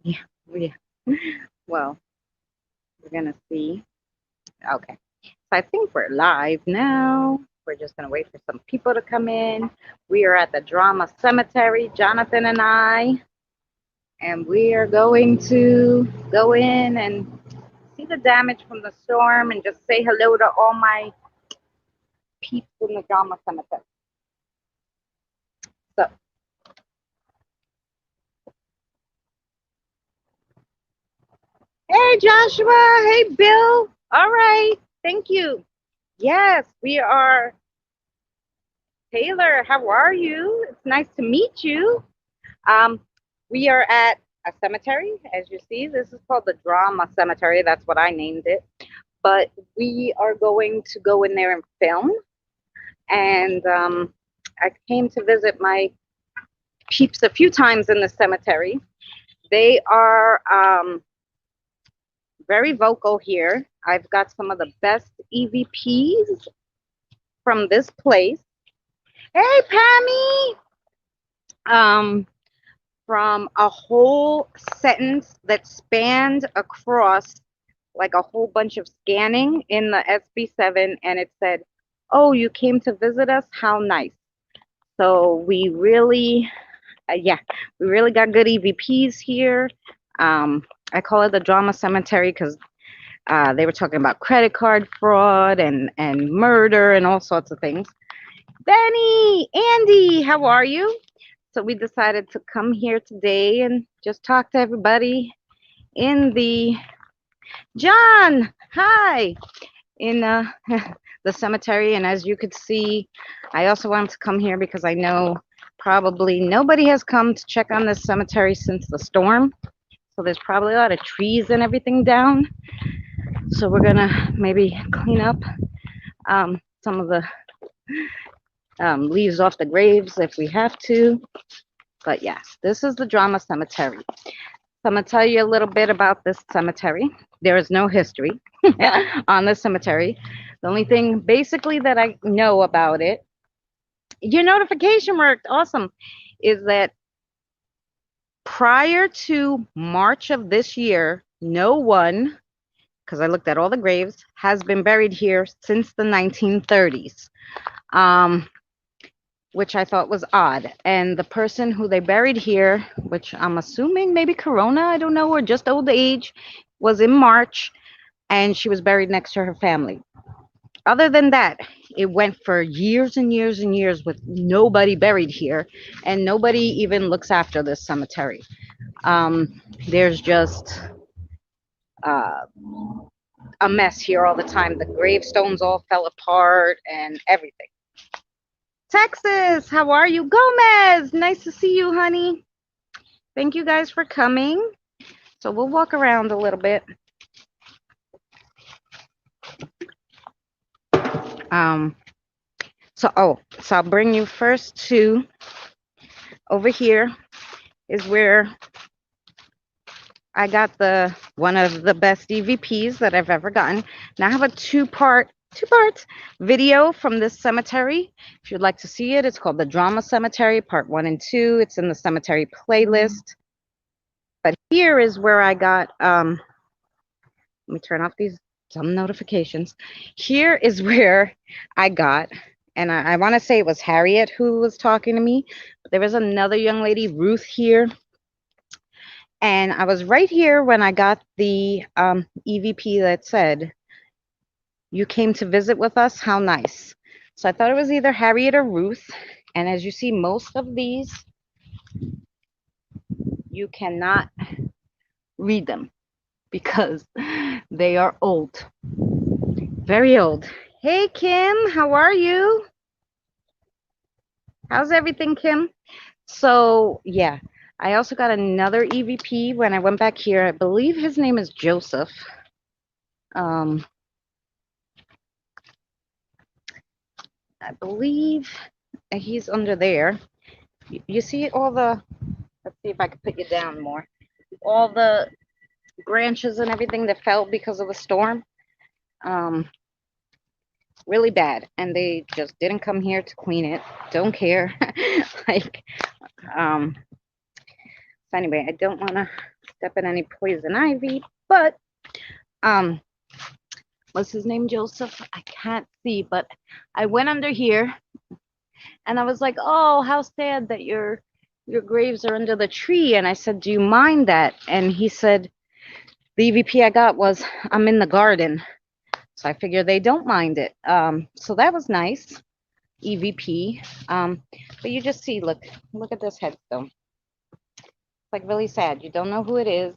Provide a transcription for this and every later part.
Yeah, yeah. Well, we're gonna see. Okay. So I think we're live now. We're just gonna wait for some people to come in. We are at the Drama Cemetery, Jonathan and I, and we are going to go in and see the damage from the storm and just say hello to all my people in the Drama Cemetery. So, hey Joshua, hey Bill. All right, thank you. Yes, we are. Taylor, how are you? It's nice to meet you. Um, we are at a cemetery, as you see. This is called the Drama Cemetery. That's what I named it. But we are going to go in there and film. And I came to visit my peeps a few times in the cemetery. They are very vocal here. I've got some of the best EVPs from this place. Hey, Pammy! Um, from a whole sentence that spanned across like a whole bunch of scanning in the SB7, and it said, "Oh, you came to visit us? How nice." So yeah, we really got good EVPs here. I call it the Drama Cemetery because they were talking about credit card fraud and murder and all sorts of things. Benny, Andy, how are you? So we decided to come here today and just talk to everybody in the John. Hi, in the cemetery. And as you could see, I also wanted to come here because I know probably nobody has come to check on this cemetery since the storm. So there's probably a lot of trees and everything down. So we're gonna maybe clean up some of the leaves off the graves if we have to. But yes, this is the Drama Cemetery. So I'm gonna tell you a little bit about this cemetery. There is no history on the cemetery. The only thing basically that I know about it, your notification worked awesome, is that prior to March of this year, no one, because I looked at all the graves, has been buried here since the 1930s. Um, which I thought was odd. And the person who they buried here, which I'm assuming maybe Corona, I don't know, or just old age, was in March, and she was buried next to her family. Other than that, it went for years and years and years with nobody buried here, and nobody even looks after this cemetery. There's just uh, a mess here all the time. The gravestones all fell apart and everything. Texas, how are you? Gomez, nice to see you, honey. Thank you guys for coming. So we'll walk around a little bit. Um, so I'll bring you first to over here is where I got the one of the best EVPs that I've ever gotten. Now I have a two parts video from this cemetery. If you'd like to see it, it's called the Drama Cemetery, part 1 and 2. It's in the cemetery playlist. But here is where I got let me turn off these dumb notifications. Here is where I got, and I want to say it was Harriet who was talking to me, but there was another young lady, Ruth, here. And I was right here when I got the EVP that said, "You came to visit with us? How nice." So I thought it was either Harriet or Ruth. And as you see, most of these, you cannot read them because they are old, very old. Hey, Kim, how are you? How's everything, Kim? So, yeah, I also got another EVP when I went back here. I believe his name is Joseph. Um, I believe he's under there. You see all the, let's see if I can put you down more. All the branches and everything that fell because of the storm. Um, really bad, and they just didn't come here to clean it. Don't care. Like, um, so anyway, I don't want to step in any poison ivy, but um, what's his name, Joseph? I can't see, but I went under here and I was like, "Oh, how sad that your graves are under the tree." And I said, "Do you mind that?" And he said, "The EVP I got was I'm in the garden." So I figure they don't mind it. So that was nice, EVP. But you just see, look at this headstone. It's like really sad. You don't know who it is.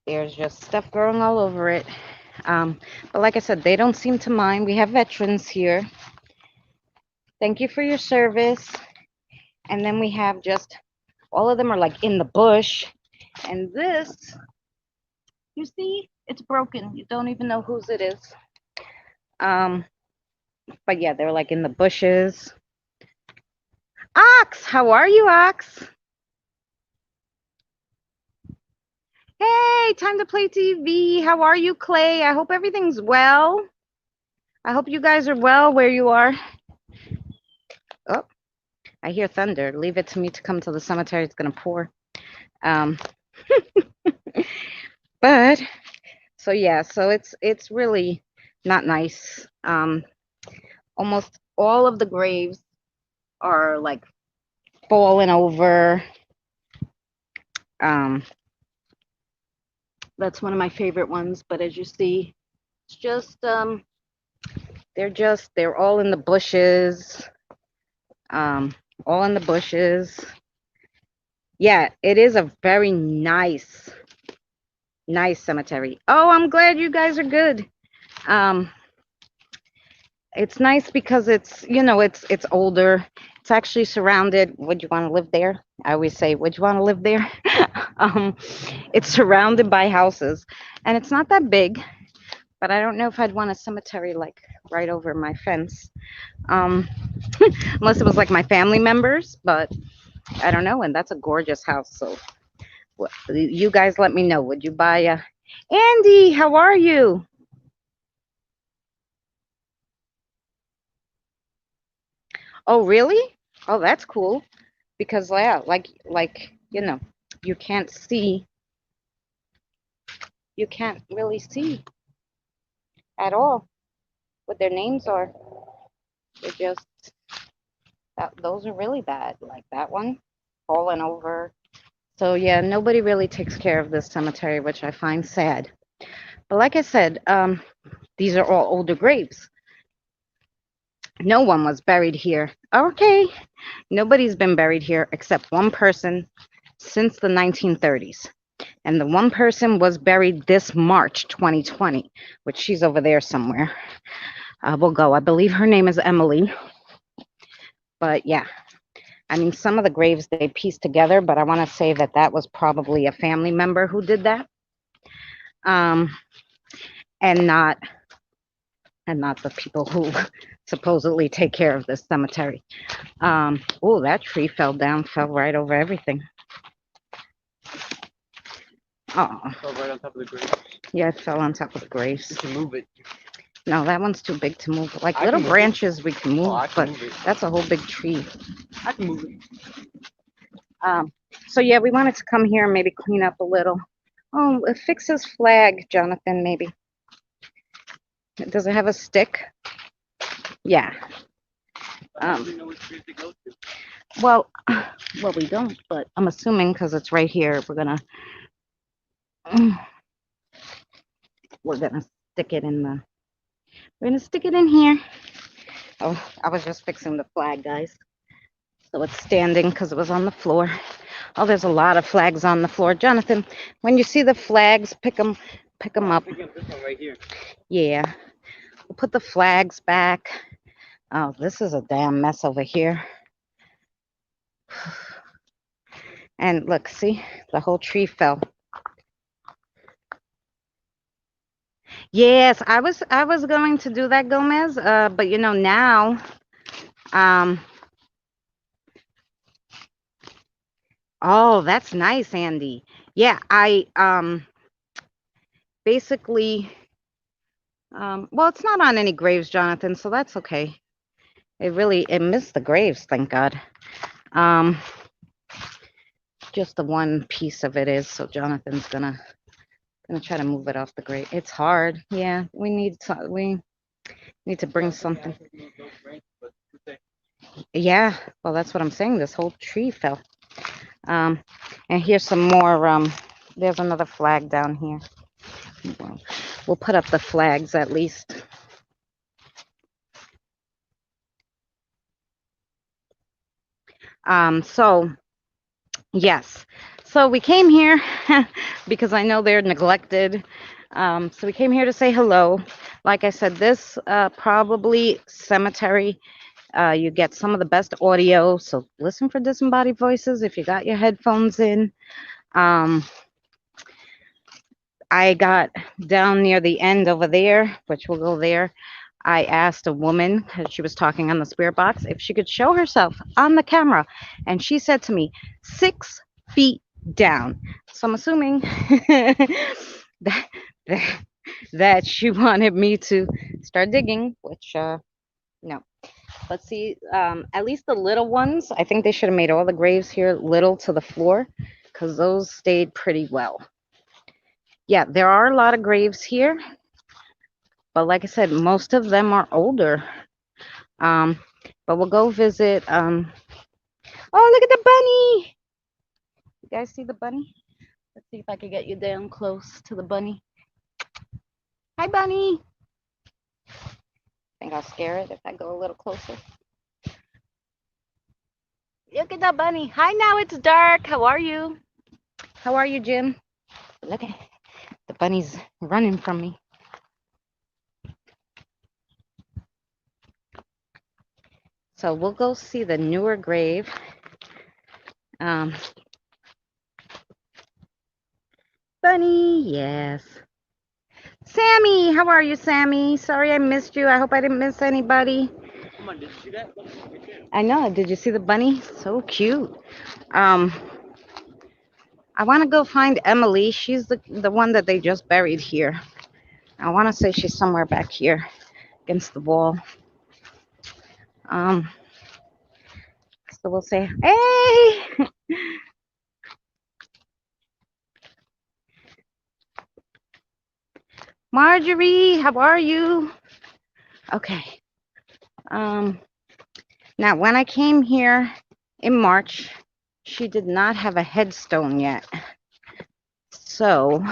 There's just stuff growing all over it. But like I said, they don't seem to mind. We have veterans here. Thank you for your service. And then we have just all of them are like in the bush. And this, you see, it's broken. You don't even know whose it is. Um, but yeah, they're like in the bushes. Ox, how are you, Ox? Hey, time to play TV. How are you, Clay? I hope everything's well. I hope you guys are well where you are. Oh, I hear thunder. Leave it to me to come to the cemetery. It's gonna pour. Um, but so yeah, so it's really not nice. Almost all of the graves are like fallen over. Um, that's one of my favorite ones. But as you see, it's just they're all in the bushes. Um, all in the bushes. Yeah, it is a very nice cemetery. Oh, I'm glad you guys are good. Um, it's nice because it's older. It's actually surrounded. Would you want to live there? I always say, would you want to live there? um, it's surrounded by houses, and it's not that big. But I don't know if I'd want a cemetery like right over my fence, um, unless it was like my family members. But I don't know, and that's a gorgeous house. So you guys let me know. Would you buy a Andy, how are you? Oh, really? Oh, that's cool. Because yeah, you can't see, you can't really see at all what their names are. They're just those are really bad. Like that one falling over. So yeah, nobody really takes care of this cemetery, which I find sad. But like I said, these are all older graves. No one was buried here. Okay, nobody's been buried here except one person since the 1930s. And the one person was buried this March 2020, which she's over there somewhere. We'll go. I believe her name is Emily. But yeah, I mean, some of the graves they pieced together, but I want to say that that was probably a family member who did that, um, and not the people who supposedly take care of this cemetery. Oh, that tree fell down, fell right over everything. Oh, fell right on top of the graves. Yeah, it fell on top of the graves. You can move it. No, that one's too big to move. Like little branches we can move, but that's a whole big tree. I can move it. So yeah, we wanted to come here and maybe clean up a little. Oh, fix his flag, Jonathan, maybe. Does it have a stick? Yeah. Well, well, we don't, but I'm assuming because it's right here, we're gonna stick it in the. We're gonna stick it in here. Oh, I was just fixing the flag, guys. So it's standing because it was on the floor. Oh, there's a lot of flags on the floor. Jonathan, when you see the flags, pick them up. This one right here. Yeah. We'll put the flags back. Oh, this is a damn mess over here. And look, see, the whole tree fell. Yes, I was going to do that, Gomez. But now, um, oh, that's nice, Andy. Yeah, I basically Well, it's not on any graves, Jonathan, so that's okay. It missed the graves, thank God. Um, just the one piece of it is, so Jonathan's gonna try to move it off the grave. It's hard. Yeah, we need to bring something. Yeah, well, that's what I'm saying. This whole tree fell. Um, and here's some more. There's another flag down here. We'll put up the flags at least. So yes, so we came here because I know they're neglected. So we came here to say hello. Like I said, this probably cemetery. You get some of the best audio. So listen for disembodied voices if you got your headphones in. Um, I got down near the end over there, which we'll go there. I asked a woman, as she was talking on the spirit box, if she could show herself on the camera. And she said to me, 6 feet down. So I'm assuming that, that, that she wanted me to start digging, which, no. Let's see, at least the little ones, I think they should have made all the graves here little to the floor because those stayed pretty well. Yeah, there are a lot of graves here, but like I said, most of them are older. Um, but we'll go visit. Oh, look at the bunny! You guys see the bunny? Let's see if I can get you down close to the bunny. Hi, bunny. I think I'll scare it if I go a little closer. Look at the bunny. Hi, now it's dark. How are you? How are you, Jim? Look at the bunny's running from me. So we'll go see the newer grave. Um, Bunny, yes. Sammy, how are you, Sammy? Sorry I missed you. I hope I didn't miss anybody. Come on, did you see that? I know. Did you see the bunny? So cute. I want to go find Emily. She's the one that they just buried here. I want to say she's somewhere back here against the wall. Um, so we'll say, hey, Marjorie, how are you? Okay. Now when I came here in March, she did not have a headstone yet. So,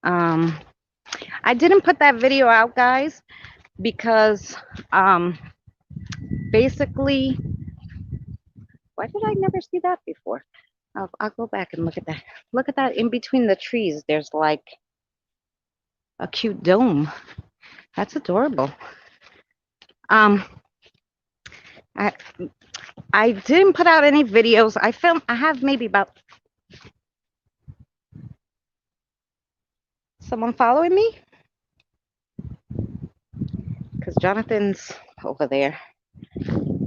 I didn't put that video out, guys, because basically, why did I never see that before? I'll go back and look at that. Look at that in between the trees. There's like a cute dome. That's adorable. I I didn't put out any videos. I have maybe about someone following me because Jonathan's over there.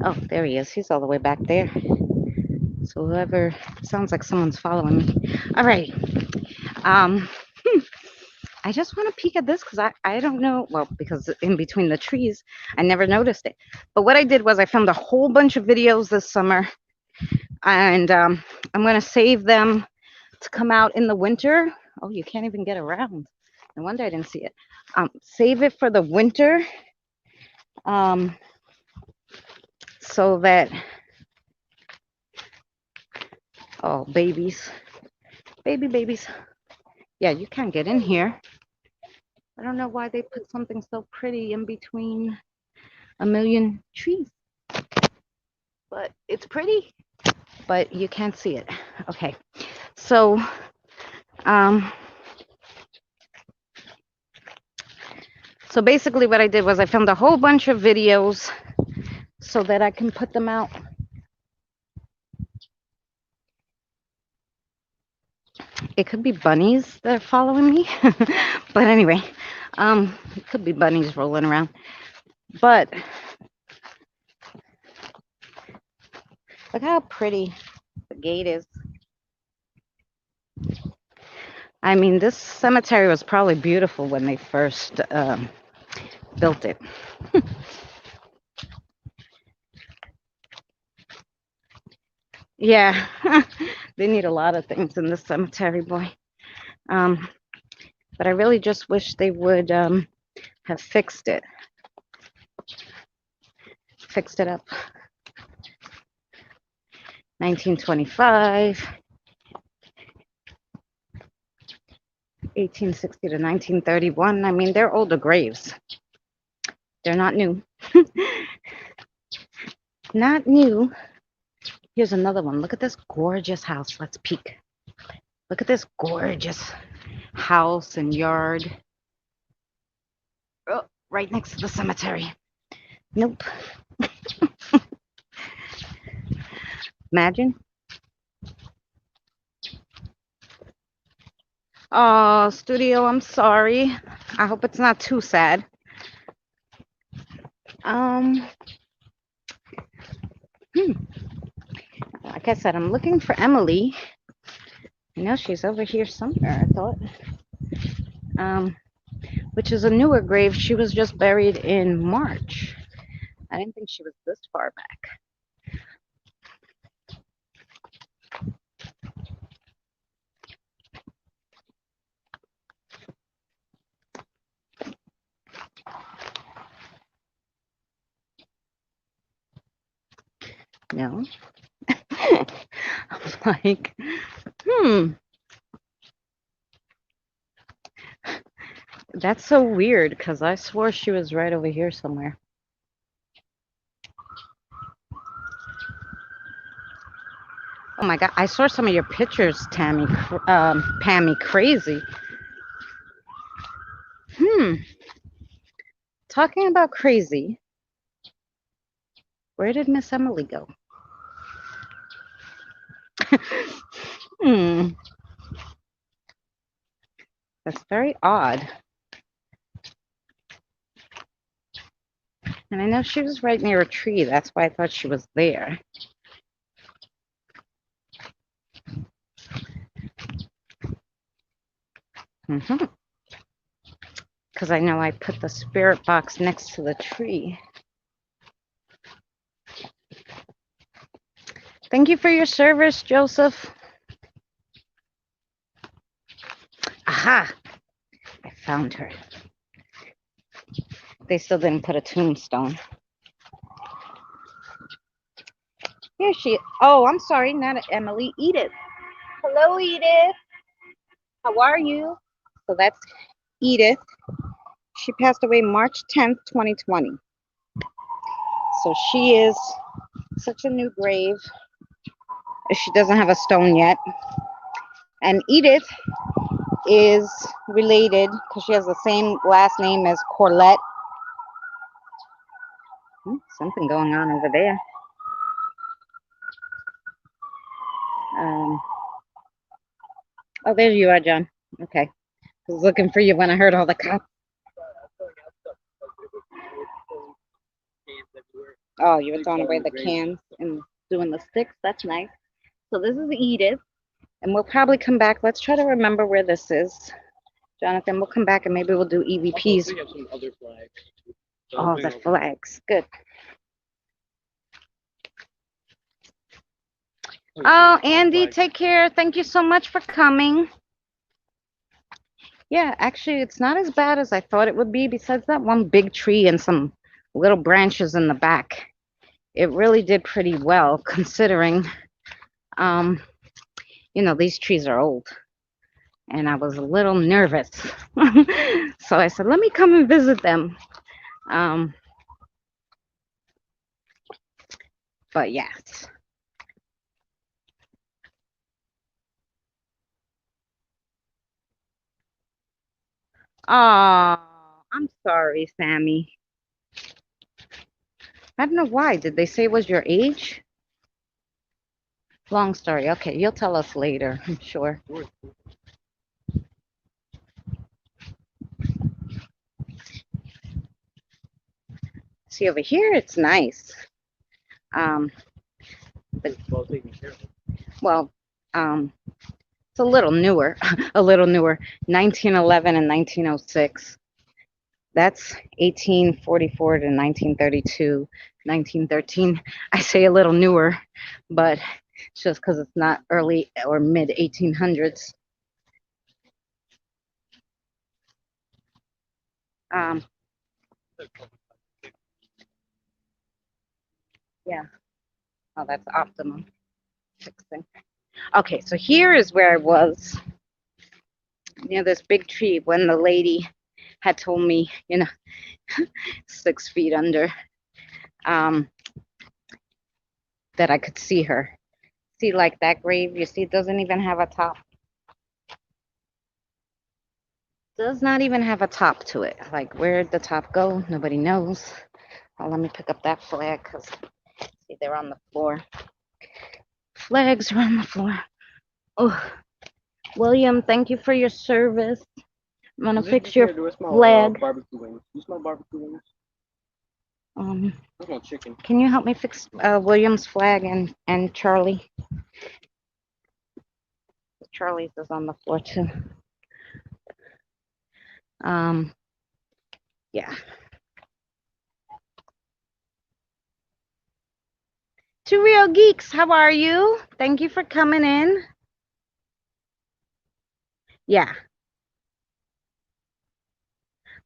Oh, there he is. He's all the way back there. So whoever sounds like someone's following me. All right. Um, I just want to peek at this because I don't know. Well, because in between the trees, I never noticed it. But what I did was I filmed a whole bunch of videos this summer, and I'm going to save them to come out in the winter. Oh, you can't even get around. No wonder I didn't see it. Save it for the winter so that, oh, babies. Babies. Yeah, you can't get in here. I don't know why they put something so pretty in between a million trees. But it's pretty, but you can't see it. Okay, so so basically what I did was I filmed a whole bunch of videos so that I can put them out. It could be bunnies that are following me, but anyway, it could be bunnies rolling around. But look how pretty the gate is. I mean, this cemetery was probably beautiful when they first built it. Yeah, they need a lot of things in this cemetery, boy. Um, but I really just wish they would have fixed it up. 1925, 1860 to 1931. I mean, they're older graves. They're not new. Not new. Here's another one. Look at this gorgeous house. Let's peek. Look at this gorgeous house and yard. Oh, right next to the cemetery. Nope. Imagine. Oh, studio, I'm sorry. I hope it's not too sad. Um, Like I said, I'm looking for Emily. I know she's over here somewhere, I thought. Which is a newer grave. She was just buried in March. I didn't think she was this far back. No. I'm like, that's so weird because I swore she was right over here somewhere. Oh my God, I saw some of your pictures, Pammy, crazy. Talking about crazy, where did Miss Emily go? Hmm, that's very odd. And I know she was right near a tree. That's why I thought she was there. Because I know I put the spirit box next to the tree. Thank you for your service, Joseph. Aha! I found her. They still didn't put a tombstone. Here she is. Oh, I'm sorry, not Emily. Edith. Hello, Edith. How are you? So that's Edith. She passed away March 10th, 2020. So she is such a new grave. She doesn't have a stone yet. And Edith is related because she has the same last name as Corlett. Something going on over there. Oh, there you are, John. Okay. I was looking for you when I heard all the cops. Oh, you were throwing away the cans and doing the sticks. That's nice. So this is Edith, and we'll probably come back. Let's try to remember where this is. Jonathan, we'll come back and maybe we'll do EVPs. Oh, the flags. Good. Oh, Andy, take care. Thank you so much for coming. Yeah, actually, it's not as bad as I thought it would be, besides that one big tree and some little branches in the back. It really did pretty well, considering, these trees are old. And I was a little nervous. So I said, let me come and visit them. But yeah. Oh, I'm sorry, Sammy. I don't know why. Did they say it was your age? Long story. Okay, you'll tell us later, I'm sure. See, over here, it's nice. Well, It's a little newer, a little newer, 1911 and 1906. That's 1844 to 1932, 1913. I say a little newer, but it's just because it's not early or mid 1800s. Um, yeah, oh, that's optimum fixing. Okay, so here is where I was near this big tree when the lady had told me, 6 feet under, um, that I could see her. See, like that grave, you see, it doesn't even have a top. Does not even have a top to it. Like, where'd the top go? Nobody knows. Oh, let me pick up that flag because, see, they're on the floor. Flags are on the floor. Oh, William, thank you for your service. I'm gonna fix your flag. Barbecue wings. You smell barbecue wings? Um, I smell chicken. can you help me fix William's flag and Charlie? Charlie's is on the floor too. Yeah. Two Real Geeks, how are you? Thank you for coming in. Yeah.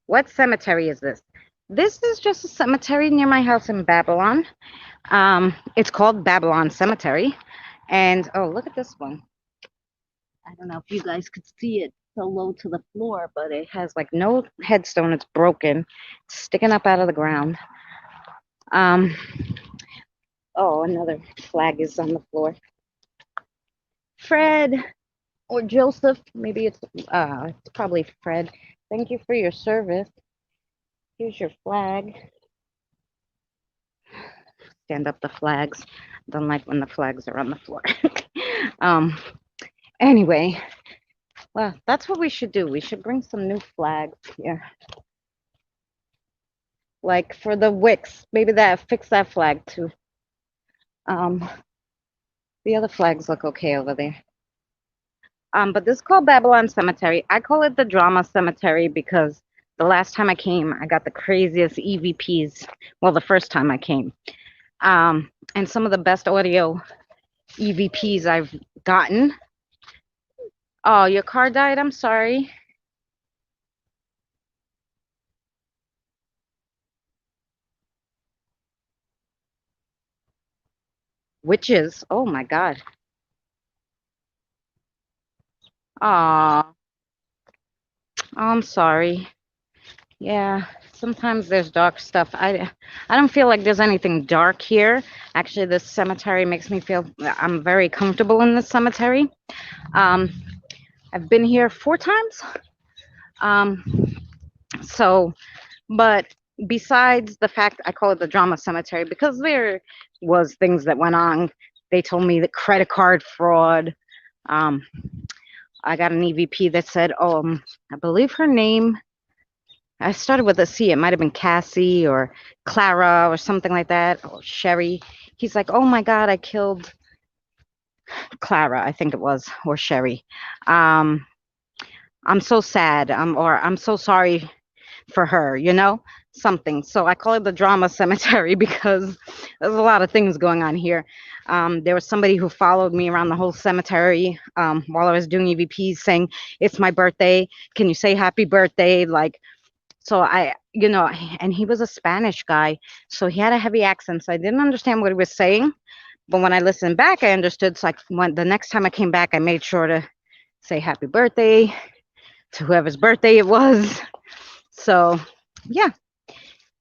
What cemetery is this? This is just a cemetery near my house in Babylon. It's called Babylon Cemetery. And oh, look at this one. I don't know if you guys could see it so low to the floor, but it has like no headstone. It's broken, it's sticking up out of the ground. Oh, another flag is on the floor. Fred or Joseph, maybe it's probably Fred. Thank you for your service. Here's your flag. Stand up the flags. Don't like when the flags are on the floor. Anyway, well, that's what we should do. We should bring some new flags here. Like for the wicks, maybe fix that flag too. The other flags look okay over there. But this is called Babylon Cemetery. I call it the Drama Cemetery because the last time I came, I got the craziest EVPs. Well, the first time I came. And some of the best audio EVPs I've gotten. Oh, your car died? I'm sorry. Witches. Oh my God. Aw. Oh, I'm sorry. Yeah, sometimes there's dark stuff. I don't feel like there's anything dark here. Actually, this cemetery makes me feel I'm very comfortable in this cemetery. I've been here 4 times. So, but besides the fact I call it the drama cemetery because there was things that went on. They told me that credit card fraud. I got an EVP that said, I believe her name. I started with a C. It might have been Cassie or Clara or something like that, or Sherry. He's like, oh my God, I killed Clara, I think it was, or Sherry. I'm so sad, or I'm so sorry for her, something. So I call it the drama cemetery because there's a lot of things going on here. There was somebody who followed me around the whole cemetery while I was doing EVPs saying, it's my birthday. Can you say happy birthday? Like, so and he was a Spanish guy, so he had a heavy accent. So I didn't understand what he was saying. But when I listened back, I understood. So when the next time I came back, I made sure to say happy birthday to whoever's birthday it was. So, yeah,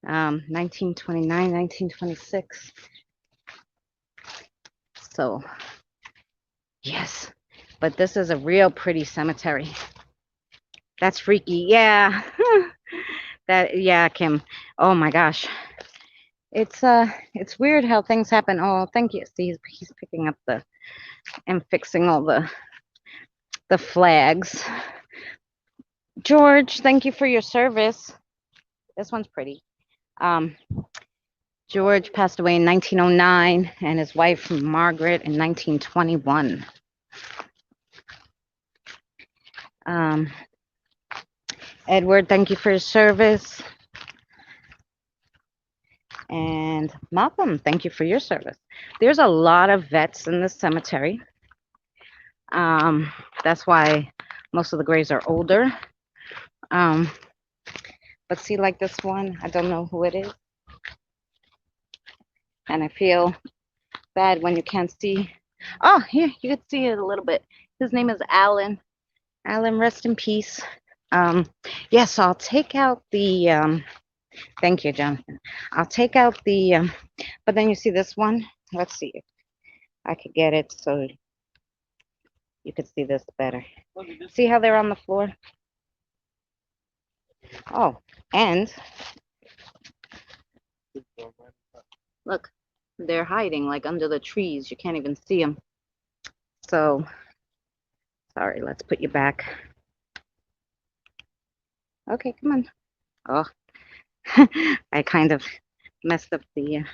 1929, 1926. So, yes, but this is a real pretty cemetery. That's freaky. Yeah. Yeah, Kim. Oh my gosh. It's weird how things happen. Oh, thank you. See, he's picking up and fixing all the flags. George, thank you for your service. This one's pretty. George passed away in 1909 and his wife Margaret in 1921. Um, Edward, thank you for your service. And Malcolm, thank you for your service. There's a lot of vets in this cemetery. That's why most of the graves are older. But see, like this one, I don't know who it is. And I feel bad when you can't see. Oh, here, you can see it a little bit. His name is Alan. Alan, rest in peace. Yes, I'll take out the, thank you, Jonathan. I'll take out the, but then you see this one? Let's see if I could get it so you could see this better. See how they're on the floor? Oh, and look, they're hiding like under the trees. You can't even see them. So, sorry, let's put you back. Okay, come on. Oh, I kind of messed up the,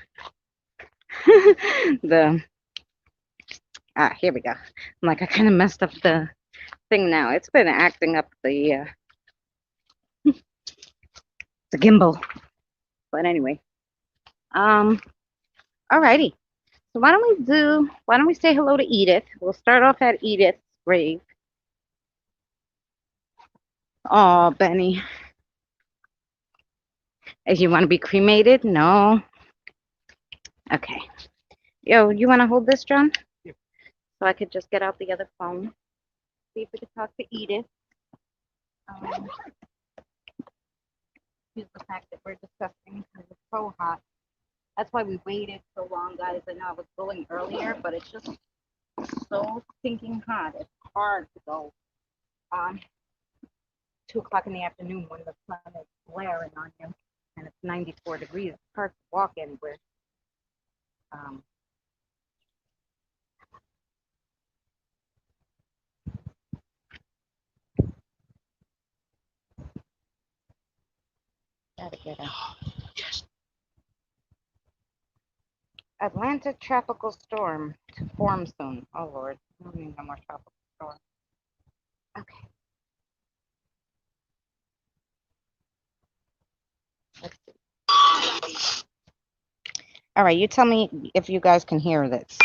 here we go. I'm like, I kind of messed up the thing now. It's been acting up the gimbal. But anyway, alrighty. So why don't we say hello to Edith? We'll start off at Edith's grave. Oh, Benny. If you want to be cremated? No. Okay. Yo, you want to hold this, John? Yeah. So I could just get out the other phone. See if we can talk to Edith. Here's the fact that we're discussing because it's so hot. That's why we waited so long, guys. I know I was going earlier, but it's just so stinking hot. It's hard to go on 2 o'clock in the afternoon when the sun is glaring on you and it's 94 degrees. It's hard to walk anywhere. Gotta get a Atlantic tropical storm to form soon. Oh Lord, I don't need no more tropical storm. Okay. Let's see. All right, you tell me if you guys can hear this.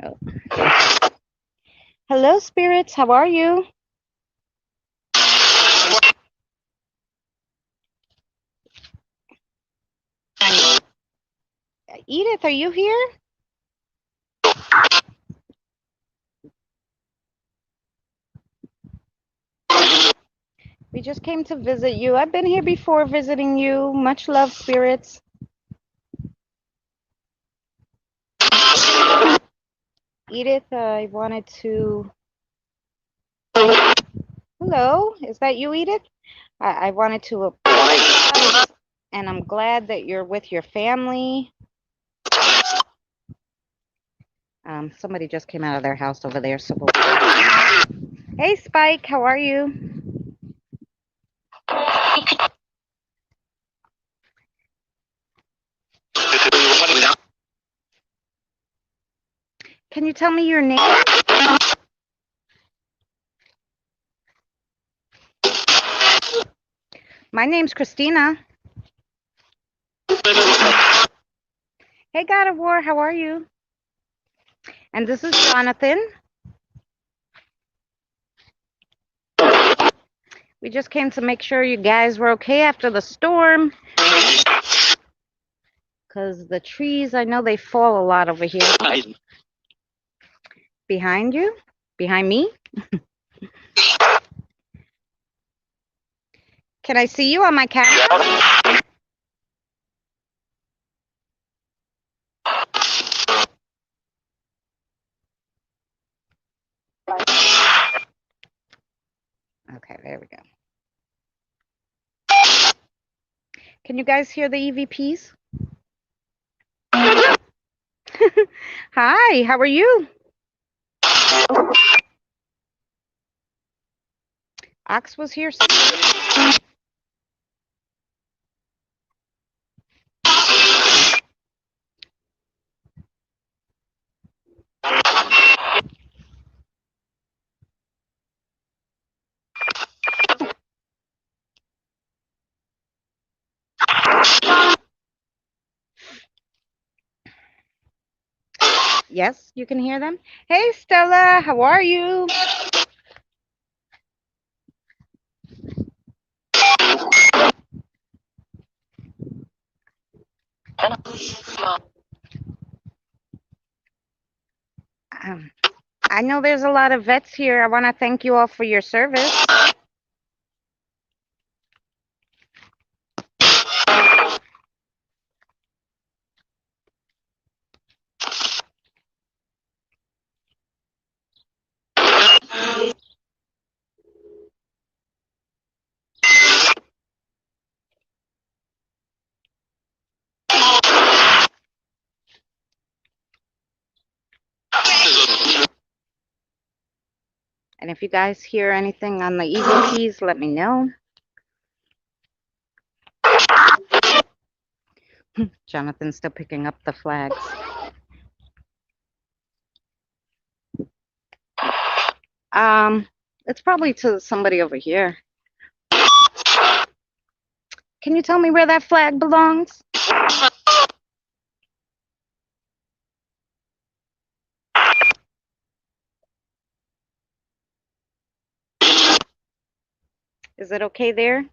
Oh. Hello, spirits. How are you? Edith, are you here? We just came to visit you. I've been here before visiting you. Much love, spirits. Edith, I wanted to... Hello, is that you, Edith? I wanted to apologize, and I'm glad that you're with your family. Somebody just came out of their house over there, so we'll... Hey, Spike, how are you? Can you tell me your name? My name's Christina. Hey, God of War, how are you? And this is Jonathan. We just came to make sure you guys were okay after the storm. Because the trees, I know they fall a lot over here. Behind you? Behind me? Can I see you on my camera? Okay, there we go. Can you guys hear the EVPs? Hi, how are you? Ox was here. Yes, you can hear them. Hey, Stella, how are you? Um, I know there's a lot of vets here. I want to thank you all for your service. And if you guys hear anything on the EVPs, let me know. Jonathan's still picking up the flags. It's probably to somebody over here. Can you tell me where that flag belongs? Is it okay there?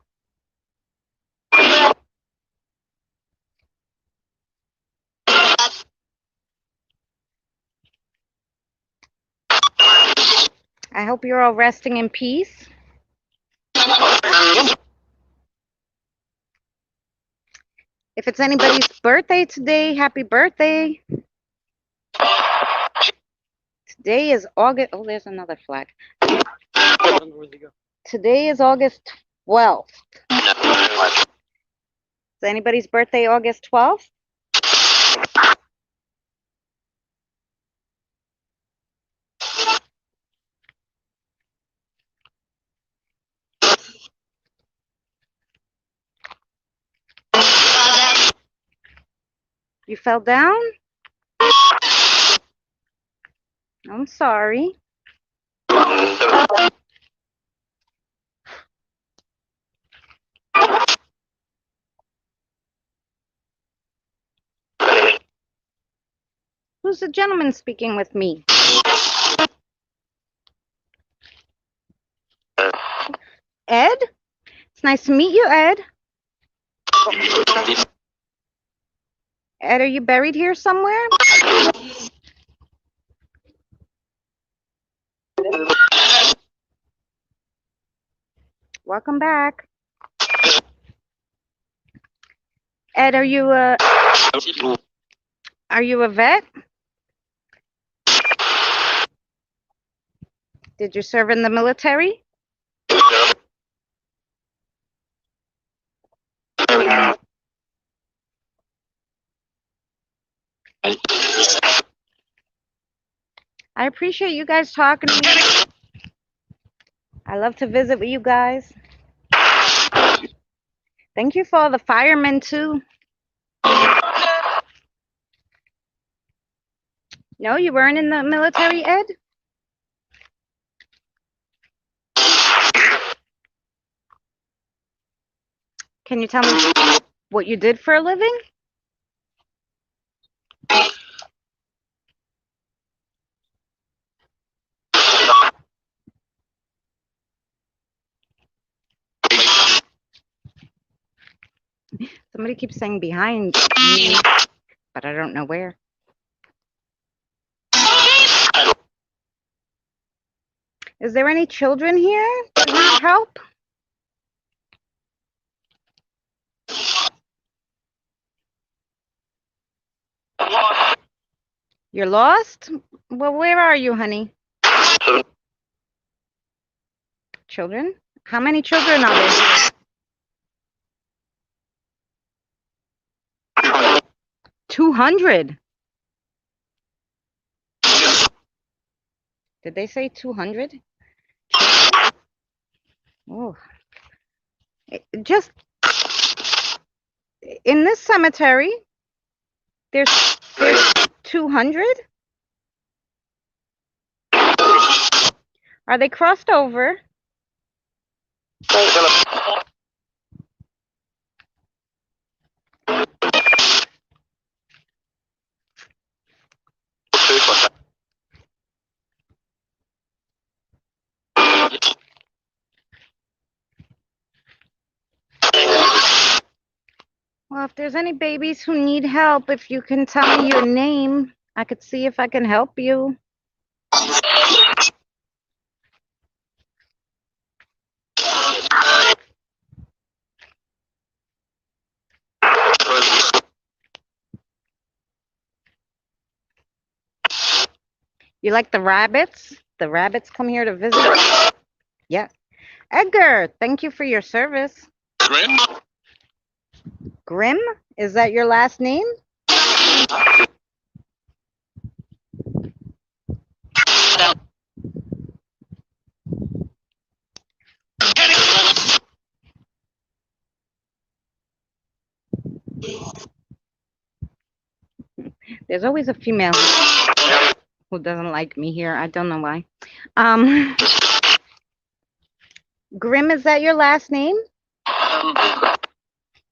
I hope you're all resting in peace. If it's anybody's birthday today, happy birthday. Today is August. Oh, there's another flag. Today is August 12th. Is anybody's birthday August 12th? You fell down? I'm sorry. Who's the gentleman speaking with me? Ed? It's nice to meet you, Ed. Ed, are you buried here somewhere? Welcome back. Ed, are you a vet? Did you serve in the military? I appreciate you guys talking to me. I love to visit with you guys. Thank you for all the firemen, too. No, you weren't in the military, Ed? Can you tell me what you did for a living? Somebody keeps saying behind me, but I don't know where. Is there any children here that need help? You're lost? Well, where are you, honey? Children? How many children are there? 200. Did they say 200? Oh. Just in this cemetery, there's 200? Are they crossed over? Well, if there's any babies who need help, if you can tell me your name, I could see if I can help you. You like the rabbits? The rabbits come here to visit? Yeah. Edgar, thank you for your service. Grim? Grim? Is that your last name? There's always a female who doesn't like me here. I don't know why. Grim, is that your last name?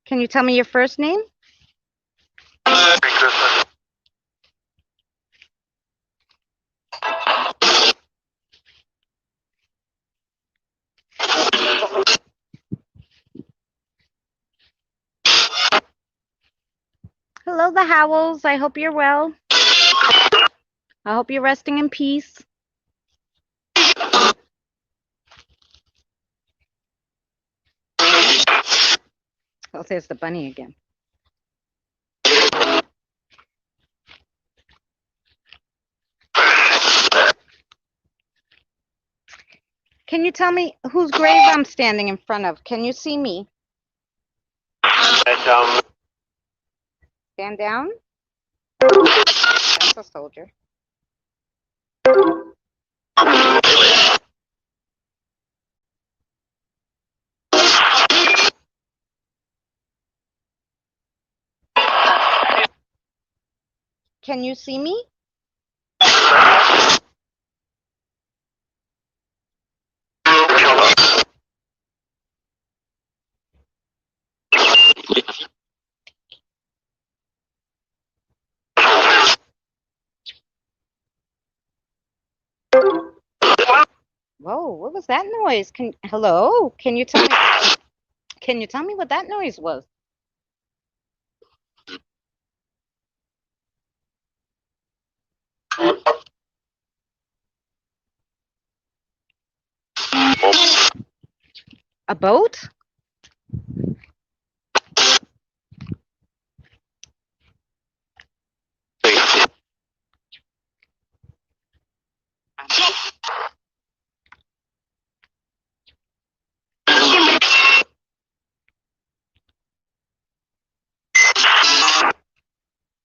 Can you tell me your first name? Hello, the Howells. I hope you're well. I hope you're resting in peace. Oh, there's the bunny again. Can you tell me whose grave I'm standing in front of? Can you see me? Stand down. That's a soldier. Can you see me? Whoa, what was that noise? Hello? Can you tell me what that noise was? A boat?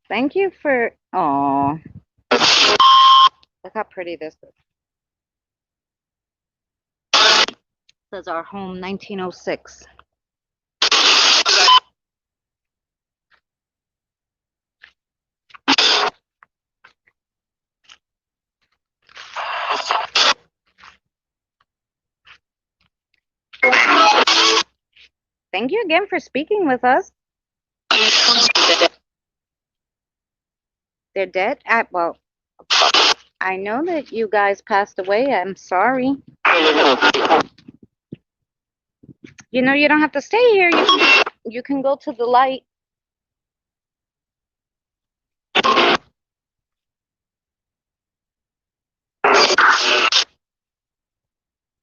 Thank you for, oh, look how pretty this is. This is our home, 1906. Thank you again for speaking with us. They're dead? Well, I know that you guys passed away. I'm sorry. You know, you don't have to stay here. You can go to the light.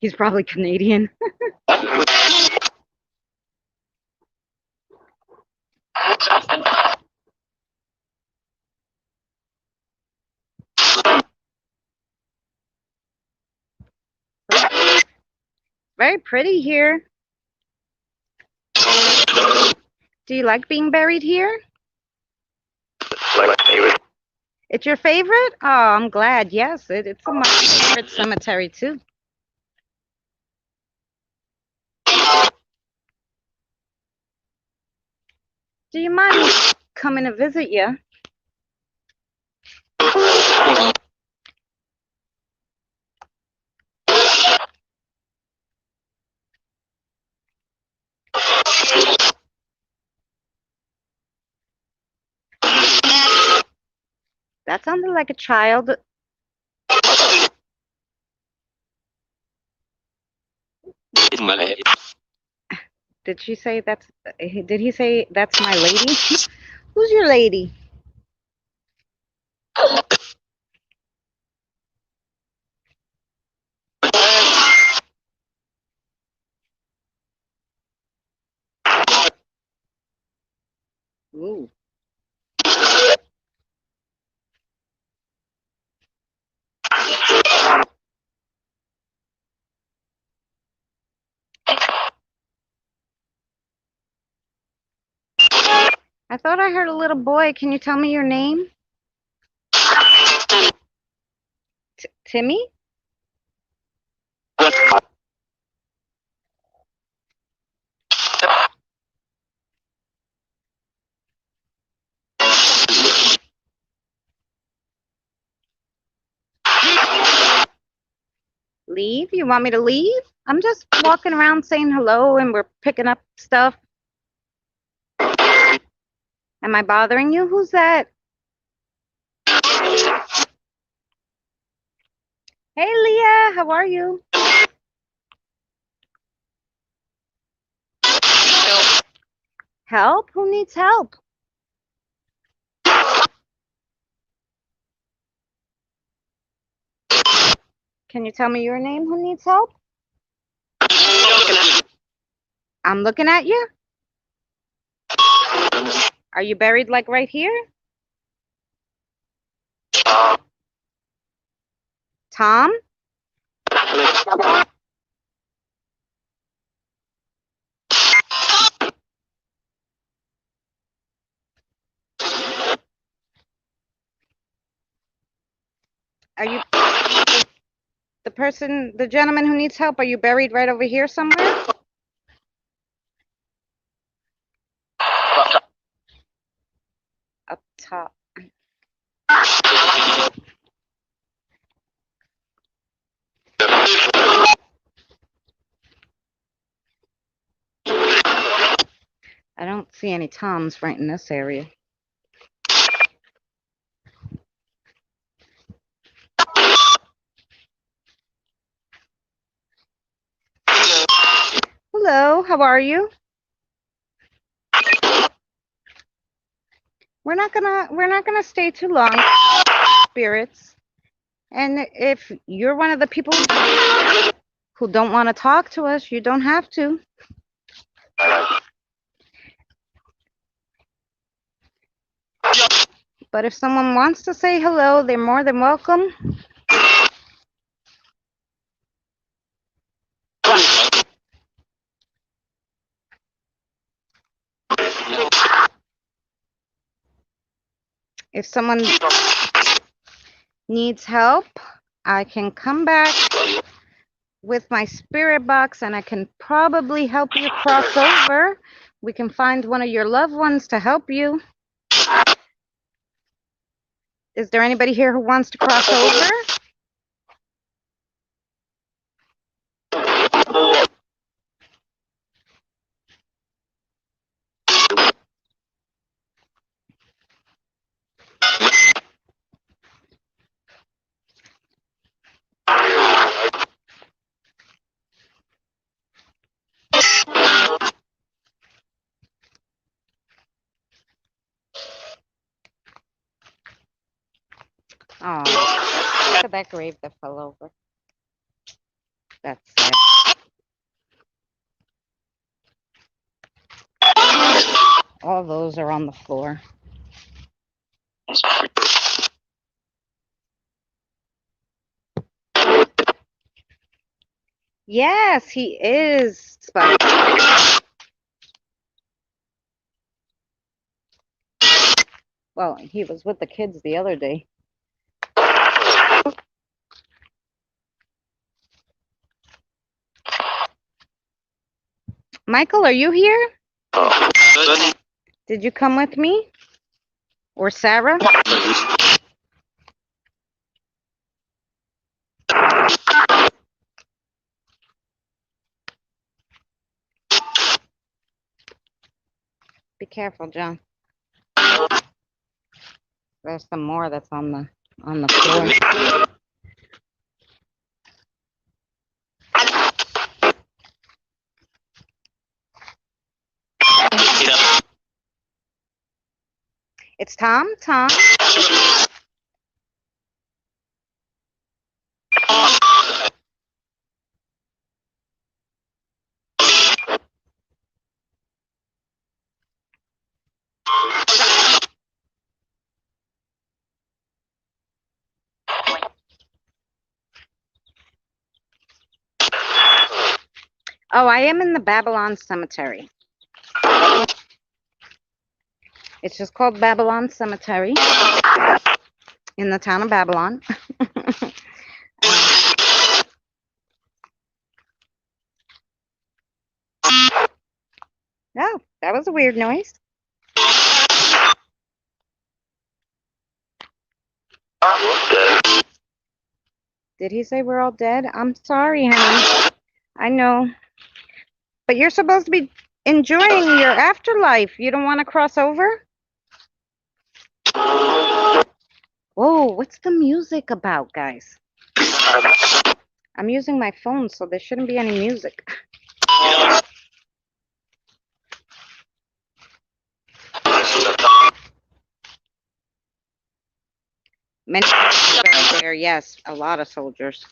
He's probably Canadian. Very pretty here. Do you like being buried here? It's your favorite? Oh, I'm glad. Yes, it's my favorite cemetery too. Do you mind me coming to visit you? That sounded like a child. Did she say that's? Did he say that's my lady? Who's your lady? Ooh. I thought I heard a little boy. Can you tell me your name? Timmy? Leave? You want me to leave? I'm just walking around saying hello and we're picking up stuff. Am I bothering you? Who's that? Hey, Leah, how are you? Help? Who needs help? Can you tell me your name? Who needs help? I'm looking at you. Are you buried like right here? Tom? Are you the gentleman who needs help? Are you buried right over here somewhere? Up top. I don't see any Toms right in this area. Hello, how are you? We're not gonna stay too long, spirits. And if you're one of the people who don't want to talk to us, you don't have to. But if someone wants to say hello, they're more than welcome. If someone needs help, I can come back with my spirit box and I can probably help you cross over. We can find one of your loved ones to help you. Is there anybody here who wants to cross over? Oh, look at that grave that fell over. That's sad. All those are on the floor. Yes, he is. Well, he was with the kids the other day. Michael, are you here? Did you come with me? Or Sarah? Be careful, John. There's some more that's on the floor. It's Tom. Tom. Oh, I am in the Babylon Cemetery. It's just called Babylon Cemetery in the town of Babylon. Oh, that was a weird noise. Did he say we're all dead? I'm sorry, honey. I know. But you're supposed to be enjoying your afterlife. You don't want to cross over? Whoa, what's the music about, guys? I'm using my phone, so there shouldn't be any music. Many soldiers there, yes, a lot of soldiers.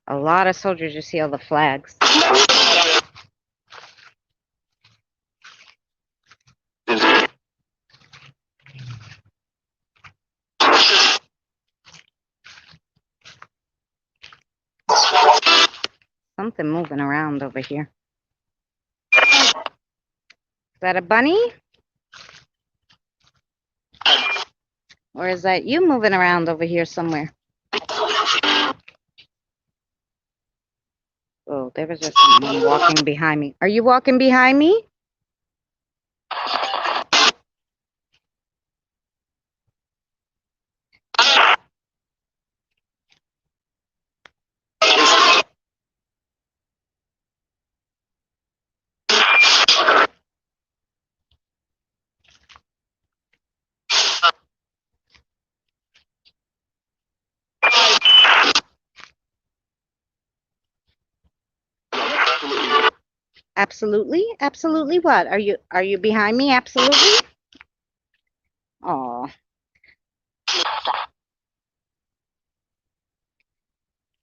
A lot of soldiers. You see all the flags. Something moving around over here. Is that a bunny? Or is that you moving around over here somewhere? Oh, there was just someone walking behind me. Are you walking behind me? Absolutely. Absolutely what? Are you behind me? Absolutely? Oh.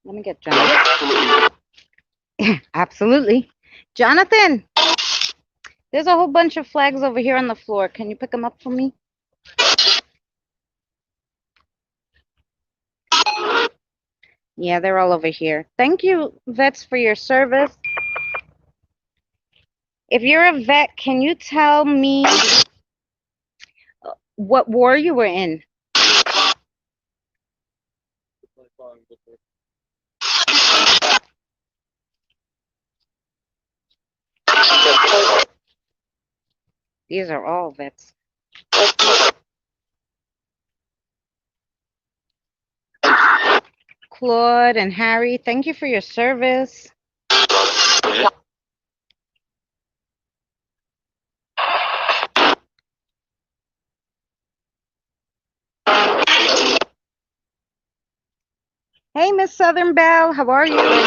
Let me get Jonathan. Absolutely. Jonathan, there's a whole bunch of flags over here on the floor. Can you pick them up for me? Yeah, they're all over here. Thank you, vets, for your service. If you're a vet, can you tell me what war you were in? These are all vets. Claude and Harry, thank you for your service. Hey, Miss Southern Belle, how are you?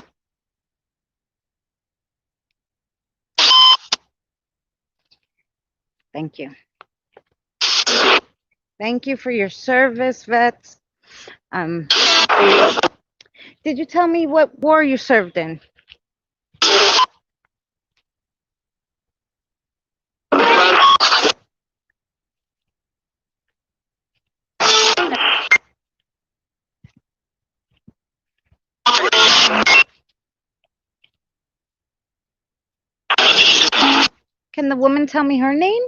Thank you. Thank you for your service, vets. Did you tell me what war you served in? Can the woman tell me her name?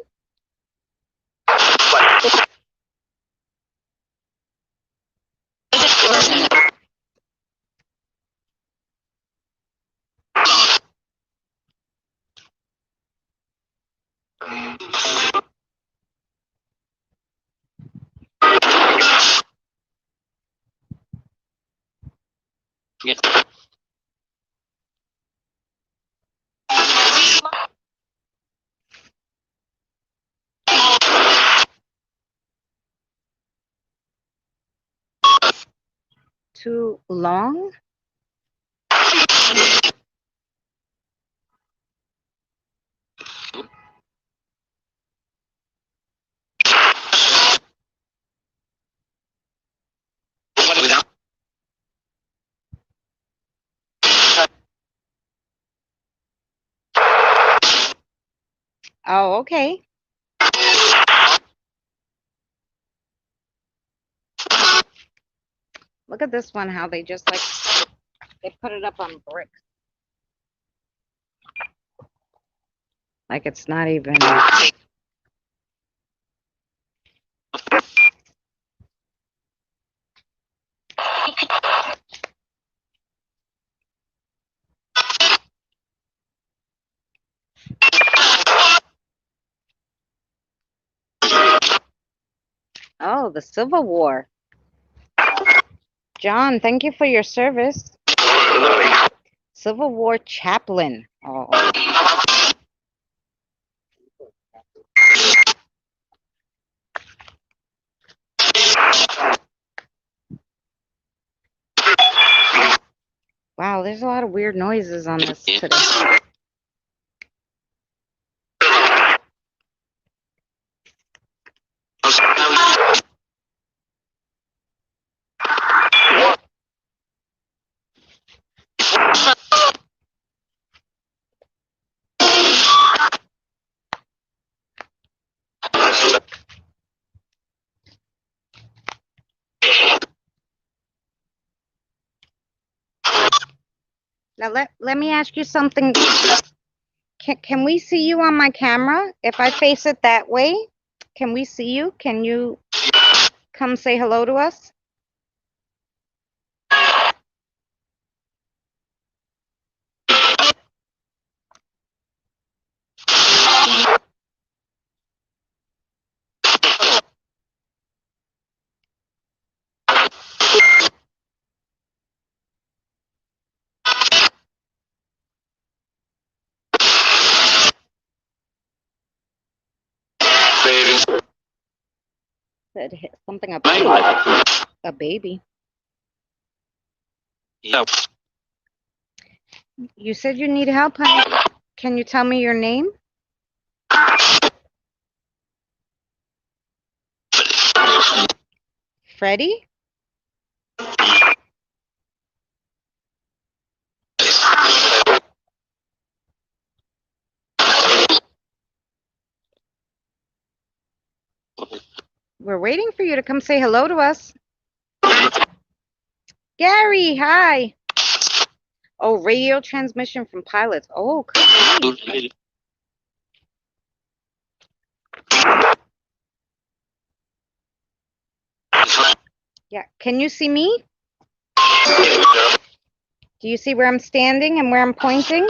Yes. Too long? Oh, okay. Look at this one, how they just like, they put it up on bricks. Like it's not even. Oh, the Civil War. John, thank you for your service. Civil War chaplain. Oh. Wow, there's a lot of weird noises on this today. Now let me ask you something. Can we see you on my camera? If I face it that way, can we see you? Can you come say hello to us? Said something about a baby. Yep. You said you need help, honey. Can you tell me your name? Freddie? We're waiting for you to come say hello to us. Gary, hi. Oh, radio transmission from pilots. Oh, cool. Yeah, can you see me? Do you see where I'm standing and where I'm pointing?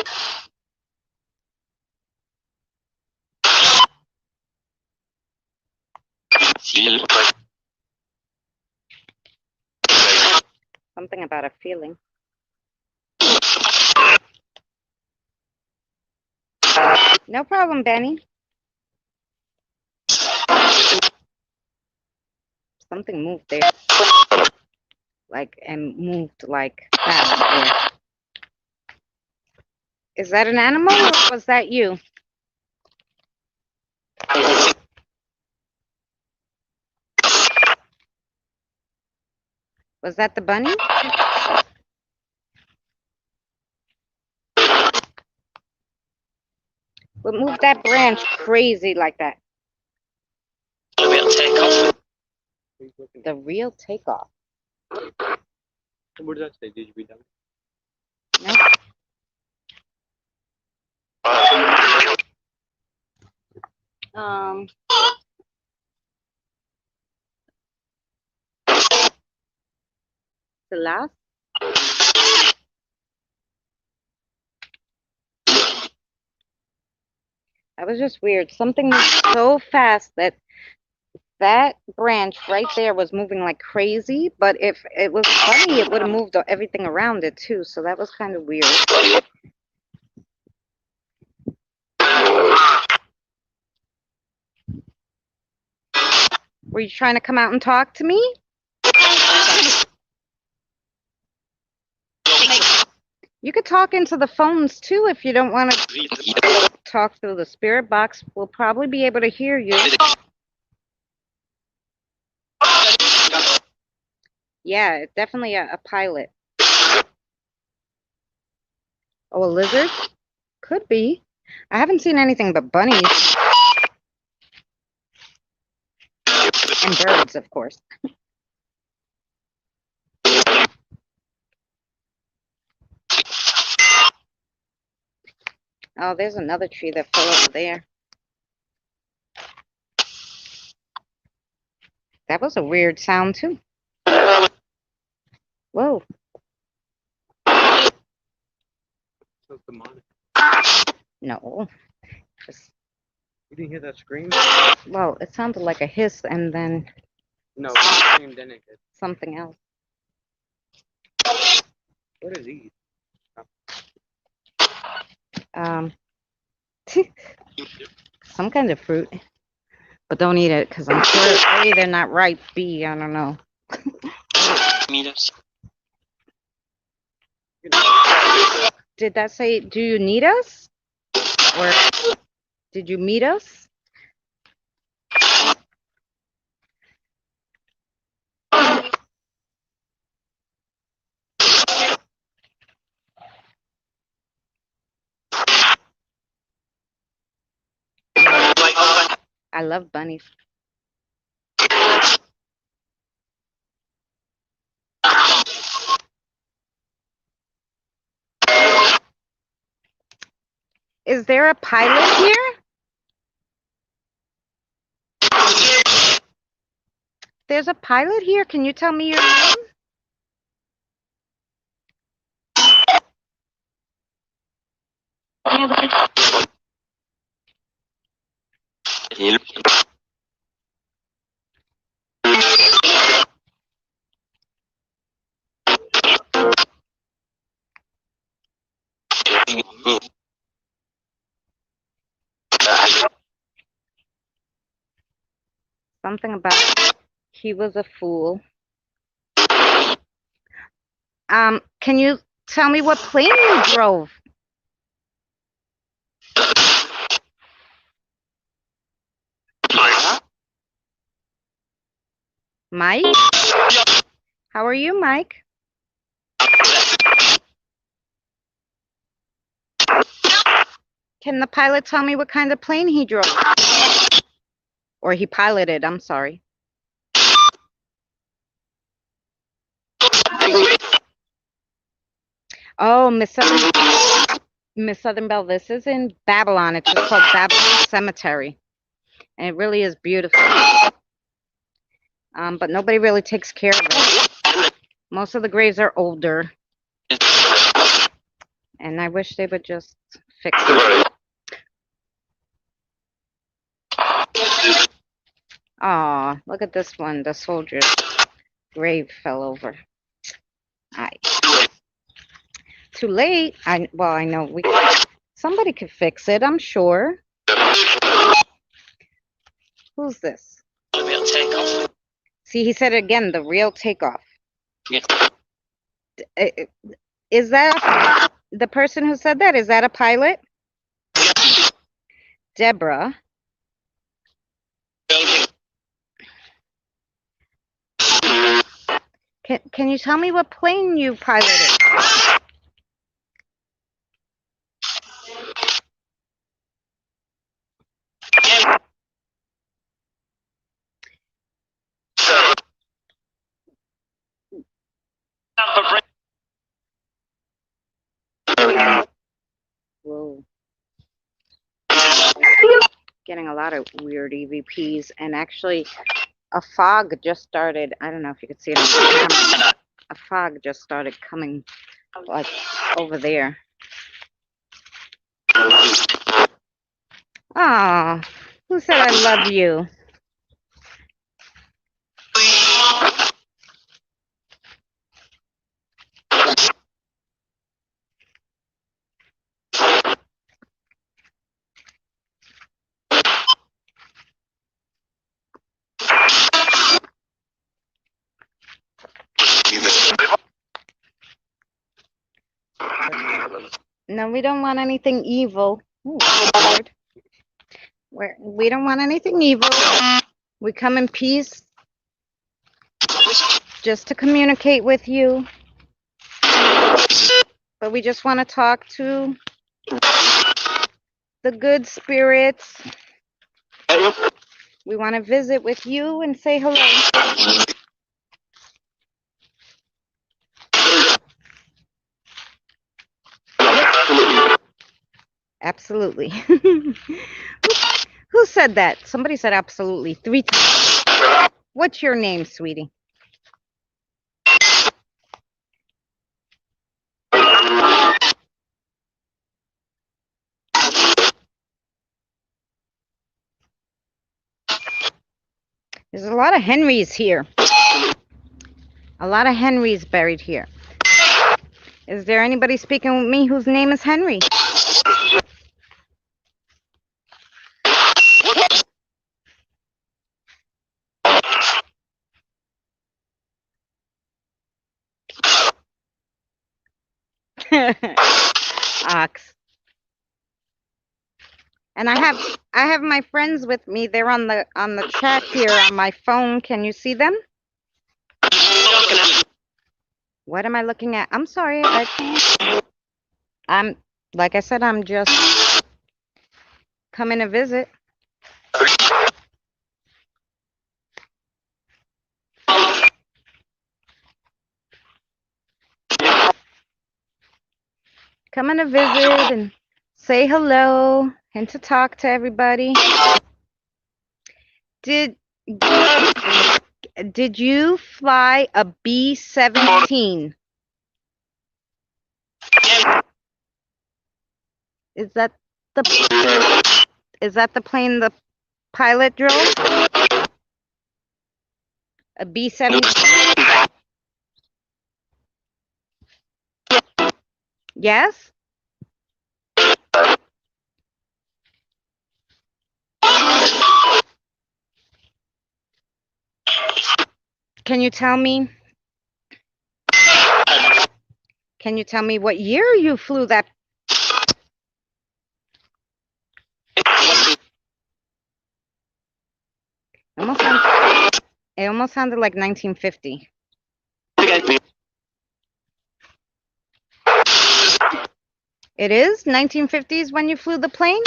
Something about a feeling. No problem, Benny. Something moved there. Like, and moved like fast there. Is that an animal or was that you? Was that the bunny? What moved that branch crazy like that? The real takeoff. The real takeoff. What did that say? Did you read that? No. The last. That was just weird. Something moved so fast that branch right there was moving like crazy. But if it was funny, it would have moved everything around it too. So that was kind of weird. Were you trying to come out and talk to me? You could talk into the phones too if you don't want to talk through the spirit box. We'll probably be able to hear you. Yeah, it's definitely a pilot. Oh, a lizard? Could be. I haven't seen anything but bunnies and birds, of course. Oh, there's another tree that fell over there. That was a weird sound, too. Whoa. So demonic. No. Just, You didn't hear that scream? well, it sounded like a hiss and then No, it screamed in it. something else. What is he? Some kind of fruit. But don't eat it because I'm sure A, they're not ripe. B, I don't know. Meet us. Did that say, do you need us? Or did you meet us? I love bunnies. Is there a pilot here? There's a pilot here. Can you tell me your name? Something about he was a fool. Can you tell me what plane you drove? Mike? How are you, Mike? Can the pilot tell me what kind of plane he drove? Or he piloted, I'm sorry. Oh, Miss Southern Belle, this is in Babylon. It's just called Babylon Cemetery. And it really is beautiful. But nobody really takes care of it. Most of the graves are older. And I wish they would just fix it. Aw, look at this one. The soldier's grave fell over. Too late. I know somebody could fix it, I'm sure. Who's this? Real takeoff. See, he said it again, the real takeoff. Yeah. Is that the person who said that? Is that a pilot? Deborah. Can you tell me what plane you piloted? Whoa. Getting a lot of weird EVPs, and actually a fog just started. I don't know if you could see it on the camera. A fog just started coming like over there. Oh, who said I love you? No, we don't want anything evil. Ooh, Lord. We don't want anything evil. We come in peace just to communicate with you. But we just want to talk to the good spirits. We want to visit with you and say hello. Absolutely. Who said that? Somebody said absolutely 3 times. What's your name, sweetie? There's a lot of Henrys here. A lot of Henrys buried here. Is there anybody speaking with me whose name is Henry? Ox. And I have my friends with me. They're on the chat here on my phone. Can you see them? What am I looking at? I'm sorry. I'm like I said, I'm just coming to visit. Coming to visit and say hello and to talk to everybody. Did you fly a B-17? Is that the plane the pilot drove? A B-17? Yes? Can you tell me? Can you tell me what year you flew that? It almost sounded like 1950. It is 1950s when you flew the plane?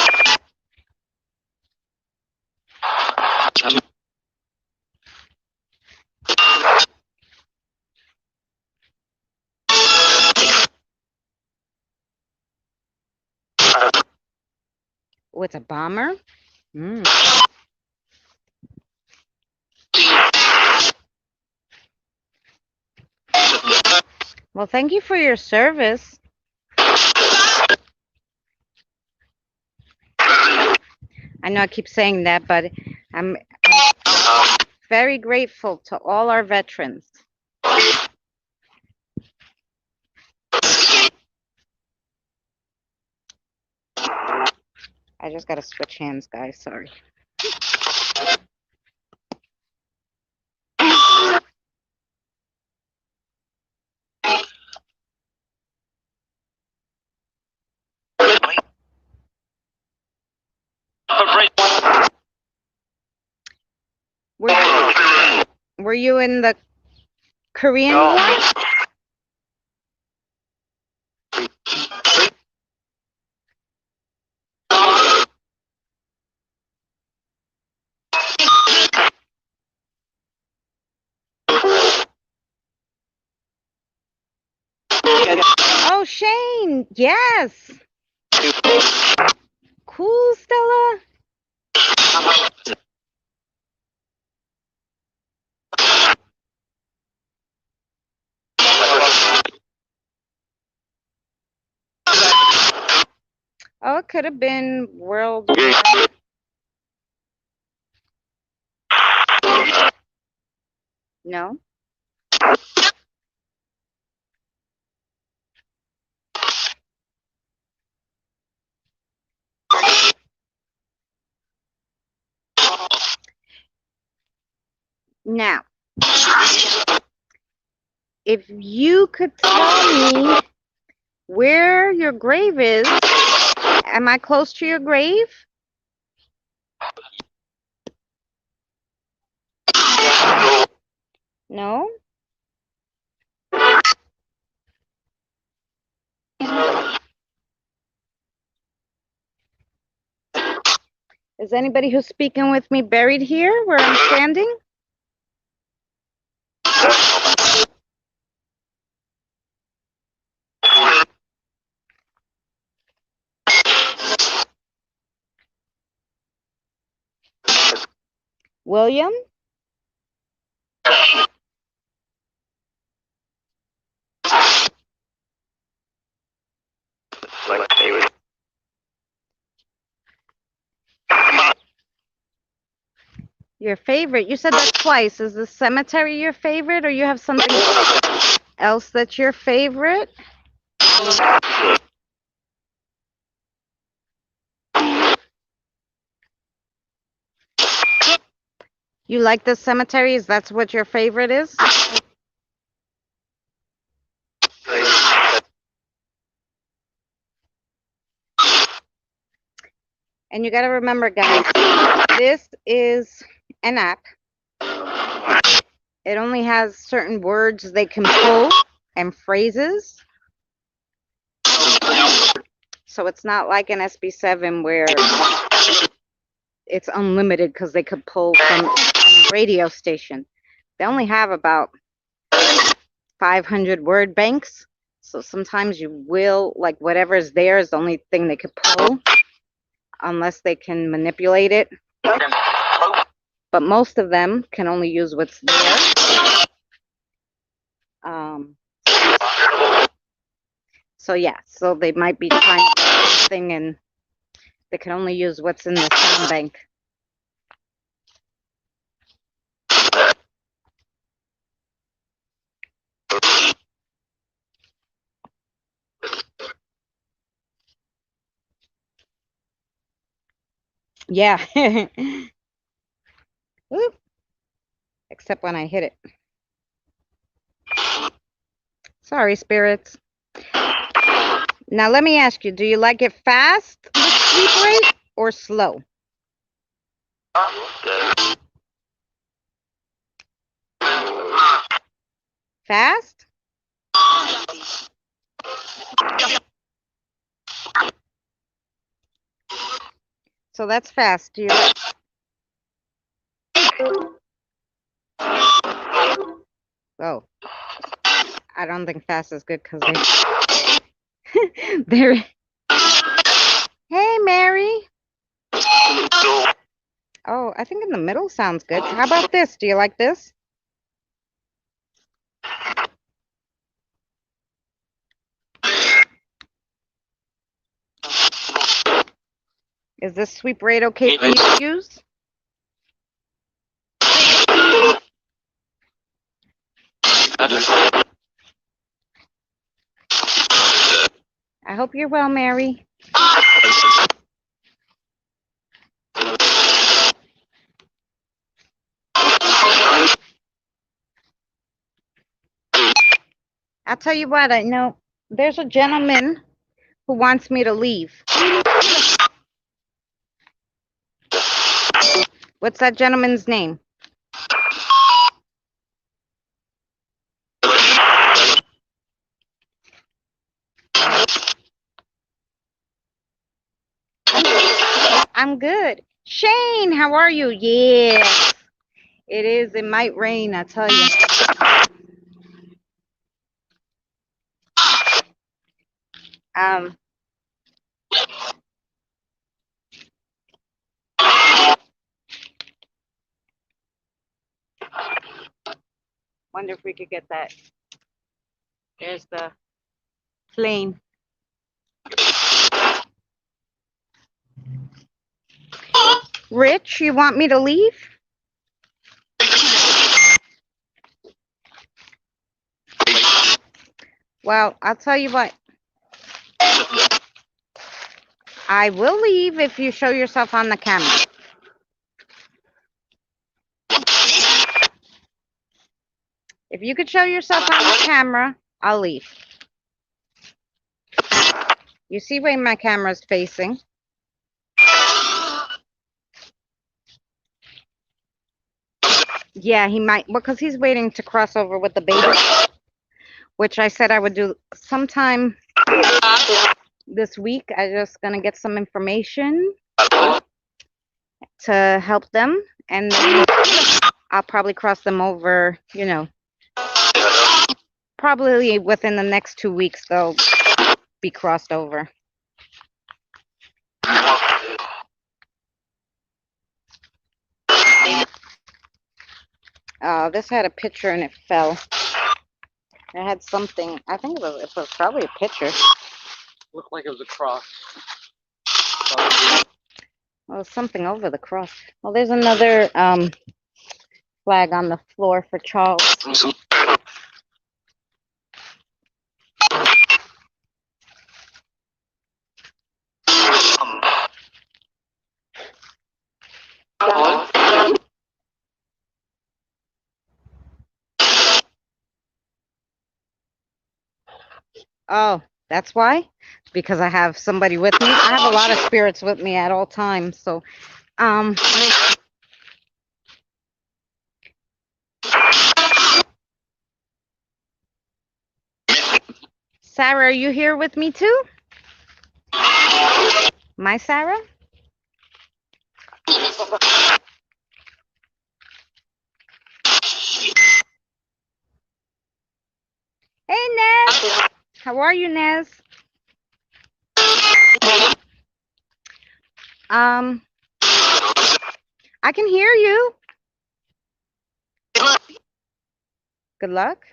Oh, it's a bomber? Mm. Well, thank you for your service. I know I keep saying that, but I'm very grateful to all our veterans. I just got to switch hands, guys. Sorry. Were you in the Korean War? Oh, Shane, yes. Cool, Stella. Oh, it could have been World War. No. Now, if you could tell me where your grave is, am I close to your grave? No? Is anybody who's speaking with me buried here where I'm standing? William? Your favorite? You said that twice. Is the cemetery your favorite, or you have something else that's your favorite? You like the cemeteries? That's what your favorite is? And you got to remember, guys, this is an app. It only has certain words they can pull and phrases. So it's not like an SB7 where it's unlimited because they could pull from any radio station. They only have about 500 word banks. So sometimes you will, like, whatever is there is the only thing they could pull unless they can manipulate it. But most of them can only use what's there. So yeah, so they might be trying to do something and they can only use what's in the sound bank. Yeah. Oop. Except when I hit it. Sorry, spirits. Now let me ask you, do you like it fast, the sleep rate, or slow? Fast? So that's fast. Do you like... Oh. I don't think fast is good because they're... Hey, Mary. Oh, I think in the middle sounds good. How about this? Do you like this? Is this sweep rate okay for you to use? I hope you're well, Mary. I'll tell you what, I know there's a gentleman who wants me to leave. What's that gentleman's name? I'm good. Shane, how are you? Yes, it is. It might rain, I tell you. Wonder if we could get that. There's the plane. Rich, you want me to leave? Well, I'll tell you what. I will leave if you show yourself on the camera. If you could show yourself on the camera, I'll leave. You see where my camera's facing. Yeah, he might, because he's waiting to cross over with the baby, which I said I would do sometime this week. I'm just going to get some information to help them, and then I'll probably cross them over, probably within the next 2 weeks they'll be crossed over. This had a picture and it fell. It had something. I think it was probably a picture. Looked like it was a cross. Well, something over the cross. Well, there's another flag on the floor for Charles. Oh, that's why? Because I have somebody with me. I have a lot of spirits with me at all times. So, Sarah, are you here with me too? My Sarah? Hey, Nez. How are you, Nez? I can hear you. Good luck.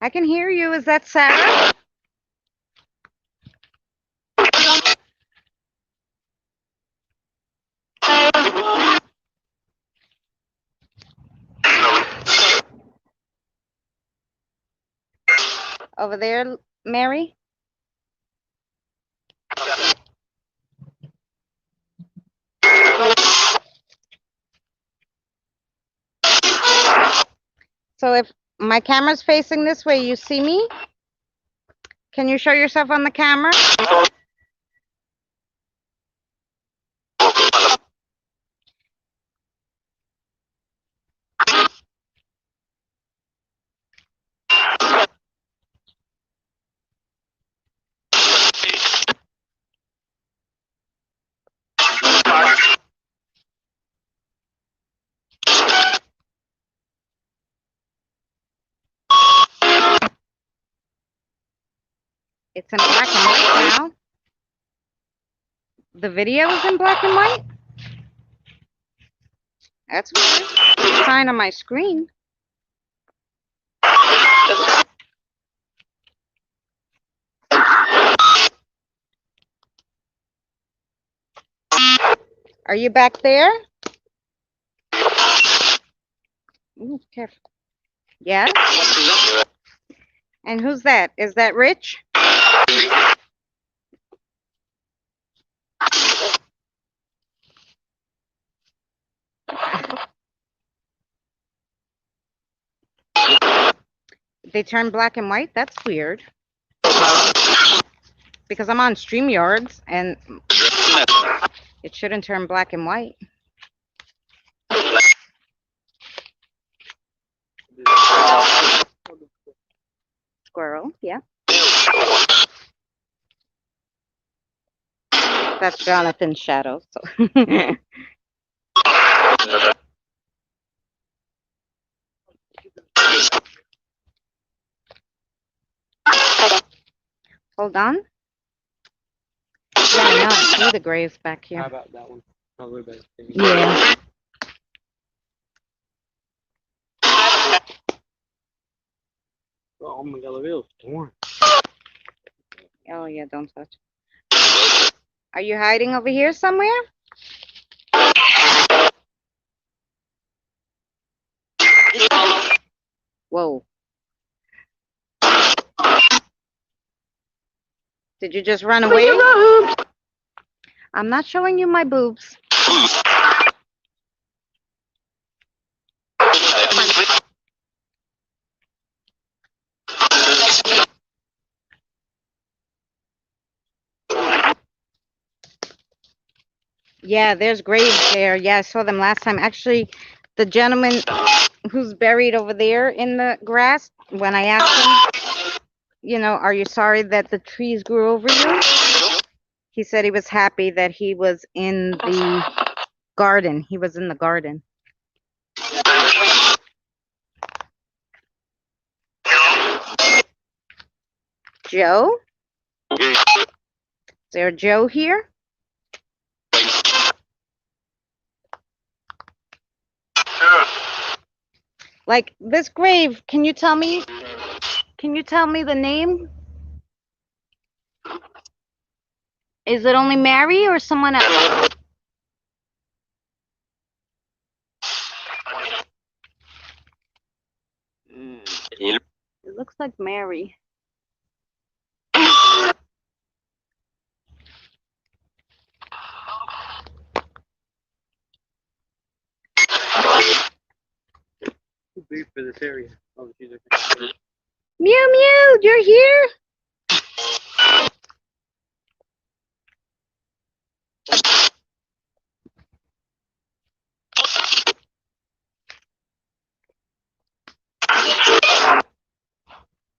I can hear you. Is that Sarah? Over there, Mary? So if my camera's facing this way, you see me? Can you show yourself on the camera? It's in black and white now. The video is in black and white? That's weird. It's fine on my screen. Are you back there? Ooh, careful. Yeah? And who's that? Is that Rich? They turn black and white? That's weird. Because I'm on StreamYards and it shouldn't turn black and white. Squirrel, yeah. That's Jonathan's shadow. So. Hold on. Yeah, no, I see the graves back here. How about that one? Probably better. Yeah. Oh my god, the wheel's torn. Oh yeah, don't touch. Are you hiding over here somewhere? Whoa. Did you just run away? I'm not showing you my boobs. Yeah, there's graves there. Yeah, I saw them last time. Actually, the gentleman who's buried over there in the grass, when I asked him, are you sorry that the trees grew over you? He said he was happy that he was in the garden. He was in the garden. Joe? Is there a Joe here? Like this grave, can you tell me the name? Is it only Mary or someone else? Il It looks like Mary. Too big for this area. Oh, she's a Mew Mew, you're here?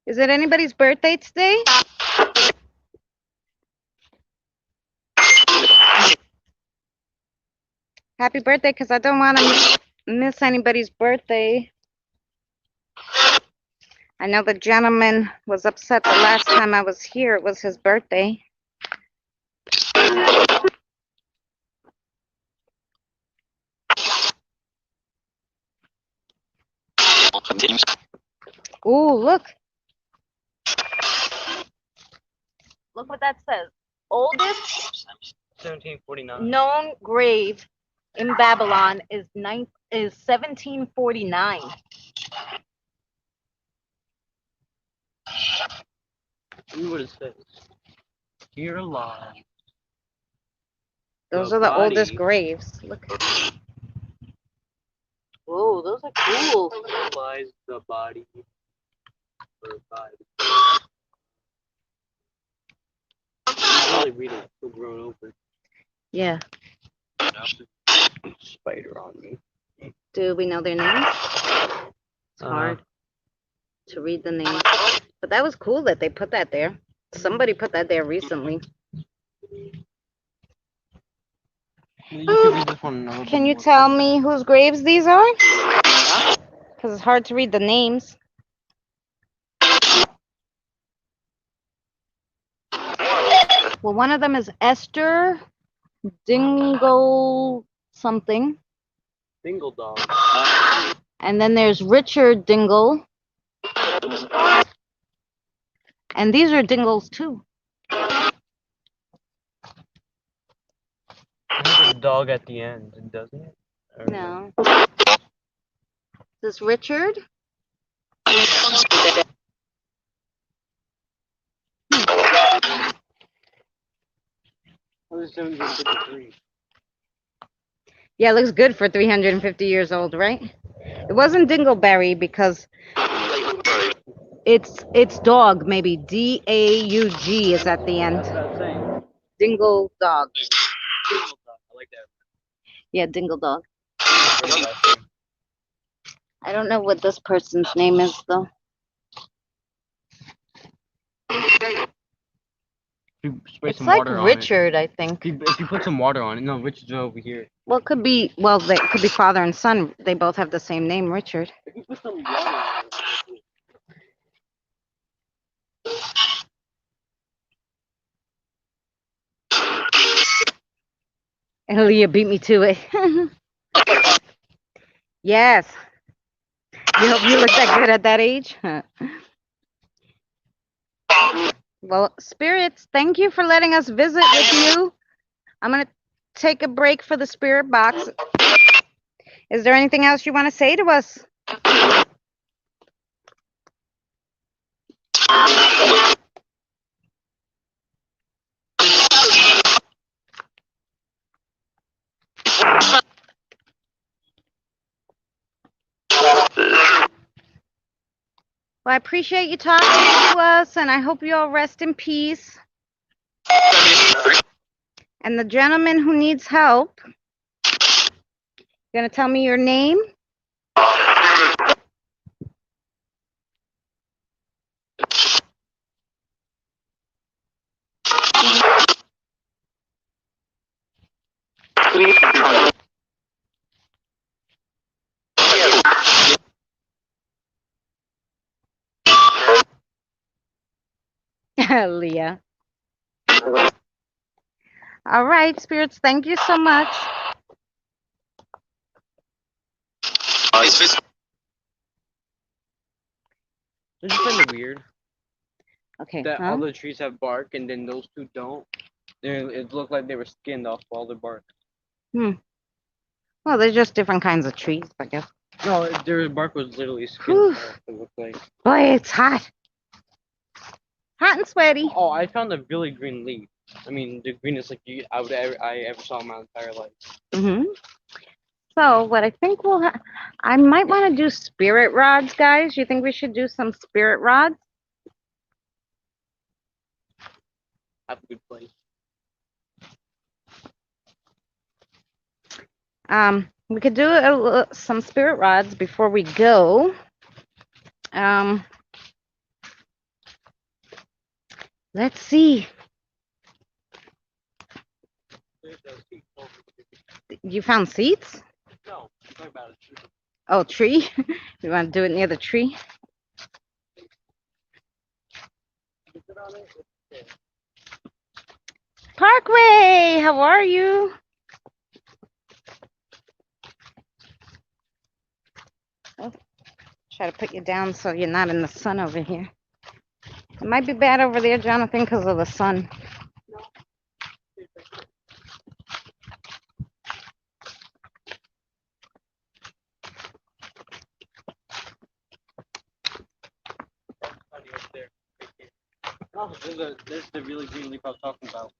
Is it anybody's birthday today? Happy birthday, because I don't want to miss anybody's birthday. I know the gentleman was upset the last time I was here. It was his birthday. Ooh, look. Look what that says. Oldest 1749. known grave in Babylon is 1749. See what it says. Here alive. Those The are the oldest body. graves. Look. Whoa, those are cool. Here lies the body. Or body. I really read it. So grown over. Yeah. Spider on me. Do we know their names? It's hard to read the names. But that was cool that they put that there. Somebody put that there recently. You can read this one another Can bit you more. tell me whose graves these are? Because it's hard to read the names. Well, one of them is Esther Dingle something. Dingle dog. And then there's Richard Dingle. And these are Dingles too. It has a dog at the end, doesn't it? Or No. Is this Richard? Oh, this is 1753. Yeah, it looks good for 350 years old, right? It wasn't Dingleberry because it's dog, maybe D-A-U-G is at the end. That's what I'm saying. Dingle dog. Dingle dog. I like that. Yeah, Dingle dog. Very last name. I don't know what this person's name is though. If you spray It's some like water on Richard, I think. it. If you put some water on it. No, Richard's over here. Well, it could be, well, they could be father and son. They both have the same name, Richard. If you put some water on it. Leah beat me to it. Yes. You hope you look that good at that age? Well, spirits, thank you for letting us visit with you. I'm going to take a break for the spirit box. Is there anything else you want to say to us? Well, I appreciate you talking to us, and I hope you all rest in peace. And the gentleman who needs help, you're going to tell me your name? Leah. All right, spirits, thank you so much. I just find it weird Okay, that huh? all the trees have bark and then those two don't. It looked like they were skinned off all the bark. Hmm. Well, they're just different kinds of trees, I guess. No, their bark was literally skinned Whew. off. It looked like. Boy, it's hot. Hot and sweaty. Oh, I found a really green leaf. I mean, the greenest like I ever saw in my entire life. Hmm. So what I think I might want to do spirit rods, guys. You think we should do some spirit rods? Have a good place. We could do some spirit rods before we go. Let's see. You found seats? No, I'm talking about a tree. Oh, tree. You want to do it near the tree? Parkway, how are you? Oh, try to put you down so you're not in the sun over here. It might be bad over there, Jonathan, because of the sun. Oh, there's the really green leaf I was talking about.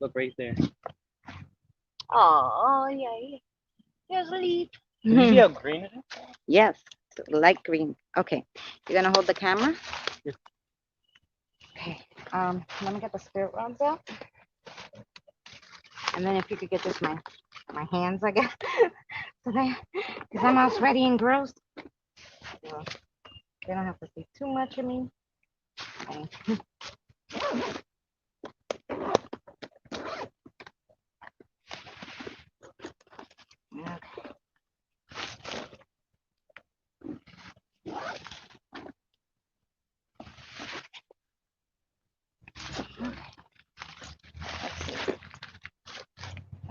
Look right there. Oh, yeah. There's a leaf. Did you see how green it is? Yes, light green. Okay, you're gonna hold the camera? Yeah. Okay, let me get the spirit rods out. And then if you could get just my hands, I guess. So because I'm all sweaty and gross. So they don't have to see too much of me. Okay. Okay.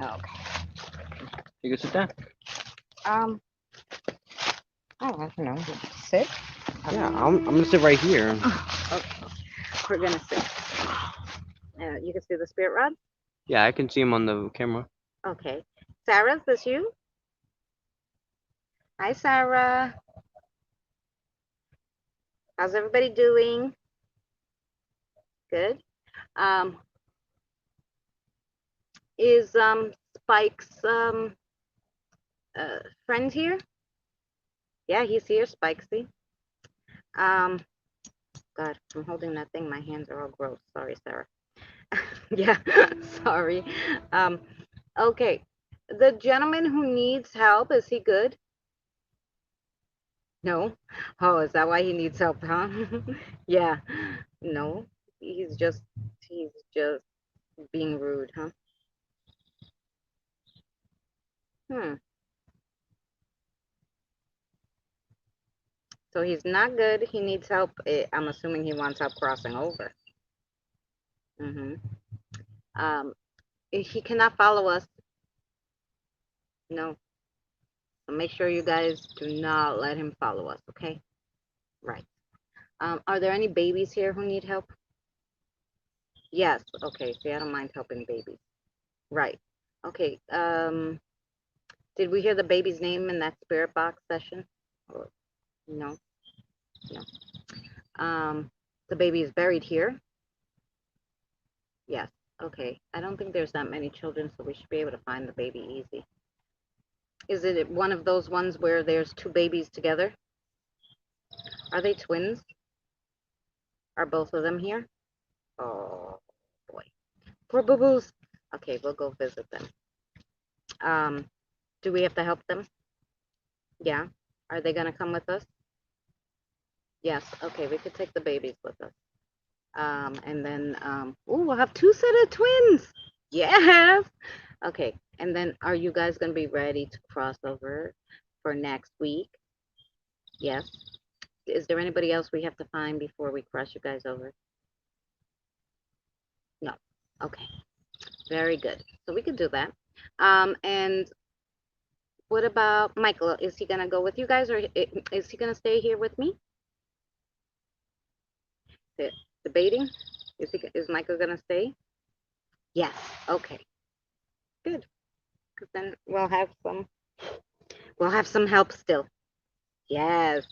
Okay. You can sit down. I don't know. Sit. Yeah, I'm gonna sit right here. Okay. We're gonna sit. You can see the spirit rod. Yeah, I can see him on the camera. Okay. Sarah, is this you? Hi, Sarah. How's everybody doing? Good. Is Spike's friend here? Yeah, he's here, Spikesy. God, I'm holding that thing. My hands are all gross. Sorry, Sarah. Yeah, sorry. Okay. The gentleman who needs help, is he good? No? Oh, is that why he needs help, huh? Yeah. No. He's just being rude, huh? So he's not good. He needs help. I'm assuming he wants help crossing over. He cannot follow us. No. So make sure you guys do not let him follow us, okay? Right. Are there any babies here who need help? Yes. Okay. See, I don't mind helping babies. Right. Okay. Did we hear the baby's name in that spirit box session? Or, no. No. The baby is buried here. Yes. Okay. I don't think there's that many children, so we should be able to find the baby easy. Is it one of those ones where there's two babies together? Are they twins? Are both of them here? Oh, boy. Poor boo-boos. Okay, we'll go visit them. Do we have to help them? Yeah. Are they going to come with us? Yes. Okay, we could take the babies with us. And then, we'll have two set of twins. Yes. Okay. And then are you guys going to be ready to cross over for next week? Yes. Is there anybody else we have to find before we cross you guys over? No. Okay. Very good. So we could do that. And what about Michael? Is he gonna go with you guys, or is he gonna stay here with me? Debating. Is Michael gonna stay? Yes. Okay. Good. Because then we'll have some help still. Yes.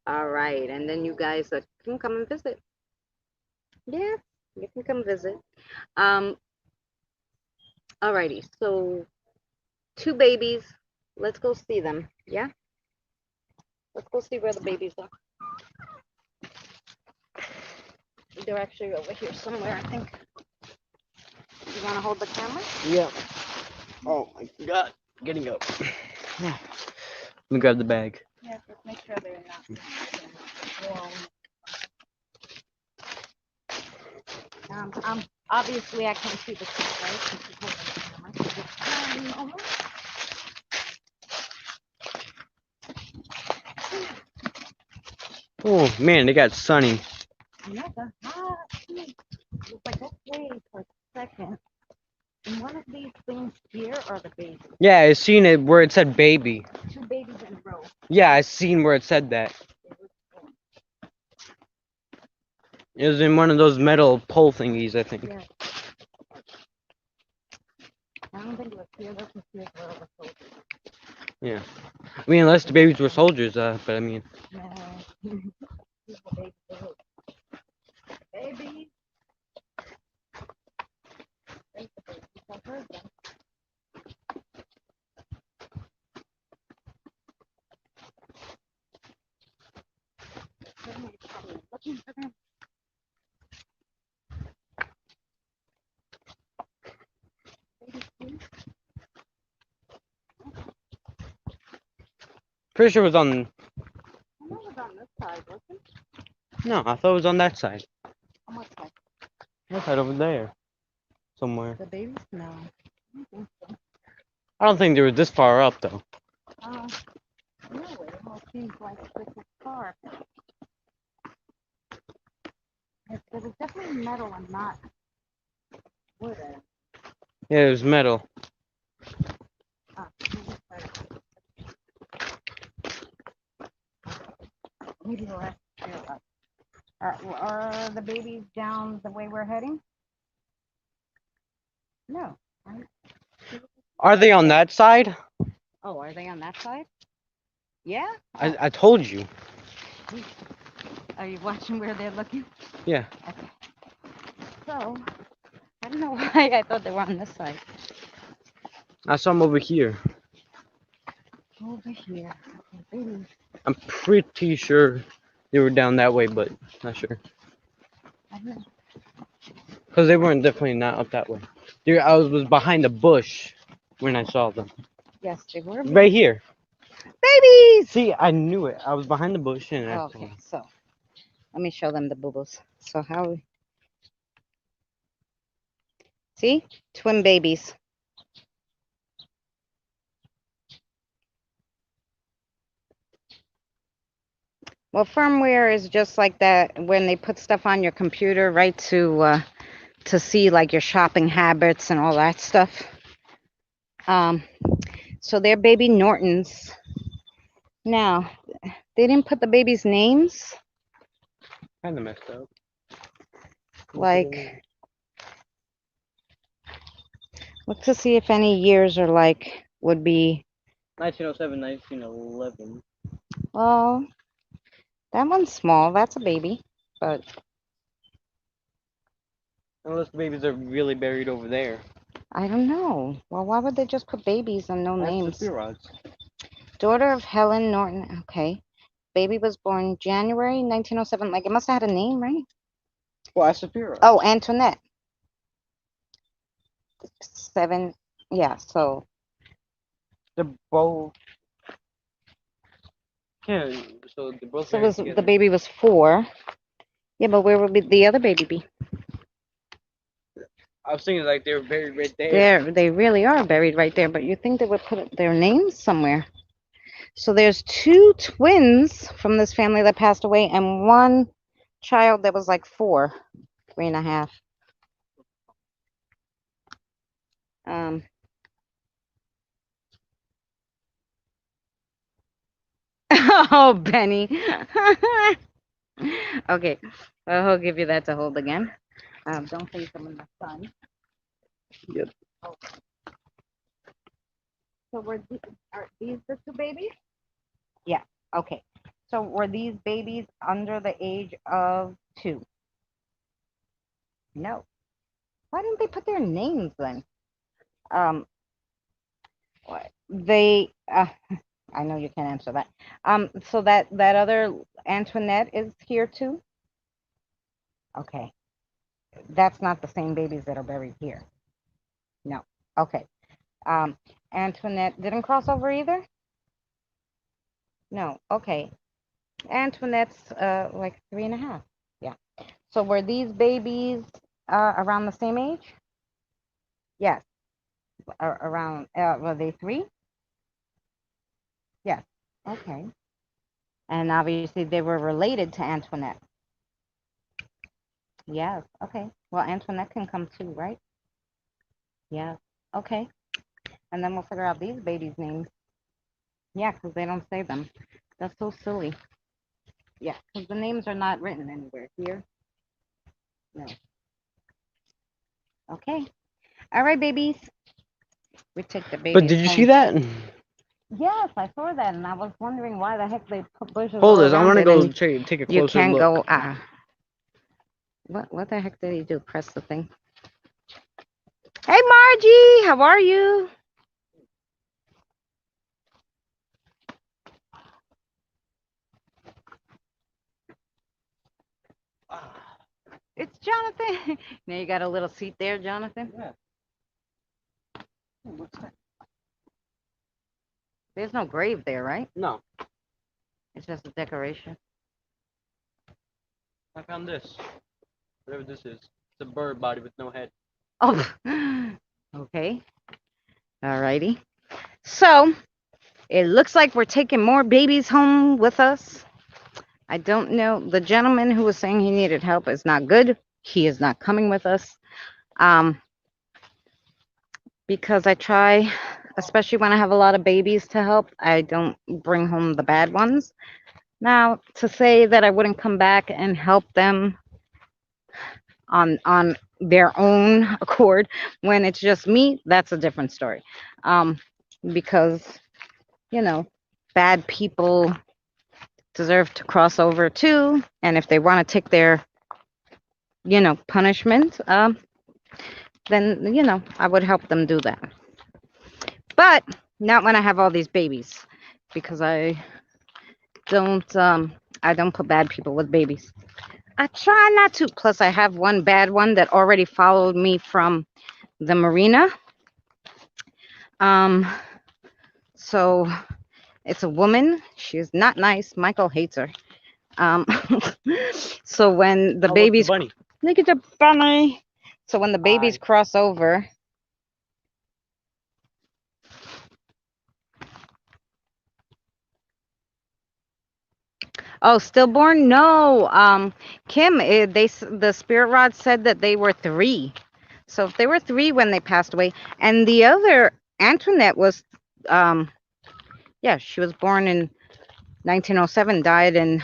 All right. And then you guys can come and visit. Yeah, you can come visit. Alrighty. So 2 babies. Let's go see them. Yeah. Let's go see where the babies are. They're actually over here somewhere, I think. You want to hold the camera? Yeah. Oh my god. Getting up. Let me grab the bag. Yeah, just make sure they're not warm. Obviously I can't see the stuff, right? Since she's holding the camera. Oh man, they got sunny. Yeah, the hot. It's like, okay, for a second. And one of these things here are the babies. Yeah, I seen it where it said baby. 2 babies in a row. Yeah, I seen where it said that. It was in one of those metal pole thingies, I think. Yeah. I don't think it was here. This was here for all the soldiers. Yeah. I mean, unless the babies were soldiers, but I mean. No. These are babies. Babies. There's the babies. I heard them. Somebody's probably looking for them. Pretty sure it was on. I know it was on this side, wasn't it? No, I thought it was on that side. On what side? That side over there. Somewhere. The babies? No. I don't think so. I don't think they were this far up, though. No, it almost seems like this is far. But it's definitely metal and not wood. Yeah, it was metal. Maybe the last year. Are the babies down the way we're heading? No. Right? Are they on that side? Oh, are they on that side? Yeah? I told you. Are you watching where they're looking? Yeah. Okay. So, I don't know why I thought they were on this side. I saw them over here. Over here. Okay, babies. I'm pretty sure they were down that way, but not sure. I don't know. Because they weren't definitely not up that way. I was behind the bush when I saw them. Yes, they were. Right here. Babies! See, I knew it. I was behind the bush and I saw Okay, them. so let me show them the boo-boos. So how? See? Twin babies. Well, firmware is just like that when they put stuff on your computer, right, to see like your shopping habits and all that stuff. So they're baby Nortons. Now, they didn't put the baby's names. Kind of messed up. Like, look to see if any years are like, would be, 1907, 1911. well, that one's small. That's a baby. But Unless the babies are really buried over there. I don't know. Well, why would they just put babies and no That's names? the rods. Daughter of Helen Norton. Okay. Baby was born January 1907. Like, it must have had a name, right? Well, that's the Oh, Antoinette. 7. Yeah, so. They're both. Yeah, so they're both. So married was, the together. baby was 4. Yeah, but where would the other baby be? I was thinking like they were buried right there. They really are buried right there, but you think they would put their names somewhere. So there's two twins from this family that passed away, and one child that was like 3.5. Um, oh, Benny. Okay, I'll give you that to hold again. Don't face them in the sun. Yep. Oh. So are these the two babies? Yeah. Okay. So were these babies under the age of 2? No. Why didn't they put their names then? Um, they. I know you can't answer that. So that other Antoinette is here too. Okay. That's not the same babies that are buried here. No. Okay. Um, Antoinette didn't cross over either? No. Okay. Antoinette's like 3.5. Yeah. So were these babies around the same age? Yes. Around, were they 3? Yes. Okay. And obviously they were related to Antoinette. Yes. Okay. Well, Antoinette can come too, right? Yes. Okay. And then we'll figure out these babies' names. Yeah, because they don't say them. That's so silly. Yeah, because the names are not written anywhere here. No. Okay. All right, babies. We take the babies But did you home. see that? Yes, I saw that, and I was wondering why the heck they put bushes Hold all this. I around want to it, go and take a you closer can't look. go. What the heck did he do? Press the thing. Hey, Margie, how are you? It's Jonathan. Now you got a little seat there, Jonathan. Yeah. What's that? There's no grave there, right? No, It's just a decoration. I found this. Whatever this is. It's a bird body with no head. Oh, okay. All righty. So it looks like we're taking more babies home with us. I don't know. The gentleman who was saying he needed help is not good. He is not coming with us. Because I try, especially when I have a lot of babies to help, I don't bring home the bad ones. Now, to say that I wouldn't come back and help them on their own accord when it's just me, that's a different story. Because you know, bad people deserve to cross over too, and if they want to take their punishment, then I would help them do that. But not when I have all these babies, because don't I don't put bad people with babies. I try not to. Plus, I have one bad one that already followed me from the marina. Um, so it's a woman. She's not nice. Michael hates her. Um, so when the Oh, look, babies bunny. look at the bunny. So when the babies Hi. cross over, oh, stillborn? No. Kim, the spirit rod said that they were 3. So if they were 3 when they passed away, and the other Antoinette was, yeah, she was born in 1907, died in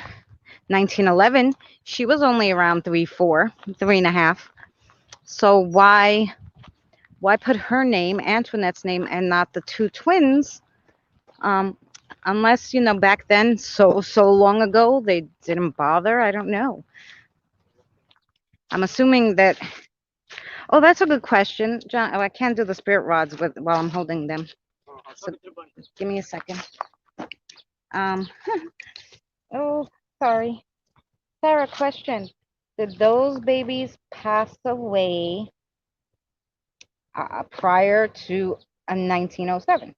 1911. She was only around 3, 4, 3.5. So why put her name, Antoinette's name, and not the 2 twins? Unless back then, so long ago, they didn't bother. I don't know. I'm assuming that. Oh, that's a good question, John. Oh, I can't do the spirit rods while I'm holding them. So give me a second. Um. Oh, sorry. Sarah, question. Did those babies pass away prior to 1907?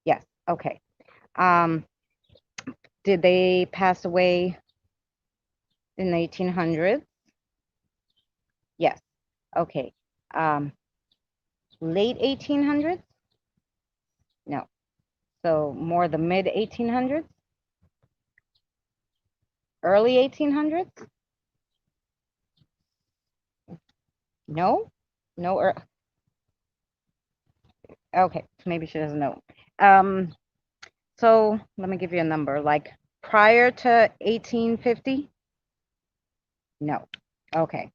Yes. Okay. Um. Did they pass away in the 1800s? Yes. Okay. Um. Late 1800s? No. So more the mid 1800s, early 1800s. No, no. Okay, maybe she doesn't know. So let me give you a number. Like prior to 1850. No. Okay.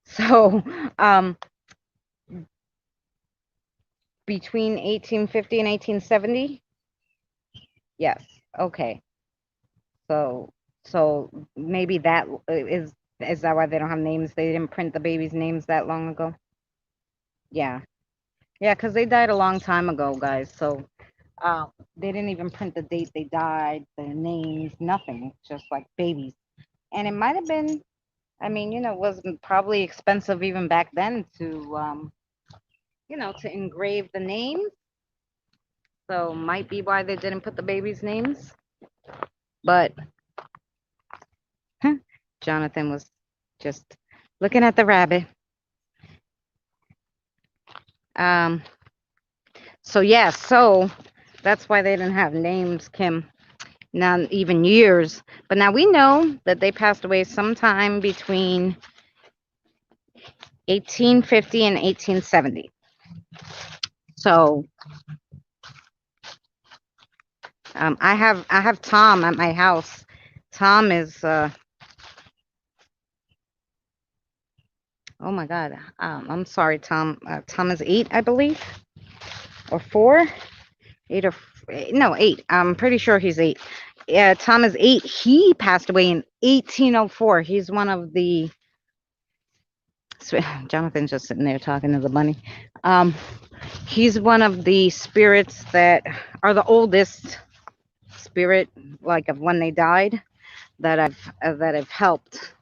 So between 1850 and 1870. Yes. Okay. So maybe that is that why they don't have names? They didn't print the babies' names that long ago. Yeah. Yeah, because they died a long time ago, guys. So they didn't even print the date they died, their names, nothing. Just like babies. And it might have been, I mean, it was probably expensive even back then to to engrave the names. So might be why they didn't put the babies' names. But Jonathan was just looking at the rabbit. So yeah, so that's why they didn't have names, Kim. Not even years. But now we know that they passed away sometime between 1850 and 1870. So I have Tom at my house. Tom is oh my God. I'm sorry, Tom. Tom is 8, I believe, or 4, 8 or no 8. I'm pretty sure he's 8. Yeah, Tom is 8. He passed away in 1804. He's one of the. Jonathan's just sitting there talking to the bunny. He's one of the spirits that are the oldest spirit, like of when they died, that I've helped.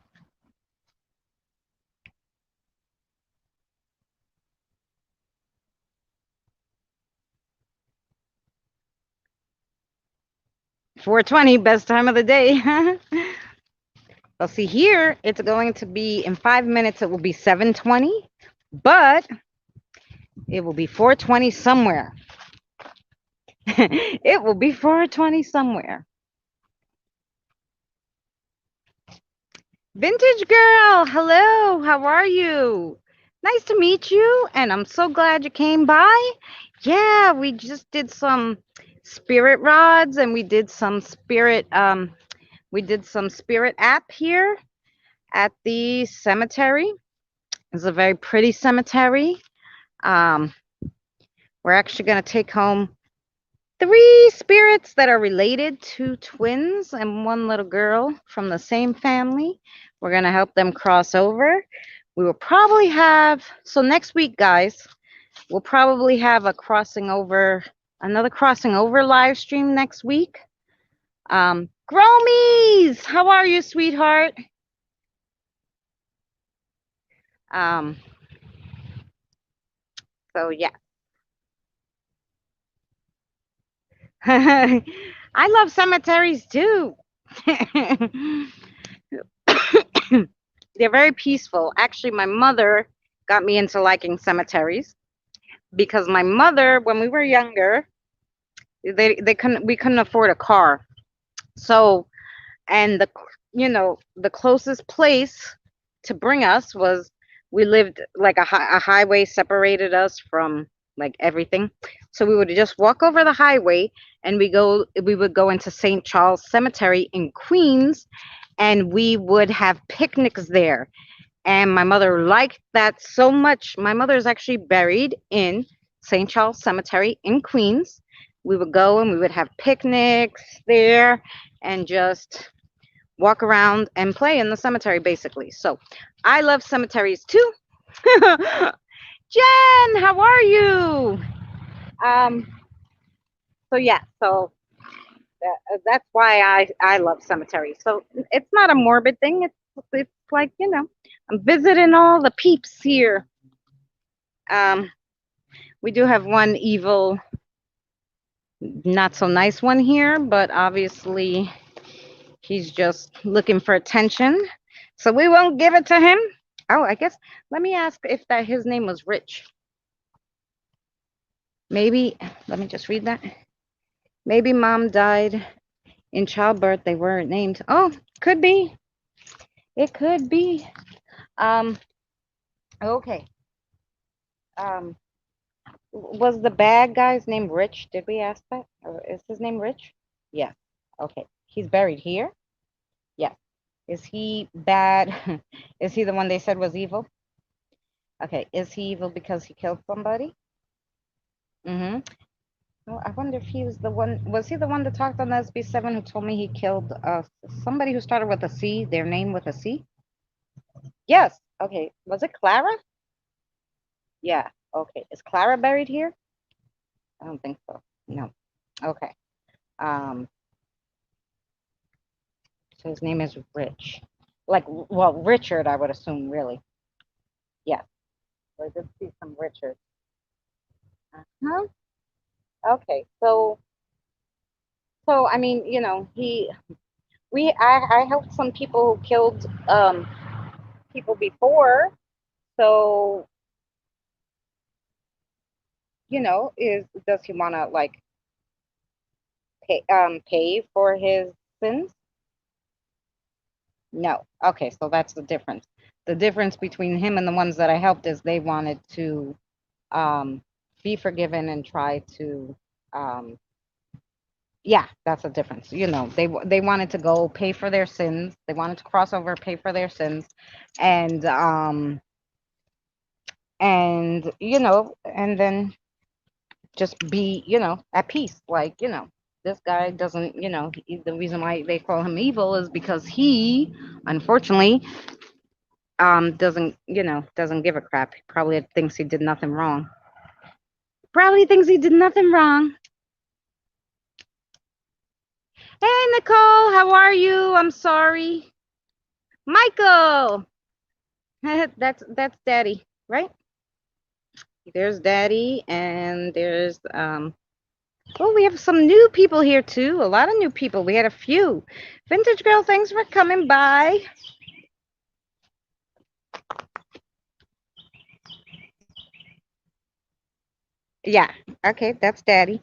$4:20, best time of the day. Well, see here, it's going to be in 5 minutes. It will be 7:20, but it will be 4:20 somewhere. It will be 4:20 somewhere. Vintage girl, hello. How are you? Nice to meet you, and I'm so glad you came by. Yeah, we just did some spirit rods, and we did some spirit app here at the cemetery. It's a very pretty cemetery. We're actually going to take home 3 spirits that are related to twins and 1 little girl from the same family. We're going to help them cross over. We will probably have, so next week, guys, we'll probably have another crossing over live stream next week. Gromies, how are you, sweetheart? So yeah. I love cemeteries too. They're very peaceful. Actually, my mother got me into liking cemeteries because my mother, when we were younger, we couldn't afford a car. So, and the closest place to bring us was, we lived like a highway separated us from like everything. So we would just walk over the highway and we would go into St. Charles Cemetery in Queens, and we would have picnics there. And my mother liked that so much. My mother is actually buried in St. Charles Cemetery in Queens. We would go and we would have picnics there and just walk around and play in the cemetery, basically. So I love cemeteries too. Jen, how are you? So yeah, so that's why I love cemeteries. So it's not a morbid thing. It's like, I'm visiting all the peeps here. We do have one evil, not so nice one here, but obviously he's just looking for attention. So we won't give it to him. Oh, I guess, let me ask if his name was Rich. Maybe, let me just read that. Maybe mom died in childbirth. They weren't named. Oh, could be. It could be. Um, okay. Um, was the bad guy's name Rich? Did we ask that? Or is his name Rich? Yes. Okay. He's buried here? Yes. Is he bad? Is he the one they said was evil? Okay. Is he evil because he killed somebody? Mm-hmm. Well, I wonder if he was the one. Was he the one that talked on the SB7 who told me he killed somebody who started with a C, their name with a C? Yes. Okay. Was it Clara? Yeah. Okay. Is Clara buried here? I don't think so. No. Okay. Um, so his name is Rich. Like, well, Richard, I would assume, really. Yeah. So I did see some Richard. Huh? Okay. So I mean, I helped some people who killed people before. So, is does he want to like pay for his sins? No. Okay, so that's the difference. The difference between him and the ones that I helped is they wanted to um, be forgiven and try to, um, yeah, that's the difference. They wanted to go pay for their sins. They wanted to cross over, pay for their sins, and and then just be, at peace. Like, this guy doesn't, the reason why they call him evil is because he, unfortunately, doesn't give a crap. He probably thinks he did nothing wrong. Probably thinks he did nothing wrong. Hey, Nicole, how are you? I'm sorry. Michael. That's Daddy, right? There's Daddy, and there's oh, we have some new people here too. A lot of new people. We had a few. Vintage Girl, thanks for coming by. Yeah, okay, that's Daddy.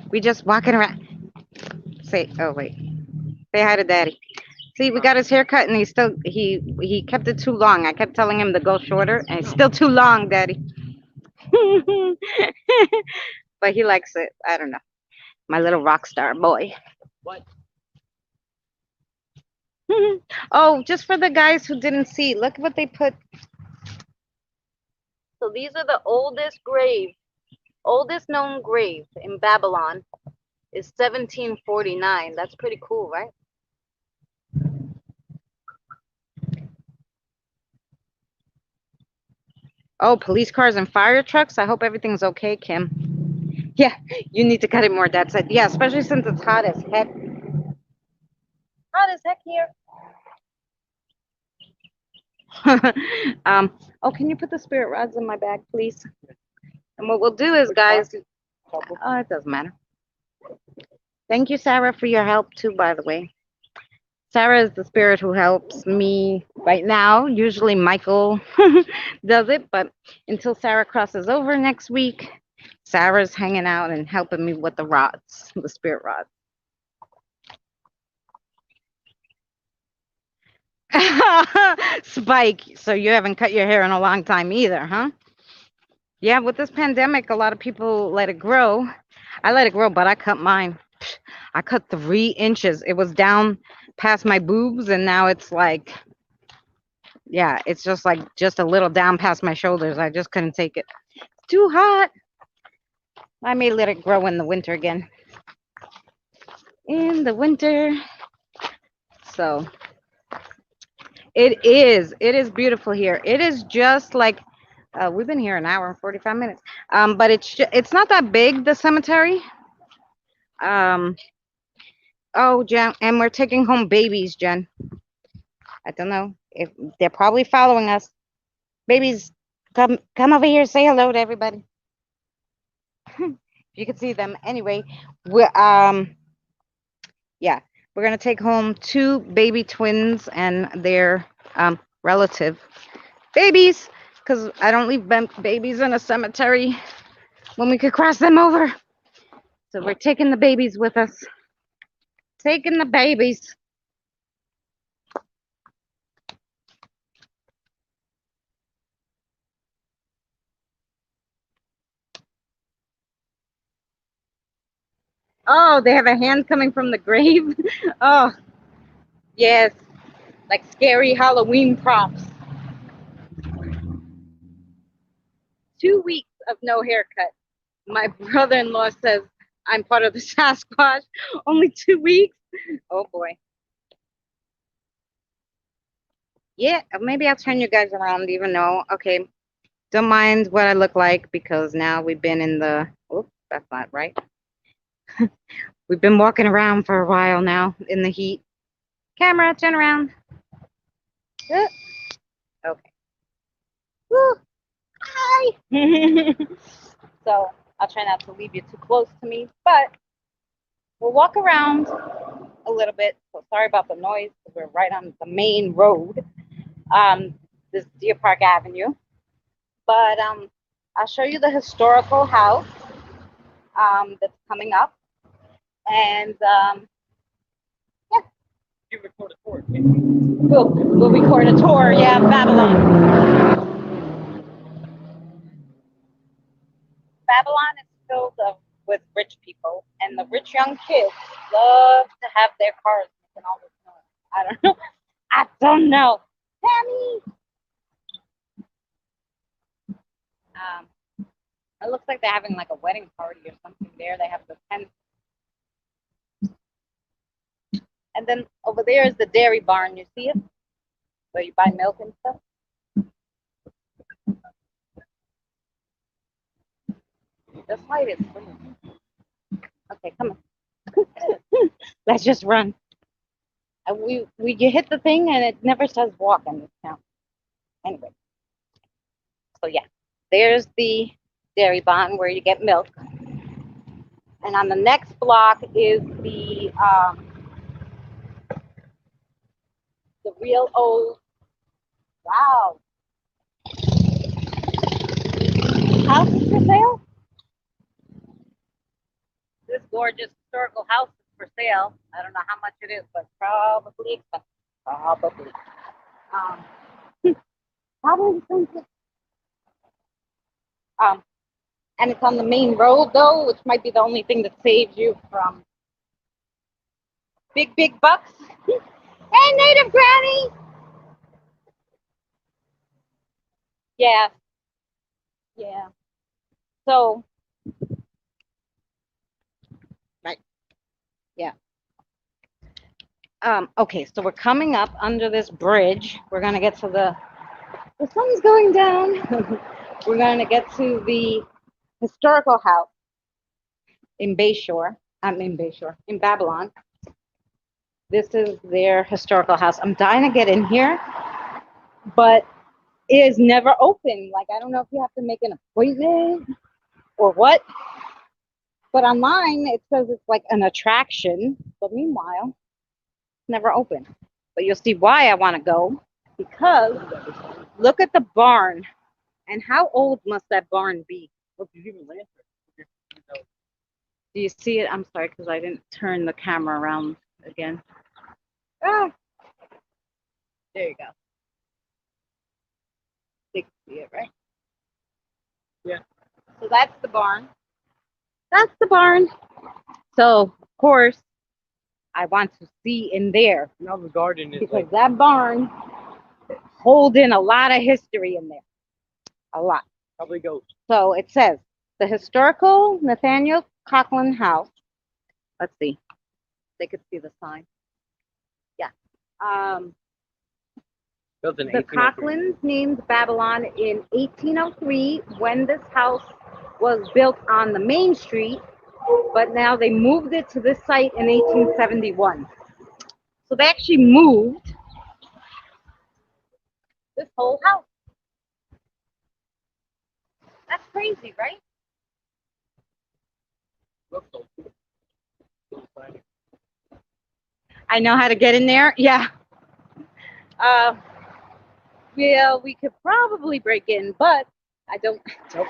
We just walking around. Oh wait, say hi to Daddy. See, we got his hair cut, and he kept it too long. I kept telling him to go shorter, and it's still too long, Daddy. But he likes it. I don't know. My little rock star boy. What? Oh, just for the guys who didn't see, look what they put. So these are the oldest known grave in Babylon is 1749. That's pretty cool, right? Oh, police cars and fire trucks. I hope everything's okay, Kim. Yeah, you need to cut it more. Dad said. Yeah, especially since it's hot as heck. Hot as heck here. Oh, can you put the spirit rods in my bag, please? And what we'll do is, guys, oh, it doesn't matter. Thank you, Sarah, for your help too, by the way. Sarah is the spirit who helps me right now. Usually Michael does it, but until Sarah crosses over next week, Sarah's hanging out and helping me with the rods, the spirit rods. Spike, so you haven't cut your hair in a long time either, huh? Yeah, with this pandemic, a lot of people let it grow. I let it grow, but I cut mine. I cut 3 inches. It was down past my boobs, and now it's like, yeah, it's just like just a little down past my shoulders. I just couldn't take it. Too hot. I may let it grow in the winter again. In the winter. So it is beautiful here. It is just like we've been here an hour and 45 minutes. But it's not that big, the cemetery. Oh, Jen, and we're taking home babies, Jen. I don't know if they're probably following us. Babies, come over here, say hello to everybody. You can see them. Anyway, yeah, we're gonna take home 2 baby twins and their relative babies, because I don't leave babies in a cemetery when we could cross them over. So we're taking the babies with us. Taking the babies. Oh, they have a hand coming from the grave. Oh, yes. Like scary Halloween props. 2 weeks of no haircut. My brother-in-law says I'm part of the Sasquatch. Only 2 weeks? Oh boy. Yeah, maybe I'll turn you guys around even though, okay, don't mind what I look like because now we've been in the, oops, that's not right. We've been walking around for a while now in the heat. Camera, turn around. Okay. Woo. Hi. So I'll try not to leave you too close to me, but we'll walk around a little bit. So sorry about the noise because we're right on the main road. This is Deer Park Avenue. But I'll show you the historical house that's coming up. And yeah. You record a tour. We'll record a tour, yeah, of Babylon. Babylon is filled with rich people, and the rich young kids love to have their cars making all this noise. I don't know. I don't know. Tammy! It looks like they're having like a wedding party or something there. They have the tent. And then over there is the dairy barn. You see it? Where you buy milk and stuff. This light is green. Okay, come on. Let's just run. And you hit the thing and it never says walk on this town. Anyway. So yeah, there's the dairy barn where you get milk. And on the next block is the real old, wow, house is for sale. This gorgeous historical house is for sale. I don't know how much it is, but probably expensive. Probably. Probably expensive. And it's on the main road though, which might be the only thing that saves you from big bucks. Hey, Native Granny! Yeah. Yeah. So, right. Yeah. Okay, so we're coming up under this bridge. We're gonna get to the sun's going down. We're gonna get to the historical house in Bayshore. In Babylon. This is their historical house. I'm dying to get in here, but it is never open. Like, I don't know if you have to make an appointment or what, but online it says it's like an attraction, but meanwhile, it's never open. But you'll see why I want to go, because look at the barn, and how old must that barn be? Do you see it? I'm sorry, because I didn't turn the camera around again. Ah, there you go. You can see it, right? Yeah. So that's the barn. That's the barn. So, of course, I want to see in there. Now the garden is because like, that barn holding a lot of history in there. A lot. probably goes. So it says the historical Nathaniel Coughlin House. Let's see. They could see the sign. Yeah. Built in The 1803. Coughlins named Babylon in 1803 when this house was built on the main street, but now they moved it to this site in 1871. So they actually moved this whole house. That's crazy, right? Looks so cool. I know how to get in there. Yeah. Yeah, we could probably break in, but I don't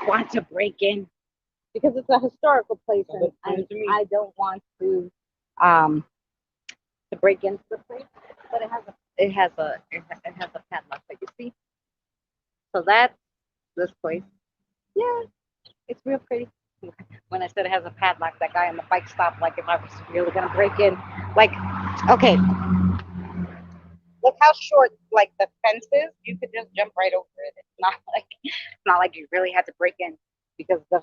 want to break in because it's a historical place, Oh, and, that's fine and to me. I don't want um to break into the place. But it has a padlock that you see. So that's this place. Yeah, it's real pretty. When I said it has a padlock, that guy on the bike stopped like if I was really gonna break in. Like, okay, look how short like the fence is. You could just jump right over it. It's not like you really had to break in because the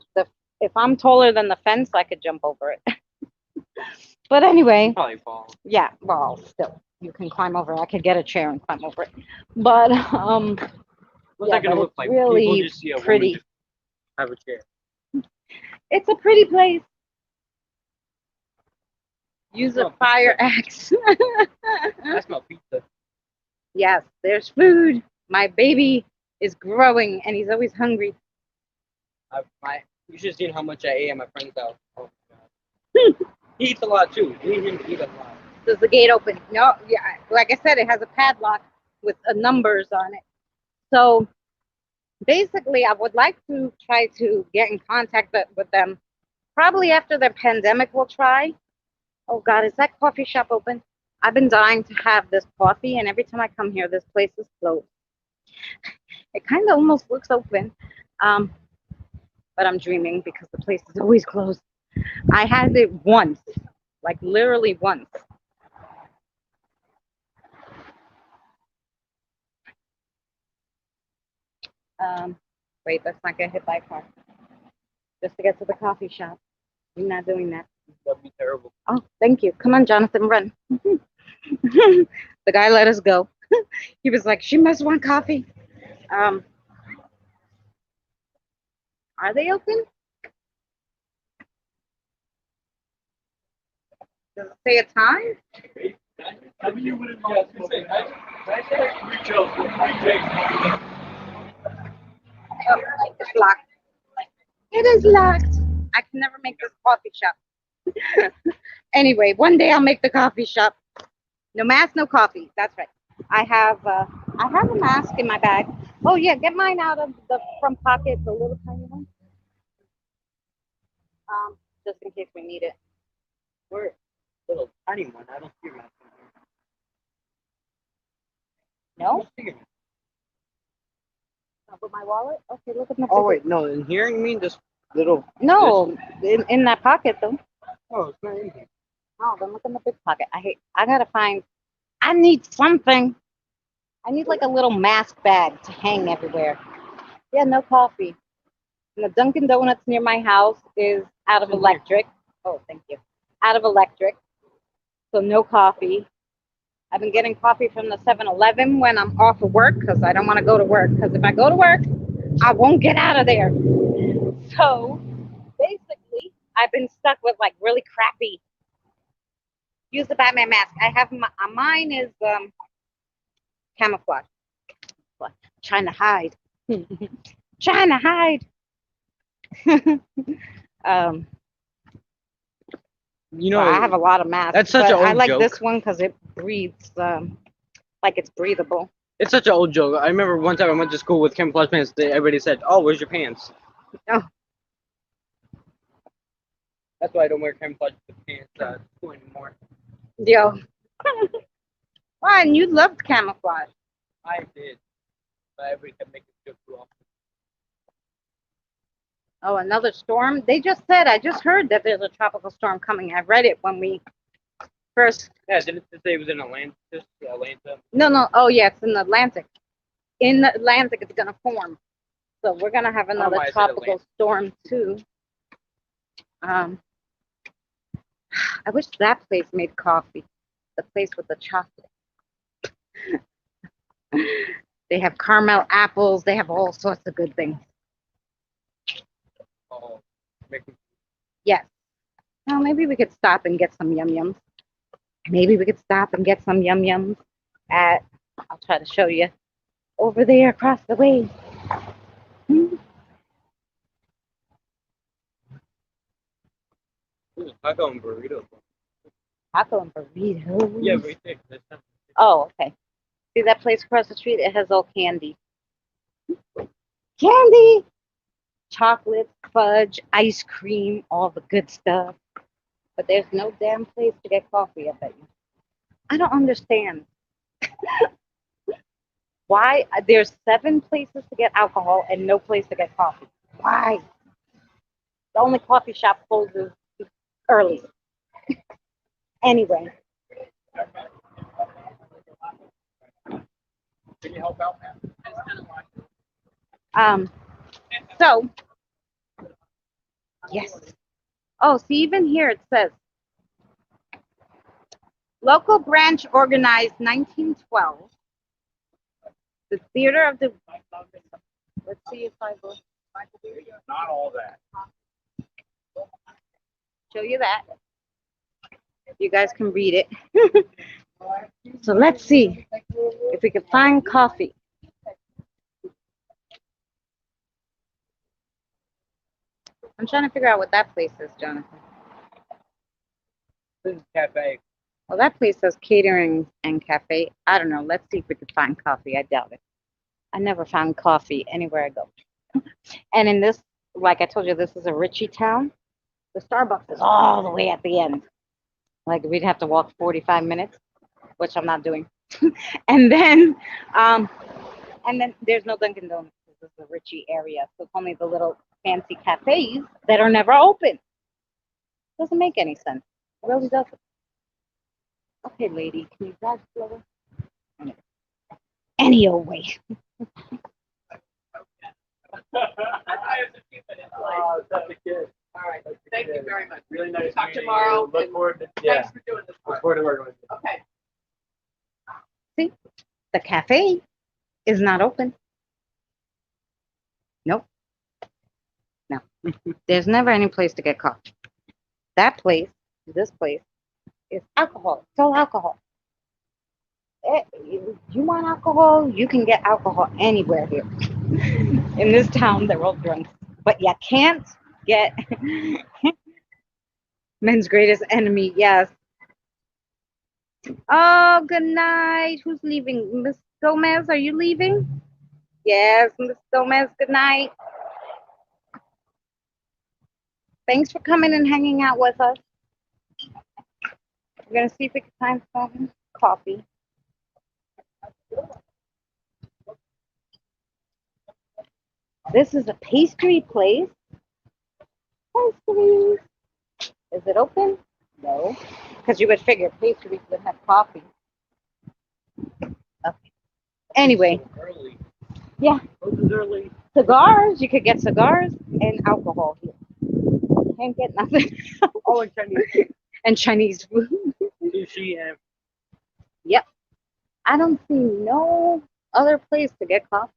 if I'm taller than the fence, I could jump over it. But anyway, Probably fall. yeah, well, still you can climb over it. I could get a chair and climb over it. But What's yeah, that gonna but look it's like? really People just see a woman pretty. just have a chair. It's a pretty place. Use a smell fire pizza. axe. I smell pizza. Yes, there's food. My baby is growing and he's always hungry. You should have seen how much I ate at my friend's house. Oh my god. He eats a lot too. Me and him eat a lot. Does the gate open? No, yeah. Like I said, it has a padlock with numbers on it. So basically, I would like to try to get in contact with them. Probably after the pandemic, we'll try. Oh God, is that coffee shop open? I've been dying to have this coffee, and every time I come here, this place is closed. It kind of almost looks open, um, but I'm dreaming because the place is always closed. I had it once, like literally once. Um, wait, let's not get hit by a car. Just to get to the coffee shop. You're not doing that. That'd be terrible. Oh, thank you. Come on, Jonathan, run. The guy let us go. He was like, she must want coffee. Um, are they open? Does it say a time? Oh, it's locked. It is locked. I can never make this coffee shop. Anyway, one day I'll make the coffee shop. No mask, no coffee. That's right. I have a mask in my bag. Oh yeah, get mine out of the front pocket, the little tiny one. Just in case we need it. Where? Little tiny one. I don't see your mask. No? Bigger. With my wallet? Okay, look at my. Oh wait, no. In here, you mean just little? No, in that pocket though. Oh, it's not in here. Oh, then look in the big pocket. I gotta find. I need something. I need like a little mask bag to hang everywhere. Yeah, no coffee. And the Dunkin' Donuts near my house is out of electric. Oh, thank you. Out of electric. So no coffee. I've been getting coffee from the 7-Eleven when I'm off of work because I don't want to go to work. Because if I go to work, I won't get out of there. So basically, I've been stuck with like really crappy. Use the Batman mask. I have mine is camouflage. Trying to hide. Trying to hide. um, You know, well, I have a lot of masks. that's such but an old I like joke. this one because it breathes like it's breathable. It's such an old joke. I remember one time I went to school with camouflage pants. Everybody said, "Oh, where's your pants?" Oh. That's why I don't wear camouflage pants at school anymore. Yo. Why? And you loved camouflage. I did, but everybody kept making jokes too often. Oh, another storm? They just said, I just heard that there's a tropical storm coming. I read it when we first. Yeah, didn't it say it was in Atlanta? Atlanta. No. Oh, yeah, it's in the Atlantic. In the Atlantic, it's going to form. So we're going to have another why I said tropical storm, too. I wish that place made coffee. The place with the chocolate. They have caramel apples. They have all sorts of good things. Oh, Yes. Well, maybe we could stop and get some yum yums. Maybe we could stop and get some yum yums at, I'll try to show you, over there across the way. taco and burrito. Taco and burritos. Yeah, right there. Oh, okay. See that place across the street? It has all candy. Candy! chocolate, fudge, ice cream, all the good stuff. But there's no damn place to get coffee, I bet you. I don't understand why there's 7 places to get alcohol and no place to get coffee. Why? The only coffee shop closes early. Anyway, Can you help out, man? um, so yes. Oh, see, even here it says local branch organized 1912. The theater of the. Let's see if I will Not all that. show you that. You guys can read it. So let's see if we can find coffee. I'm trying to figure out what that place is, Jonathan. This is cafe. Well, that place says catering and cafe. I don't know. Let's see if we can find coffee. I doubt it. I never found coffee anywhere I go. And in this, like I told you, this is a Richie town. The Starbucks is all the way at the end. Like we'd have to walk 45 minutes, which I'm not doing. And then, um, and then there's no Dunkin' Donuts. This is the Richie area, so it's only the little fancy cafes that are never open. Doesn't make any sense. It really doesn't. Okay, lady, can you drive slower? Any old way. Oh, such a kid. All right. Thank you very much. Really nice. Talk meeting tomorrow, you. Look and forward to Thanks for doing this. Look forward to working with you. Okay. See, the cafe is not open. Nope. No. There's never any place to get coffee. That place, this place, is alcohol. It's all alcohol. You want alcohol? You can get alcohol anywhere here. In this town, they're all drunk. But you can't get men's greatest enemy. Yes. Oh, good night. Who's leaving? Miss Gomez, are you leaving? Yes, Miss Gomez, good night. Thanks for coming and hanging out with us. We're going to see if we can find some coffee. This is a pastry place. Pastries. Is it open? No. Because you would figure pastries would have coffee. Okay. Anyway. Early. Yeah. Closes early. Cigars. You could get cigars and alcohol here. Can't get nothing. Oh, and Chinese. And Chinese food. Sushi and Yep. I don't see no other place to get coffee.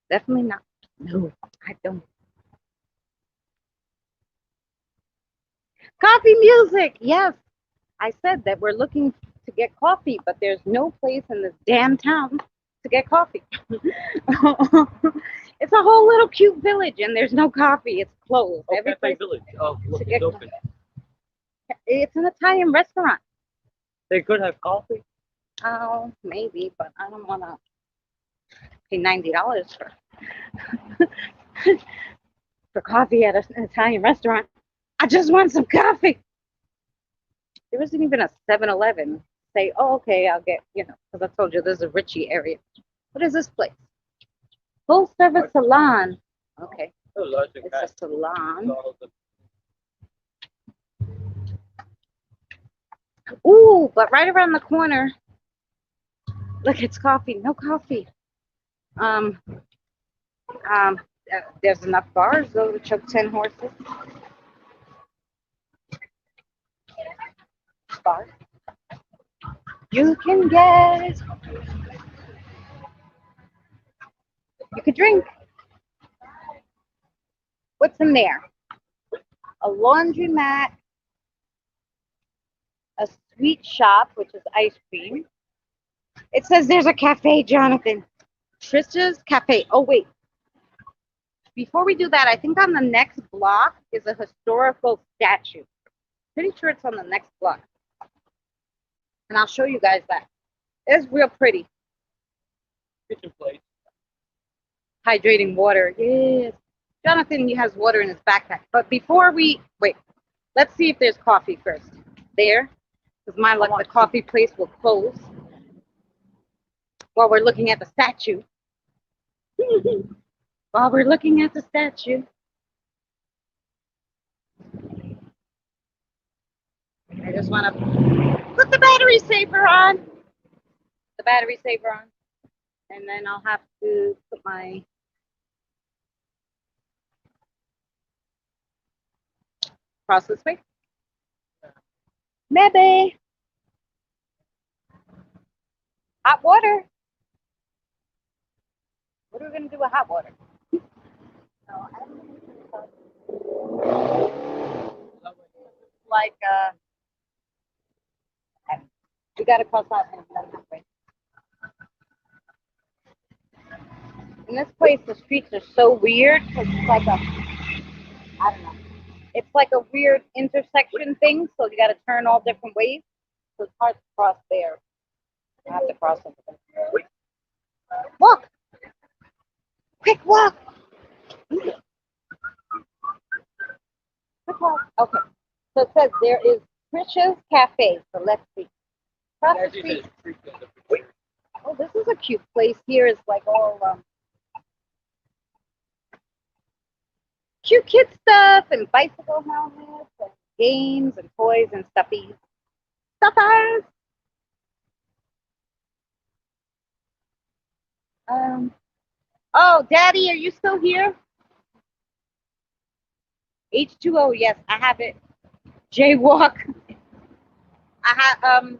Definitely not. No, I don't. Coffee music. Yes. I said that we're looking to get coffee, but there's no place in this damn town to get coffee. It's a whole little cute village and there's no coffee. It's closed. oh, Every Cafe place, Village. Oh, look, get it's open. it's an Italian restaurant. They could have coffee. Oh, maybe, but I don't want to pay $90 for coffee at an Italian restaurant. I just want some coffee. There isn't even a 7-Eleven. Say, oh, okay, I'll get, because I told you there's a Richie area. What is this place? Full service salon. Okay, Those are it's a salon. Ooh, but right around the corner, look, it's coffee. No coffee. There's enough bars though to choke 10 horses. Bar. You can get. You could drink. What's in there? A laundromat, a sweet shop, which is ice cream. It says there's a cafe, Jonathan. Trista's Cafe. Oh, wait. Before we do that, I think on the next block is a historical statue. Pretty sure it's on the next block. And I'll show you guys that. It's real pretty. Kitchen plate. Hydrating water. Yes. Jonathan has water in his backpack. But before we wait, let's see if there's coffee first. There, because my luck, the coffee place will close while we're looking at the statue. While we're looking at the statue. I just want to put the battery saver on. The battery saver on. And then I'll have to put my cross this way. Maybe. Hot water. What are we going to do with hot water? Like, we got to cross out and done that way. In this place, the streets are so weird because it's like I don't know. It's like a weird intersection thing, so you got to turn all different ways. So it's hard to cross there. I have to cross over there. Walk! Quick walk! Quick walk. Okay. So it says there is Trisha's Cafe. So let's see. Across the street. Oh, this is a cute place. Here is like all cute kid stuff and bicycle helmets and games and toys and stuffies. Stuffers! Oh, Daddy, are you still here? H2O, yes, I have it. Jaywalk. I have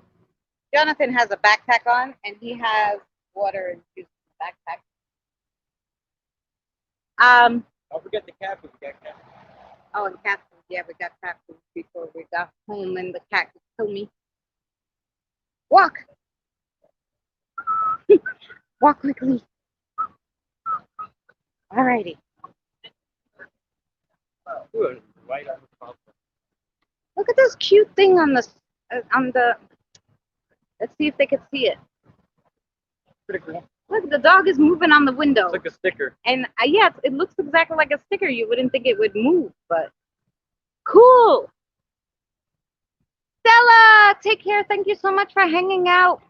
Jonathan has a backpack on and he has water and juice in the backpack. Don't forget the cat food. We got cat food. Oh, and cat food. Yeah, we got cat food before we got home and the cat could kill me. Walk! Walk quickly. Alrighty. Ooh, right on the top. Look at this cute thing on the let's see if they can see it. Pretty cool. Look, the dog is moving on the window. It's like a sticker. And yeah, it looks exactly like a sticker. You wouldn't think it would move, but cool. Stella, take care. Thank you so much for hanging out.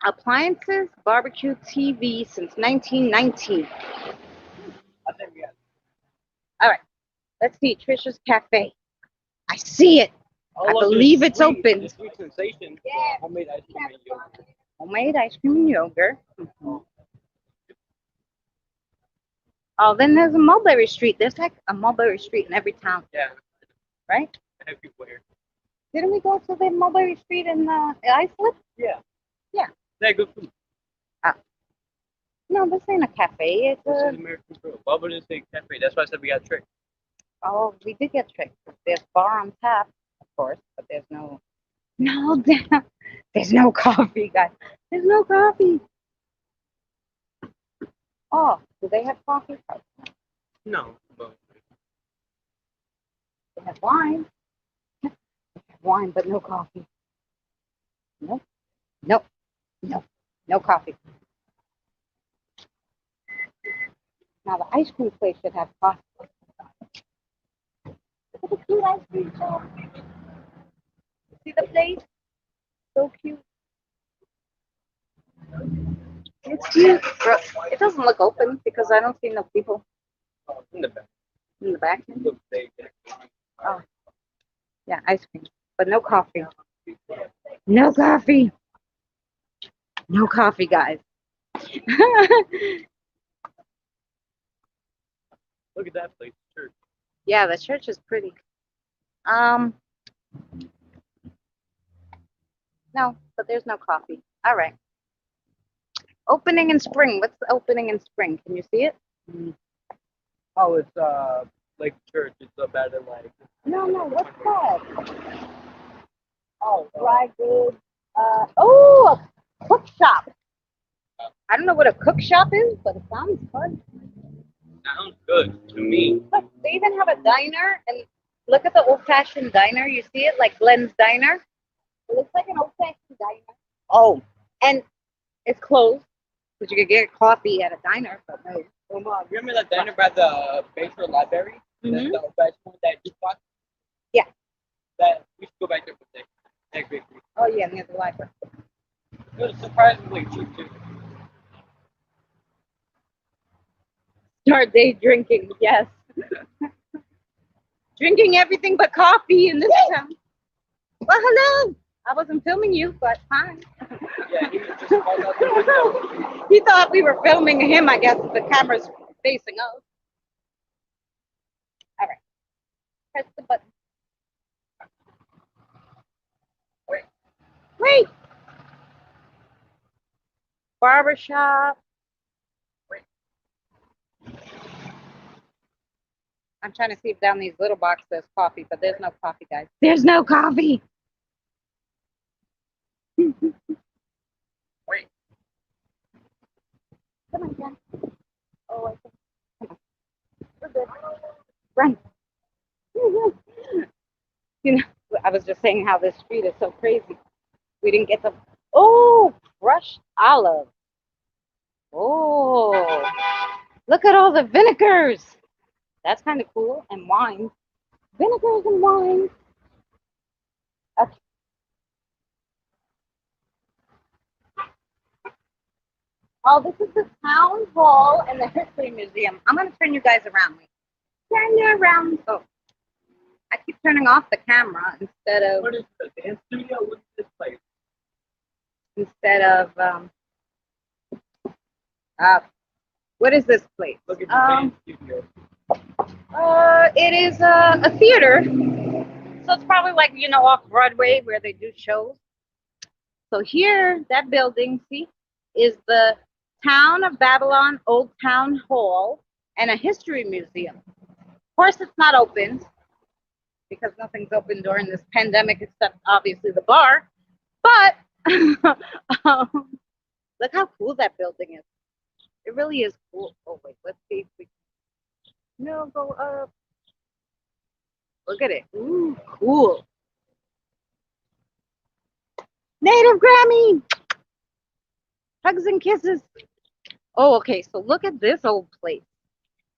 Appliances, barbecue TV since 1919. I think we got. All right, let's see. Trisha's Cafe. I see it. I believe it's open. The sweet sensation. Yeah. Homemade ice cream and yogurt. Homemade ice cream and yogurt. Oh, then there's a Mulberry Street. There's like a Mulberry Street in every town, Yeah, right? everywhere. Didn't we go to the Mulberry Street in Iceland? Yeah. Yeah. They good food. No, this ain't a cafe. It's This a. is American food. Bubba didn't say cafe. That's why I said we got tricked. Oh, we did get tricked. There's bar on tap, of course, but there's no. No, damn. There's no coffee, guys. There's no coffee. Oh, do they have coffee? No. But They have wine. They have wine, but no coffee. Nope. Nope. Nope. No coffee. Now the ice cream place should have coffee. Look at the cute ice cream shop. See the place? So cute. It's cute. It doesn't look open because I don't see no people in the back. in the back. Look, they- Oh, yeah, ice cream, but no coffee. No coffee. No coffee, guys. Look at that place. Church. Yeah, the church is pretty. No, but there's no coffee. All right. Opening in spring. What's the opening in spring? Can you see it? Oh, it's like church. It's better like. No, what's that? Oh, dry goods. Oh, a cook shop. I don't know what a cook shop is, but it sounds fun. Sounds good to me. Look, they even have a diner, and look at the old-fashioned diner. You see it, like Glenn's Diner. It looks like an old-fashioned diner. Oh, and it's closed. But you could get coffee at a diner, but no. Oh, Mom, remember that diner by the Bayshore Library? Mhm. The best one that just bought? Yeah. That we should go back there for that. That great food. Oh yeah, near the library. It was surprisingly cheap too. Start day drinking, yes. Drinking everything but coffee in this town. Well, hello. I wasn't filming you, but fine. Yeah, he was just called out the window. He thought we were filming him, I guess. The camera's facing us. All right. Press the button. Wait. Barbershop. I'm trying to see if down these little boxes there's coffee, but there's no coffee, guys. There's no coffee. Wait. Come on, Jen. Oh, I think. Come on. We're good. Run. You know, I was just saying how this street is so crazy. We didn't get the. Oh, crushed olive. Oh, look at all the vinegars. That's kind of cool. And wine. Vinegars and wine. Okay. Oh, this is the town hall and the history museum. I'm going to turn you guys around. Turn you around. Oh, I keep turning off the camera instead of What is the dance studio? What's this place? what is this place? Look at the dance studio. It is a theater, so it's probably like off Broadway where they do shows. So here, that building, see, is the Town of Babylon Old Town Hall and a history museum. Of course, it's not open because nothing's open during this pandemic except obviously the bar. But look how cool that building is. It really is cool. Oh wait, let's see if we no go up. Look at it. Ooh, cool. Native Grammy. Hugs and kisses. Oh, okay. So look at this old place.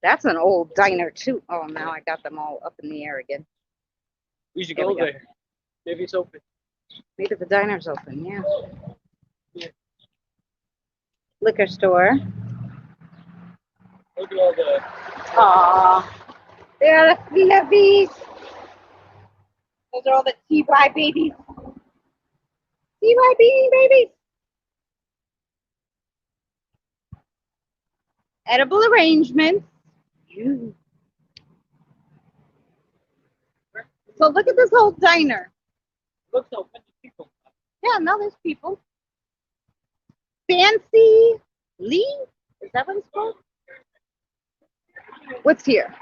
That's an old diner too. Oh, now I got them all up in the air again. We should There go we go. there. Maybe it's open. Maybe the diner's open. Yeah. Liquor store. Look at all the. Aw, they're the fluffies. Those are all the TY babies. TY babies. Edible arrangements. Ew. So look at this whole diner. Looks open to people. Yeah, no, there's people. Fancy Lee? Is that what it's called? What's here?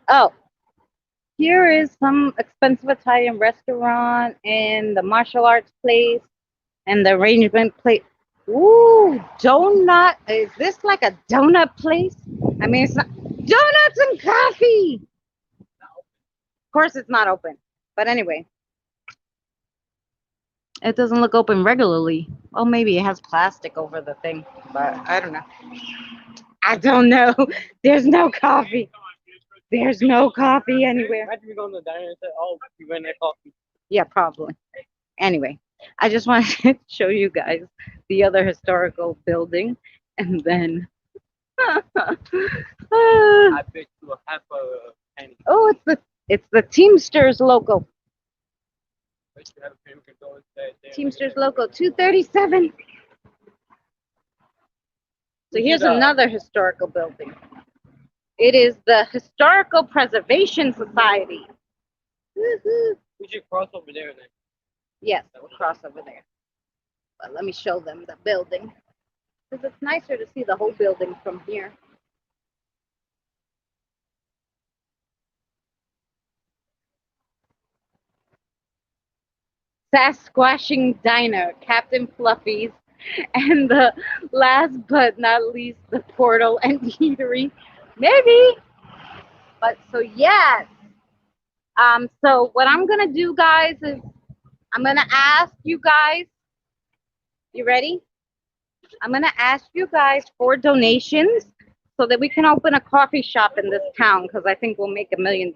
Oh, here is some expensive Italian restaurant and the martial arts place and the arrangement place. Ooh, donut. Is this like a donut place? I mean, it's not. Donuts and coffee. Of course, it's not open. But anyway, it doesn't look open regularly. Well, maybe it has plastic over the thing, but I don't know. I don't know. There's no coffee. There's no coffee anywhere. Imagine we go in the diner and say, "Oh, we went there coffee." Yeah, probably. Anyway, I just wanted to show you guys the other historical building, and then. I bet you a half a penny. Oh, it's the Teamsters logo. Bet you have a penny, we could go inside there. Teamsters logo 237. So here's another historical building. It is the Historical Preservation Society. Woohoo. We should cross over there then. Yes, we'll cross over there. But let me show them the building. Because it's nicer to see the whole building from here. Sasquatching Diner, Captain Fluffy's, and the last but not least, the Portal and Eatery. Maybe. But so yes. So what I'm gonna do, guys, is I'm gonna ask you guys. You ready? I'm gonna ask you guys for donations so that we can open a coffee shop in this town because I think we'll make $1 million.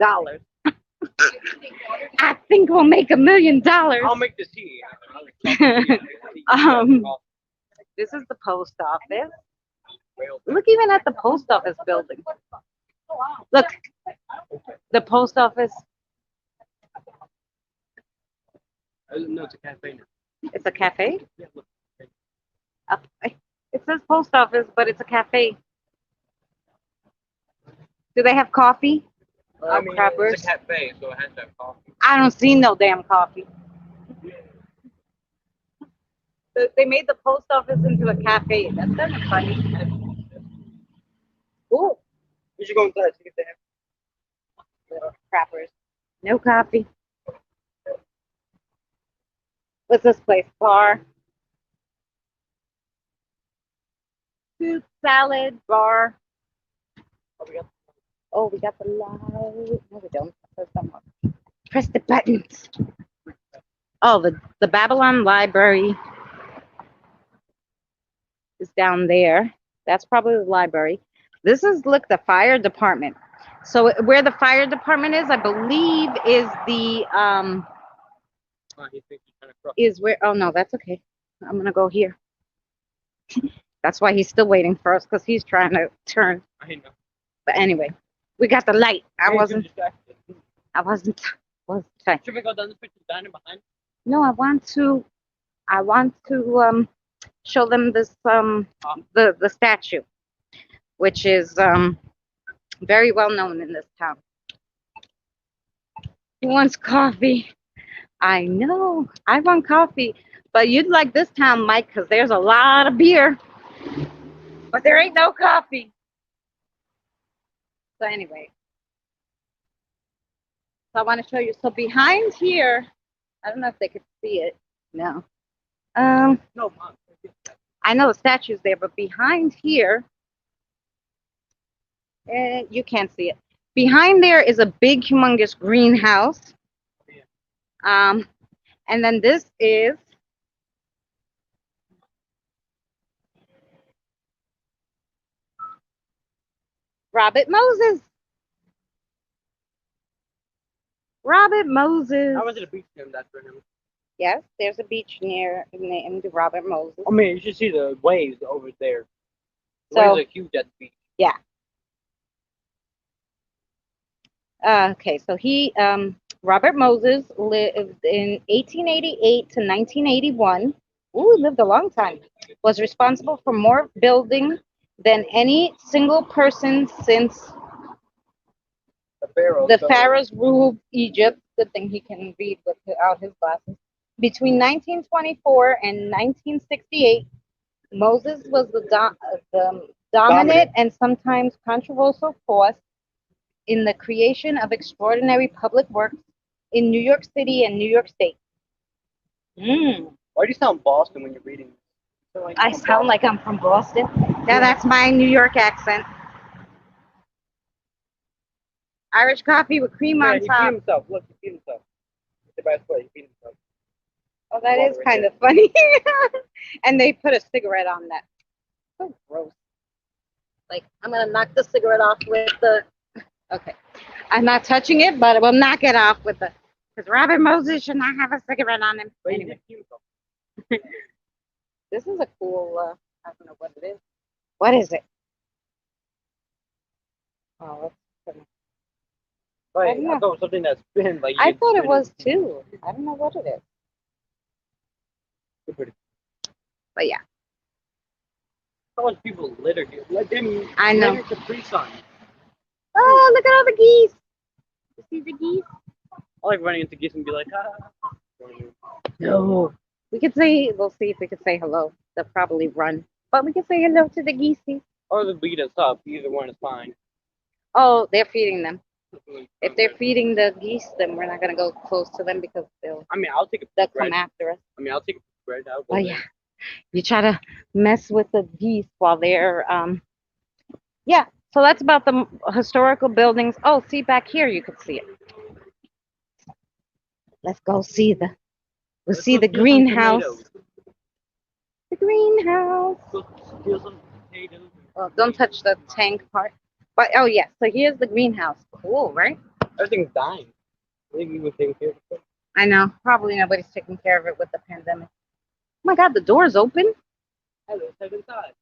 I think we'll make $1 million. I'll make the tea. Um, This is the post office. Look even at the post office building. Look, the post office. No, it's a cafe now. It's a cafe. Yeah, look. Up- It says post office, but it's a cafe. Do they have coffee? I mean, Crappers. it's a cafe, so it has to have coffee. I don't see no damn coffee. They made the post office into a cafe. That's kind of funny. Ooh, We should go inside see if they have. little crappers. No coffee. What's this place? Bar. Soup, salad, bar. Oh, we got Oh, we got the light. No, we don't. Press them up. Press the buttons. Oh, the Babylon Library is down there. That's probably the library. This is, look, the fire department. So where the fire department is, I believe, is the he thinks he's trying to cross. is where. Oh no, that's okay. I'm gonna go here. That's why he's still waiting for us because he's trying to turn. I know. But anyway, we got the light. I Hey, wasn't. too distracted. Trying. Should we go down this picture diner behind? No, I want to. Show them this the statue, which is very well known in this town. Who wants coffee? I know. I want coffee, but you'd like this town, Mike, because there's a lot of beer, but there ain't no coffee. So anyway, so I want to show you. So behind here, I don't know if they could see it. No. No, Mom. I know the statue's there, but behind here, you can't see it. Behind there is a big, humongous greenhouse. And then this is Robert Moses. Robert Moses. I went to the beach gym. That's for him. Yes, there's a beach named Robert Moses. I mean, you should see the waves over there. The So- waves are huge at the beach. Okay, so Robert Moses lived in 1888 to 1981. Ooh, lived a long time. Was responsible for more building than any single person since The pharaoh. the pharaohs ruled Egypt. Good thing he can read without his glasses. Between 1924 and 1968, Moses was the dominant and sometimes controversial force in the creation of extraordinary public works in New York City and New York State. Why do you sound Boston when you're reading? I sound like I'm from Boston. Yeah, that's my New York accent. Irish coffee with cream Yeah, on he peed top. himself. Look, he peed himself. It's the best way. He peed himself. Oh, that is Water kind of funny. And they put a cigarette on that. So gross. Like, I'm going to knock the cigarette off with the. Okay. I'm not touching it, but I will knock it off with the. Because Robert Moses should not have a cigarette on him. But he Anyway, did pee himself. this is a cool. I don't know what it is. What is it? Oh, Right. don't know. I thought it was something that spins. Like you I could thought it spin was too. I don't know what it is. It's pretty- But yeah, So much people litter here. Like them. I know. Litter Capri Sun. Oh, look at all the geese. You see the geese? I like running into geese and be like, ah. No. We'll see if we can say hello. They'll probably run. But we can say hello to the geese. Or the beat us up. Either one is fine. Oh, they're feeding them. If they're feeding the geese, then we're not going to go close to them because they'll I mean, I'll take a come bread. after us. I mean, I'll take a bread. I'll go Oh, there. yeah. You try to mess with the geese while they're, yeah. So that's about the historical buildings. Oh, see back here, you can see it. Let's go see we'll Let's see go the steal some greenhouse. tomatoes. The greenhouse. Go steal some potatoes. Well, don't touch the tank part. But oh yeah, so here's the greenhouse. Cool, right? Everything's dying. I think we would take care of it. I know. Probably nobody's taking care of it with the pandemic. Oh my God, the door's open. Hey, let's head inside.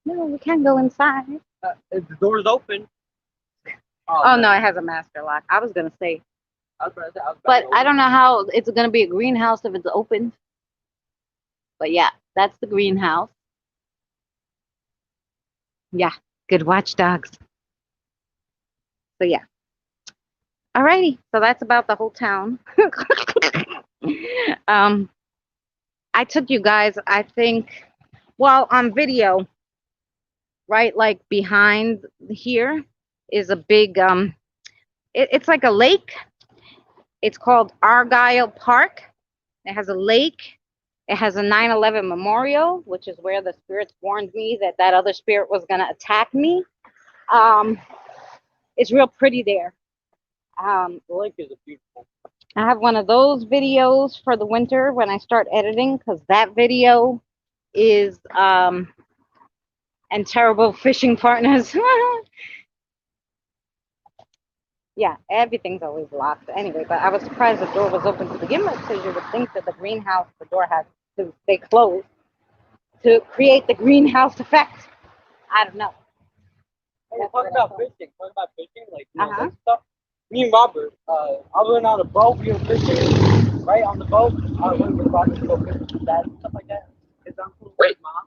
No, we can't go inside. If the door's open. Oh no, man. it has a master lock. I was gonna say, I was about to say, I was about but to I don't know how it's gonna be a greenhouse if it's open. But yeah, that's the greenhouse. Yeah, good watchdogs. So yeah. Alrighty, so that's about the whole town. I took you guys, I think, well, on video, right? Like behind here is a big it's like a lake. It's called Argyle Park. It has a lake. It has a 9/11 memorial, which is where the spirits warned me that that other spirit was going to attack me. It's real pretty there. The lake is beautiful. I have one of those videos for the winter when I start editing, because that video is and terrible fishing partners. Yeah, everything's always locked anyway, but I was surprised the door was open to begin with, because you would think that the greenhouse, the door has to stay closed to create the greenhouse effect. I don't know. Hey, That's talk what I about thought. fishing. Talk about fishing, like you know, Uh-huh. that stuff. Me and Robert, I went on a boat. We were fishing, right on the boat. I went with Robert to go fishing with dad and stuff like that. His uncle, his mom,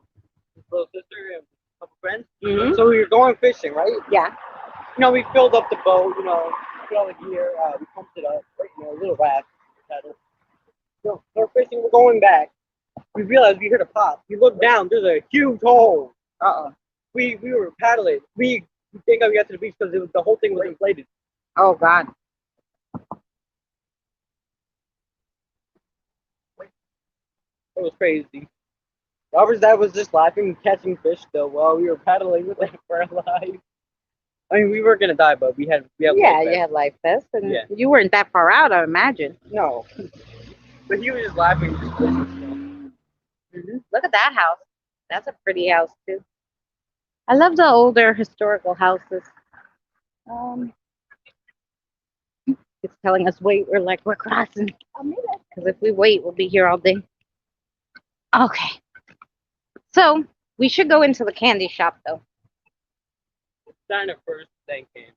his little sister, and a couple friends. Mhm. So we were going fishing, right? Yeah. You know, we filled up the boat. You know, put all the gear. We pumped it up. Right, you know, a little raft. So we're fishing. We're going back. We realized we heard a pop. We looked down. There's a huge hole. We were paddling. We think we got to the beach because the whole thing was inflated. Oh God. It was crazy. Robert's dad was just laughing, catching fish still while we were paddling with it for our lives. I mean, we were gonna die, but we had Yeah, life you vest. had life vest, and Yeah. you weren't that far out, I imagine. No, but he was just laughing, just fishing Look at that house. That's a pretty house too. I love the older historical houses. It's telling us wait. We're like we're crossing. Because if we wait, we'll be here all day. Okay. So we should go into the candy shop though. still. China first, then came.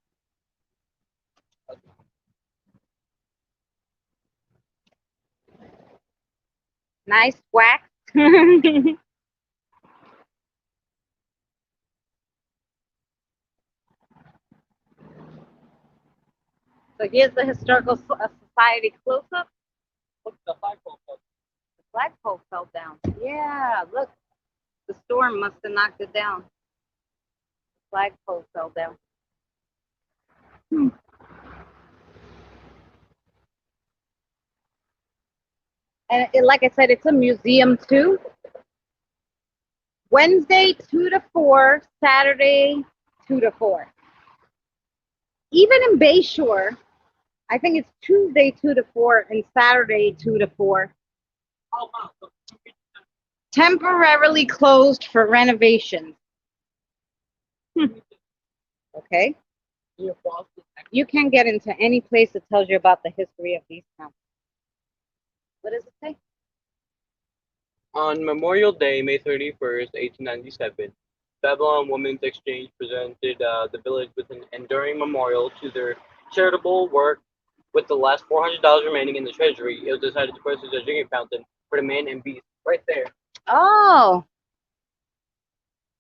Nice wax. So here's the historical society close up. Look, the flagpole. The flagpole fell down. Yeah, look. The storm must have knocked it down. The flagpole fell down. And like I said, it's a museum too. Wednesday 2 to 4, Saturday 2 to 4. Even in Bayshore, I think it's Tuesday 2 to 4 and Saturday 2 to 4. Oh wow! So, Temporarily closed for renovations. Okay. you're Boston. You can get into any place that tells you about the history of these towns. What does it say? On Memorial Day, May 31st, 1897, Babylon Women's Exchange presented the village with an enduring memorial to their charitable work. With the last $400 remaining in the treasury, it was decided to purchase a drinking fountain for the man and beast right there. Oh.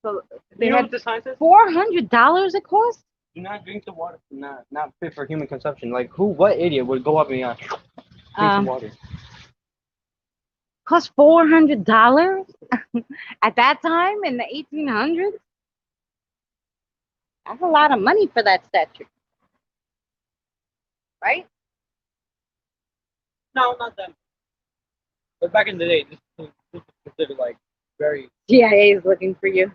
So they You know had what the sign says? $400 it cost? Do not drink the water. Not fit for human consumption. Like who? What idiot would go up and drink some water? Cost $400 at that time in the 1800s. That's a lot of money for that statue, right? No, not them. But back in the day, this was considered like very. CIA is looking for you.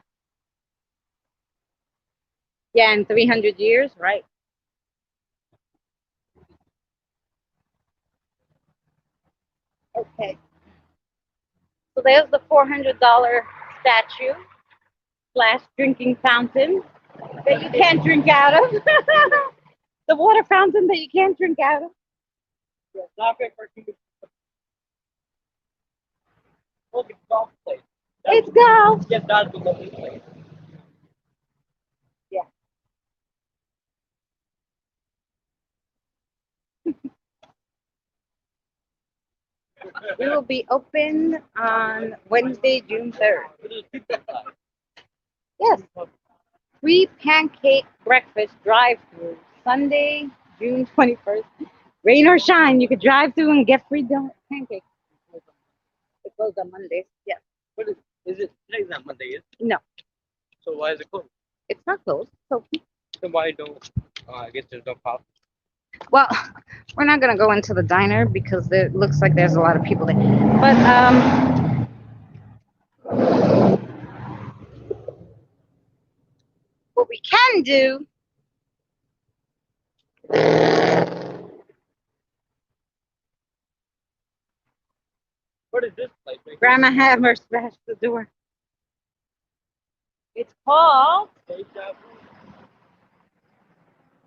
Yeah, in 300 years, right? Okay. So there's the $400 statue slash drinking fountain that you can't drink out of. The water fountain that you can't drink out of. Yeah, it's not great for people. Look, it's golf place. It's golf. Yes, that's the lovely place. Yeah. We will be open on Wednesday, June 3rd. Yes. Free pancake breakfast drive-through Sunday, June 21st. Rain or shine, you could drive through and get free pancakes. It closed on Mondays. Yes. What is it? Today's not Monday, is it? No, So why is it closed? it's not closed. So, Then why don't, I guess there's no coffee. well, we're not gonna go into the diner because it looks like there's a lot of people there. But what we can do. What is this place? Grandma Hammer smashed the door. It's called Deja Vu.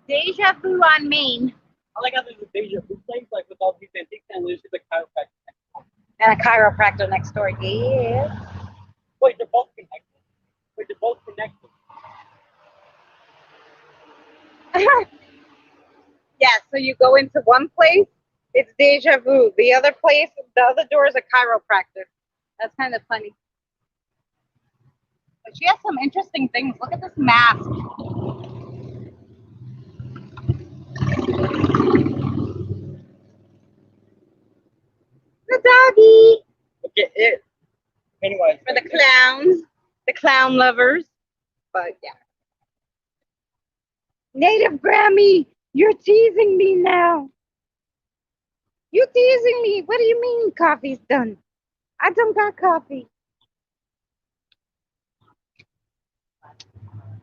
Deja Vu on Main. I like how there's a Deja Vu place, like with all these antiques, and there's just a chiropractor. And a chiropractor next door. Yeah. Wait, they're both connected. Wait, they're both connected. Yeah, so you go into one place, it's Deja Vu. The other place, the other door is a chiropractor. That's kind of funny. But she has some interesting things. Look at this mask. The doggy. Okay, it. Anyway, For the clowns, the clown lovers. But yeah. Native Grammy, you're teasing me now. You teasing me. What do you mean coffee's done? I don't got coffee.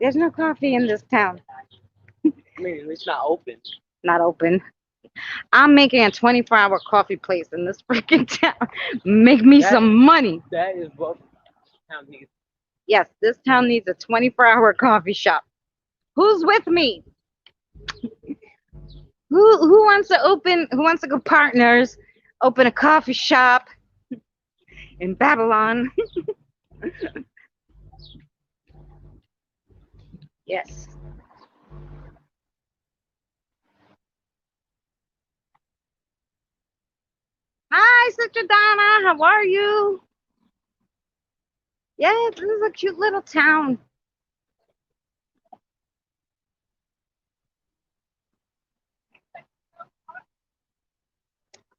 There's no coffee in this town. I mean, it's not open. Not open. I'm making a 24-hour coffee place in this freaking town. Make me some money. That is what town needs. Yes, this town needs a 24-hour coffee shop. Who's with me? Who wants to open? Who wants to go partners? Open a coffee shop in Babylon. Yes. Hi, Sister Donna. How are you? Yeah, this is a cute little town.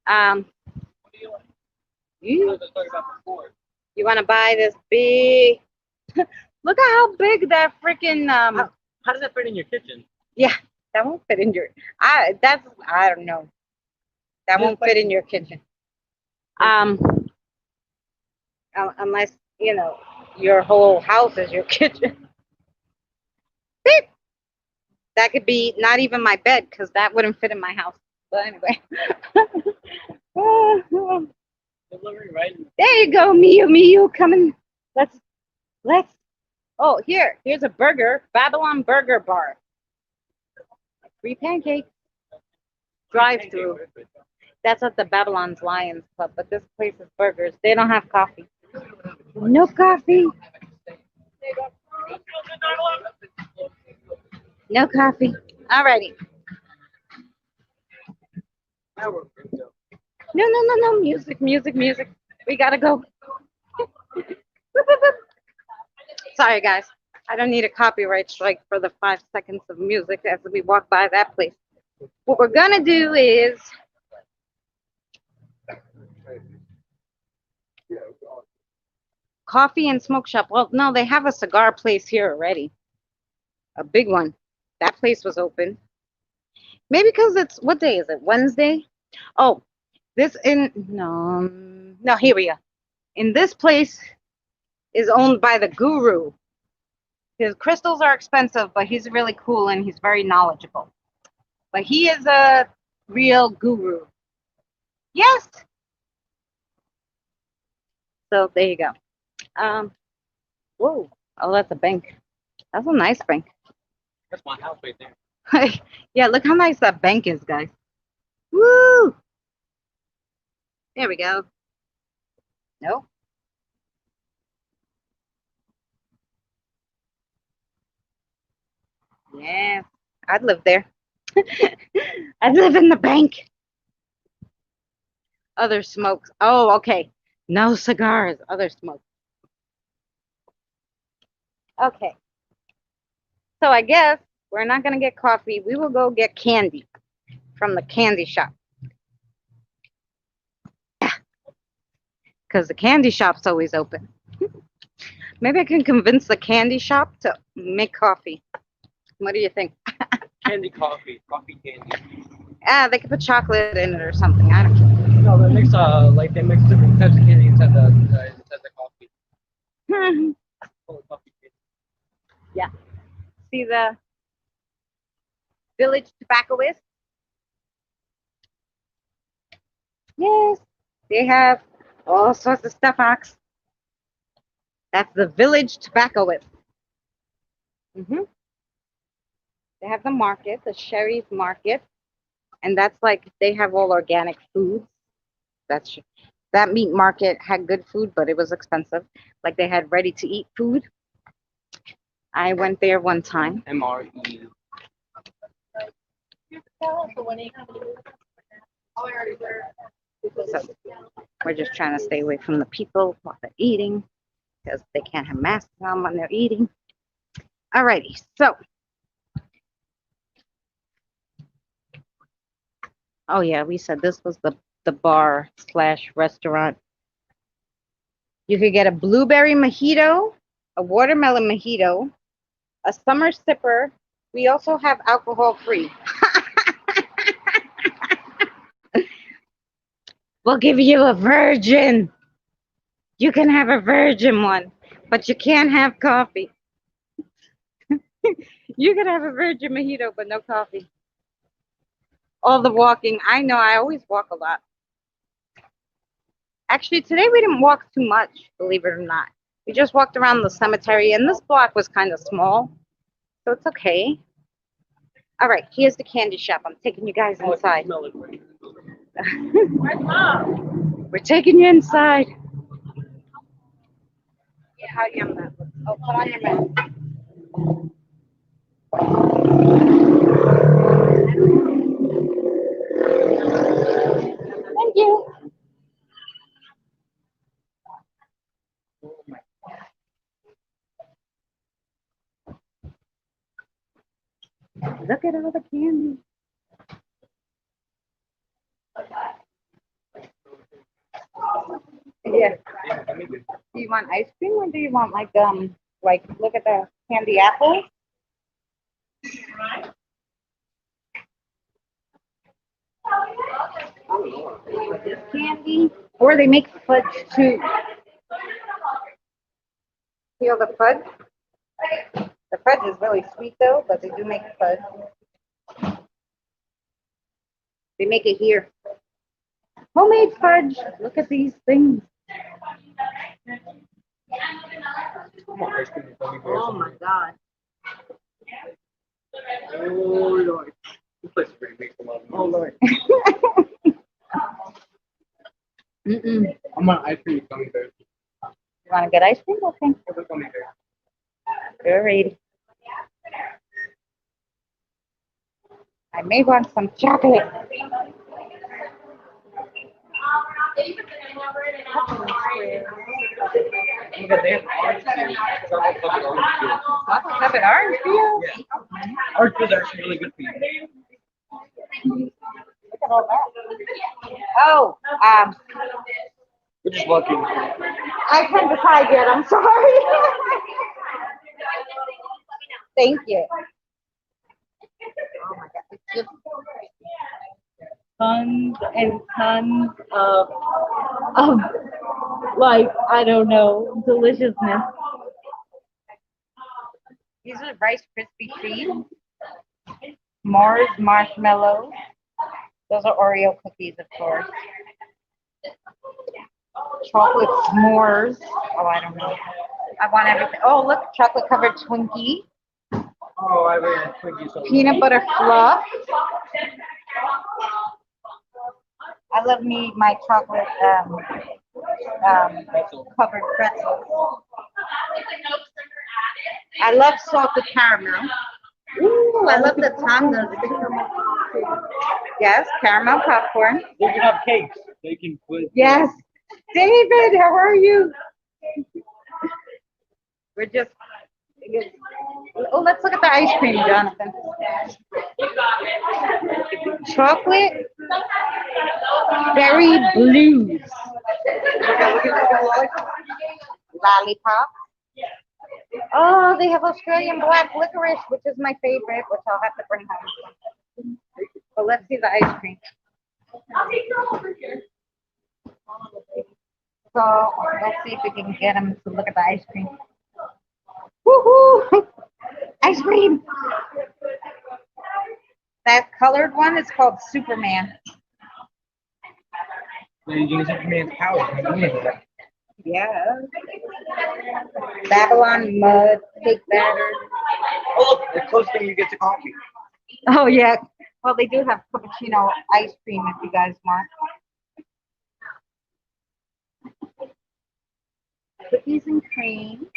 What do you want? You Let's talk about before. you want to buy this big? Look at how big that freaking How does that fit in your kitchen? Yeah, that won't fit in your. I don't know. That won't fit in your kitchen. Unless you know your whole house is your kitchen. Beep. That could be not even my bed because that wouldn't fit in my house. But anyway. Delivery right in There you go, Miu. Coming. Let's. Oh, here's a burger. Babylon Burger Bar. Free pancakes. Drive-through. That's at the Babylon's Lions Club, but this place is burgers. They don't have coffee. No coffee. No coffee. Alrighty. No. Music. We gotta go. Sorry, guys. I don't need a copyright strike for the 5 seconds of music as we walk by that place. What we're gonna do is coffee and smoke shop. Well, no, they have a cigar place here already. A big one. That place was open. Maybe because it's, what day is it? Wednesday? Oh, no, here we go. In this place is owned by the guru. His crystals are expensive, but he's really cool and he's very knowledgeable. But he is a real guru. Yes. So there you go. Whoa. Oh, that's a bank. That's a nice bank. That's my house right there. Yeah, look how nice that bank is, guys. Woo! There we go. No. Yeah, I'd live there. I'd live in the bank. Other smokes. Oh, okay. No cigars. Other smoke. Okay. So I guess we're not gonna get coffee. We will go get candy from the candy shop. Because the candy shop's always open. Maybe I can convince the candy shop to make coffee. What do you think? Candy coffee. Coffee candy. They could put chocolate in it or something. I don't No, they mix they mix different types of candy inside the coffee. care. Coffee candy. Yeah. See the Village Tobaccoist? Yes. They have all sorts of stuff, Ox. That's the Village Tobaccoist. They have the market, the Sherry's Market, and that's like they have all organic foods. That's that meat market had good food, but it was expensive. Like they had ready to eat food. I went there one time. MRE. So we're just trying to stay away from the people while they're eating because they can't have masks on when they're eating. Alrighty, so. Oh yeah, we said this was the bar slash restaurant. You could get a blueberry mojito, a watermelon mojito, a summer sipper. We also have alcohol free. We'll give you a virgin. You can have a virgin one, but you can't have coffee. You can have a virgin mojito, but no coffee. All the walking. I know, I always walk a lot. Actually, today we didn't walk too much, believe it or not. We just walked around the cemetery, and this block was kind of small, so it's okay. All right, here's the candy shop. I'm taking you guys inside. We're taking you inside. How yum that looks. Oh, put on your mask. Thank you. Look at all the candy. Yeah. Do you want ice cream or do you want like look at the candy apples? This candy, or they make fudge too. Feel the fudge? The fudge is really sweet though, but they do make fudge. They make it here. Homemade fudge. Look at these things. Oh my god. Oh Lord. This place is pretty big for a lot of Oh money. Lord. Mm-mm. I'm on ice cream gummy bears. You want to get ice cream? Okay. What's a gummy bear? Alrighty. I may want some chocolate. Look at that orange peel. Chocolate covered orange peel. Chocolate covered orange peel. Yeah. Orange peels are actually really good for you. Look at all that. Oh, We're just lucky. I can't decide yet. I'm sorry. Thank you. Oh my god, it's just tons and tons of like I don't know deliciousness. These are Rice Krispie treats, Mars marshmallows. Those are Oreo cookies, of course. chocolate s'mores. Oh, I don't know. I want everything. Oh, look, chocolate covered Twinkie. Oh, I really had Twinkies. So Peanut butter fluff. I love me my chocolate covered pretzels. I love salted caramel. Ooh, I love the tongue. Yes, caramel popcorn. they can have cakes. They can put. Yes. David, how are you? We're just. Oh, let's look at the ice cream, Jonathan. Chocolate berry blues. Lollipop. Oh, they have Australian black licorice, which is my favorite, which I'll have to bring home. But let's see the ice cream. So let's see if we can get them to look at the ice cream. Woohoo! Ice cream! That colored one is called Superman. They're using Superman's power. Yeah. Babylon mud, cake batter. Oh, look, the closest thing you get to coffee. Oh yeah. Well, they do have cappuccino ice cream if you guys want. Cookies and cream.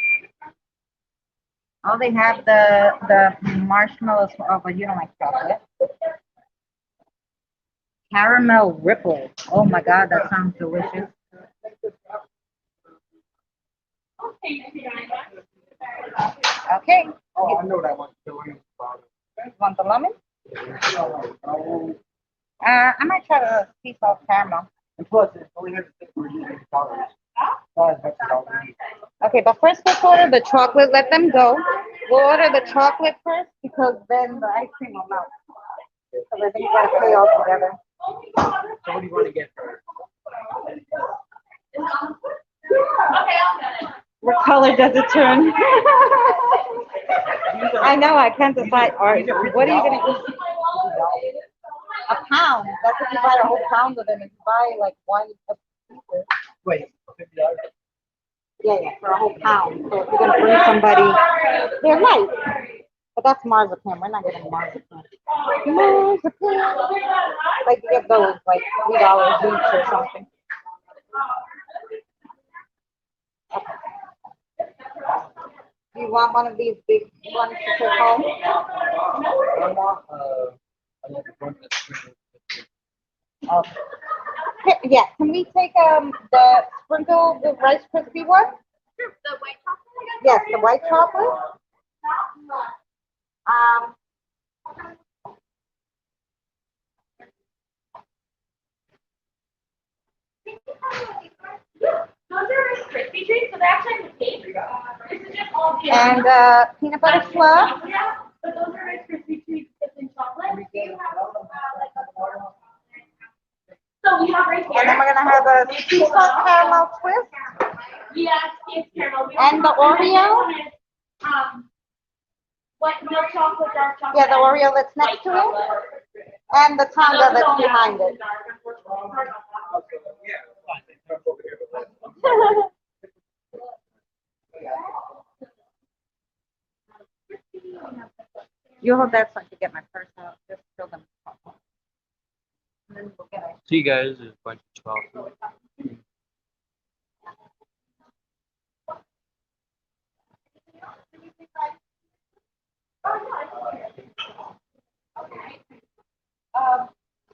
Oh, they have the marshmallows. Oh, but you don't like chocolate. Caramel ripple. Oh my God, that sounds delicious. Okay. Oh, I know what I want. The lemon bottle. Want the lemon? I might try the sea salt caramel. And plus, it only has $6 calories. Not as much as all these. Okay, but first let's order the chocolate. Let them go. We'll order the chocolate first because then the ice cream will melt. Because I think we gotta play all together. So what do you want to get first? What color does it turn? I know, I can't decide. All right, what are you gonna eat? A pound. That's if you buy a whole pound of them. If you buy like one a piece. Wait, $50. Yeah, for a whole pound. So if you're gonna bring somebody, they're light. But that's marzipan. We're not getting marzipan. Marzipan. Like you get those like $3 each or something. Okay. Do you want one of these big ones to take home? I want another one that's Okay. Yeah, can we take the sprinkle, the Rice Krispie one? The white chocolate? Yes, the white chocolate. Um, Those are Rice Krispie treats, so they're actually in the cake. This is just all and peanut butter fluff. Yeah, but those are Rice Krispie treats dipped in chocolate. Do you have so we have right here. And then we're gonna have a sea salt caramel twist. Yeah, it's caramel. And the Oreo? What milk chocolate, dark chocolate? Yeah, the Oreo that's next to it. And the Tonga that's behind it. You hold that so I can get my purse out. Just fill them. And then we'll get it. See you guys, there's a bunch of chocolate.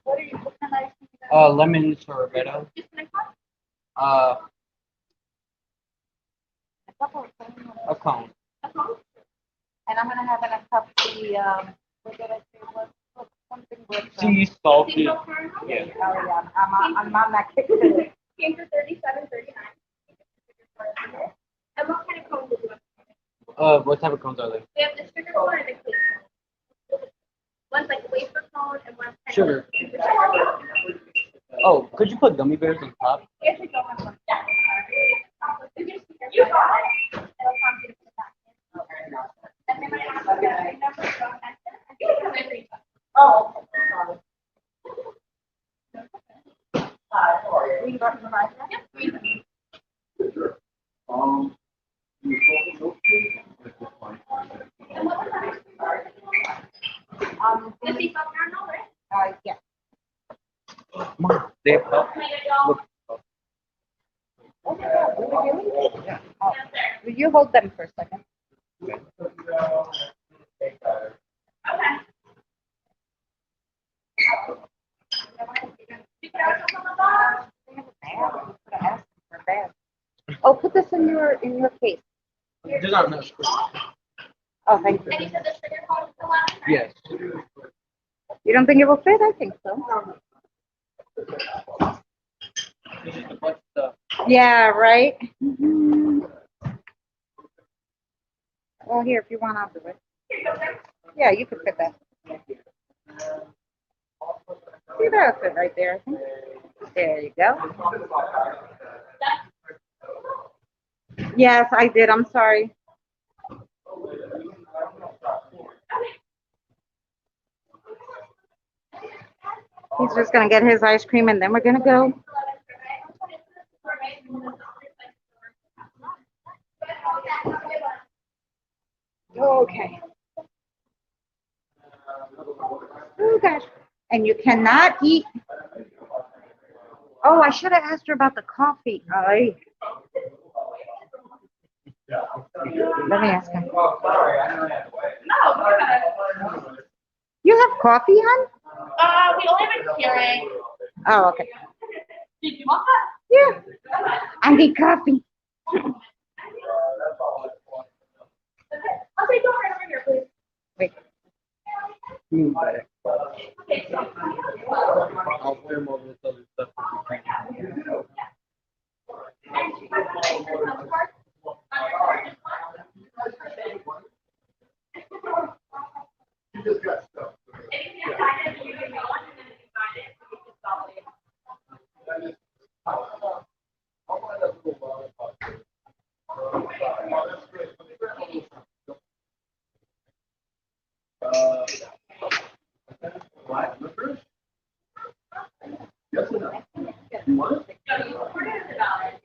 What are you? What kind of ice cream? Lemon sorbetto. A cone. And I'm gonna have in a cup the what did I say? What something with Sea salted. Yeah. oh yeah, I'm on that kick today. Came for $37.39. And what kind of cone do you want? What type of cones are they? We have the sugar cone and the cake cone. One's like a wafer cone and one's kind Sugar. of Oh, could you put gummy bears on top? We actually don't have one. You got it. It'll come to the back. And then I have the number from Esther. Oh, sorry. We got the knife. The seatbelt now, right? Yeah. Mom, they have help. Can I get y'all? Look. Oh my God, really? Yeah. Oh. Yes, sir. Will you hold them for a second? Okay. You put out some on the bottom? They have a bag. You could have asked them for a bag. Oh, put this in your case. They're not in that screen. Oh, thank you. And you said the trigger code is the last? Yes. You don't think it will fit? I think so. There's just a bunch of stuff. Yeah, right? Mhm. Well, here, if you want, I'll do it. Here you go, sir. Yeah, you could fit that. See, that'll fit right there, I think. There you go. Yes, I did. I'm sorry. He's just going to get his ice cream and then we're going to go. Okay. Oh, gosh. And you cannot eat. Oh, I should have asked her about the coffee. Ay. Let me ask her. No, we're gonna. You have coffee, hon? We only have a Keurig. Oh, okay. Did you want that? Yeah. I need coffee. I'll take you right over here, please. Wait. Okay, so. I'll film over this other stuff.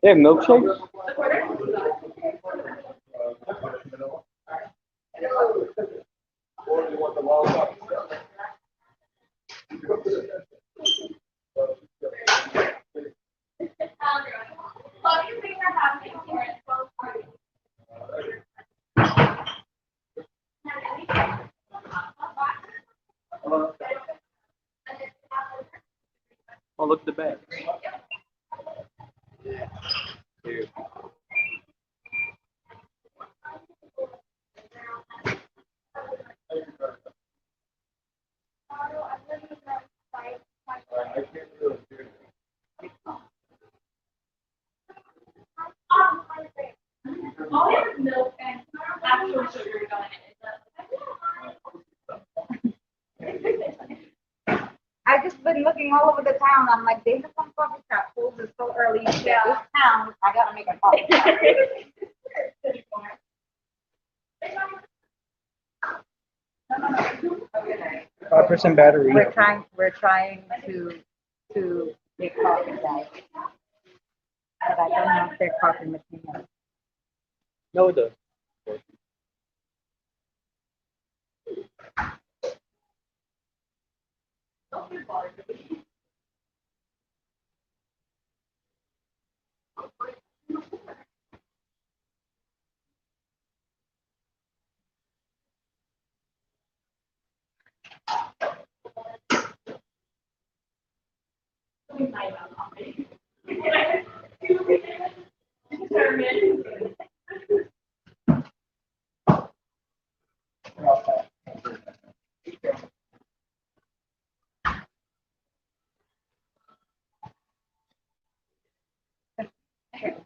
They have milkshakes? Oh, look at the bag. All there's milk and actual sugar going in. I've just been looking all over the town. I'm like, there's some coffee shop closes so early. Yeah. This town, I gotta make a coffee shop. 5% battery. We're trying to make coffee, guys. But I don't know if their coffee machine is. No, it does.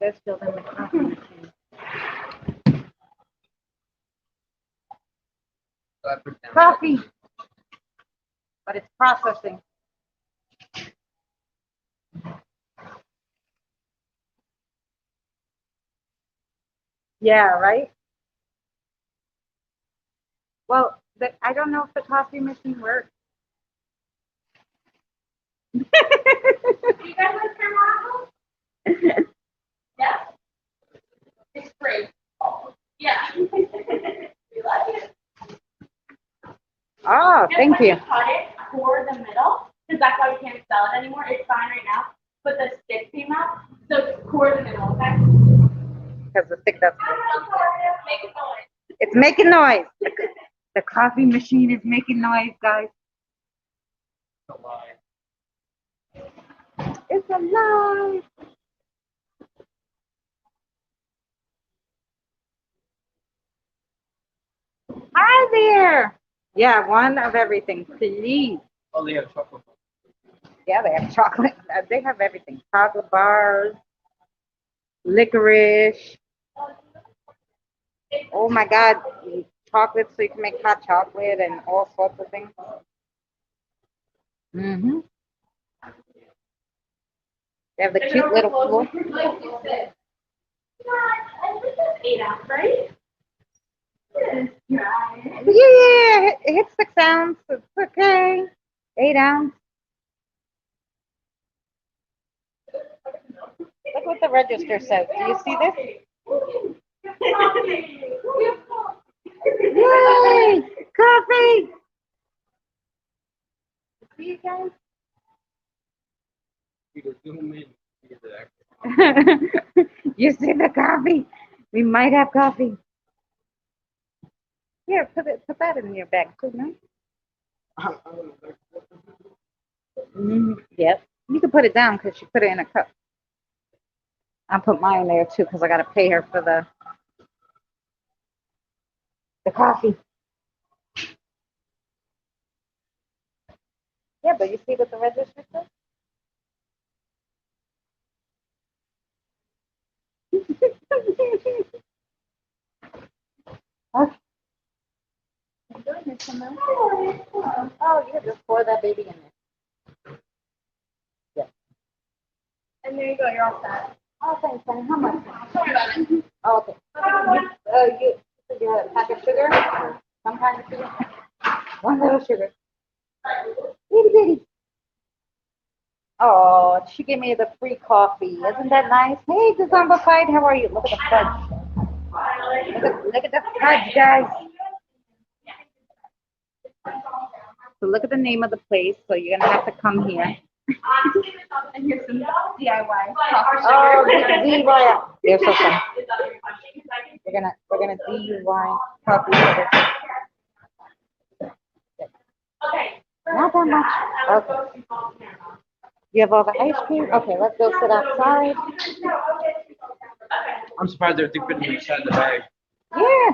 They're still in the coffee machine. Coffee. But it's processing. Yeah, right? Well, I don't know if the coffee machine works. Do you guys like caramel? Yeah. It's great. Yeah. We like it. Oh, Just thank when you. cut it for the middle, because that's why we can't sell it anymore. It's fine right now, but the stick came out, so core the middle, okay? Because the stick does. Make it noise. It's making noise. The coffee machine is making noise, guys. It's alive. Hi there. Yeah, one of everything, please. Oh, they have chocolate. Yeah, they have chocolate. They have everything. Chocolate bars, licorice. Oh my God, chocolate so you can make hot chocolate and all sorts of things. Mm-hmm. They have the cute little floor. Like you said. I think that's 8 ounce, right? Yeah, it hits 6 ounce. It's okay. 8 ounce. Look what the register says. Do you see this? Yay! Coffee! See you guys? You can zoom in. You get the actual. You see the coffee? We might have coffee. Here, put that in your bag, too, no? Yep. You can put it down because she put it in a cup. I'll put mine there too because I gotta pay her for the coffee. Yeah, but you see what the register says? Okay. Oh, you just pour that baby in there. Yeah. And there you go, you're all set. Oh, thanks, honey. How much? Sorry about it. Oh, okay. You had a pack of sugar? Some kind of sugar? One little sugar. Itty bitty. Oh, she gave me the free coffee. Isn't that nice? Hey, Zombified, how are you? Look at the fudge. Look at the fudge, guys. So look at the name of the place. So you're gonna have to come here. And here's some DIY Oh, DIY. They're so fun. We're gonna DIY coffee sugar. Okay. Not that much. Okay. You have all the ice cream? Okay, let's go sit outside. I'm surprised they're keeping it inside the bag. Yeah.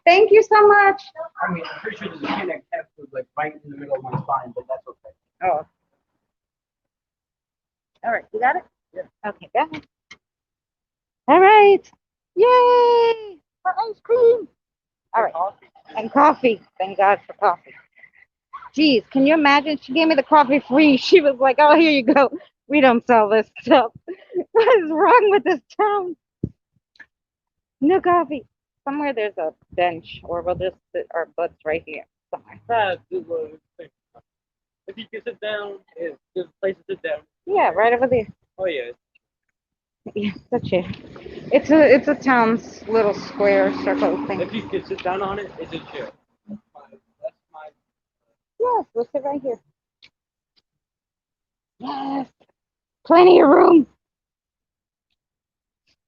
Thank you so much. I mean, I'm pretty sure there's a pin that kept was like right in the middle of my spine, but that's okay. Oh. All right, you got it? Yeah. Okay, go ahead. All right. Yay! For ice cream. All right. Coffee. And coffee. Thank God for coffee. Geez, can you imagine? She gave me the coffee free. She was like, oh, here you go. We don't sell this stuff. What is wrong with this town? No coffee. Somewhere there's a bench, or we'll just sit our butts right here. Somewhere. If you can sit down, there's a place to sit down. Yeah, right over there. Oh yeah. Yeah, that's it. It's a town's little square circle thing. If you can sit down on it, it's a chair. That's my. Yes, we'll sit right here. Yes, plenty of room.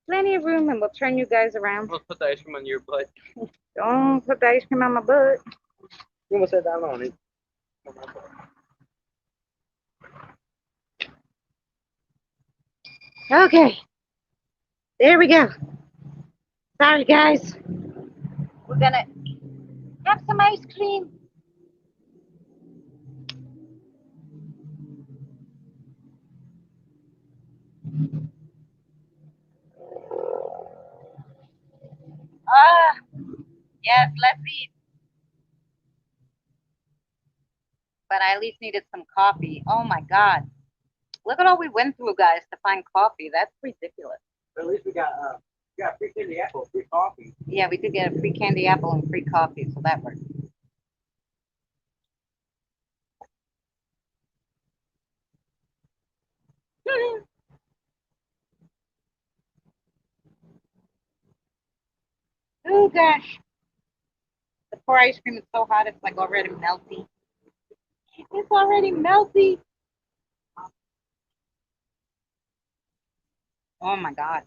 Plenty of room, and we'll turn you guys around. Let's put the ice cream on your butt. Don't put the ice cream on my butt. You almost sit down on it. Okay, there we go. Sorry, guys. We're gonna have some ice cream. Ah, yes, let's eat. But I at least needed some coffee. Oh my God. Look at all we went through, guys, to find coffee. That's ridiculous. But at least we got free candy apple, free coffee. Yeah, we could get a free candy apple and free coffee, so that worked. Oh gosh. The pour ice cream, it's so hot, it's like already melty. It's already melty. Oh my God.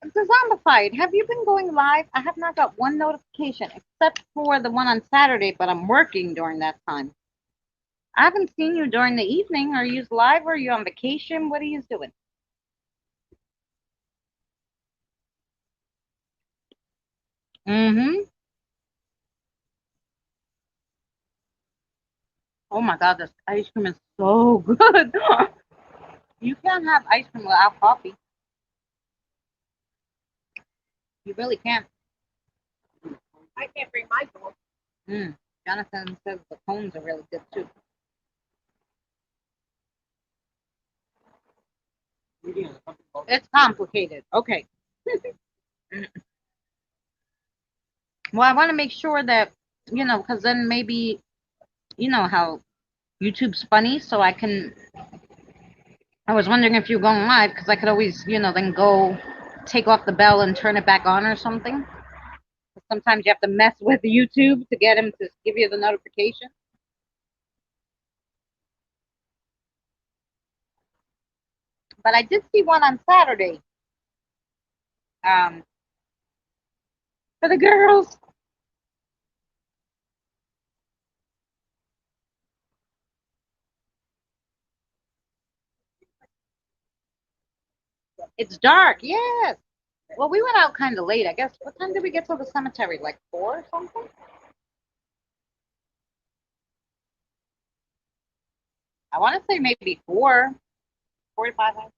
It's a zombified. Have you been going live? I have not got one notification except for the one on Saturday, but I'm working during that time. I haven't seen you during the evening. Are you live or are you on vacation? What are you doing? Mm-hmm. Oh my God, this ice cream is so good. You can't have ice cream without coffee. You really can't. I can't bring my phone. Jonathan says the cones are really good too. It's complicated. Okay. Well, I want to make sure that, because then maybe, how YouTube's funny, so I was wondering if you're going live, because I could always, then go take off the bell and turn it back on or something. Sometimes you have to mess with YouTube to get him to give you the notification. But I did see one on Saturday. For the girls. It's dark, yes. Well, we went out kind of late, I guess. What time did we get to the cemetery? Like 4 or something? I want to say maybe 4, 45 hours.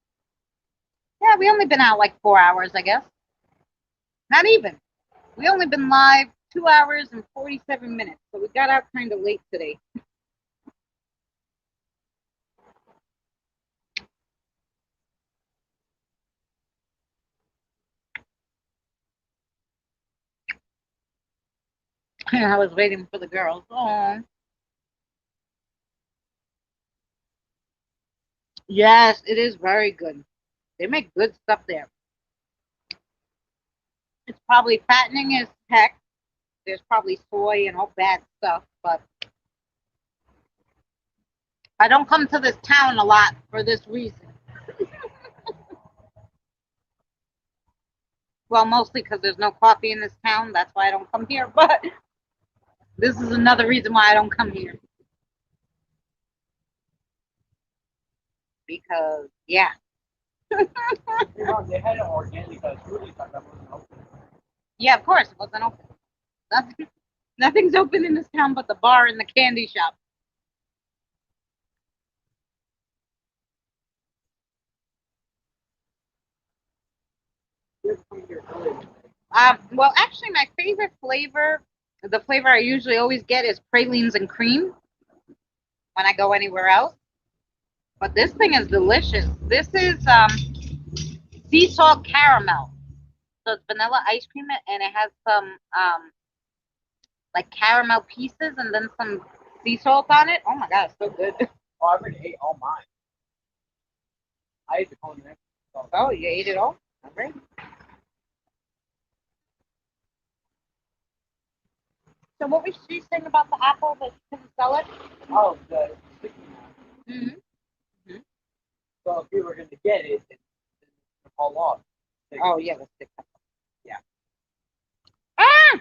Yeah, we only been out like 4 hours, I guess. Not even. We only been live 2 hours and 47 minutes. So we got out kind of late today. I was waiting for the girls. Oh. Yes, it is very good. They make good stuff there. It's probably fattening as heck. There's probably soy and all bad stuff, but I don't come to this town a lot for this reason. Well, mostly because there's no coffee in this town. That's why I don't come here. But this is another reason why I don't come here. Because, yeah. They had an organic smoothie shop that wasn't open. Yeah, of course. It wasn't open. Nothing's open in this town but the bar and the candy shop. Well, actually, my favorite flavor, the flavor I usually always get is pralines and cream when I go anywhere else. But this thing is delicious. This is sea salt caramel. So it's vanilla ice cream and it has some like caramel pieces and then some sea salt on it. Oh my God, it's so good. Oh, I already ate all mine. I ate the cone next. Oh, you ate it all? All right. So what was she saying about the apple that you couldn't sell it? Oh, the sticky one. Mm-hmm. So if we were going to get it, it's fall off. Oh yeah, the stick. Yeah. Ah!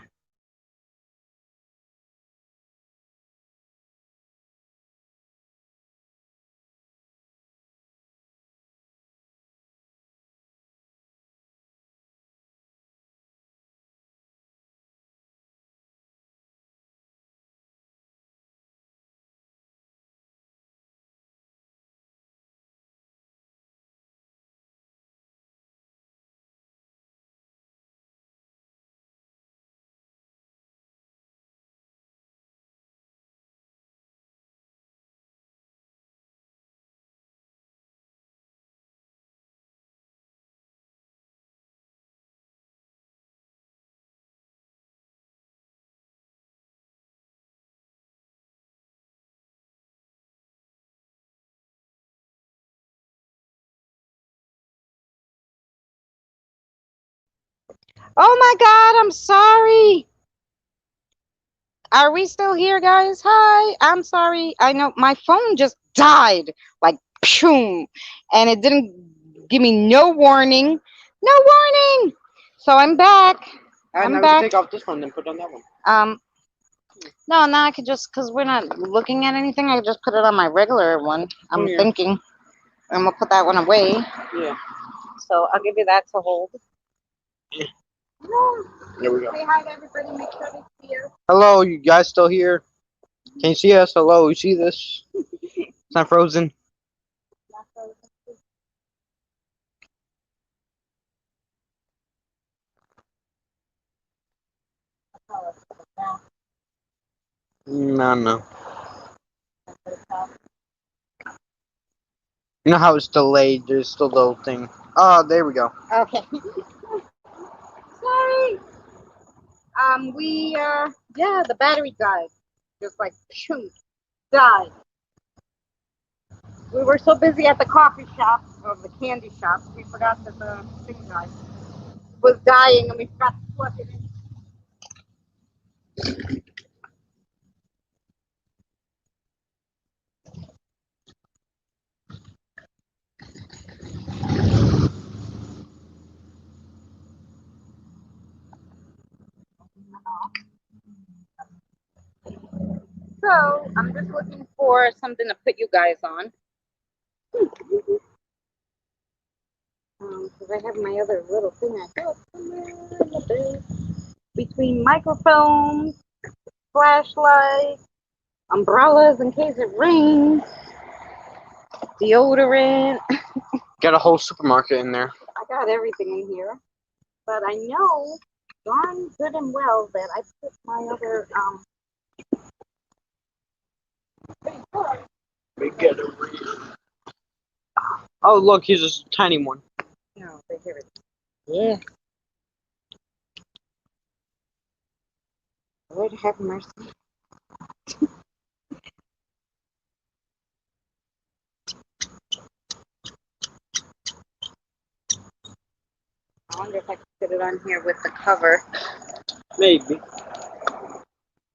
Oh my God, I'm sorry. Are we still here, guys? Hi, I'm sorry. I know my phone just died, like, pshum, and it didn't give me no warning. No warning. So I'm back. Alright, I'm now we can back. take off this one and put on that one. No, now I could just, because we're not looking at anything, I could just put it on my regular one. I'm Yeah. thinking. And we'll put that one away. Yeah. So I'll give you that to hold. Yeah. No. There we go. Say hi to everybody. Make sure they see us. Hello, you guys still here? Can you see us? Hello, you see this? It's not frozen. No. You know how it's delayed? There's still the little thing. Oh, there we go. Okay. Sorry. Yeah, the battery died. Just like, phew, died. We were so busy at the coffee shop, or the candy shop, we forgot that the thing died. Was dying, and we forgot to plug it in. So, I'm just looking for something to put you guys on. Because I have my other little thing I got somewhere in the bag. Between microphones, flashlight, umbrellas in case it rains, deodorant. Got a whole supermarket in there. I got everything in here. But I know darn good and well that I put my other Oh, look, he's a tiny one. no, but here it is. Yeah. Lord have mercy. I wonder if I can put it on here with the cover. Maybe.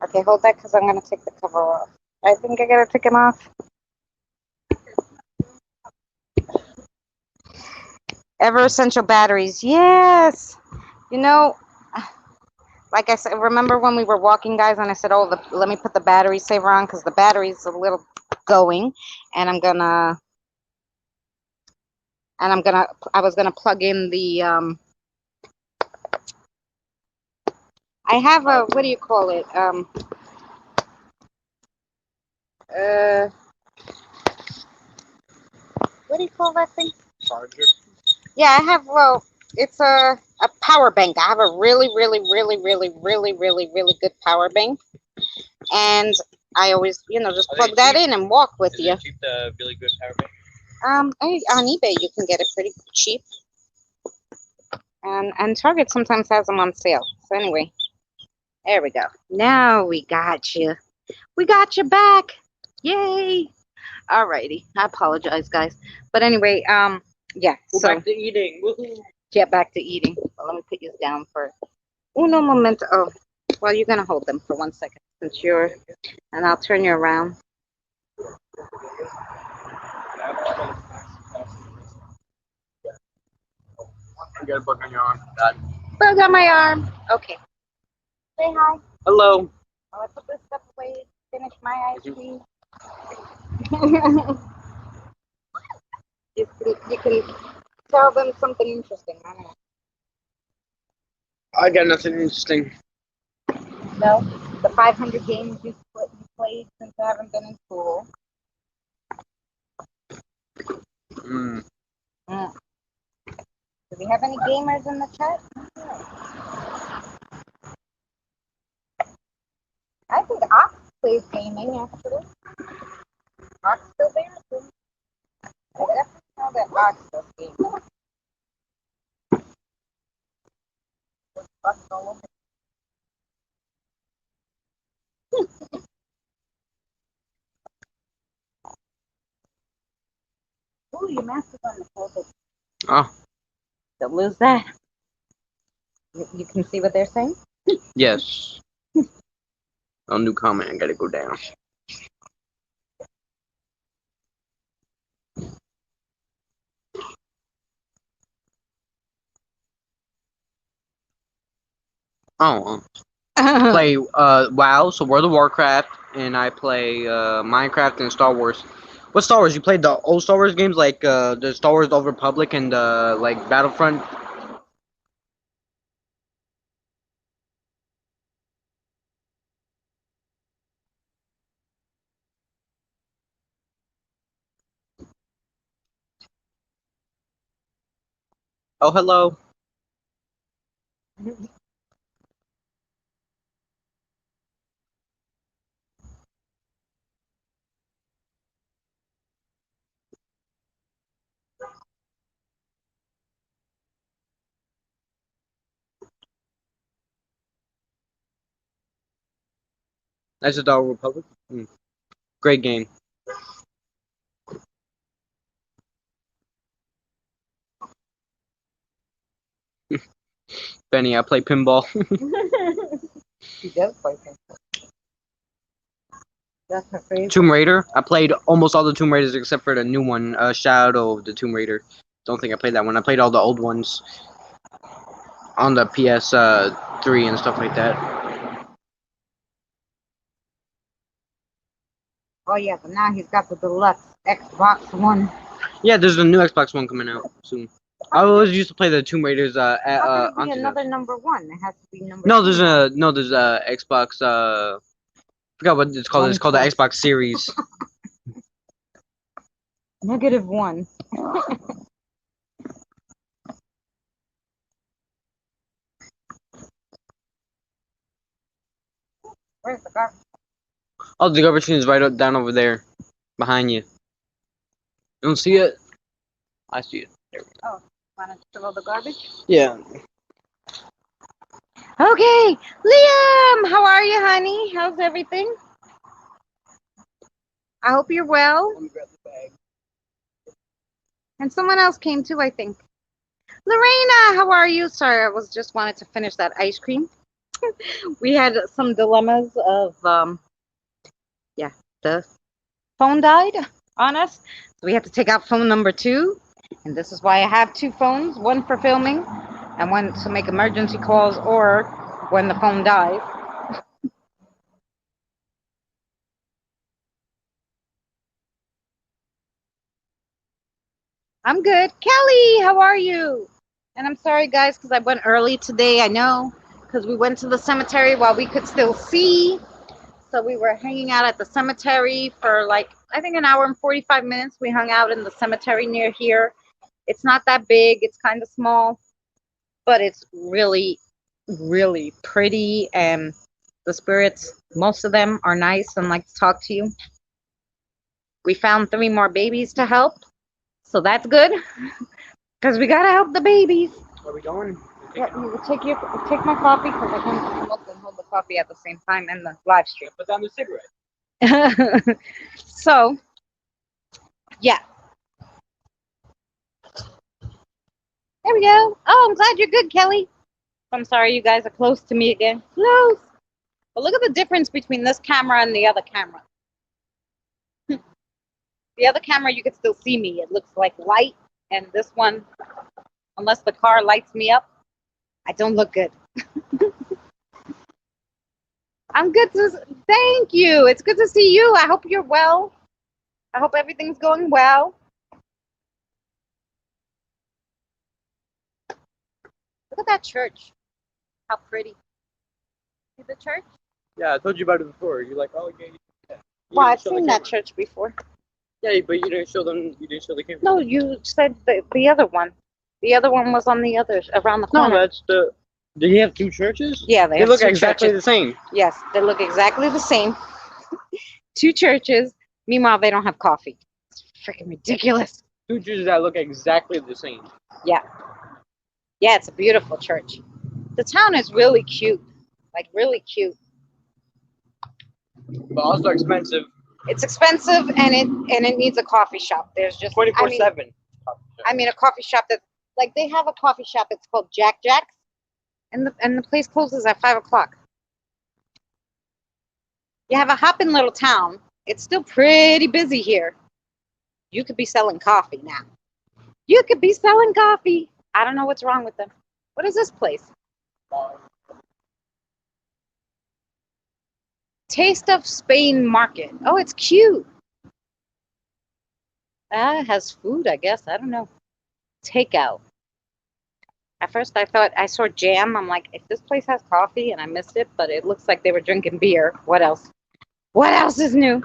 Okay, hold that because I'm going to take the cover off. I think I got to take him off. Ever Essential batteries. Yes. You know, like I said, remember when we were walking, guys, and I said, oh, let me put the battery saver on because the battery's a little going. And I was going to plug in the, I have a, what do you call it? Uh, what do you call that thing? Charger. Yeah, I have, well, it's a power bank. I have a really, really, really, really, really, really, really good power bank. And I always, just plug that in and walk with you. Cheap, the really good power bank. On eBay you can get it pretty cheap. And Target sometimes has them on sale. So anyway, there we go. Now we got you. We got you back. Yay. Alrighty. I apologize, guys. But anyway, yeah. Go So back to eating. Woohoo. get back to eating. Well, let me put you down for uno momento. Oh, well, you're gonna hold them for 1 second since you're, and I'll turn you around. You got a bug on your arm. Dad. Bug on my arm. Okay. Say hi. Hello. I'll put this stuff away. Finish my ice cream. you can tell them something interesting. I don't know. I got nothing interesting. No, the 500 games you played since I haven't been in school. Mm. Do we have any gamers in the chat? I think Ox plays gaming actually. Ox still there? I definitely know that Ox does gaming. Ox all over. Ooh, your mask is on the photo. Oh. Don't lose that. You can see what they're saying? Yes. Oh, new comment. I gotta go down. Oh, play WoW, so World of Warcraft, and I play Minecraft and Star Wars. What Star Wars? You played the old Star Wars games like the Star Wars: The Old Republic and like Battlefront. Oh, hello. That's the Star Wars Republic. Great game. Benny, I play pinball. She does play pinball. That's her favorite. Tomb Raider. I played almost all the Tomb Raiders except for the new one, Shadow of the Tomb Raider. Don't think I played that one. I played all the old ones on the PS3 and stuff like that. Oh yeah, but now he's got the deluxe Xbox One. Yeah, there's a new Xbox One coming out soon. I always used to play the Tomb Raiders. How can it be onto another that. number one? It has to be number. No, two. there's a Xbox. Forgot what it's called. It's called the Xbox Series. -1. Where's the garbage? Oh, the garbage can is right down over there, behind you. You don't see it? I see it. There we go. Want to throw the garbage? Yeah. Okay, Liam, how are you, honey? How's everything? I hope you're well. Let me grab the bag. And someone else came too, I think. Lorena, how are you? Sorry, I was just wanted to finish that ice cream. We had some dilemmas of, yeah, the phone died on us. So we had to take out phone number 2. And this is why I have 2 phones, one for filming and one to make emergency calls or when the phone dies. I'm good. Kelly, how are you? And I'm sorry, guys, because I went early today. I know, because we went to the cemetery while we could still see. So we were hanging out at the cemetery for like, I think an hour and 45 minutes. We hung out in the cemetery near here. It's not that big. It's kind of small, but it's really, really pretty. And the spirits, most of them are nice and like to talk to you. We found 3 more babies to help. So that's good, because we gotta help the babies. Where are we going? Yeah, you take my coffee, because I can't come up and hold the coffee at the same time and the live stream. Put down the cigarette. So, yeah. There we go. Oh, I'm glad you're good, Kelly. I'm sorry you guys are close to me again. Close. But look at the difference between this camera and the other camera. The other camera, you can still see me. It looks like light. And this one, unless the car lights me up, I don't look good. I'm good to, thank you. It's good to see you. I hope you're well. I hope everything's going well. Look at that church. How pretty. See the church? Yeah, I told you about it before. You're like, oh, yeah. You Well, didn't I've show the seen that camera. church before. Yeah, but you didn't show them. You didn't show the camera. No, you said the other one. The other one was on the other, around the No, corner. that's the. Do you have 2 churches? Yeah, They have look 2 exactly churches. the same. Yes, they look exactly the same. 2 churches. Meanwhile, they don't have coffee. It's freaking ridiculous. 2 churches that look exactly the same. Yeah. Yeah, it's a beautiful church. The town is really cute. Like, really cute. But also expensive. It's expensive, and it needs a coffee shop. There's just 24/7. I mean, a coffee shop that, like, they have a coffee shop. It's called Jack Jack's. And the place closes at 5 o'clock. You have a hopping little town. It's still pretty busy here. You could be selling coffee now. You could be selling coffee. I don't know what's wrong with them. What is this place? Taste of Spain Market. Oh, it's cute. It has food, I guess. I don't know. Takeout. At first, I thought I saw jam. I'm like, if this place has coffee, and I missed it, but it looks like they were drinking beer. What else? What else is new?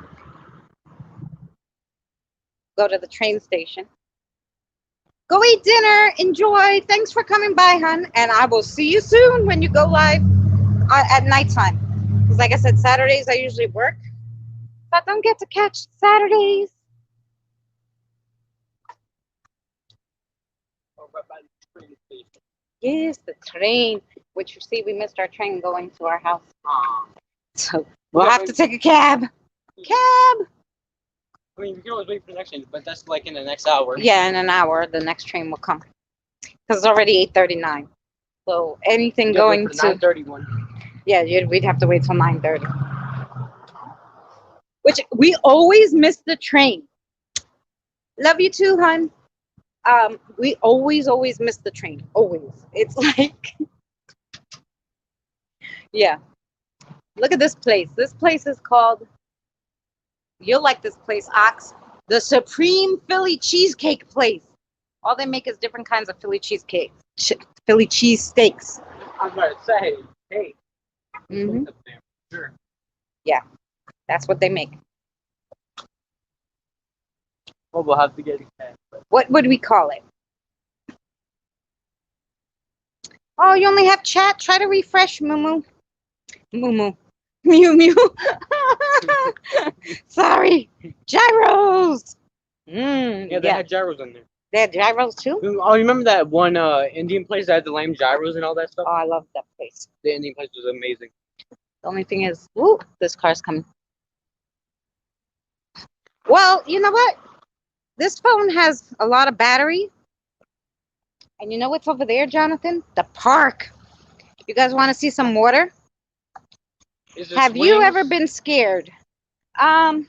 Go to the train station. Go eat dinner. Enjoy. Thanks for coming by, hun. And I will see you soon when you go live at nighttime. Because like I said, Saturdays I usually work. But I don't get to catch Saturdays. Yes, the train. Which you see, we missed our train going to our house. So we'll have to take a cab. Cab. I mean, we can always wait for the next train, but that's like in the next hour. Yeah, in an hour, the next train will come. Because it's already 8:39. So anything going to 9:31. Yeah, we'd have to wait till 9:30. Which we always miss the train. Love you too, hun. We always miss the train. Always. It's like, yeah. Look at this place. This place is called, you'll like this place, Ox, the Supreme Philly Cheesecake Place. All they make is different kinds of Philly cheesecake, Philly cheese steaks. I was about to say, hey. Mhm. Sure. Yeah, that's what they make. Well, we'll have to get it. What would we call it? Oh, you only have chat? Try to refresh, Moo. Moo. Mew Mew. Sorry. Gyros. Yeah, they had gyros in there. They had gyros too? Oh, you remember that one Indian place that had the lame gyros and all that stuff? Oh, I love that place. The Indian place was amazing. The only thing is, woo, this car's coming. Well, you know what? This phone has a lot of battery. And you know what's over there, Jonathan? The park. You guys want to see some water? Have you ever been scared? Were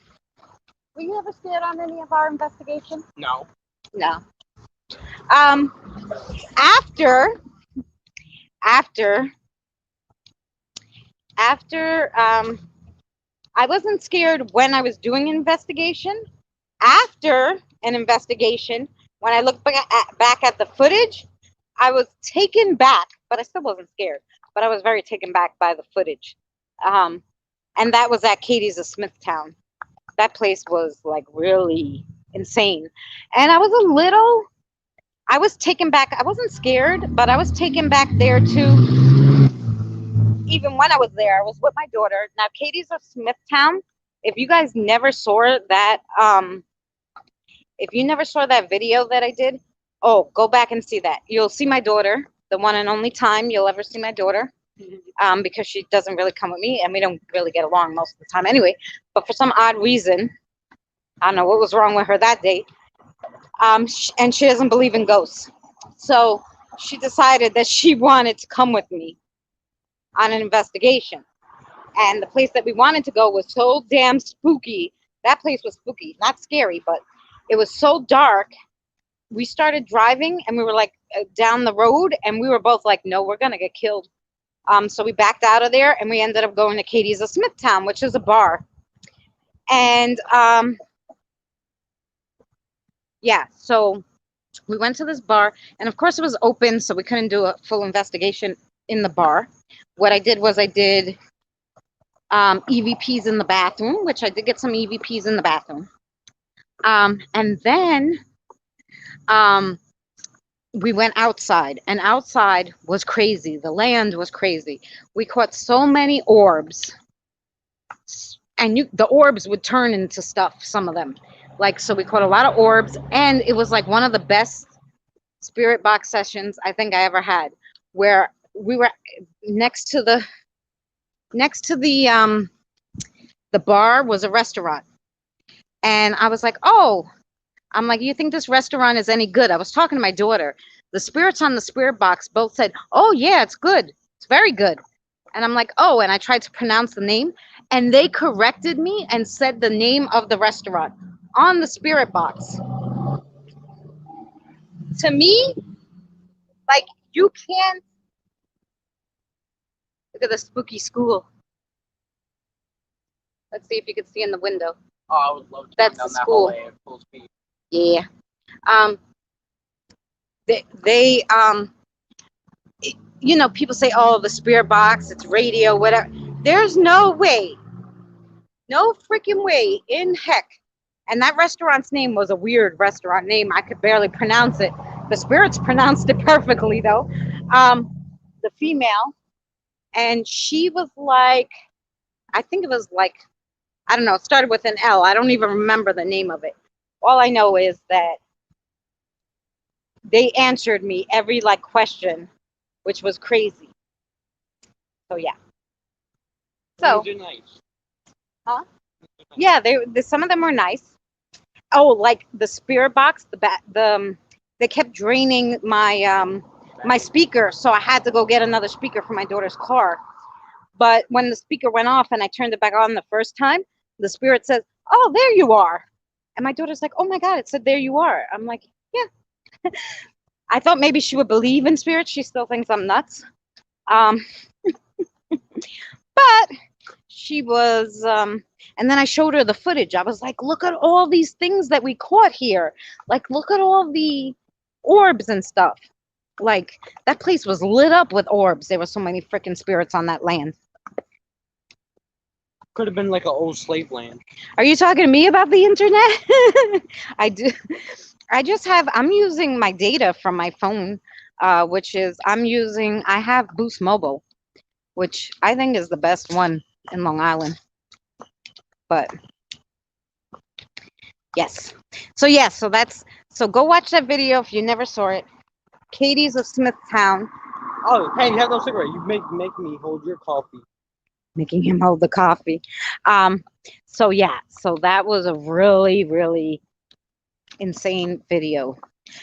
you ever scared on any of our investigations? No. No. After I wasn't scared when I was doing an investigation. After an investigation, when I looked back at the footage, I was taken back, but I still wasn't scared. But I was very taken back by the footage. And that was at Katie's of Smithtown. That place was like really insane. And I was taken back. I wasn't scared, but I was taken back there too. Even when I was there, I was with my daughter. Now, Katie's of Smithtown, if you guys never saw that, if you never saw that video that I did, oh, go back and see that. You'll see my daughter, the one and only time you'll ever see my daughter, because she doesn't really come with me, and we don't really get along most of the time anyway. But for some odd reason, I don't know what was wrong with her that day, and she doesn't believe in ghosts. So she decided that she wanted to come with me on an investigation. And the place that we wanted to go was so damn spooky. That place was spooky, not scary, but it was so dark. We started driving and we were like down the road, and we were both like, no, we're gonna get killed. So we backed out of there, and we ended up going to Katie's of Smithtown, which is a bar. And yeah, so we went to this bar, and of course it was open, so we couldn't do a full investigation in the bar. What I did was I did EVPs in the bathroom, which I did get some EVPs in the bathroom. And then we went outside, and outside was crazy. The land was crazy. We caught so many orbs, and the orbs would turn into stuff, some of them. Like, so we caught a lot of orbs, and it was like one of the best spirit box sessions I think I ever had, where we were next to the bar was a restaurant. And I was like, oh, I'm like, you think this restaurant is any good? I was talking to my daughter. The spirits on the spirit box both said, oh, yeah, it's good. It's very good. And I'm like, oh, and I tried to pronounce the name, and they corrected me and said the name of the restaurant on the spirit box. To me, like, you can't look at the spooky school. Let's see if you can see in the window. Oh, I would love to That's go down the that school. hallway at full speed. Yeah. They you know, people say, oh, the spirit box, it's radio, whatever. There's no way, no freaking way in heck. And that restaurant's name was a weird restaurant name. I could barely pronounce it. The spirits pronounced it perfectly, though. The female, and she was like, I think it was like, I don't know, it started with an L. I don't even remember the name of it. All I know is that they answered me every like question, which was crazy. So yeah. So These are nice. Huh? Yeah, they some of them were nice. Oh, like the spirit box, they kept draining my speaker, so I had to go get another speaker for my daughter's car. But when the speaker went off and I turned it back on the first time, the spirit says, "Oh, there you are." And my daughter's like, "Oh my God, it said there you are." I'm like, "Yeah." I thought maybe she would believe in spirits. She still thinks I'm nuts. But she was and then I showed her the footage. I was like, look at all these things that we caught here. Like, look at all the orbs and stuff. Like, that place was lit up with orbs. There were so many freaking spirits on that land. Could have been like an old slave land. Are you talking to me about the internet? I do. I'm using my data from my phone, which is I have Boost Mobile, which I think is the best one in Long Island. But yes. So go watch that video if you never saw it. Katie's of Smithtown, Oh, hey, you have no cigarette. You make me hold your coffee. making him hold the coffee. So yeah, so that was a really, really insane video.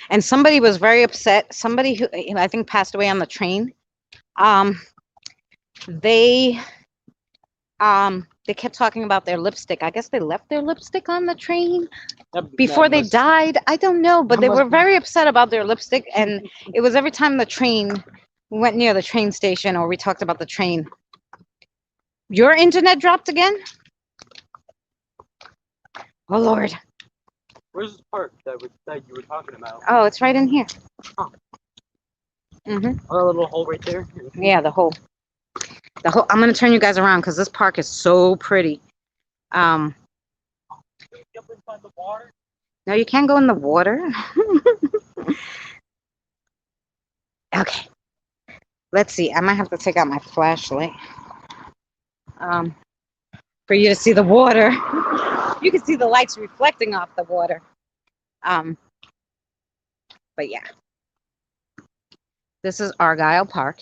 And somebody was very upset. Somebody who I think passed away on the train. They kept talking about their lipstick. I guess they left their lipstick on the train before they died. I don't know, but they were very upset about their lipstick. And it was every time we went near the train station or we talked about the train. Your internet dropped again? Oh, Lord. Where's this part that you were talking about? Oh, it's right in here. Oh. Mm-hmm. Oh, a little hole right there. Yeah, the hole. I'm going to turn you guys around because this park is so pretty. Jump inside the water. No, you can't go in the water. Okay. Let's see. I might have to take out my flashlight. For you to see the water. You can see the lights reflecting off the water. But yeah. This is Argyle Park.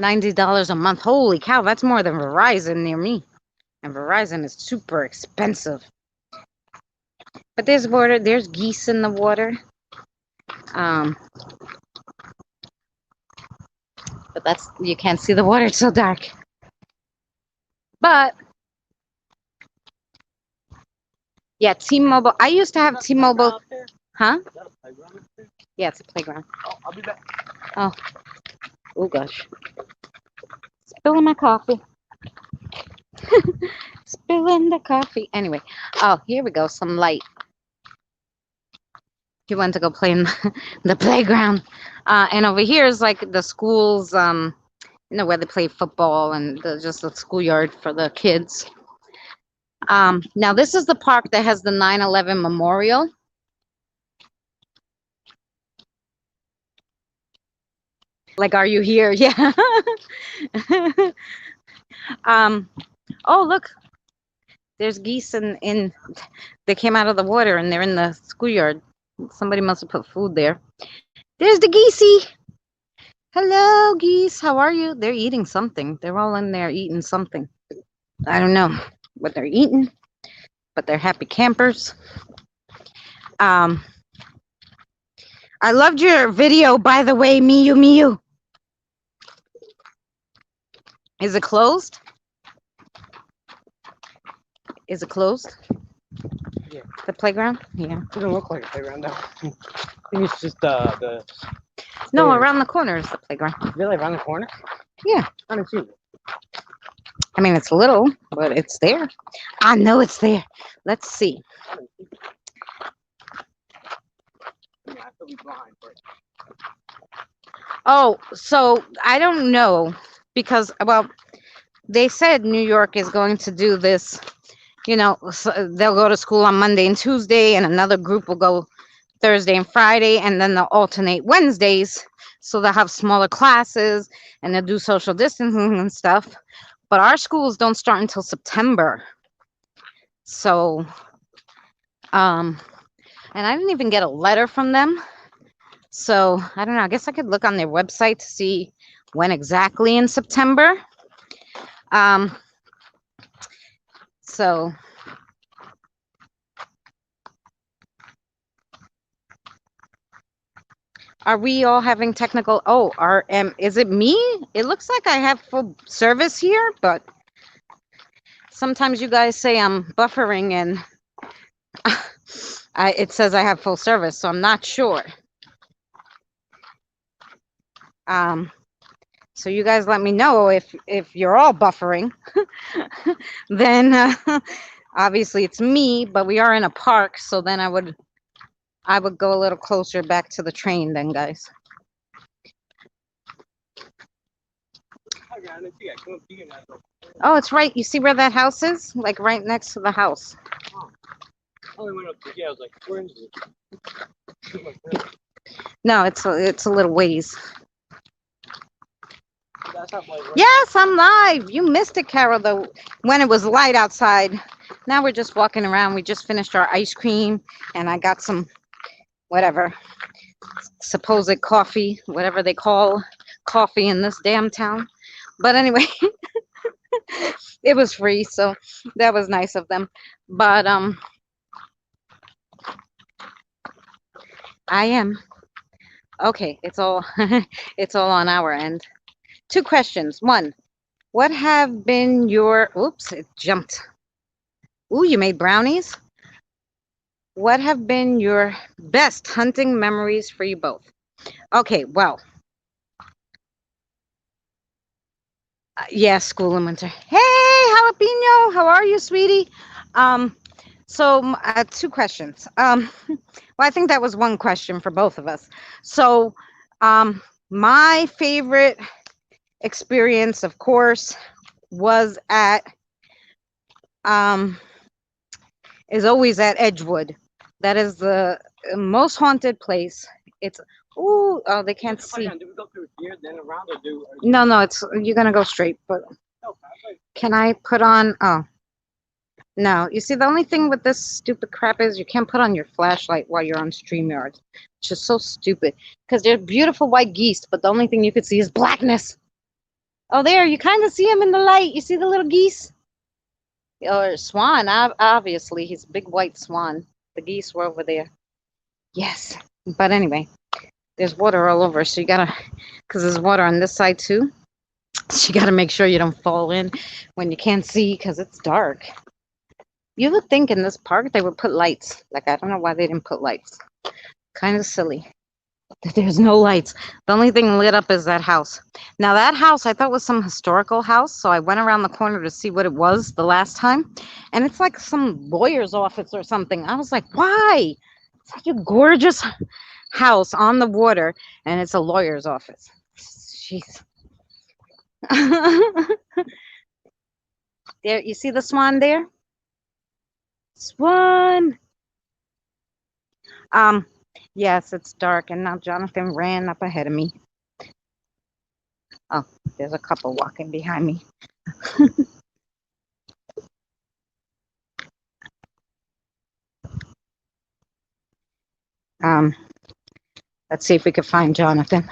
$90 a month. Holy cow, that's more than Verizon near me. And Verizon is super expensive. But there's water. There's geese in the water. But you can't see the water. It's so dark. But yeah, T-Mobile. I used to have T-Mobile. Huh? Yeah, it's a playground. Oh, I'll be back. Oh gosh. Spilling my coffee. Spilling the coffee. Anyway. Oh, here we go. Some light. He went to go play in the playground. And over here is like the schools, where they play football and just the schoolyard for the kids. Now this is the park that has the 9/11 memorial. Like, are you here? Yeah. Oh, look. There's geese they came out of the water and they're in the schoolyard. Somebody must have put food there. There's the geesey. Hello, geese. How are you? They're eating something. They're all in there eating something. I don't know what they're eating. but they're happy campers. I loved your video, by the way, Miyu Miyu. Is it closed? Is it closed? Yeah. The playground? Yeah. It doesn't look like a playground though. I think it's just the No, stairs. around the corner is the playground. Really around the corner? Yeah. I haven't seen it. I mean, it's little, but it's there. I know it's there. Let's see. I haven't seen it. Yeah, I could be blind, but Oh, so I don't know because, well, they said New York is going to do this. You know, so they'll go to school on Monday and Tuesday, and another group will go Thursday and Friday, and then they'll alternate Wednesdays. So they'll have smaller classes and they'll do social distancing and stuff. But our schools don't start until September. So, and I didn't even get a letter from them. So I don't know. I guess I could look on their website to see when exactly in September. So are we all having technical? Oh, is it me? It looks like I have full service here, but sometimes you guys say I'm buffering and it says I have full service, so I'm not sure. So you guys let me know if you're all buffering. Then obviously it's me, but we are in a park, so then I would go a little closer back to the train then, guys. okay, I didn't see it. I couldn't see it now, though. Oh, it's right. You see where that house is? Like right next to the house. I only went up to, yeah, I was like, where is it? No, it's a little ways. That's not like, Yes, I'm live. You missed it, Carol, though, when it was light outside. Now we're just walking around. We just finished our ice cream, and I got some, whatever, supposed coffee, whatever they call coffee in this damn town. But anyway, it was free, so that was nice of them. But I am. Okay, it's all it's all on our end. 2 questions. 1, what have been your, oops, it jumped. Ooh, you made brownies? What have been your best hunting memories for you both? Okay, well, yeah, school in winter. Hey, jalapeno, how are you, sweetie? So 2 questions. Well, I think that was 1 question for both of us. So, my favorite experience, of course, was is always at Edgewood. That is the most haunted place. It's oh, they can't see. do we go through here, then around, or do? No, it's you're gonna go straight. But can I put on? Oh, no. You see, the only thing with this stupid crap is you can't put on your flashlight while you're on StreamYard. It's just so stupid because they're beautiful white geese, but the only thing you could see is blackness. Oh, there, you kind of see him in the light. You see the little geese? Or swan, obviously. He's a big white swan. The geese were over there. Yes. But anyway, there's water all over, so you gotta, because there's water on this side too. So you gotta make sure you don't fall in when you can't see because it's dark. You would think in this park they would put lights. Like, I don't know why they didn't put lights. Kind of silly. There's no lights. The only thing lit up is that house. Now that house I thought was some historical house, so I went around the corner to see what it was the last time, and it's like some lawyer's office or something. I was like, why? It's such a gorgeous house on the water, and it's a lawyer's office. Jeez. There, you see the swan there? Swan. Yes, it's dark, and now Jonathan ran up ahead of me. Oh, there's a couple walking behind me. Let's see if we can find Jonathan.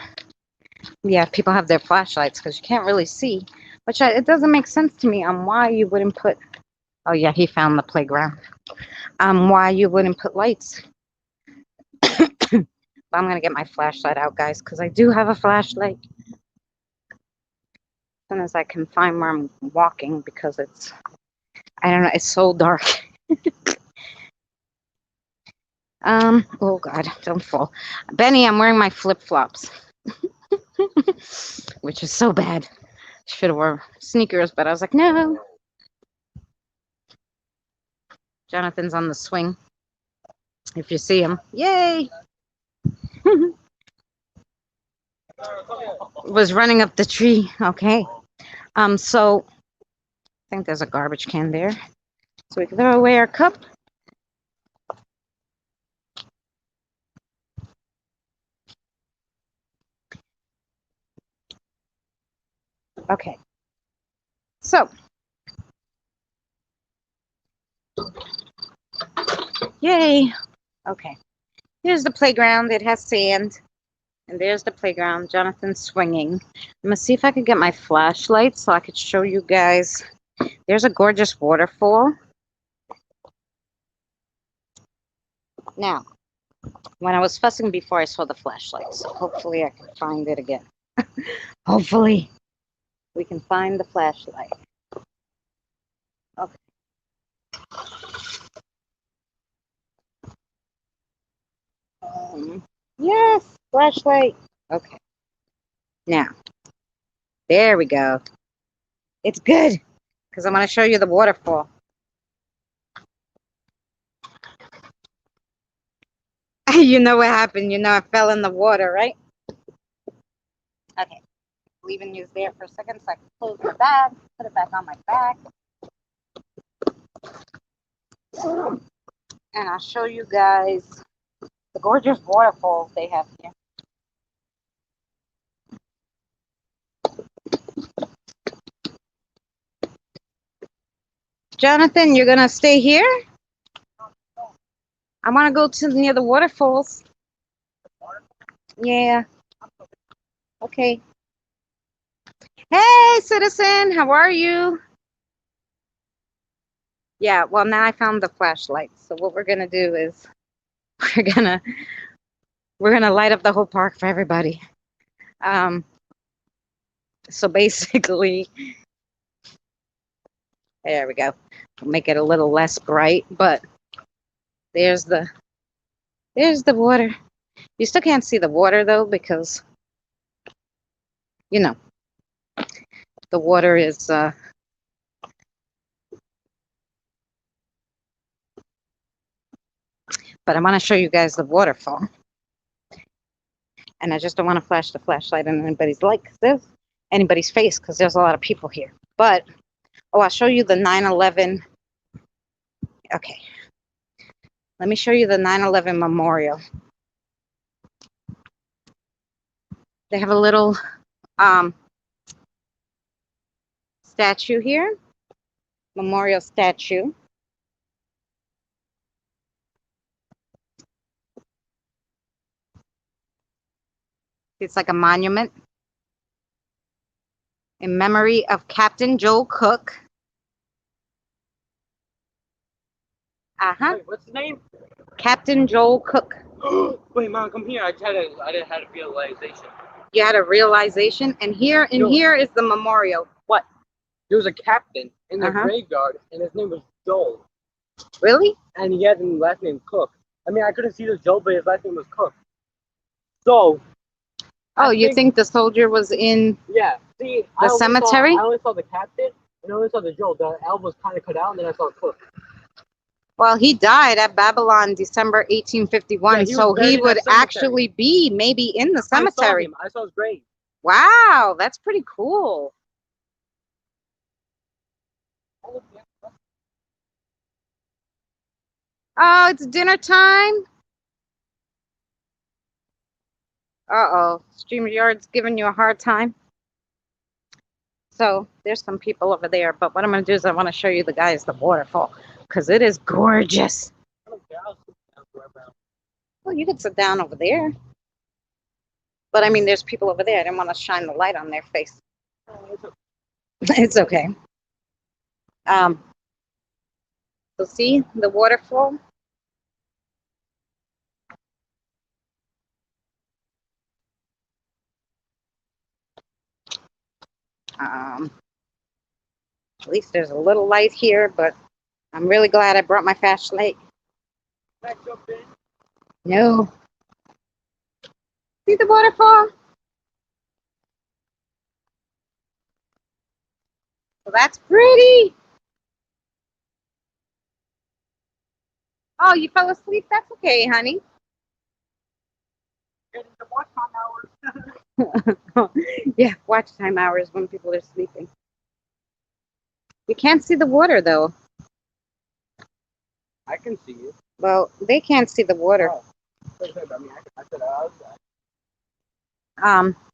Yeah, people have their flashlights because you can't really see, which it doesn't make sense to me on why you wouldn't put Oh yeah, he found the playground. Why you wouldn't put lights? But I'm gonna get my flashlight out, guys, because I do have a flashlight. As soon as I can find where I'm walking, because I don't know, it's so dark. Oh God, don't fall. Benny, I'm wearing my flip-flops, which is so bad. Should have worn sneakers, but I was like, no. Jonathan's on the swing. If you see him, yay! Was running up the tree. Okay. So I think there's a garbage can there, so we can throw away our cup. Okay. So, yay. Okay. Here's the playground. It has sand. And there's the playground. Jonathan's swinging. I'm going to see if I can get my flashlight so I could show you guys. There's a gorgeous waterfall. Now, when I was fussing before, I saw the flashlight. So hopefully I can find it again. Hopefully we can find the flashlight. Okay. Yes, flashlight. Okay. Now, there we go. It's good because I'm going to show you the waterfall. You know what happened. You know I fell in the water, right? Okay. Leaving you there for a second so I can close my bag, put it back on my back. And I'll show you guys the gorgeous waterfalls they have here. Jonathan, you're going to stay here? I want to go to near the waterfalls. Yeah. Okay. Hey, citizen, how are you? Yeah, well, now I found the flashlight. So what we're going to do is we're going to light up the whole park for everybody. So basically, there we go. Make it a little less bright, but there's the water. You still can't see the water though, because you know the water is but I want to show you guys the waterfall, and I just don't want to flash the flashlight in anybody's face because there's a lot of people here. But I'll show you the 9/11. Okay, let me show you the 9/11 memorial. They have a little statue here, memorial statue. It's like a monument in memory of Captain Joel Cook. Wait, what's his name? Captain Joel Cook. Wait, Mom, come here. I just had a realization. You had a realization, and here is the memorial. What? There was a captain in the graveyard, and his name was Joel. Really? And he had the last name Cook. I mean, I couldn't see the Joel, but his last name was Cook. So. Oh, you think the soldier was in? Yeah. See, the cemetery? I only saw the captain, and I only saw the Joel. The L was kind of cut out, and then I saw Cook. Well, he died at Babylon, December 1851, Yeah, so he would actually be maybe in the cemetery. I saw his grave. Wow, that's pretty cool. Oh, it's dinner time. Uh-oh, StreamYard's giving you a hard time. So there's some people over there, but what I'm going to do is I want to show you the the waterfall, because it is gorgeous. Well, you could sit down over there. But I mean, there's people over there. I didn't want to shine the light on their face. It's okay. So see the waterfall? Um, at least there's a little light here, but I'm really glad I brought my flashlight. Can I jump in? No. See the waterfall? So that's pretty. Oh, you fell asleep? That's okay, honey. Get into watch time hours. Yeah, watch time hours when people are sleeping. You can't see the water though. I can see you. Well, they can't see the water. Oh. I mean, I said,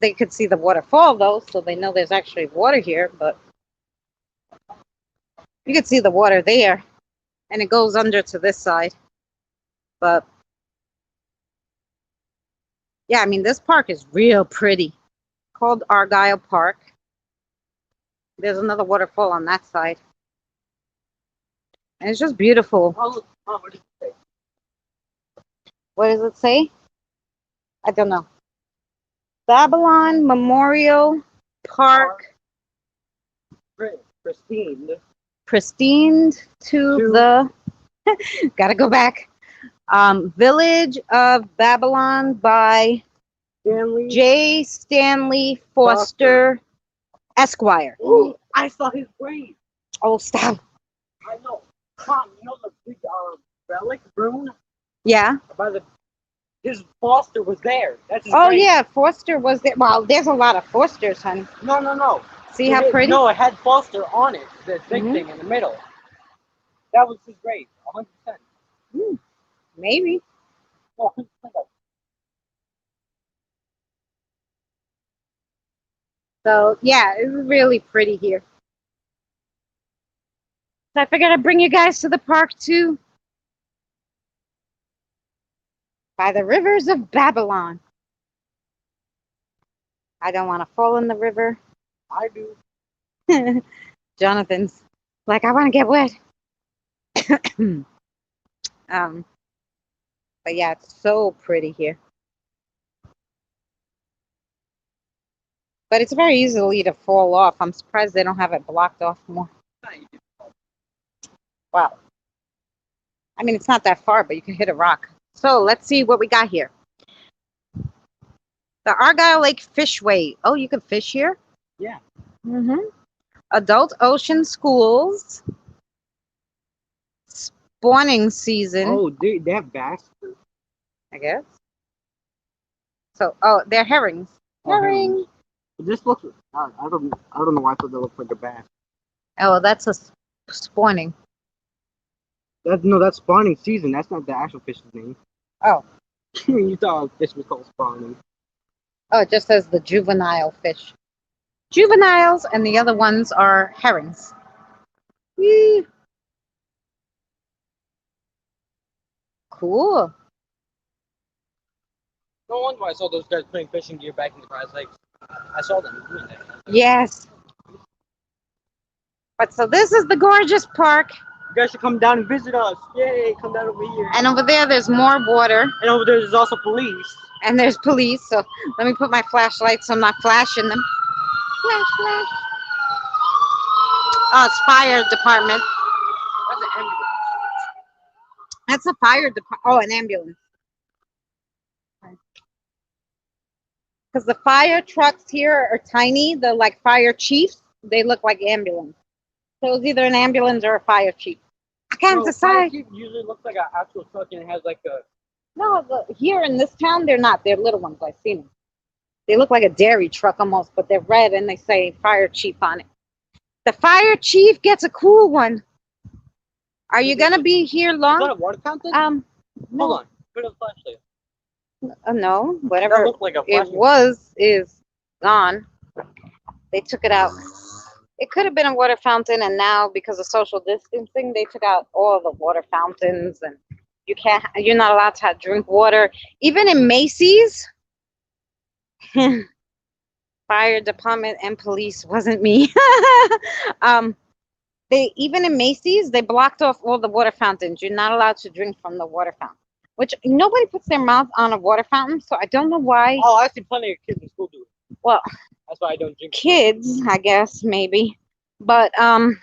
They could see the waterfall though, so they know there's actually water here, but you could see the water there, and it goes under to this side. But yeah, I mean, this park is real pretty. Called Argyle Park. There's another waterfall on that side. And it's just beautiful. oh, what did you say? What does it say? I don't know. Babylon Memorial Park. Pristine. Pristine to the gotta go back. Village of Babylon by Stanley. J. Stanley Foster Esquire. Ooh, I saw his grave. Oh, stop. I know. Tom, you know the big relic rune Yeah. by the. His Foster was there. That's his Oh, grave. yeah. Foster was there. Well, there's a lot of Fosters, honey. No. See how pretty? No, it had Foster on it. The big Mhm. thing in the middle. That was his grave. 100%. Maybe. Oh, 100%. So, yeah, it's really pretty here. So I figured I'd bring you guys to the park, too. By the rivers of Babylon. I don't want to fall in the river. I do. Jonathan's like, I want to get wet. But yeah, it's so pretty here. But it's very easily to fall off. I'm surprised they don't have it blocked off more. Wow. I mean, it's not that far, but you can hit a rock. So let's see what we got here. The Argyle Lake Fishway. Oh, you can fish here? Yeah. Adult Ocean Schools. Spawning season, Oh, they have bass. I guess. So, oh, they're herrings. Oh, Herring. This looks. I don't know why I thought they looked like a bass. Oh, that's a spawning. That's spawning season. That's not the actual fish's name. Oh. You thought a fish was called spawning. Oh, it just says the juvenile fish. Juveniles, and the other ones are herrings. Whee. Cool. No wonder why I saw those guys putting fishing gear back in the prize lakes. I saw them doing that. Yes. But so this is the gorgeous park, You guys should come down and visit us. Yay, come down over here. and over there there's more water, And over there, there's also police. and there's police. So let me put my flashlight so I'm not flashing them. Flash, flash. Oh, it's fire department. That's an ambulance. That's a fire department. Oh, an ambulance. Because the fire trucks here are tiny. They're like fire chiefs. They look like ambulance. So it's either an ambulance or a fire chief. I can't decide. It usually looks like an actual truck and it has like a. No, here in this town, they're not. They're little ones. I've seen them. They look like a dairy truck almost, but they're red and they say fire chief on it. The fire chief gets a cool one. Are you going to be here Is that long? a water fountain? No. Hold on. Put a flashlight. No, That whatever looked like a it flashlight. is gone. They took it out. It could have been a water fountain, and now because of social distancing, they took out all the water fountains, and you're not allowed to drink water. Even in Macy's, fire department and police wasn't me. They even in Macy's, they blocked off all the water fountains. You're not allowed to drink from the water fountain. Which nobody puts their mouth on a water fountain, so I don't know why. Oh, I see plenty of kids in school do it. Well, That's why I don't drink. kids, I guess maybe, but I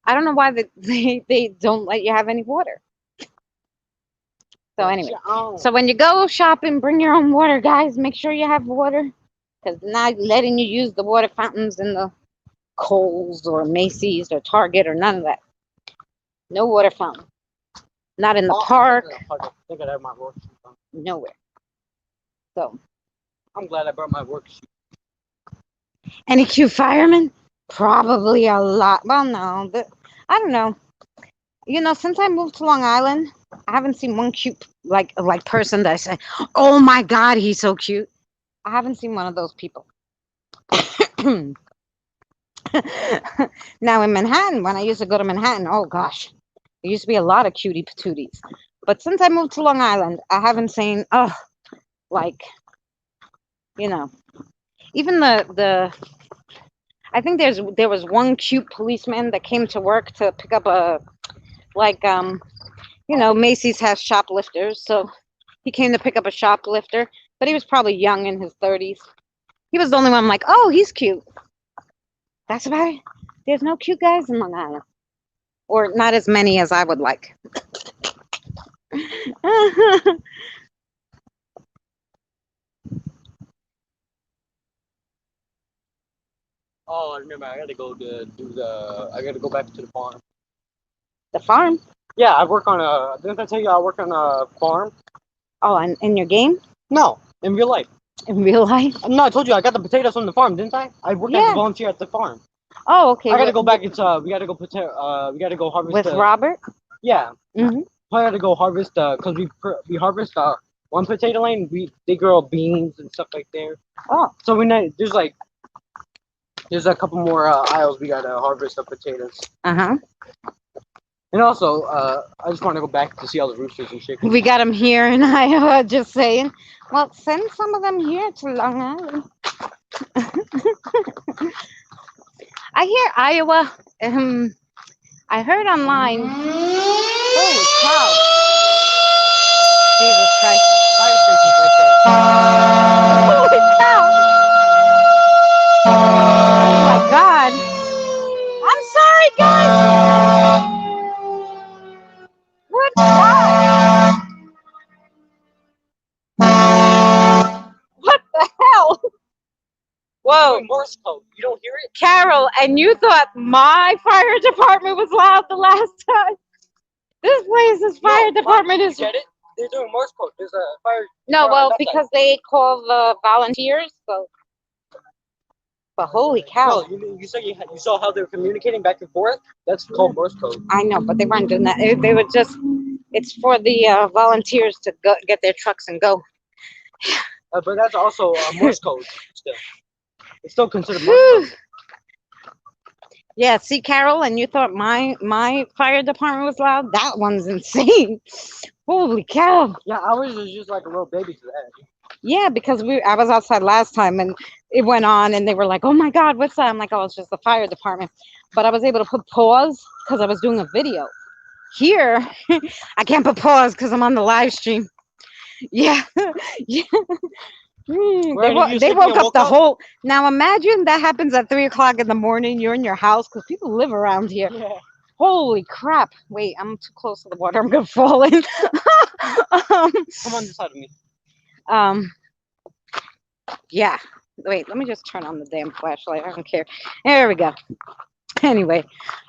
don't know why they don't let you have any water. So anyway, Oh. so when you go shopping, bring your own water, guys. Make sure you have water, because not letting you use the water fountains in the Kohl's or Macy's or Target or none of that. No water fountain. Not in the park. I think I have my work shoes on. Nowhere. So, I'm glad I brought my work shoes. any cute firemen? Probably a lot. Well, no, I don't know. You know, since I moved to Long Island, I haven't seen one cute like person that I say, "Oh my God, he's so cute." I haven't seen one of those people. Now in Manhattan, when I used to go to Manhattan, oh gosh, there used to be a lot of cutie patooties. But since I moved to Long Island, I haven't seen like, you know, even the I think there was one cute policeman that came to work to pick up a you know, Macy's has shoplifters, so he came to pick up a shoplifter, but he was probably young in his 30s. He was the only one I'm like, oh, he's cute. That's about it. There's no cute guys in Long Island. Or not as many as I would like. Oh, I remember. I gotta go I gotta go back to the farm. The farm? Yeah, I work on a. Didn't I tell you I work on a farm? Oh, and in your game? No, in real life. In real life? No, I told you I got the potatoes from the farm, didn't I? I work as Yeah. a volunteer at the farm. Oh, okay. I gotta go back. It's we gotta go we gotta go harvest. With Robert? Yeah. Mhm. I gotta go harvest because we harvest one potato lane. They grow beans and stuff like there. Oh. So there's a couple more aisles we gotta harvest of potatoes. Uh-huh. And also, I just want to go back to see all the roosters and shit. We got them here in Iowa, just saying. Well, send some of them here to Long Island. I hear Iowa. I heard online. Holy cow! Jesus Christ! Fire station's right there. Holy cow! Oh my God! I'm sorry, guys. What? What the hell? Whoa. Doing Morse code. You don't hear it? Carol, and you thought my fire department was loud the last time? This place's fire department is. You get it? They're doing Morse code. There's a fire. No, on well, that because they call the volunteers, so. But holy cow. No, you said you saw how they were communicating back and forth? That's called Morse code. I know, but they weren't doing that. They were just, it's for the volunteers to go get their trucks and go. But that's also Morse code still. It's still considered Morse code. Yeah, see, Carol, and you thought my fire department was loud? That one's insane. Holy cow. Yeah, ours is just like a little baby to that. Yeah, because I was outside last time and it went on and they were like, oh my God, what's that? I'm like, oh, it's just the fire department. But I was able to put pause because I was doing a video. Here, I can't put pause because I'm on the live stream. Yeah. Yeah. They woke up the whole. Now imagine that happens at 3 o'clock in the morning. You're in your house because people live around here. Yeah. Holy crap! Wait, I'm too close to the water. I'm gonna fall in. Come on this side of me. Yeah. Wait, let me just turn on the damn flashlight. I don't care. There we go. Anyway,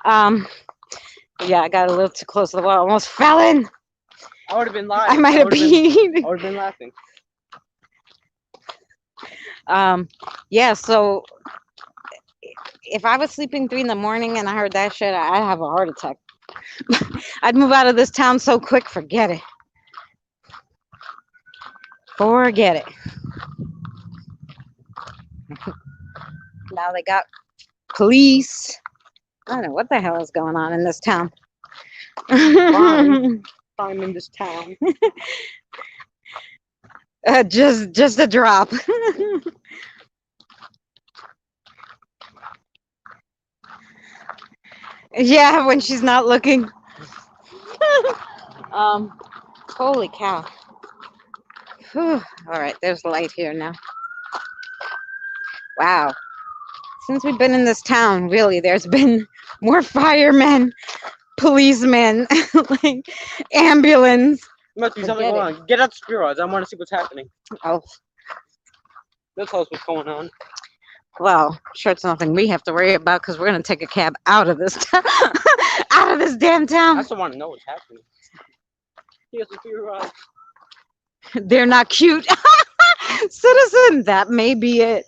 yeah, I got a little too close to the water. Almost fell in. I would have been lying. I might have been. I would have been laughing. Yeah, so if I was sleeping 3 in the morning and I heard that shit, I'd have a heart attack. I'd move out of this town so quick, forget it. Forget it. Now they got police. I don't know what the hell is going on in this town. Crime in this town. Just a drop. Yeah, when she's not looking. Holy cow. Whew. All right, there's light here now. Wow. Since we've been in this town, really, there's been more firemen, policemen, like ambulance. Must be something Forget going on. Get out the spear rods. I want to see what's happening. Oh, They'll tell us what's going on. well, sure, it's nothing we have to worry about because we're gonna take a cab out of this town, out of this damn I town. still want to know what's happening. Here's the spear rods. They're not cute. Citizen, that may be it.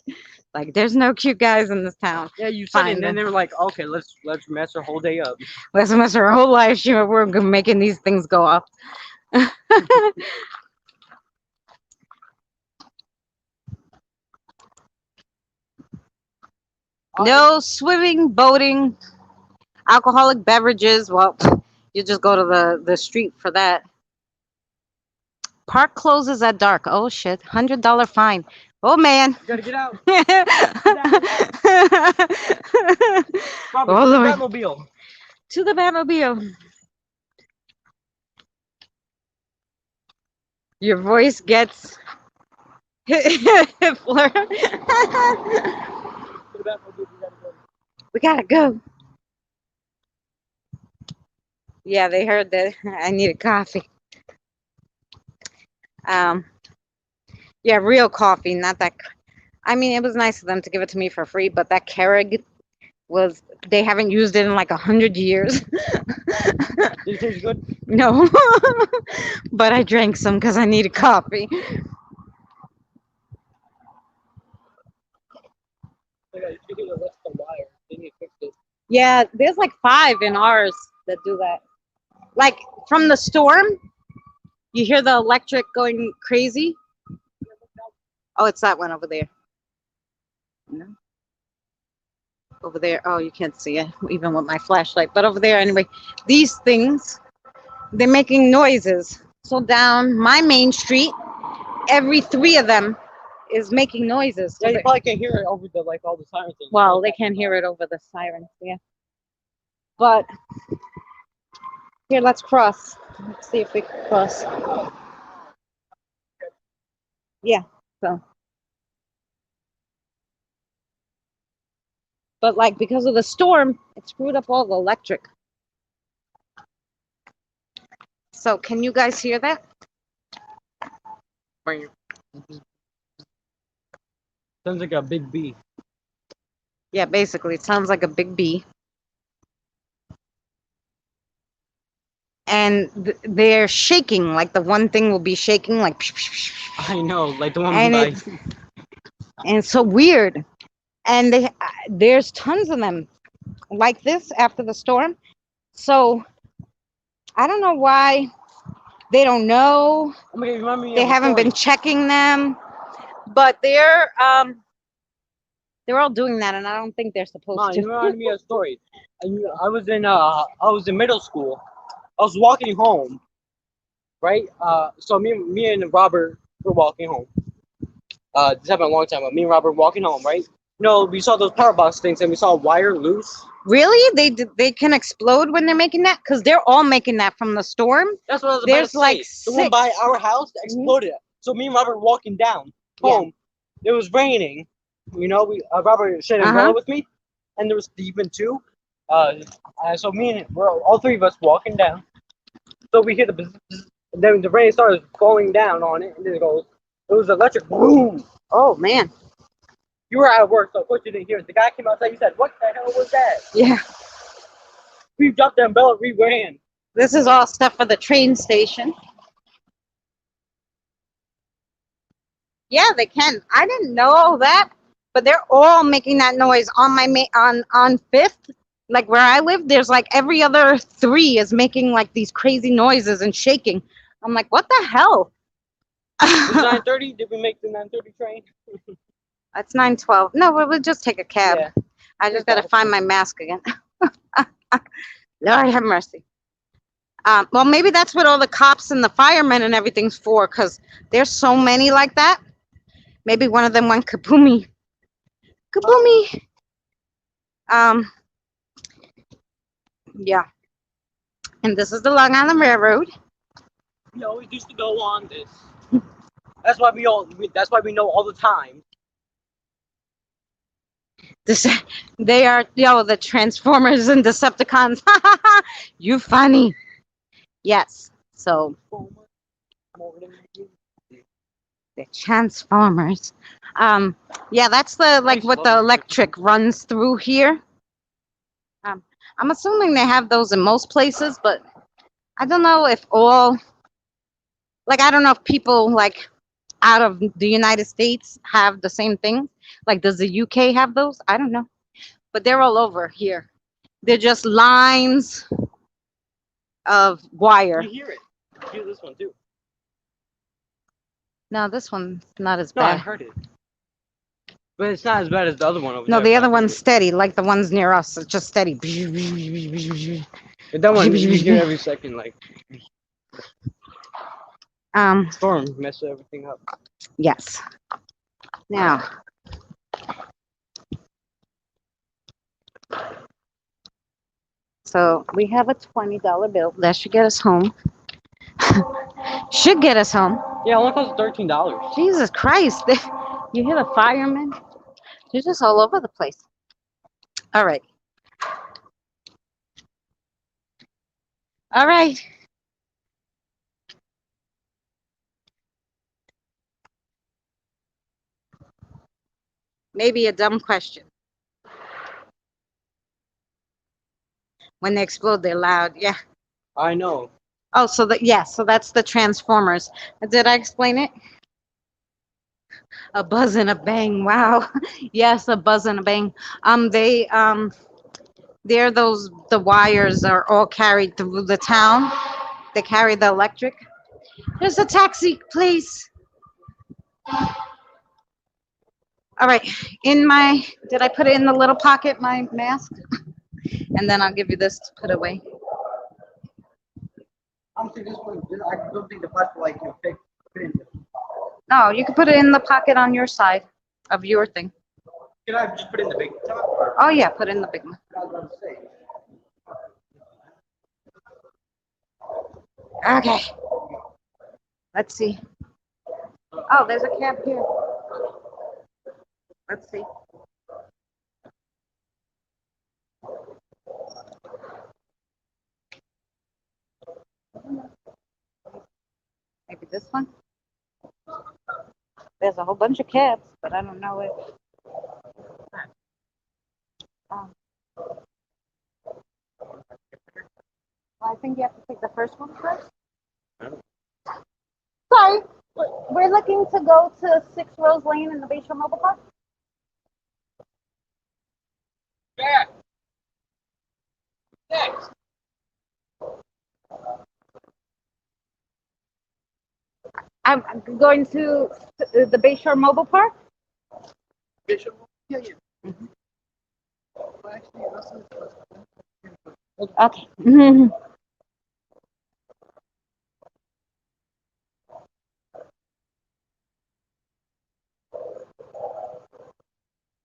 Like, there's no cute guys in this town. Yeah, you said it, Find and then them. they were like, "Okay, let's mess our whole day up." Let's mess our whole life. Sure, we're making these things go off. No swimming, boating, alcoholic beverages. Well, you just go to the street for that. Park closes at dark. Oh shit! $100 fine. Oh man. You gotta get out. Oh, Robert, Lord. Batmobile. To the Batmobile. Your voice gets To the Batmobile. We gotta go. Yeah, they heard that I needed coffee. Yeah, real coffee, not that. I mean, it was nice of them to give it to me for free, but that Keurig was. They haven't used it in like 100 years. Did it taste good? No, but I drank some because I needed coffee. Like, I think it was the wire. They need to fix it. Yeah, there's like 5 in ours that do that. Like from the storm, you hear the electric going crazy. Oh, it's that one over there. No. Over there. Oh, you can't see it even with my flashlight. But over there, anyway, these things, they're making noises. So down my main street, every 3 of them is making noises. So Yeah, you probably can't hear it over the all the sirens. well, they can't hear it over the sirens. Yeah. But here, let's cross. Let's see if we can cross. Yeah. So. But like because of the storm, it screwed up all the electric. So can you guys hear that? Sounds like a big bee. Yeah, basically, it sounds like a big bee. And they're shaking, like the one thing will be shaking, like. I know, like the one And by. And it's so weird. And there's tons of them like this after the storm. So I don't know why they don't know. Oh my God, remind me They of a haven't been story. checking them, but they're all doing that, and I don't think they're supposed Mom, you to. reminded me of a story. I was in middle school. I was walking home, right? So me and Robert were walking home. This happened a long time ago. Me and Robert were walking home, right? No, we saw those power box things, and we saw a wire loose. Really? They can explode when they're making that? Because they're all making that from the storm. That's what I was There's about to like say. The one by 6. our house exploded. So me and Robert were walking down home. It was raining. You know, Robert shared an umbrella with me, and there was Stephen too. So we're all 3 of us walking down. So we hear the bzz, bzz, and then the rain started falling down on it, and then it was electric boom. Oh man. You were at work, so of course you didn't hear it. The guy came outside. He said, "What the hell was that?" Yeah. We dropped the umbrella. We ran. This is all stuff for the train station. Yeah, they can. I didn't know all that, but they're all making that noise on my on 5th. Like where I live, there's like every other 3 is making like these crazy noises and shaking. I'm like, what the hell? It was 9:30. Did we make the 9:30 train? That's 9:12. No, we'll just take a cab. Yeah. I just gotta find my mask again. Lord have mercy. Well, maybe that's what all the cops and the firemen and everything's for, because there's so many like that. Maybe one of them went kaboomy. Kaboomy. Yeah. And this is the Long Island Railroad. We always used to go on this. That's why that's why we know all the time. This, they are, the Transformers and Decepticons. You funny. Yes. So the Transformers. Yeah, that's the what the electric runs through here. I'm assuming they have those in most places, but I don't know if all, I don't know if people out of the United States have the same thing. Like, does the UK have those? I don't know, but they're all over here. They're just lines of wire. You hear it. You hear this one too. No, this one's not as No, I bad. heard it. But it's not as bad as the other one over No, there. the but other I heard one's it. steady, like the ones near us. It's just steady. But that one you hear every second, like storm mess everything up. Yes. Now, so we have a $20 bill. That should get us home. Should get us home. Yeah, it only costs $13. Jesus Christ. You hear the firemen? They're just all over the place. All right. All right. Maybe a dumb question. When they explode, they're loud. Yeah. I know. Oh, so so that's the Transformers. Did I explain it? A buzz and a bang. Wow. Yes, a buzz and a bang. They're the wires are all carried through the town. They carry the electric. There's a taxi, please. All right. Did I put it in the little pocket, my mask? And then I'll give you this to put away. I'm thinking this one. I don't think the plastic fit in. No, you can put it in the pocket on your side of your thing. Can I just put it in the big top? Or Oh yeah, put it in the big one. I was gonna say. Okay. Let's see. Oh, there's a cab here. Let's see. Maybe this one. There's a whole bunch of cabs, but I don't know if. Well, I think you have to take the first one first. Sorry, we're looking to go to 6 Rose Lane in the Bayshore Mobile Park. Yeah. Next. I'm going to the Bayshore Mobile Park. Bishop. Yeah, yeah. Mhm. Well, actually, Okay.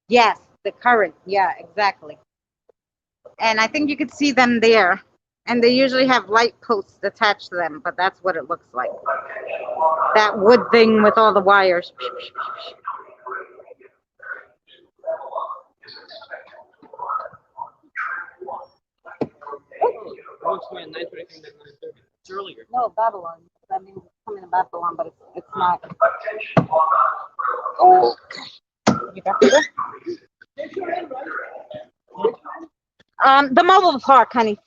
Yes, the current. Yeah, exactly. And I think you could see them there. And they usually have light posts attached to them, but that's what it looks like. That wood thing with all the wires. It's earlier. No, Babylon. That means it's coming to Babylon, but it's not. Oh, you got it? The mobile park, honey.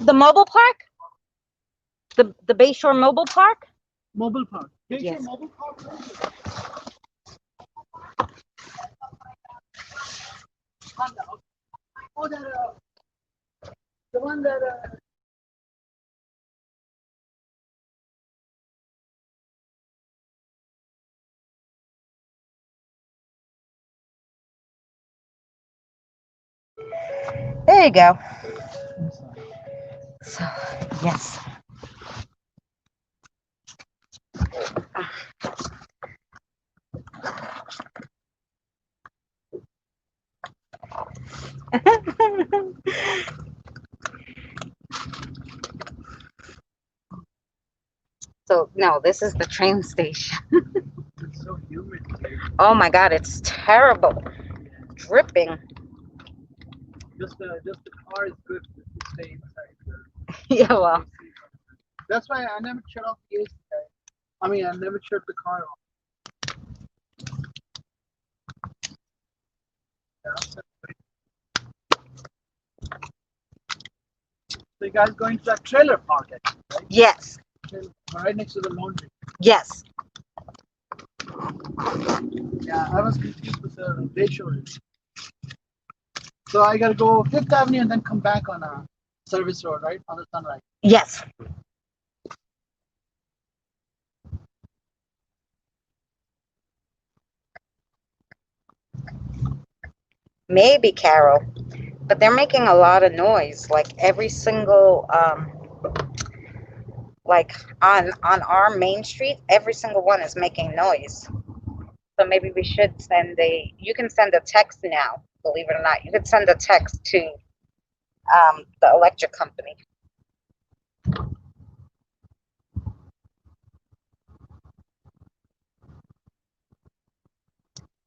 The mobile park? The Bayshore Mobile Park? Mobile Park. Yes. Mobile Park. Oh, that, the one that, There you go. So, yes. So no, this is the train station. It's so humid here. Oh my God, it's terrible. Dripping. Just the car is good to stay inside the Yeah, well, AC. That's why I never shut off the AC. I mean, I never shut the car off. Yeah. So you guys going to that trailer park, actually, right? yes, Right next to the laundry. yes. Yeah, I was confused with the ratio. So I gotta go Fifth Avenue and then come back on a service road, right? On the Sunrise. Yes. Maybe, Carol. But they're making a lot of noise. Like every single like on our main street, every single one is making noise. So maybe we should send you can send a text now, believe it or not. You could send a text to the electric company.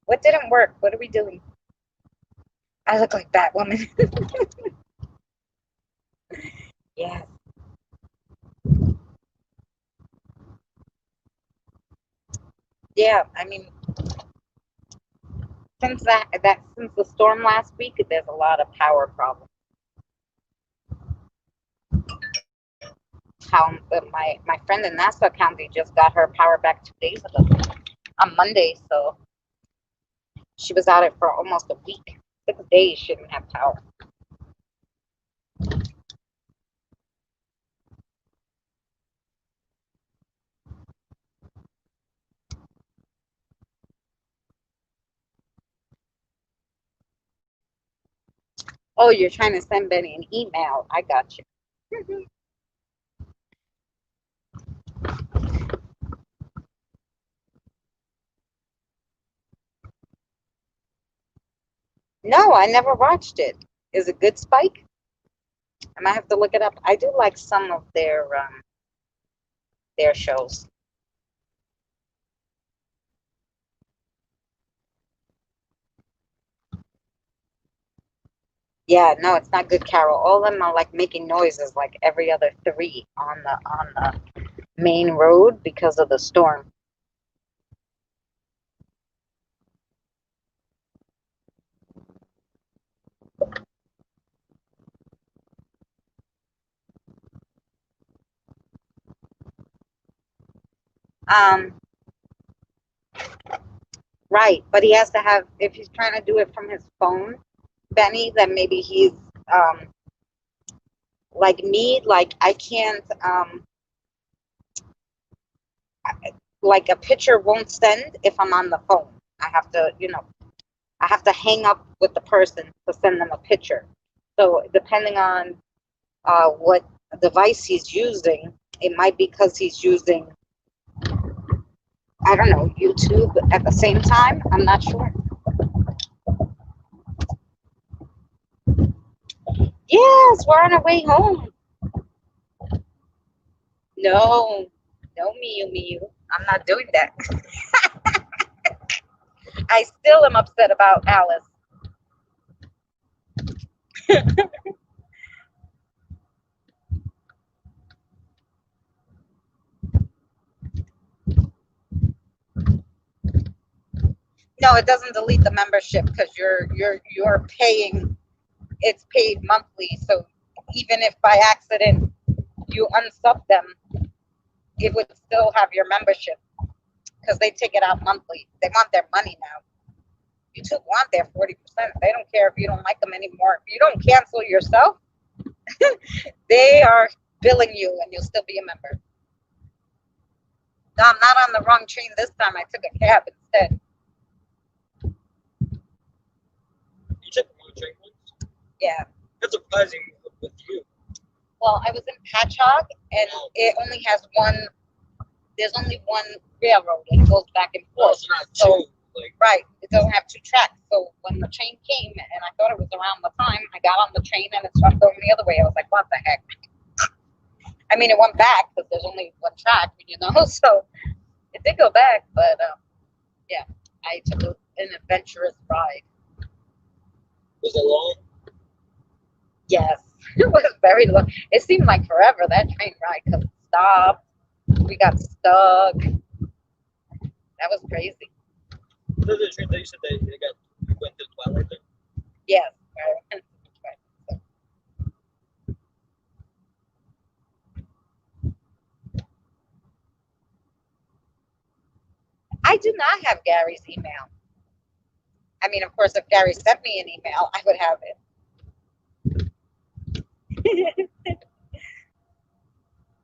What didn't work? What are we doing? I look like Batwoman. Yeah. Yeah, I mean, since the storm last week, there's a lot of power problems. How my friend in Nassau County just got her power back 2 days ago on Monday, so she was out it for almost a week. 6 days she didn't have power. Oh, you're trying to send Benny an email. I got you. No, I never watched it. Is it good, Spike? I might have to look it up. I do like some of their shows. Yeah, no, it's not good, Carol. All of them are like making noises like every other three on the main road because of the storm. Um, right, but he has to have if he's trying to do it from his phone, Benny, then maybe he's um like me, like I can't like a picture won't send if I'm on the phone. I have to, I have to hang up with the person to send them a picture. So depending on what device he's using, it might be because he's using, I don't know, YouTube at the same time. I'm not sure. Yes, we're on our way home. No, no, Miu Miu. I'm not doing that. I still am upset about Alice. No, it doesn't delete the membership because you're paying. It's paid monthly, so even if by accident you unsub them, it would still have your membership because they take it out monthly. They want their money now. YouTube want their 40%. They don't care if you don't like them anymore. If you don't cancel yourself, they are billing you and you'll still be a member. No, I'm not on the wrong train this time. I took a cab instead. You took the wrong train once? Yeah. That's surprising with you. Well, I was in Patchogue and it only has there's only one railroad. It goes back and Well, forth. it's not So, two. Like, right. don't have two tracks. So when the train came and I thought it was around the time, I got on the train and it started going the other way. I was like, what the heck? I mean, it went back because there's only one track, you know. So it did go back, but yeah, I took an adventurous ride. Was it long? Yes, it was very long. It seemed like forever that train ride because it stopped. We got stuck. That was crazy. Was it the train that you said that you went to Twilight there? Yes. I do not have Gary's email. I mean, of course, if Gary sent me an email, I would have it.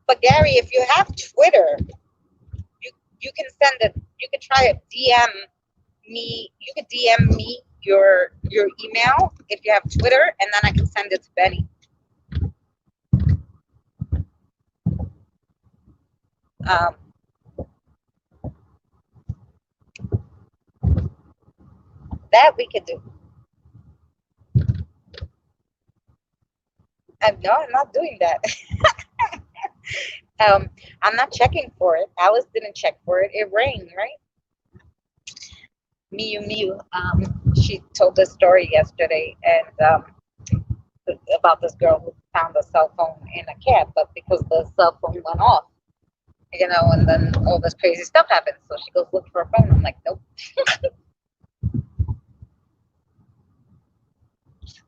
But Gary, if you have Twitter, you can send it. You could try it. DM me. You could DM me your email if you have Twitter, and then I can send it to Benny. That we could do. No, I'm not doing that. I'm not checking for it. Alice didn't check for it. It rained, right? Miu, she told this story yesterday and about this girl who found a cell phone in a cab, but because the cell phone went off, you know, and then all this crazy stuff happened. So she goes look for a phone. I'm like, nope.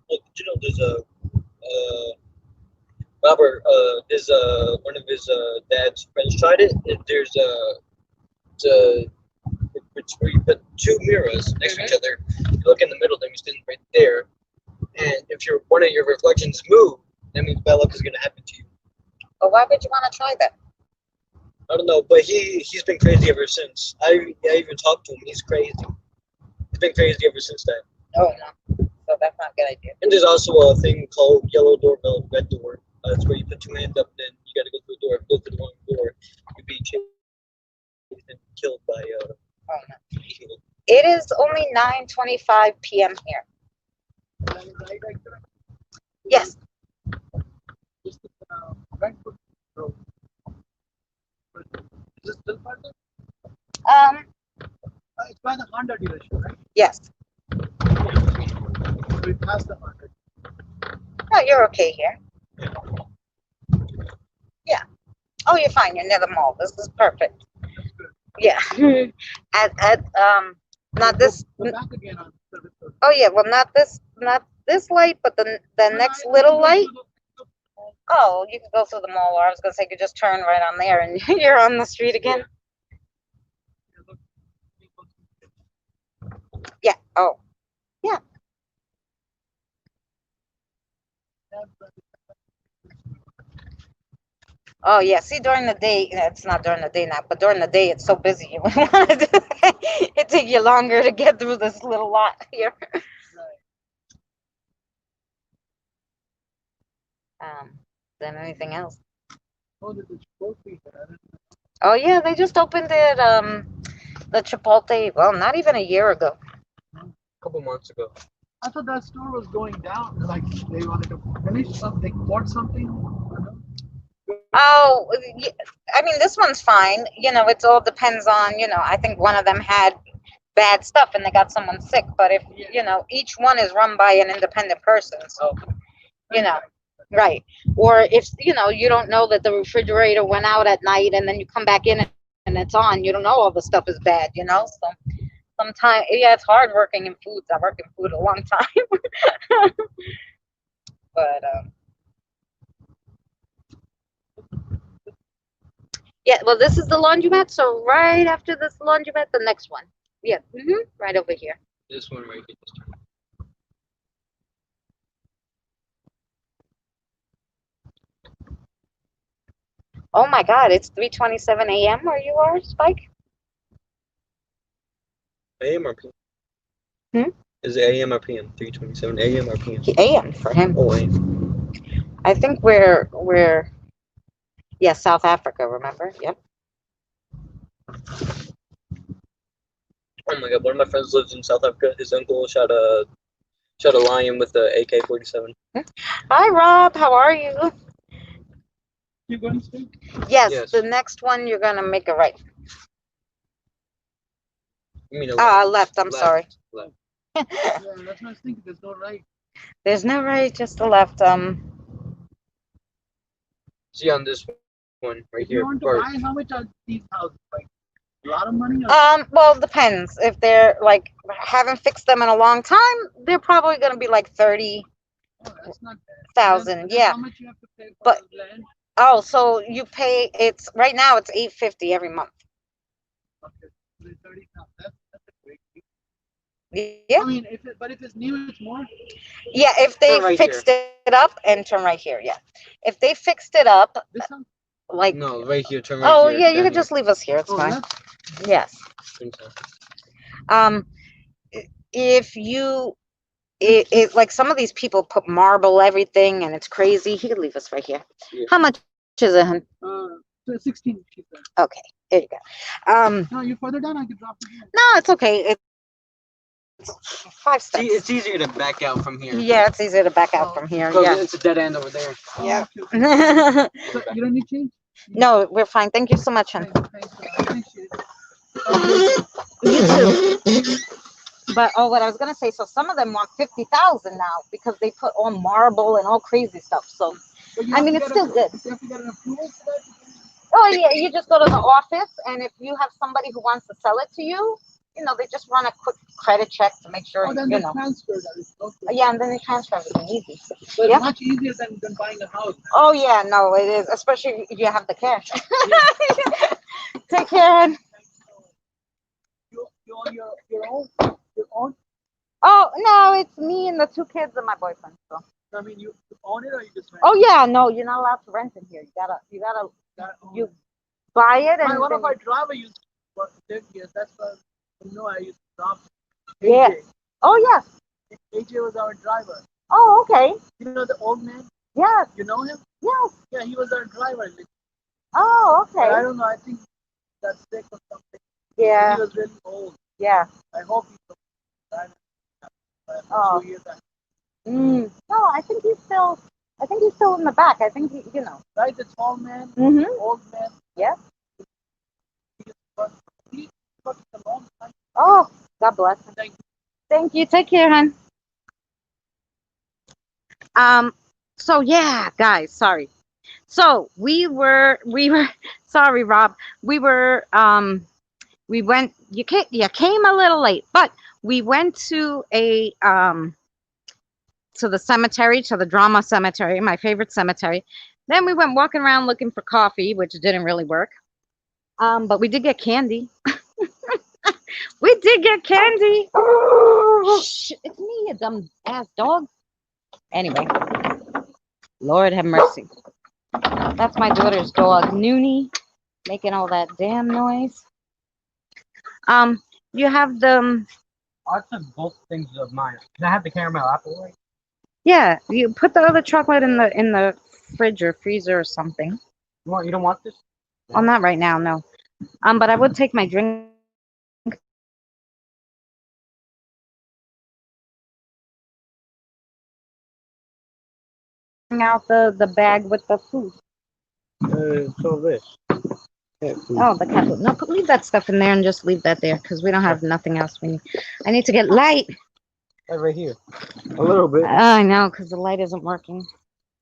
Look, you know, there's a Robert. There's one of his dad's friends tried it. And there's it's where you put two mirrors next to each other. You look in the middle, then you stand right there. And if one of your reflections move, that means bad luck is gonna happen to you. But why would you want to try that? I don't know, but he's been crazy ever since. I even talked to him. He's crazy. He's been crazy ever since that. Oh no, so that's not a good idea. And there's also a thing called yellow doorbell, red door. That's where you put two hands up, then you got to go through the door. If you go through the wrong door, you'd be chased and killed by Oh no. evil. It is only 9:25 p.m. here. Yes. Is it still part of it's by the Honda dealership, right? Yes. We passed the Honda. No, you're okay here. Yeah. Oh, you're fine. You're near the mall. This is perfect. Yeah. Not this. Go back again on service road. Oh yeah. Well, not this light, but the next little light. Oh, you could go through the mall, or I was gonna say you could just turn right on there, and you're on the street again. Yeah. Oh. Yeah. Oh yeah. See, during the day, it's not during the day now, but during the day, it's so busy. You wouldn't want to do that. It take you longer to get through this little lot here. Than anything else. Oh, there's a Chipotle there. Oh yeah, they just opened it. The Chipotle. Well, not even a year ago. A couple months ago. I thought that store was going down. Like they wanted to finish something, they bought something. Oh, I mean, this one's fine. You know, it all depends on, you know, I think one of them had bad stuff and they got someone sick. But if, you know, each one is run by an independent person. So, you know, right. Or if, you know, you don't know that the refrigerator went out at night and then you come back in and it's on, you don't know all the stuff is bad, you know? So sometimes, yeah, it's hard working in foods. I worked in food a long time. But, yeah, well, this is the laundromat. So right after this laundromat, the next one. Yeah, right over here. This one right here. Oh my God, it's 3:27 a.m. where you are, Spike? AM or PM? Is it AM or PM? 3:27 AM or PM? AM for him. Oh, AM. I think we're yeah, South Africa, remember? Yep. Oh my god, one of my friends lives in South Africa. His uncle shot a lion with the AK-47. Hi, Rob. How are you? You going to? Yes, Yes. the next one you're gonna make a right. I mean, Left. I'm sorry. Left. Yeah, that's what I was thinking. There's no right. There's no right, just a left. See on this one right If here. you want to Or- buy, how much are these houses? Like a lot of money? Or Well, depends. If they're like haven't fixed them in a long time, they're probably gonna be like 30,000. oh, that's not bad. Then Yeah. How much you have to pay for But- the land? Oh, so you pay? It's right now. It's $850 every month. Okay, so 30,000. That's a great deal. Yeah. I mean, but if it's new, it's more. Yeah. If they Turn right fixed it up and turn right here. Yeah. If they fixed it up, This house. like. No, right here. Turn right Oh here. yeah, you down could just leave us here. It's Oh, fine. left? Yes. here. If you. It like some of these people put marble everything and it's crazy. He could leave us right here. Yeah. How much is it, hun? So 16. She said. Okay, here you go. No, you further down. I could drop it. Here. No, it's okay. It's 5 steps. It's easier to back out from here. Yeah, it's easier to back out from here. Because Yeah. it's a dead end over there. Yeah. Okay, okay. So you don't need change. No, we're fine. Thank you so much, hun. Thanks. I appreciate it. You too. But what I was gonna say, so some of them want 50,000 now because they put all marble and all crazy stuff. So But you I have mean, to it's get still good. You have to get an approval for that. Oh yeah, you just go to the office, and if you have somebody who wants to sell it to you, they just run a quick credit check to make sure Oh, then you they know. transfer that. Okay. Yeah, and then they transfer everything easy. So Yeah. it's much easier than buying a house. Oh yeah, no, it is, especially if you have the cash. Take care, hon. You own your own. Your own. Oh no, it's me and the 2 kids and my boyfriend. So. I mean, you own it or you just rent? Oh yeah, no, you're not allowed to rent in here. You gotta you buy it and One of then- our driver used to work 30 years. That's why I used to drive. Yeah. AJ. Oh yeah. AJ was our driver. Oh okay. You know the old man? Yes. You know him? Yes. Yeah, he was our driver. Oh But I okay. don't know. I think that's sick or something. Yeah. He was really old. Yeah. I hope he's driving. Oh. 2 years. No, I think he's still. I think he's still in the back. I think he. Right, the tall man, Mhm. old man. Yeah. He worked a long time. Oh, God bless him. Thank you. Thank you. Take care, hon. So yeah, guys, sorry. So we were sorry, Rob. We went you came a little late, but we went to to the cemetery, to the drama cemetery, my favorite cemetery. Then we went walking around looking for coffee, which didn't really work. But we did get candy. We did get candy. Shh, it's me, you dumb ass dog. Anyway, Lord have mercy. That's my daughter's dog, Noonie, making all that damn noise. You have the I took both things of mine. Can I have the caramel apple? Right? yeah. You put the other chocolate in the fridge or freezer or something. You don't want this? Well, not right now, no. But I would take my drink. Out the bag with the food. So this. Oh, the cat food. No, leave that stuff in there and just leave that there because we don't have nothing else. I need to get light. Right here. A little bit. I know because the light isn't working.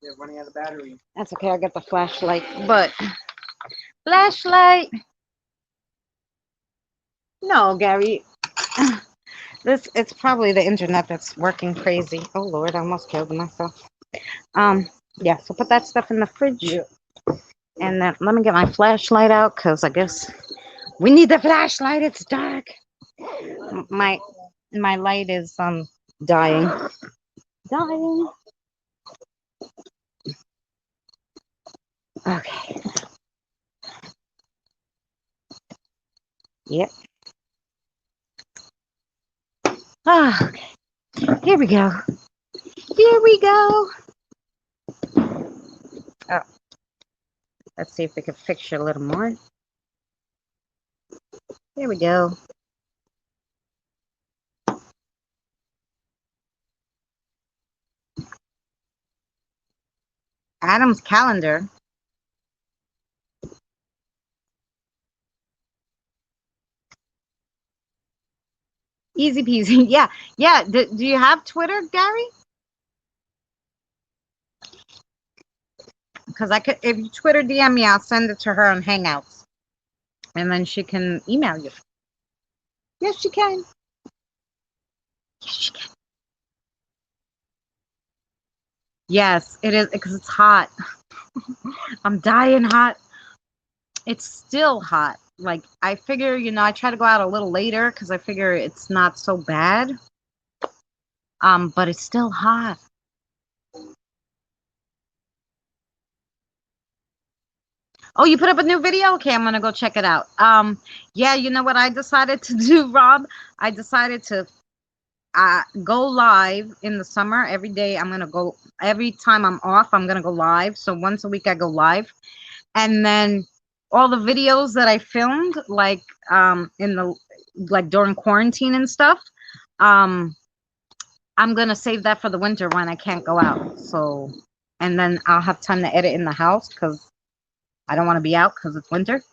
They're running out of battery. That's okay. I got the flashlight, but flashlight. No, Gary. It's probably the internet that's working crazy. Oh Lord, I almost killed myself. Yeah. So put that stuff in the fridge. Yeah. And then let me get my flashlight out because I guess we need the flashlight. It's dark. My light is dying. Dying. Okay. Yep. Ah, okay. Here we go. Here we go. Oh. Let's see if we can fix you a little more. Here we go. Adam's calendar. Easy peasy. Yeah. Yeah. Do you have Twitter, Gary? Because I could, if you Twitter DM me, I'll send it to her on Hangouts. And then she can email you. Yes, she can. Yes, she can. Yes, it is because it's hot. I'm dying hot. It's still hot. Like, I figure, I try to go out a little later because I figure it's not so bad. But it's still hot. Oh, you put up a new video? Okay, I'm gonna go check it out. Yeah, you know what I decided to do, Rob? I decided to go live in the summer every day. I'm gonna go every time I'm off. I'm gonna go live. So once a week I go live, and then all the videos that I filmed, like in the during quarantine and stuff, I'm gonna save that for the winter when I can't go out. So, and then I'll have time to edit in the house because I don't want to be out because it's winter.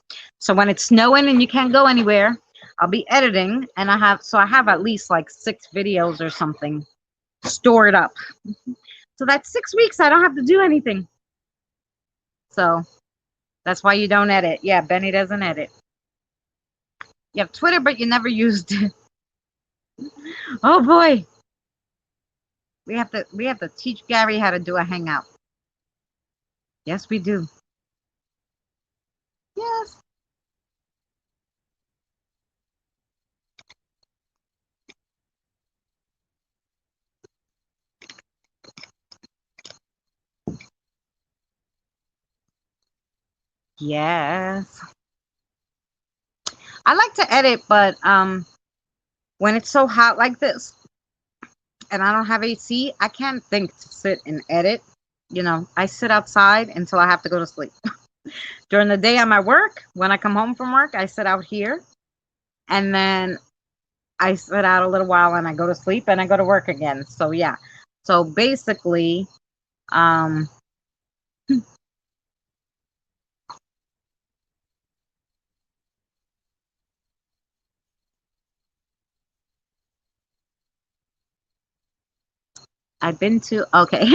So when it's snowing and you can't go anywhere, I'll be editing, and I have at least like 6 videos or something stored up. So that's 6 weeks I don't have to do anything. So that's why you don't edit. Yeah, Benny doesn't edit. You have Twitter, but you never used it. Oh boy. We have to teach Gary how to do a hangout. Yes, we do. Yes. Yes. I like to edit, but when it's so hot like this and I don't have AC, I can't think to sit and edit. I sit outside until I have to go to sleep. During the day I'm at work. When I come home from work, I sit out here, and then I sit out a little while and I go to sleep and I go to work again. So yeah. So basically, um I've been to okay.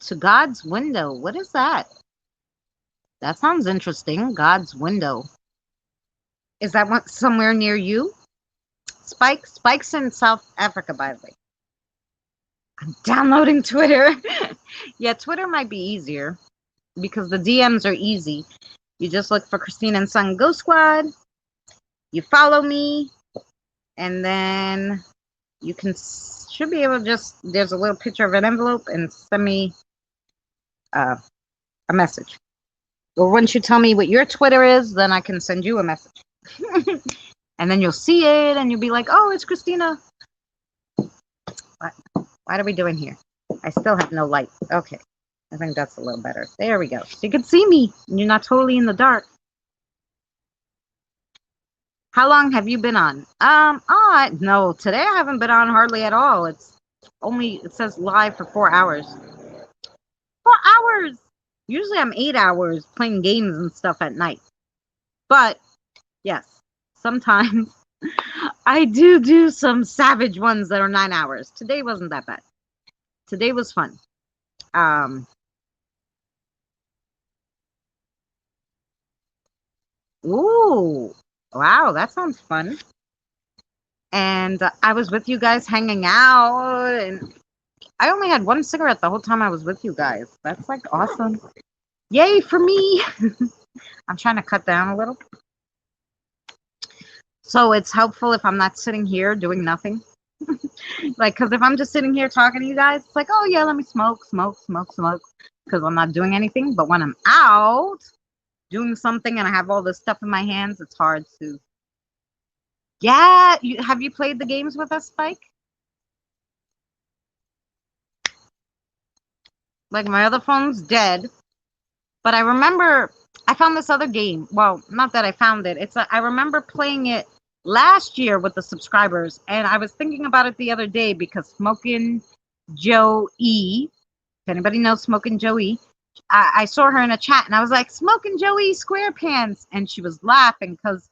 To God's window. What is that? That sounds interesting. God's window. Is that one somewhere near you? Spike's in South Africa, by the way. I'm downloading Twitter. Yeah, Twitter might be easier because the DMs are easy. You just look for Christina and Son Ghost Squad. You follow me, and then you should be able to there's a little picture of an envelope and send me a message. Or once you tell me what your Twitter is, then I can send you a message. And then you'll see it and you'll be like, oh, it's Christina. What are we doing here? I still have no light. Okay. I think that's a little better. There we go. So you can see me. You're not totally in the dark. How long have you been on? No, today I haven't been on hardly at all. It says live for 4 hours. 4 hours! Usually I'm 8 hours playing games and stuff at night. But, yes, sometimes I do some savage ones that are 9 hours. Today wasn't that bad. Today was fun. Ooh, wow, that sounds fun. And I was with you guys hanging out, and I only had 1 cigarette the whole time I was with you guys. That's like awesome. Yay for me. I'm trying to cut down a little. So it's helpful if I'm not sitting here doing nothing. Like, because if I'm just sitting here talking to you guys, it's like, oh yeah, let me smoke, because I'm not doing anything. But when I'm out doing something and I have all this stuff in my hands, it's hard to. Yeah, have you played the games with us, Spike? Like, my other phone's dead, but I remember I found this other game. Well, not that I found it. I remember playing it last year with the subscribers, and I was thinking about it the other day because Smoking Joe E, if anybody knows Smoking Joe E, I saw her in a chat and I was like, Smoking Joe E SquarePants, and she was laughing because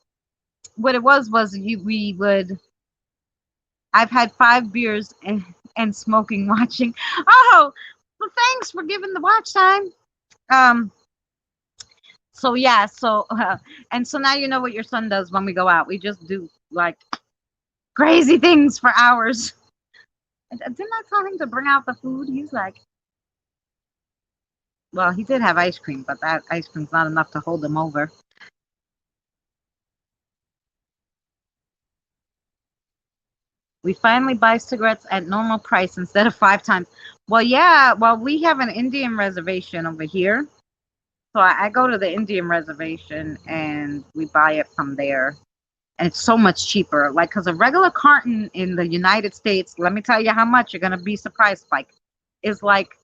what it was we would. I've had 5 beers and smoking watching. Oh, well, thanks for giving the watch time. So yeah, so and so now you know what your son does when we go out. We just do like crazy things for hours. Didn't I tell him to bring out the food? He's like, well, he did have ice cream, but that ice cream's not enough to hold him over. We finally buy cigarettes at normal price instead of 5 times. Well, yeah, well, we have an Indian reservation over here. So I go to the Indian reservation and we buy it from there. And it's so much cheaper. Like, because a regular carton in the United States, let me tell you how much, you're going to be surprised, like, is like,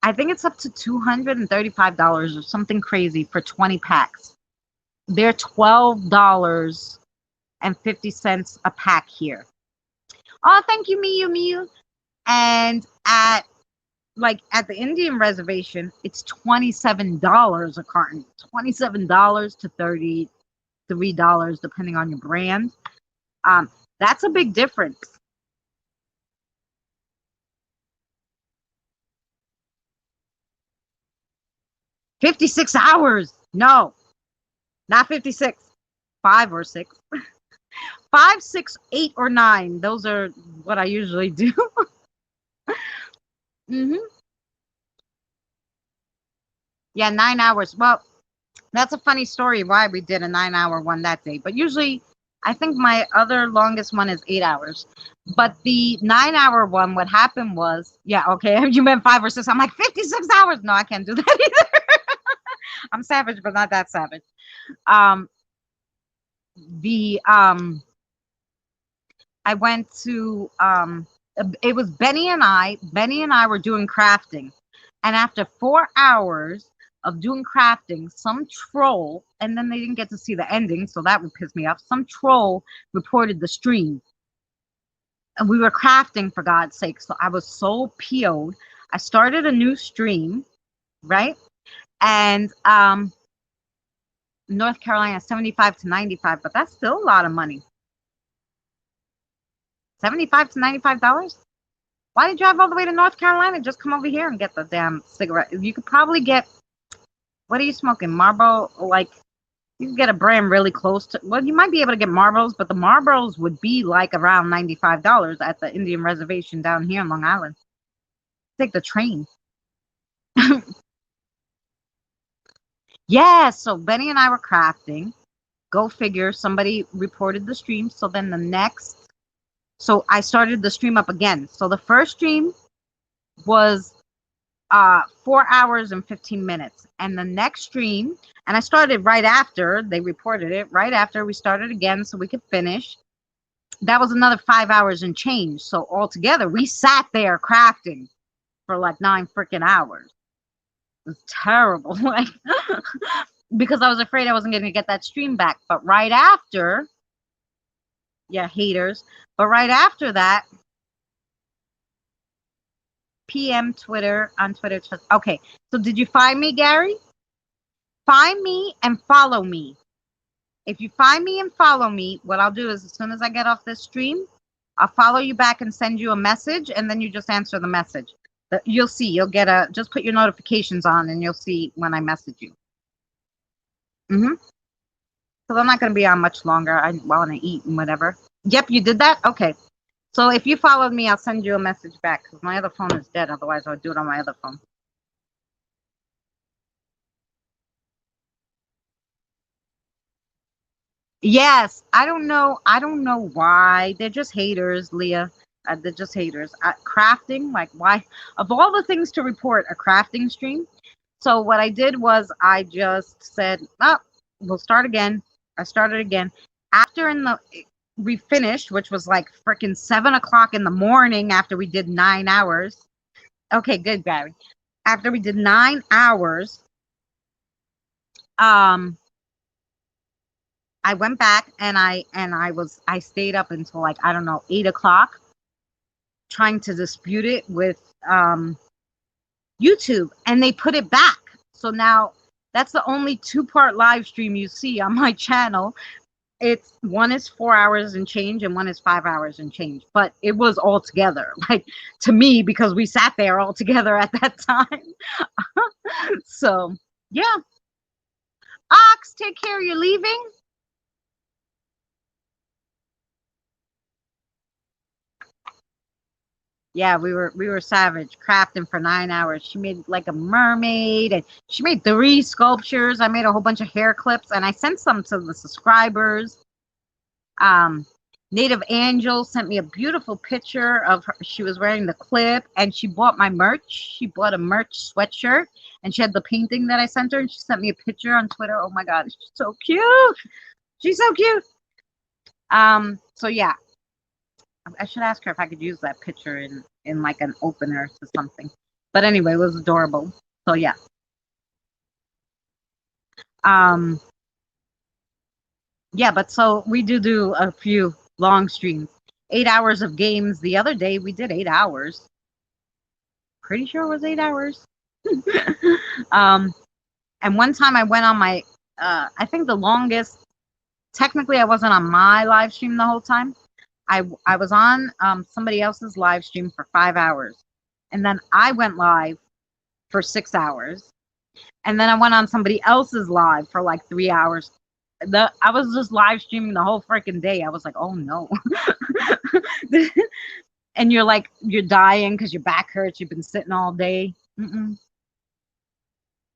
I think it's up to $235 or something crazy for 20 packs. They're $12.50 a pack here. Oh, thank you, Miyu. And at the Indian reservation, it's $27 a carton. $27 to $33, depending on your brand. That's a big difference. $56 hours. No, not 56. 5 or 6. 5, 6, 8, or 9. Those are what I usually do. Yeah, 9 hours. Well, that's a funny story why we did a 9-hour one that day. But usually, I think my other longest one is 8 hours. But the 9-hour one, what happened was, yeah, okay, you meant 5 or 6. I'm like, 56 hours. No, I can't do that either. I'm savage, but not that savage. I went to, it was Benny and I. Benny and I were doing crafting. And after 4 hours of doing crafting, some troll, and then they didn't get to see the ending, so that would piss me off. Some troll reported the stream. And we were crafting, for God's sake. So I was so PO'd. I started a new stream, right? And North Carolina, 75 to 95, but that's still a lot of money. $75 to $95? Why did you drive all the way to North Carolina? Just come over here and get the damn cigarette. You could probably get, what are you smoking? Marlboro? Like, you can get a brand really close to, well, you might be able to get Marlboros, but the Marlboros would be like around $95 at the Indian reservation down here in Long Island. Take the train. Yeah, so Benny and I were crafting. Go figure, somebody reported the stream. So then so I started the stream up again. So the first stream was 4 hours and 15 minutes. And the next stream, and I started right after they reported it, right after we started again so we could finish. That was another 5 hours and change. So altogether, we sat there crafting for like 9 freaking hours. It was terrible. Like, because I was afraid I wasn't going to get that stream back. But right after, yeah, haters. But right after that, PM Twitter on Twitter. Okay, so did you find me, Gary? Find me and follow me. If you find me and follow me, what I'll do is as soon as I get off this stream, I'll follow you back and send you a message, and then you just answer the message. You'll see. You'll get just put your notifications on, and you'll see when I message you. Because I'm not going to be on much longer. I want to eat and whatever. Yep, you did that? Okay. So if you followed me, I'll send you a message back because my other phone is dead. Otherwise, I would do it on my other phone. Yes, I don't know. I don't know why. They're just haters, Leah. They're just haters. Crafting, like why? Of all the things to report, a crafting stream. So what I did was I just said, oh, we'll start again. I started again. After we finished, which was like freaking 7 o'clock in the morning after we did 9 hours. Okay, good, Gary. After we did 9 hours, I I went back and I stayed up until like, I don't know, 8 o'clock trying to dispute it with YouTube, and they put it back. So now that's the only 2-part live stream you see on my channel. It's one is 4 hours and change and one is 5 hours and change, but it was all together, like, to me, because we sat there all together at that time. So yeah. Ox, take care, you're leaving. Yeah, we were savage, crafting for 9 hours. She made like a mermaid, and she made 3 sculptures. I made a whole bunch of hair clips, and I sent some to the subscribers. Native Angel sent me a beautiful picture of her. She was wearing the clip, and she bought my merch. She bought a merch sweatshirt, and she had the painting that I sent her, and she sent me a picture on Twitter. Oh my God, she's so cute. She's so cute. So yeah, I should ask her if I could use that picture in like an opener to something. But anyway, it was adorable. So yeah. Yeah, but so we do a few long streams. 8 hours of games. The other day we did 8 hours. Pretty sure it was 8 hours. And one time I went on my I think the longest, technically I wasn't on my live stream the whole time. I was on somebody else's live stream for 5 hours. And then I went live for 6 hours. And then I went on somebody else's live for like 3 hours. I was just live streaming the whole freaking day. I was like, oh no. And you're like, you're dying because your back hurts. You've been sitting all day.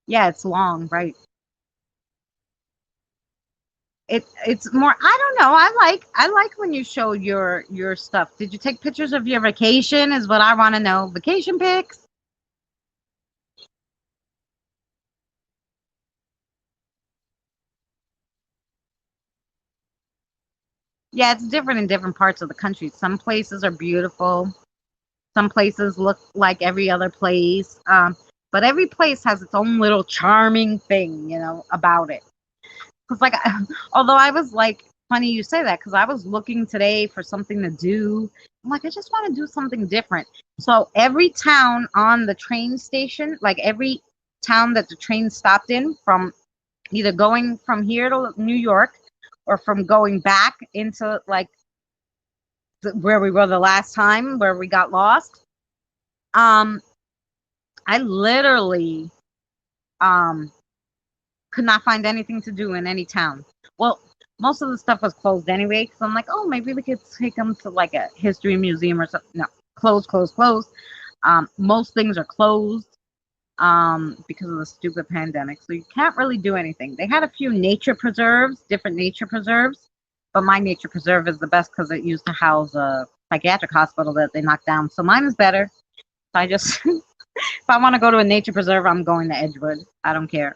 Yeah, it's long, right? It's more, I don't know. I like when you show your stuff. Did you take pictures of your vacation? Is what I want to know. Vacation pics? Yeah, it's different in different parts of the country. Some places are beautiful. Some places look like every other place. But every place has its own little charming thing, about it. Because, like, although I was like, funny you say that, because I was looking today for something to do. I'm like, I just want to do something different. So every town on the train station, like every town that the train stopped in, from either going from here to New York or from going back into like where we were the last time, where we got lost. I literally could not find anything to do in any town. Well, most of the stuff was closed anyway, so I'm like, oh, maybe we could take them to like a history museum or something. No, closed. Most things are closed because of the stupid pandemic, so you can't really do anything. They had a few nature preserves, different nature preserves, but my nature preserve is the best because it used to house a psychiatric hospital that they knocked down, so mine is better. So I just, if I want to go to a nature preserve, I'm going to Edgewood. I don't care.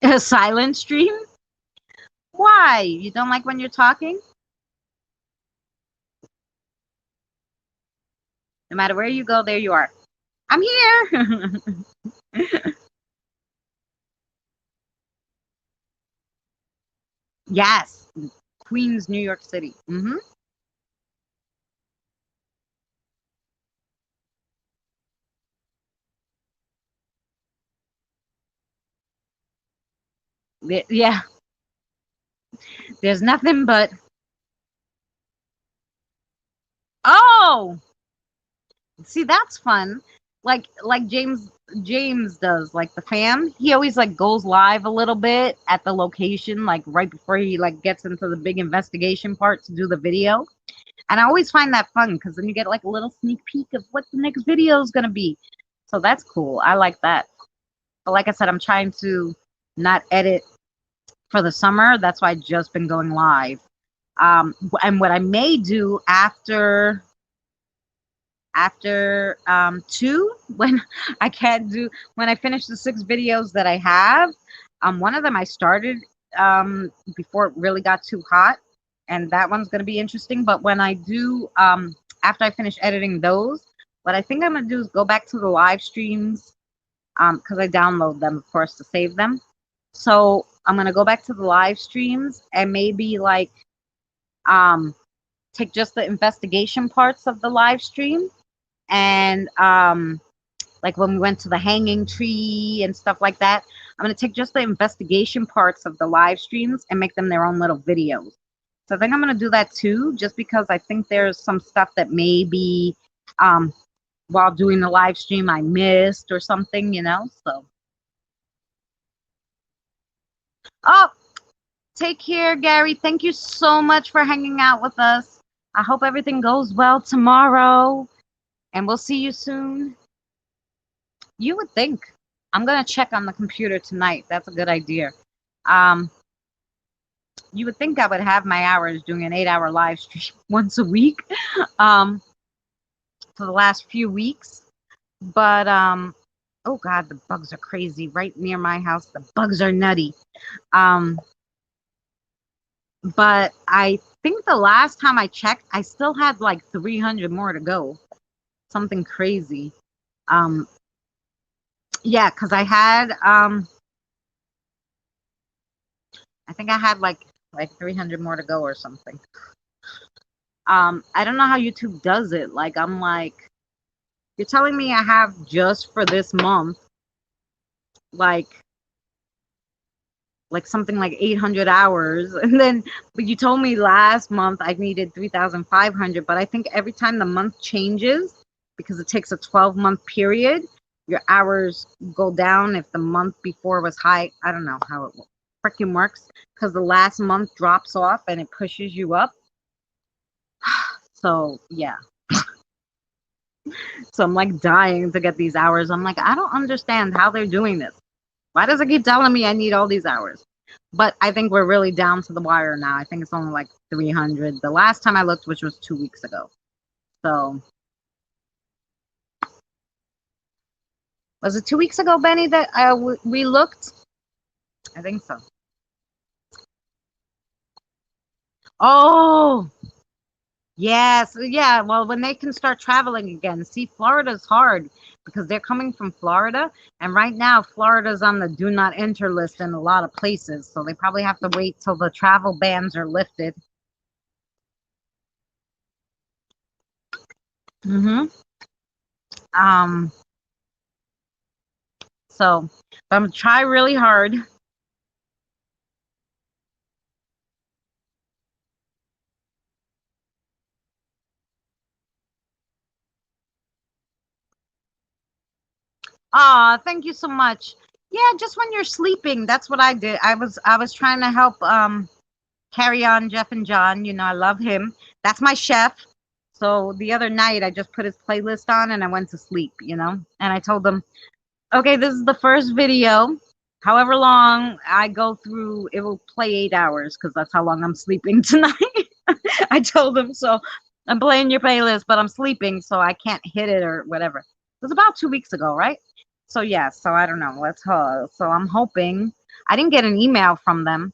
A silent stream? Why? You don't like when you're talking? No matter where you go, there you are. I'm here. Yes. Queens, New York City. Yeah. There's nothing but. Oh! See, that's fun. Like James does, like the fam. He always like goes live a little bit at the location, like right before he like gets into the big investigation part to do the video. And I always find that fun because then you get like a little sneak peek of what the next video is gonna be. So that's cool. I like that. But like I said, I'm trying to not edit for the summer. That's why I've just been going live. And what I may do after 2, when when I finish the 6 videos that I have, one of them I started before it really got too hot, and that one's going to be interesting. But when I do, after I finish editing those, what I think I'm going to do is go back to the live streams because I download them, of course, to save them. So I'm gonna go back to the live streams and maybe like um take just the investigation parts of the live stream and like when we went to the hanging tree and stuff like that. I'm gonna take just the investigation parts of the live streams and make them their own little videos. So I think I'm gonna do that too, just because I think there's some stuff that maybe while doing the live stream I missed or something, you know. So oh, take care, Gary. Thank you so much for hanging out with us. I hope everything goes well tomorrow, and we'll see you soon. You would think. I'm gonna check on the computer tonight. That's a good idea. Um, you would think I would have my hours doing an 8-hour live stream once a week, um, for the last few weeks. But oh God, the bugs are crazy right near my house. The bugs are nutty. But I think the last time I checked, I still had like 300 more to go. Something crazy. Yeah, because I had I think I had like 300 more to go or something. I don't know how YouTube does it. Like I'm like, you're telling me I have just for this month like something like 800 hours, and then but you told me last month I needed 3,500, but I think every time the month changes, because it takes a 12-month period, your hours go down if the month before was high. I don't know how it freaking works, because the last month drops off and it pushes you up. So yeah. So I'm like dying to get these hours. I'm like, I don't understand how they're doing this. Why does it keep telling me I need all these hours? But I think we're really down to the wire now. I think it's only like 300. The last time I looked, which was 2 weeks ago. So was it 2 weeks ago, Benny, that we looked? I think so. Oh, yes. Yeah. Well, when they can start traveling again. See, Florida's hard because they're coming from Florida. And right now, Florida's on the do not enter list in a lot of places. So they probably have to wait till the travel bans are lifted. Mm-hmm. So I'm gonna try really hard. Ah, thank you so much. Yeah, just when you're sleeping, that's what I did. I was trying to help carry on Jeff and John. You know, I love him. That's my chef. So the other night I just put his playlist on and I went to sleep, you know? And I told them, okay, this is the first video. However long I go through, it will play 8 hours because that's how long I'm sleeping tonight. I told them, so I'm playing your playlist, but I'm sleeping, so I can't hit it or whatever. It was about 2 weeks ago, right? So yeah, so I don't know. So I'm hoping. I didn't get an email from them.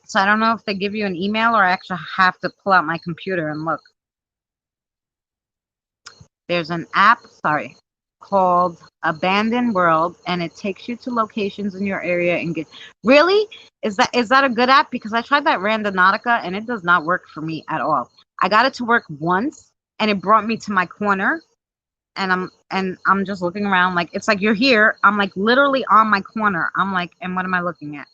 So I don't know if they give you an email or I actually have to pull out my computer and look. There's an app, called Abandoned World, and it takes you to locations in your area and get. Really? Is that a good app? Because I tried that Randonautica and it does not work for me at all. I got it to work once and it brought me to my corner, and I'm just looking around like it's like you're here. I'm like literally on my corner. I'm like, and what am I looking at?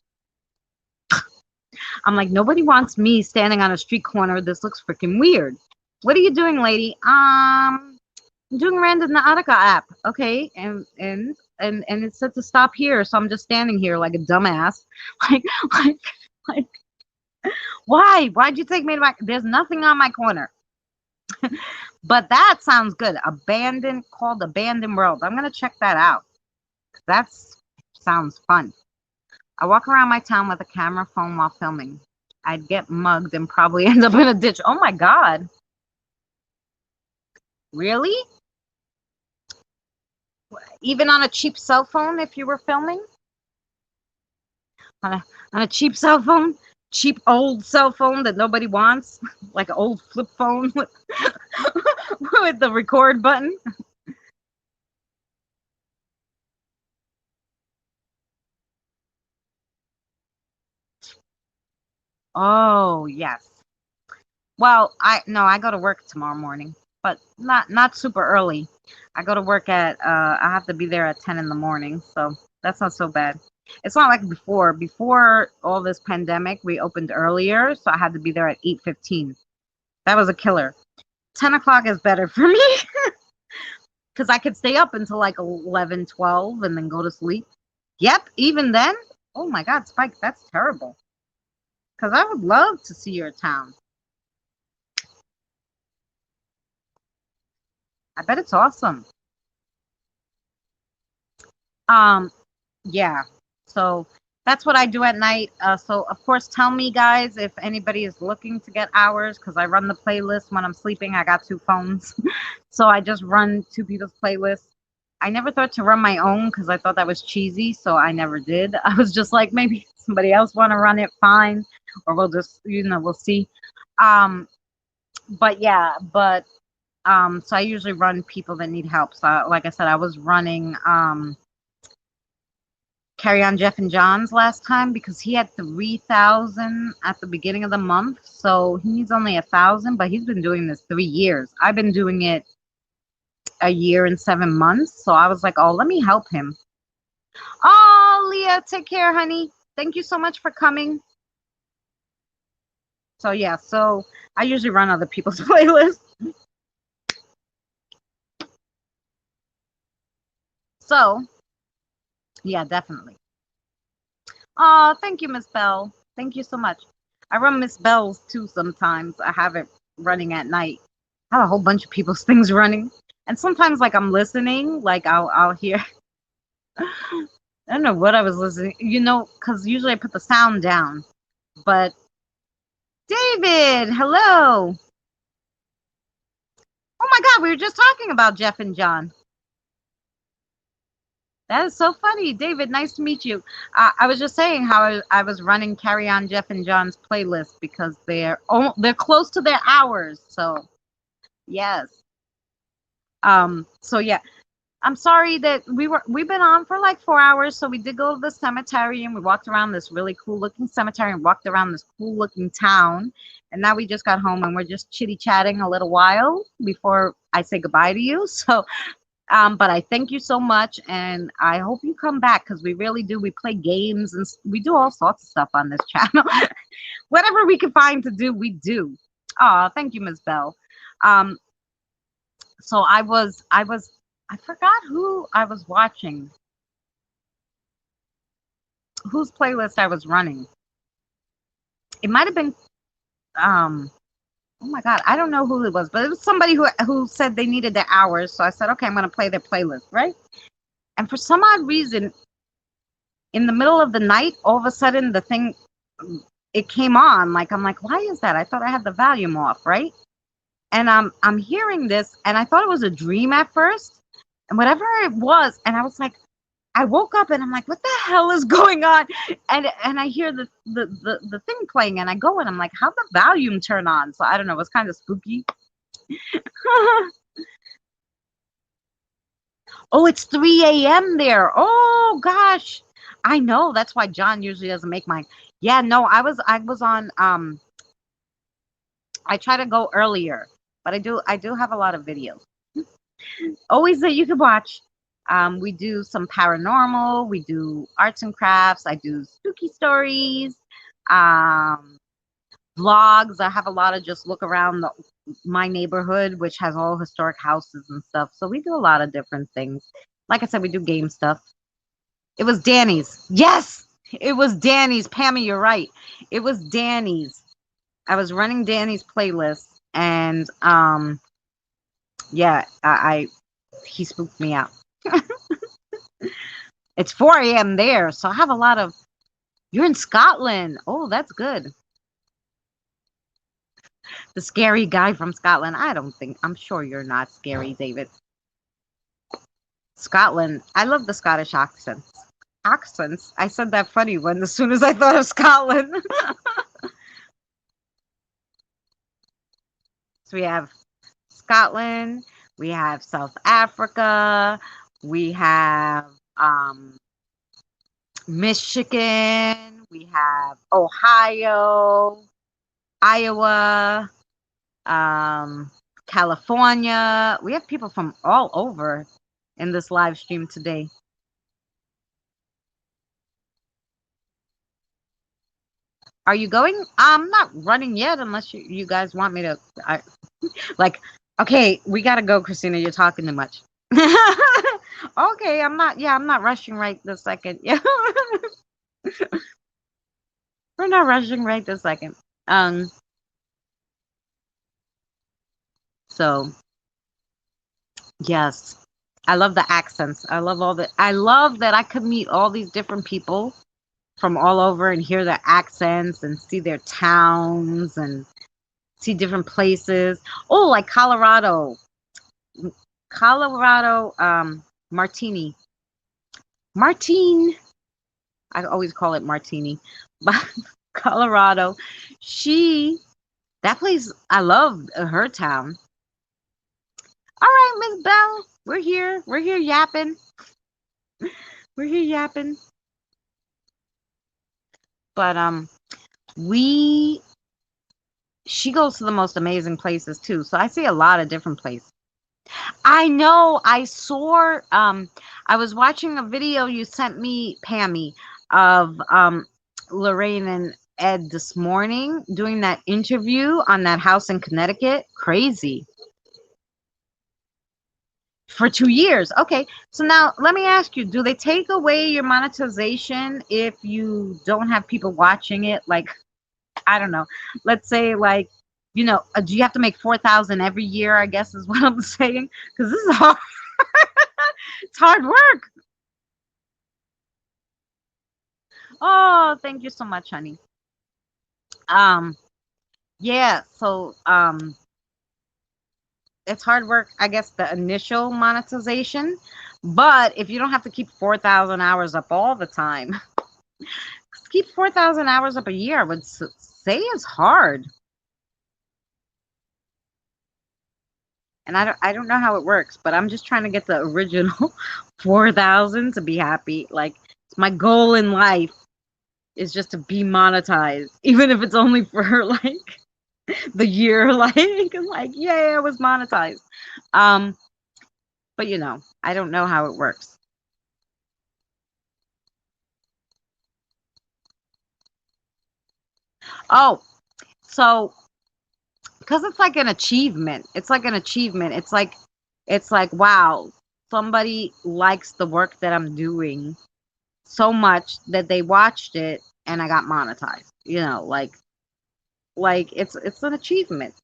I'm like, nobody wants me standing on a street corner. This looks freaking weird. What are you doing, lady? I'm doing Randonautica app. Okay, and it said to stop here, so I'm just standing here like a dumbass. Like, like, why? Why'd you take me to my? There's nothing on my corner. But that sounds good. Called Abandoned World. I'm gonna check that out. That sounds fun. I walk around my town with a camera phone while filming. I'd get mugged and probably end up in a ditch. Oh my God. Really? Even on a cheap cell phone if you were filming? On a cheap cell phone? Cheap old cell phone that nobody wants? Like an old flip phone with, with the record button? Oh, yes. Well, I go to work tomorrow morning, but not super early. I go to work at I have to be there at 10 in the morning, so that's not so bad. It's not like before. Before all this pandemic, we opened earlier, so I had to be there at 8:15. That was a killer. 10 o'clock is better for me because I could stay up until like 11, 12, and then go to sleep. Yep, even then. Oh my God, Spike, that's terrible. Because I would love to see your town. I bet it's awesome. Um, yeah. So that's what I do at night. So of course, tell me guys if anybody is looking to get hours because I run the playlist when I'm sleeping. I got two phones, so I just run two people's playlists. I never thought to run my own because I thought that was cheesy, so I never did. I was just like, maybe somebody else want to run it, fine, or we'll just, we'll see. Um, but yeah, but so I usually run people that need help. So like I said, I was running Carry on Jeff and John's last time because he had 3,000 at the beginning of the month. So he needs only 1,000, but he's been doing this 3 years. I've been doing it a year and 7 months. So I was like, oh, let me help him. Oh, Leah, take care, honey. Thank you so much for coming. So yeah, so I usually run other people's playlists. So yeah, definitely. Oh, thank you, Miss Bell. Thank you so much. I run Miss Bell's too sometimes. I have it running at night. I have a whole bunch of people's things running. And sometimes like I'm listening, like I'll hear I don't know what I was listening, because usually I put the sound down. But David, hello. Oh my God, we were just talking about Jeff and John. That is so funny. David, nice to meet you. I was just saying how I was running Carry On Jeff and John's playlist because they're close to their hours. So, yes. So yeah. I'm sorry that we've been on for like 4 hours. So we did go to the cemetery and we walked around this really cool looking cemetery and walked around this cool looking town. And now we just got home and we're just chitty chatting a little while before I say goodbye to you. So but I thank you so much, and I hope you come back because we really do. We play games and we do all sorts of stuff on this channel. Whatever we can find to do, we do. Oh, thank you, Ms. Bell. Um, so I forgot who I was watching, whose playlist I was running. It might have been, oh my God, I don't know who it was, but it was somebody who said they needed their hours. So I said, okay, I'm going to play their playlist, right? And for some odd reason, in the middle of the night, all of a sudden the thing, it came on. Like, I'm like, why is that? I thought I had the volume off, right? And I'm hearing this, and I thought it was a dream at first, and whatever it was, and I was like, I woke up and I'm like, what the hell is going on? And I hear the thing playing, and I go and I'm like, how'd the volume turn on? So I don't know, it was kind of spooky. Oh, it's 3 a.m. there. Oh gosh. I know. That's why John usually doesn't make mine. Yeah, no, I was on I try to go earlier, but I do have a lot of videos. Always that you can watch. We do some paranormal, we do arts and crafts, I do spooky stories, um, vlogs. I have a lot of just look around my neighborhood, which has all historic houses and stuff. So we do a lot of different things. Like I said, we do game stuff. It was Danny's. Yes, it was Danny's. Pammy, you're right. It was Danny's. I was running Danny's playlist, and yeah, I he spooked me out. It's 4 a.m. there, so I have a lot of. You're in Scotland. Oh, that's good. The scary guy from Scotland. I'm sure you're not scary, David. Scotland. I love the Scottish accents. Accents. I said that funny when as soon as I thought of Scotland. So we have Scotland, we have South Africa, we have Michigan, we have Ohio, Iowa, California. We have people from all over in this live stream today. Are you going? I'm not running yet unless you guys want me to. Like, okay, we gotta go, Christina. You're talking too much. Okay, I'm not. Yeah, I'm not rushing right this second. Yeah, we're not rushing right this second. So yes, I love the accents. I love all the. I love that I could meet all these different people from all over and hear their accents and see their towns and see different places. Oh, like Colorado. Colorado, Martini. Martine. I always call it Martini. But Colorado. That place, I love her town. All right, Miss Bell. We're here. We're here yapping. We're here yapping. But she goes to the most amazing places too. So I see a lot of different places. I know. I saw. I was watching a video you sent me, Pammy, of Lorraine and Ed this morning doing that interview on that house in Connecticut. Crazy. For 2 years. Okay. So now let me ask you: do they take away your monetization if you don't have people watching it? Like, I don't know. Let's say, like, do you have to make 4,000 every year? I guess is what I'm saying, because this is hard. It's hard work. Oh, thank you so much, honey. Yeah. So, it's hard work. I guess the initial monetization, but if you don't have to keep 4,000 hours up all the time, keep 4,000 hours up a year. I would say is hard. And I don't know how it works, but I'm just trying to get the original 4,000 to be happy. Like, it's my goal in life is just to be monetized, even if it's only for like the year. Like, yay, I was monetized. But I don't know how it works. Oh, so because it's like an achievement. It's like an achievement. It's like wow, somebody likes the work that I'm doing so much that they watched it and I got monetized. Like it's an achievement.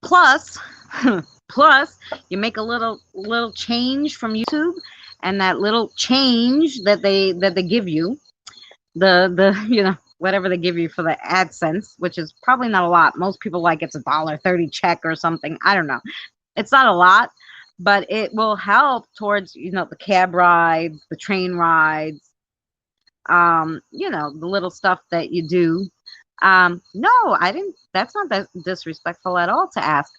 Plus, plus you make a little change from YouTube, and that little change that they give you, the whatever they give you for the AdSense, which is probably not a lot. Most people like it's $1.30 check or something. I don't know. It's not a lot, but it will help towards the cab rides, the train rides, the little stuff that you do. No, I didn't. That's not that disrespectful at all to ask.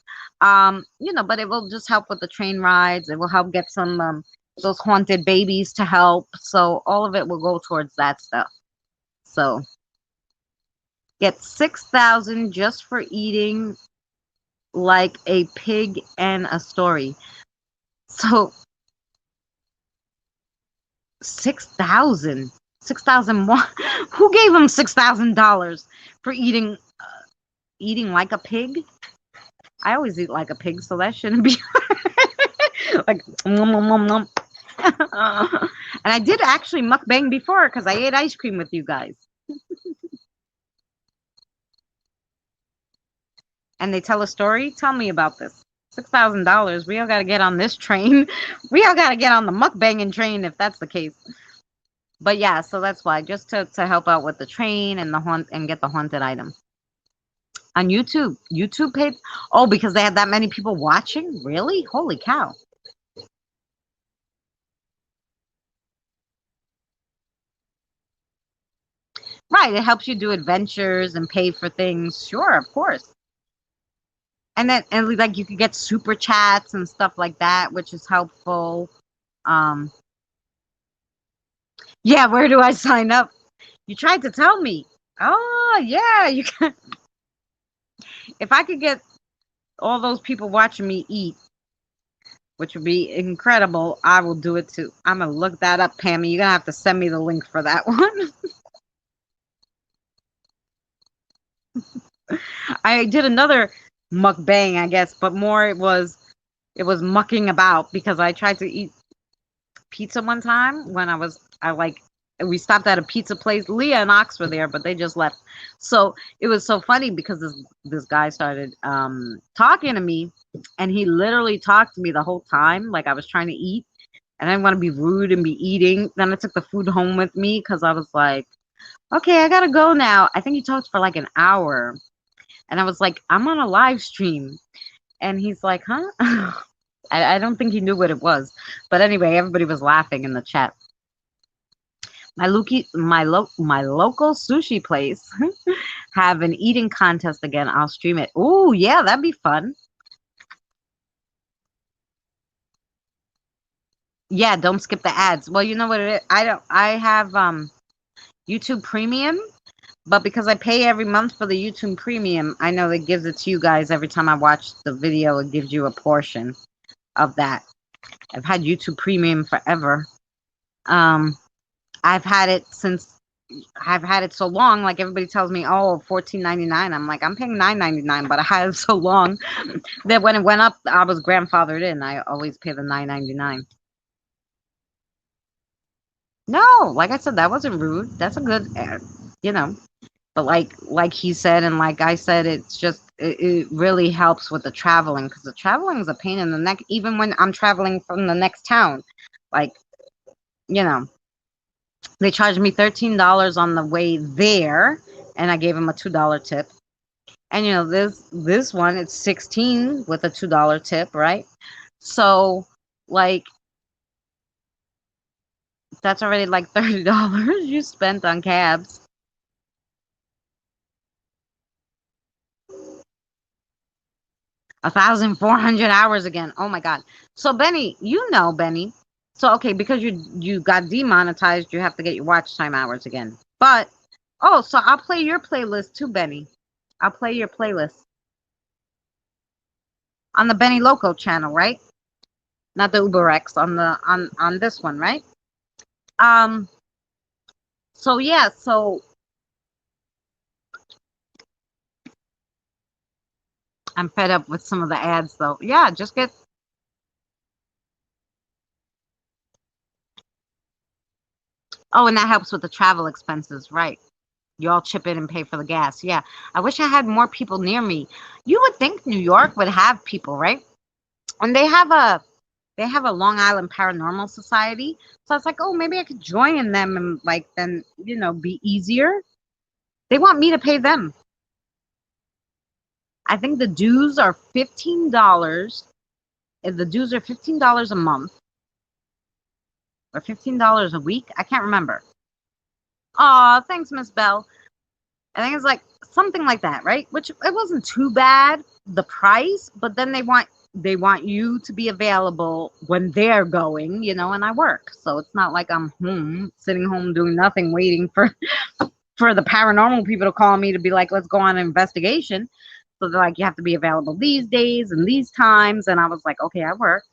But it will just help with the train rides. It will help get some those haunted babies to help. So all of it will go towards that stuff. So get 6,000 just for eating like a pig and a story. So 6,000. 6,000 more. Who gave him $6,000 for eating like a pig? I always eat like a pig, so that shouldn't be like nom, nom, nom, nom. And I did actually mukbang before because I ate ice cream with you guys. And they tell a story. Tell me about this. $6,000. We all got to get on this train. We all got to get on the mukbanging train if that's the case. But yeah, so that's why, just to help out with the train and and get the haunted item. On YouTube. YouTube paid? Oh, because they had that many people watching? Really? Holy cow. Right, it helps you do adventures and pay for things. Sure, of course. And then like you could get super chats and stuff like that, which is helpful. Yeah, where do I sign up? You tried to tell me. Oh, yeah, you can. If I could get all those people watching me eat, which would be incredible, I will do it too. I'm gonna look that up, Pammy. You're gonna have to send me the link for that one. I did another mukbang, I guess, but more it was mucking about because I tried to eat pizza one time when I like we stopped at a pizza place. Leah and Ox were there, but they just left. So it was so funny because this guy started talking to me, and he literally talked to me the whole time like I was trying to eat, and I didn't want to be rude and be eating. Then I took the food home with me because I was like, okay, I gotta go now. I think he talked for like an hour, and I was like, I'm on a live stream, and he's like, huh? I don't think he knew what it was. But anyway, everybody was laughing in the chat. My local sushi place have an eating contest again. I'll stream it. Oh, yeah, that'd be fun. Yeah, don't skip the ads. Well, you know what it is? I have YouTube Premium, but because I pay every month for the YouTube Premium, I know that gives it to you guys every time I watch the video. It gives you a portion of that. I've had YouTube Premium forever. I've had it so long. Like everybody tells me, oh, $14.99. I'm like, I'm paying $9.99, but I had it so long that when it went up, I was grandfathered in. I always pay the $9.99. No, like I said, that wasn't rude. That's a good, you know. But like he said, and like I said, it's just it really helps with the traveling because the traveling is a pain in the neck. Even when I'm traveling from the next town, like you know, they charged me $13 on the way there, and I gave him a $2 tip. And you know this one, it's 16 with a $2 tip, right? So like that's already like $30 you spent on cabs. 1,400 hours again. Oh my God. So Benny, Benny. So okay, because you got demonetized, you have to get your watch time hours again. But so I'll play your playlist too, Benny. I'll play your playlist on the Benny Loco channel, right? Not the UberX on this one, right? Um. So yeah. So I'm fed up with some of the ads, though. Yeah, just get. Oh, and that helps with the travel expenses, right? You all chip in and pay for the gas. Yeah. I wish I had more people near me. You would think New York would have people, right? And they have a Long Island Paranormal Society. So I was like, oh, maybe I could join them and like then, be easier. They want me to pay them. I think the dues are $15. If the dues are $15 a month or $15 a week, I can't remember. Aw, thanks, Miss Bell. I think it's like something like that, right? Which it wasn't too bad, the price, but then they want you to be available when they're going, and I work. So it's not like I'm sitting home doing nothing, waiting for the paranormal people to call me to be like, let's go on an investigation. So they're like, you have to be available these days and these times. And I was like, okay, I work.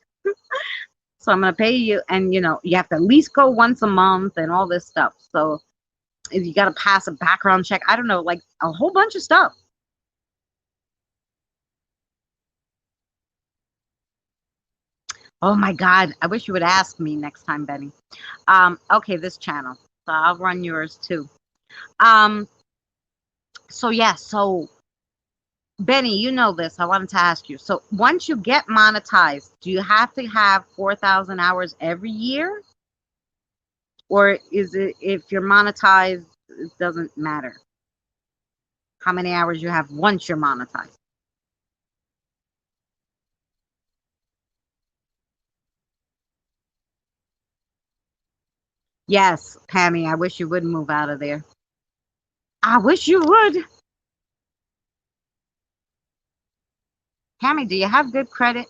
So I'm going to pay you. And, you have to at least go once a month and all this stuff. So you got to pass a background check. I don't know, like a whole bunch of stuff. Oh my God. I wish you would ask me next time, Benny. Okay, this channel. So I'll run yours too. So yeah, so Benny, you know this. I wanted to ask you. So once you get monetized, do you have to have 4,000 hours every year? Or is it if you're monetized, it doesn't matter how many hours you have once you're monetized? Yes, Pammy, I wish you would move out of there. I wish you would. Pammy, do you have good credit?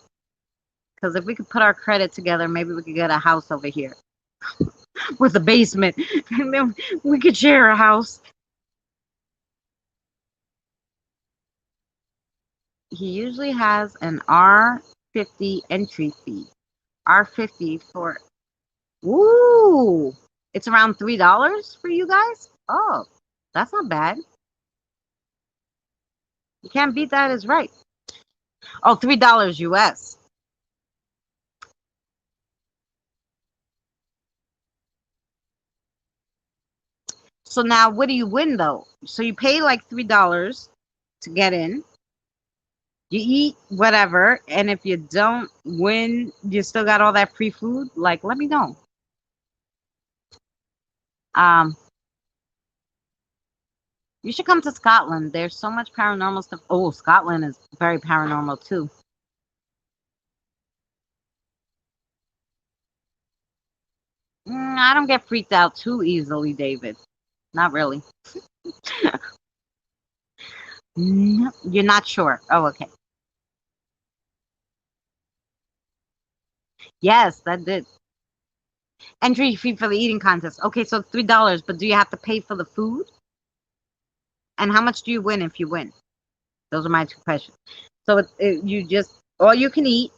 Because if we could put our credit together, maybe we could get a house over here with a basement. And then we could share a house. he usually has an R50 entry fee. R50 for, ooh, it's around $3 for you guys? Oh, that's not bad. You can't beat that is right. Oh, $3 US. So now what do you win though? So you pay like $3 to get in. You eat whatever, and if you don't win, you still got all that free food. Like, let me know. Um, you should come to Scotland. There's so much paranormal stuff. Oh, Scotland is very paranormal too. I don't get freaked out too easily, David. Not really. No, you're not sure. Oh, okay. Yes, that did. Entry fee for the eating contest. Okay, so $3, but do you have to pay for the food? And how much do you win if you win? Those are my two questions. So you just all you can eat.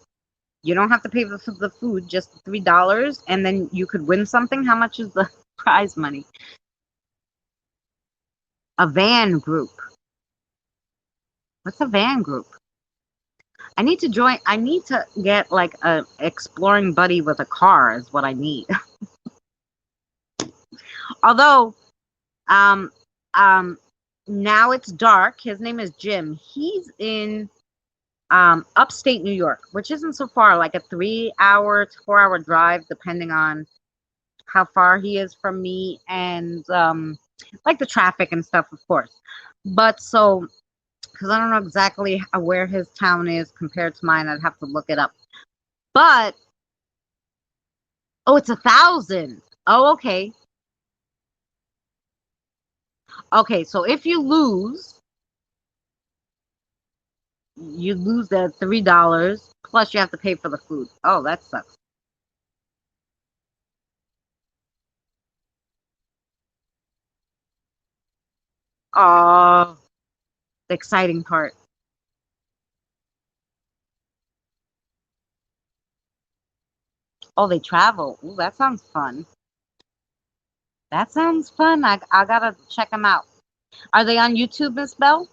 You don't have to pay for the food, just $3, and then you could win something. How much is the prize money? A van group. What's a van group? I need to join. I need to get like a exploring buddy with a car. Is what I need. Although, um, um, now it's dark. His name is Jim. He's in upstate New York, which isn't so far, like a 3 hour to 4 hour drive, depending on how far he is from me and like the traffic and stuff, of course. But so, because I don't know exactly where his town is compared to mine, I'd have to look it up. But oh, it's 1,000. Oh, okay. Okay, so if you lose that $3 plus you have to pay for the food. Oh, that sucks. Oh, the exciting part. Oh, they travel. Ooh, that sounds fun. That sounds fun. I gotta check them out. Are they on YouTube, Miss Bell?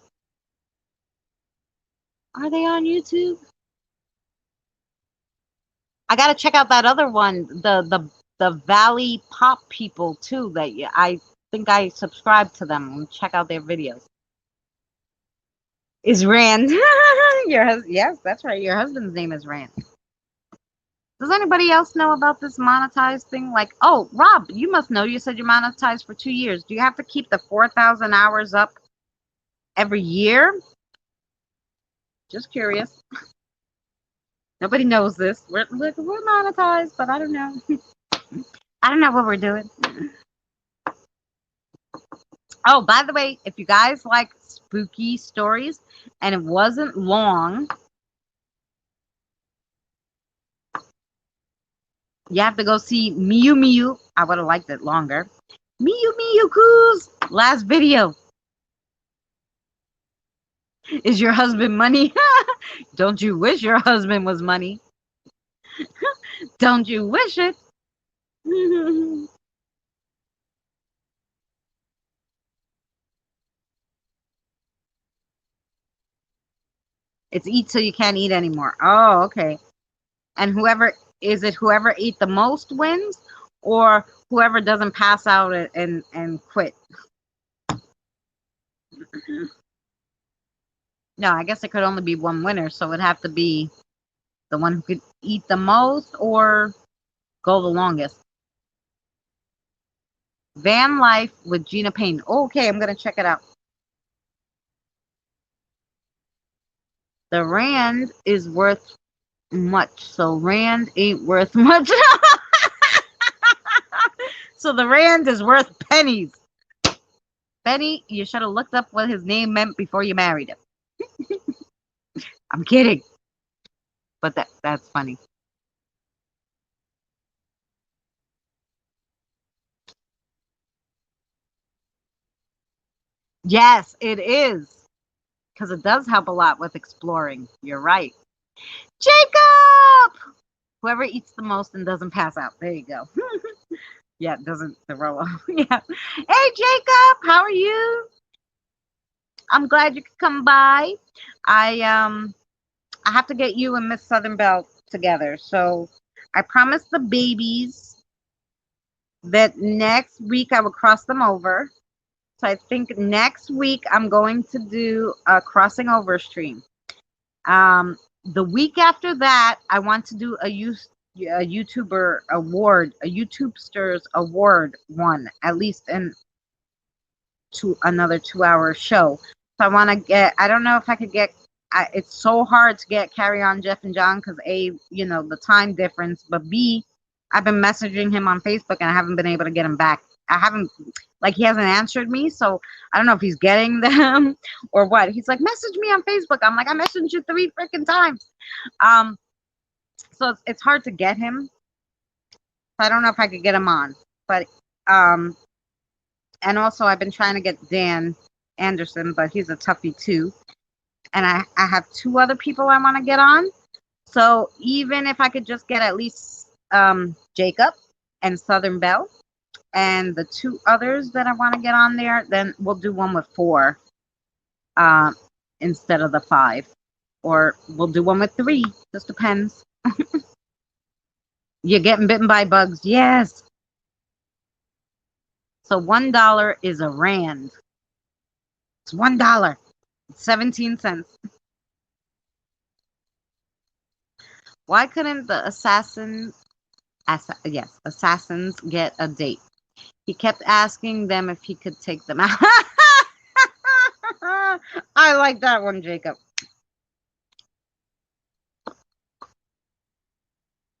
Are they on YouTube? I gotta check out that other one, the Valley Pop people too. I think I subscribe to them and check out their videos. Is Rand yes, that's right. Your husband's name is Rand. Does anybody else know about this monetized thing? Like, oh, Rob, you must know. You said you're monetized for 2 years. Do you have to keep the 4,000 hours up every year? Just curious. Nobody knows this. We're monetized, but I don't know. I don't know what we're doing. Oh, by the way, if you guys like spooky stories and it wasn't long, you have to go see Miu Miu. I would have liked it longer. Miu Miu Coo's last video. Is your husband money? Don't you wish your husband was money? Don't you wish it? It's eat till you can't eat anymore. Oh, okay. And whoever ate the most wins, or whoever doesn't pass out and quit? No, I guess it could only be one winner, so it'd have to be the one who could eat the most or go the longest. Van Life with Gina Payne. Okay, I'm gonna check it out. The Rand is worth much, so Rand ain't worth much. So the Rand is worth pennies. Benny, you should have looked up what his name meant before you married him. I'm kidding. But that's funny. Yes, it is. because it does help a lot with exploring. You're right. Jacob! Whoever eats the most and doesn't pass out. There you go. Yeah, doesn't throw up. Yeah. Hey, Jacob, how are you? I'm glad you could come by. I have to get you and Miss Southern Belle together. So I promised the babies that next week I would cross them over. So I think next week I'm going to do a crossing over stream. The week after that, I want to do a YouTuber award, a YouTubesters award one, at least in another 2 hour show. So I want to get, I don't know if I could get, it's so hard to get Carry On Jeff and John because A, the time difference, but B, I've been messaging him on Facebook and I haven't been able to get him back. I haven't, like, he hasn't answered me, so I don't know if he's getting them or what. He's like, message me on Facebook. I'm like, I messaged you 3 freaking times. So it's hard to get him. So I don't know if I could get him on, but and also I've been trying to get Dan Anderson, but he's a toughie too. And I have 2 other people I want to get on. So even if I could just get at least Jacob and Southern Belle and the 2 others that I want to get on there, then we'll do one with 4 instead of the 5. Or we'll do one with 3. Just depends. You're getting bitten by bugs. Yes. So $1 is a rand. It's $1. 17 cents. Why couldn't the assassins get a date? He kept asking them if he could take them out. I like that one, Jacob.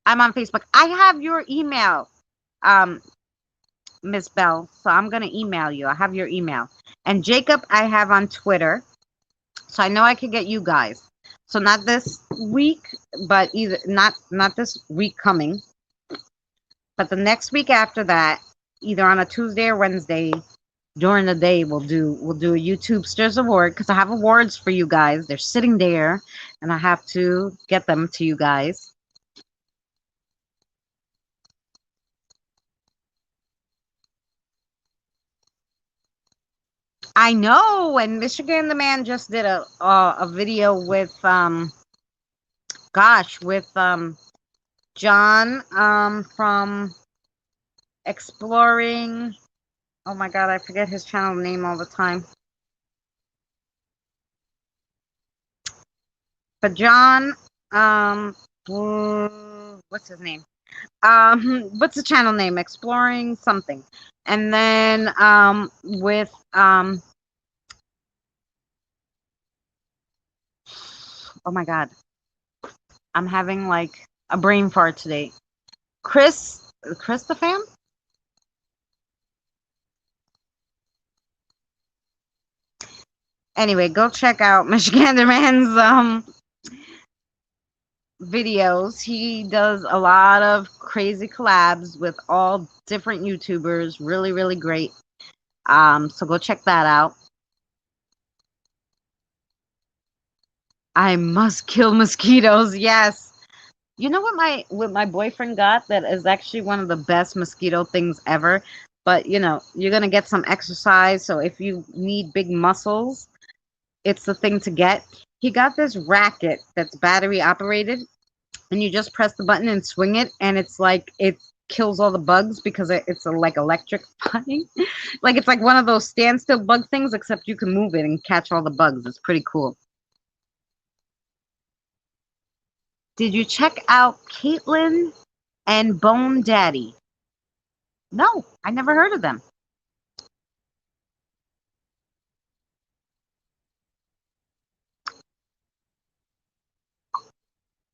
I'm on Facebook. I have your email, Miss Belle, so I'm going to email you. I have your email. And Jacob, I have on Twitter. So I know I could get you guys. So not this week, but either not this week coming, but the next week after that, either on a Tuesday or Wednesday during the day, we'll do a YouTubesters award because I have awards for you guys. They're sitting there, and I have to get them to you guys. I know, and Michigan the Man just did a video with John from Exploring. Oh my God, I forget his channel name all the time. But John, what's his name? What's the channel name? Exploring something. And then with oh my God, I'm having like a brain fart today. Chris the Fam? Anyway, go check out Michigan the Man's videos. He does a lot of crazy collabs with all different YouTubers. Really, really great. So go check that out. I must kill mosquitoes. Yes. You know what my boyfriend got that is actually one of the best mosquito things ever. But you're gonna get some exercise. So if you need big muscles, it's the thing to get. He got this racket that's battery operated, and you just press the button and swing it, and it's like it kills all the bugs because it's like electrifying. Like it's like one of those standstill bug things, except you can move it and catch all the bugs. It's pretty cool. Did you check out Caitlin and Bone Daddy? No, I never heard of them.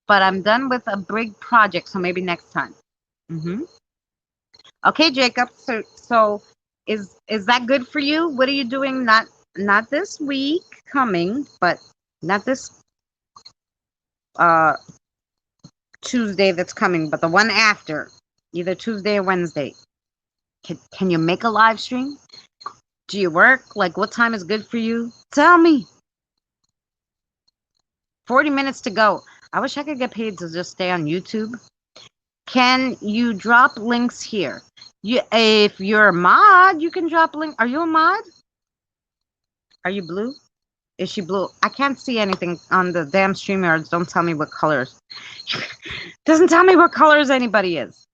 But I'm done with a big project, so maybe next time. Okay, Jacob. So is that good for you? What are you doing? Not this week coming, but not this Tuesday that's coming, but the one after, either Tuesday or Wednesday. Can you make a live stream? Do you work? Like, what time is good for you? Tell me. 40 minutes to go. I wish I could get paid to just stay on YouTube. Can you drop links here? If you're a mod, you can drop link. Are you a mod? Are you blue? Is she blue? I can't see anything on the damn StreamYards. Don't tell me what colors. Doesn't tell me what colors anybody is.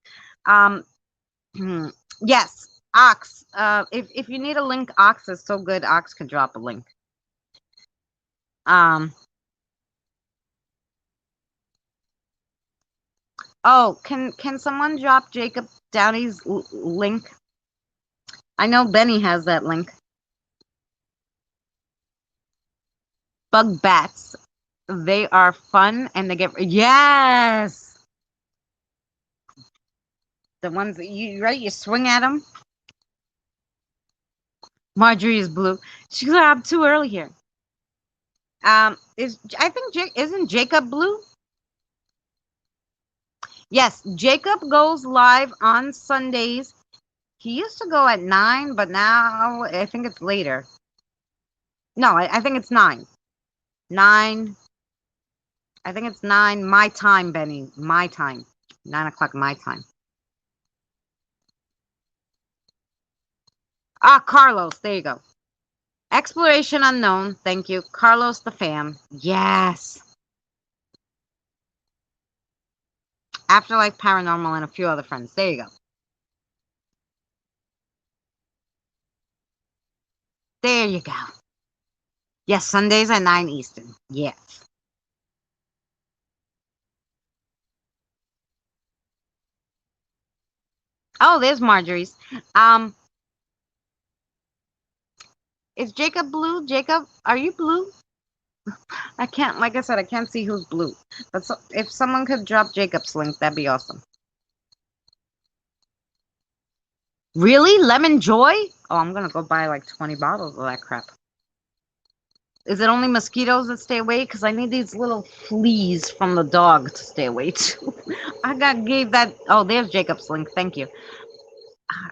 Yes, Ox. If you need a link, Ox is so good. Ox can drop a link. Oh, can someone drop Jacob Downey's link? I know Benny has that link. Bug bats. They are fun and they get yes. The ones that you swing at them. Marjorie is blue. She's like, I'm too early here. Isn't Jacob blue? Yes, Jacob goes live on Sundays. He used to go at 9, but now I think it's later. No, I think it's 9. 9. I think it's 9 my time, Benny. My time. 9 o'clock my time. Ah, Carlos. There you go. Exploration unknown. Thank you. Carlos the fam. Yes. Afterlife Paranormal and a few other friends. There you go. There you go. Yes, Sundays at 9 Eastern. Yes. Oh, there's Marjorie's. Is Jacob blue? Jacob, are you blue? I can't, like I said, I can't see who's blue. But if someone could drop Jacob's link, that'd be awesome. Really? Lemon Joy? Oh, I'm gonna go buy like 20 bottles of that crap. Is it only mosquitoes that stay away? Because I need these little fleas from the dog to stay away too. Gave that. Oh, there's Jacob's link. Thank you.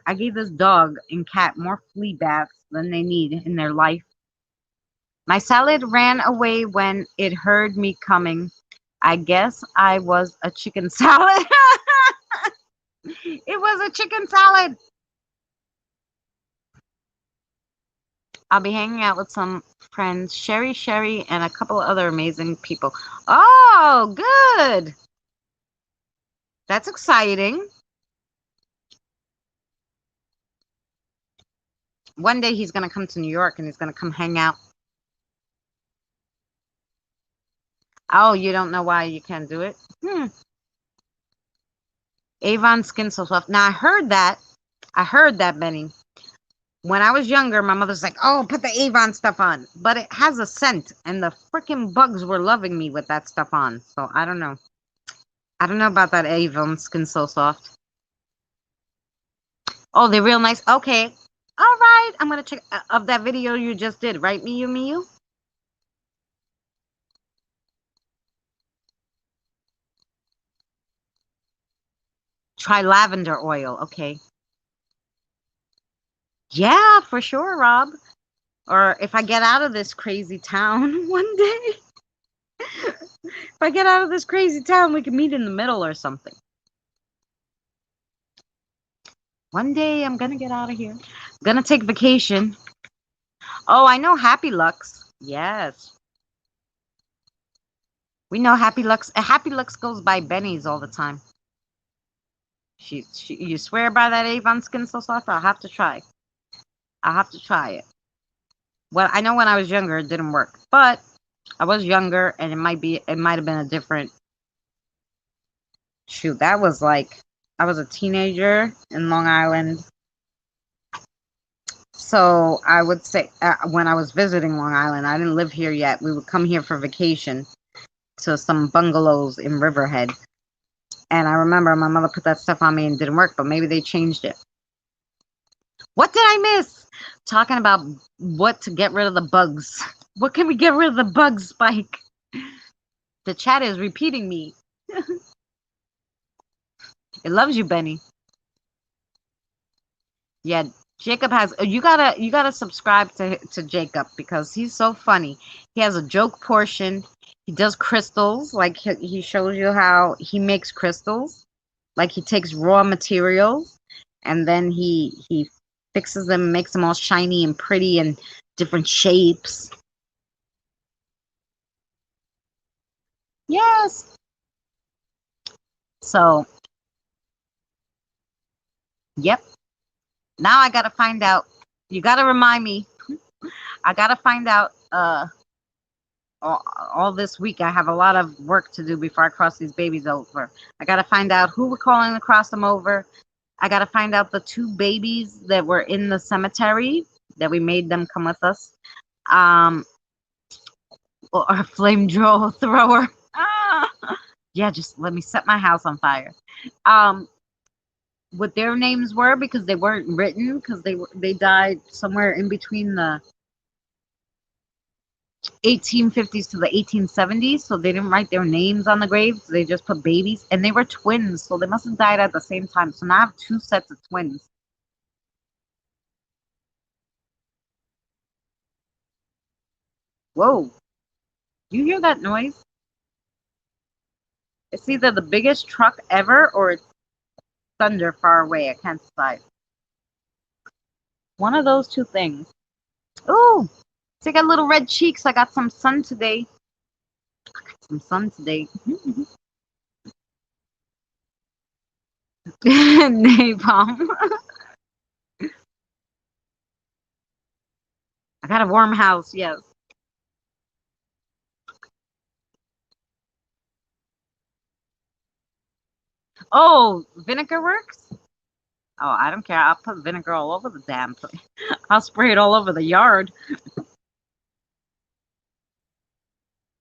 I gave this dog and cat more flea baths than they need in their life. My salad ran away when it heard me coming. I guess I was a chicken salad. It was a chicken salad. I'll be hanging out with some friends, Sherry, and a couple other amazing people. Oh, good. That's exciting. One day he's going to come to New York and he's going to come hang out. Oh, you don't know why you can't do it? Avon Skin So Soft. Now, I heard that, Benny. When I was younger, my mother's like, oh, put the Avon stuff on. But it has a scent, and the freaking bugs were loving me with that stuff on. So, I don't know. I don't know about that Avon Skin So Soft. Oh, they're real nice. Okay. All right. I'm going to check of that video you just did. Right, Miyu? Try lavender oil. Okay. Yeah, for sure, Rob. Or if I get out of this crazy town one day. If I get out of this crazy town, we can meet in the middle or something. One day I'm going to get out of here. I'm going to take vacation. Oh, I know Happy Lux. Yes. We know Happy Lux. Happy Lux goes by Benny's all the time. You swear by that Avon Skin So Soft? I'll have to try. It. Well, I know when I was younger it didn't work, but I was younger and it might have been a different shoot. That was like I was a teenager in Long Island. So I would say when I was visiting Long Island, I didn't live here yet. We would come here for vacation to some bungalows in Riverhead. And I remember my mother put that stuff on me and it didn't work, but maybe they changed it. What did I miss? Talking about what to get rid of the bugs. What can we get rid of the bugs, Spike? The chat is repeating me. It loves you, Benny. Yeah, Jacob has. You gotta subscribe to Jacob because he's so funny. He has a joke portion. He does crystals, like he shows you how he makes crystals. Like he takes raw materials and then he fixes them, makes them all shiny and pretty and different shapes. Yes. So, yep. Now I gotta find out. You gotta remind me. I gotta find out. All this week I have a lot of work to do before I cross these babies over. I gotta find out who we're calling to cross them over. I gotta find out the 2 babies that were in the cemetery that we made them come with us. Or a thrower. Ah! Yeah, just let me set my house on fire. What their names were because they weren't written because they died somewhere in between the 1850s to the 1870s, so they didn't write their names on the graves. They just put babies, and they were twins, so they must have died at the same time. So now I have 2 sets of twins. Whoa! Do you hear that noise? It's either the biggest truck ever or it's thunder far away. I can't decide. One of those 2 things. Ooh! See, I got little red cheeks. I got some sun today. Napalm. I got a warm house, yes. Oh, vinegar works? Oh, I don't care. I'll put vinegar all over the damn place. I'll spray it all over the yard.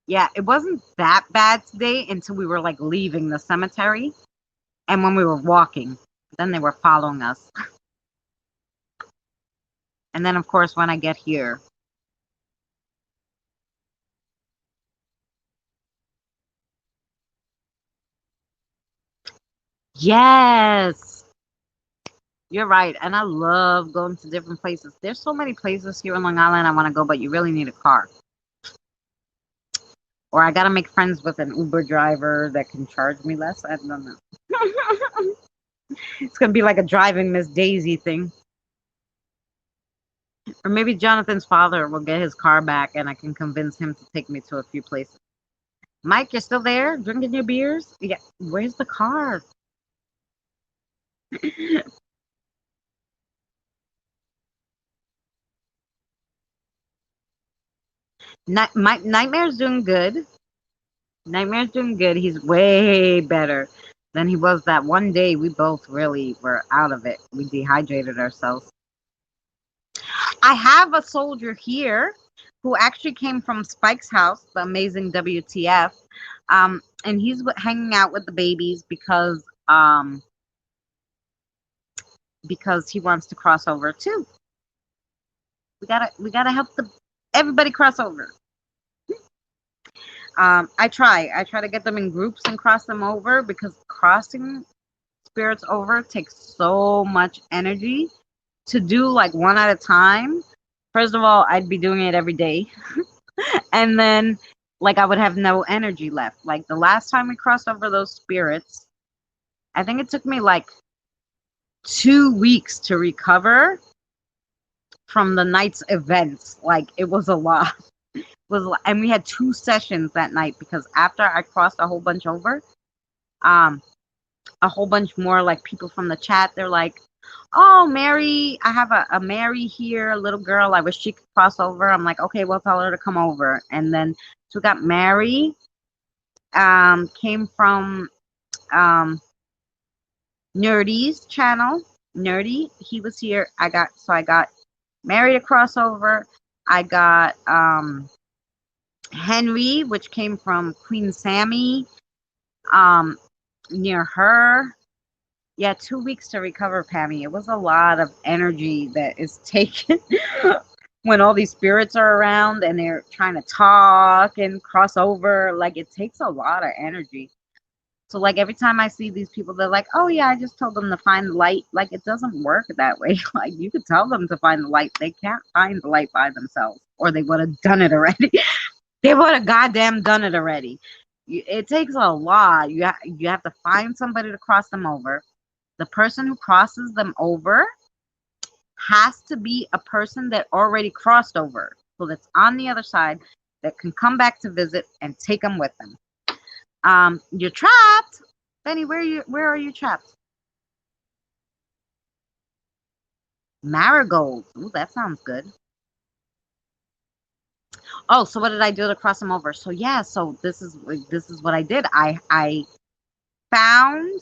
Yeah, it wasn't that bad today until we were like leaving the cemetery and when we were walking. Then they were following us. And then, of course, when I get here. Yes! You're right. And I love going to different places. There's so many places here in Long Island I want to go, but you really need a car. Or I got to make friends with an Uber driver that can charge me less. I don't know. It's going to be like a driving Miss Daisy thing. Or maybe Jonathan's father will get his car back and I can convince him to take me to a few places. Mike, you're still there? Drinking your beers? Yeah. Where's the car? Nightmare's doing good. Nightmare's doing good. He's way better than he was that one day. We both really were out of it. We dehydrated ourselves. I have a soldier here who actually came from Spike's house, the amazing WTF. And he's hanging out with the babies because he wants to cross over too. We gotta help everybody cross over. I try to get them in groups and cross them over because crossing spirits over takes so much energy to do like one at a time. First of all, I'd be doing it every day. And then like I would have no energy left. Like the last time we crossed over those spirits, I think it took me like 2 weeks to recover from the night's events. Like it was a lot. And we had 2 sessions that night because after I crossed a whole bunch over, a whole bunch more like people from the chat, they're like, oh, Mary, I have a Mary here, a little girl. I wish she could cross over. I'm like, okay, we'll tell her to come over. And then so we got Mary, came from Nerdy's channel. Nerdy, he was here. I got Mary to cross over. I got Henry, which came from Queen Sammy, near her. Yeah, 2 weeks to recover, Pammy. It was a lot of energy that is taken when all these spirits are around and they're trying to talk and cross over. Like, it takes a lot of energy. So, like, every time I see these people, they're like, oh, yeah, I just told them to find the light. Like, it doesn't work that way. Like, you could tell them to find the light. They can't find the light by themselves, or they would have done it already. They would have goddamn done it already. It takes a lot. You have to find somebody to cross them over. The person who crosses them over has to be a person that already crossed over, so that's on the other side that can come back to visit and take them with them. You're trapped, Benny. Where are you trapped? Marigold. Ooh, that sounds good. Oh, so what did I do to cross them over? So yeah, so this is what I did. I found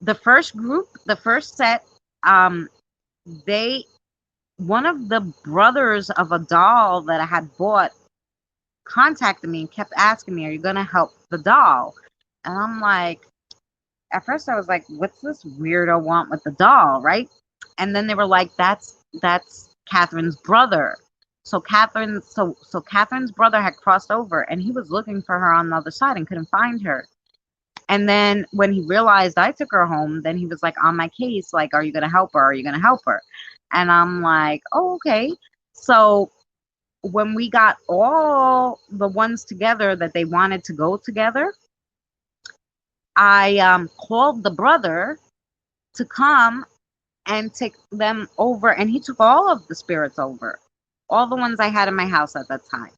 the first group, the first set. Um, they one of the brothers of a doll that I had bought contacted me and kept asking me, "Are you gonna help the doll?" And I'm like, at first I was like, "What's this weirdo want with the doll?" Right? And then they were like, "That's Catherine's brother." So Catherine's brother had crossed over and he was looking for her on the other side and couldn't find her. And then when he realized I took her home, then he was like on my case, like, "Are you gonna help her? Are you gonna help her?" And I'm like, "Oh, okay." So when we got all the ones together that they wanted to go together, I called the brother to come and take them over, and he took all of the spirits over, all the ones I had in my house at that time.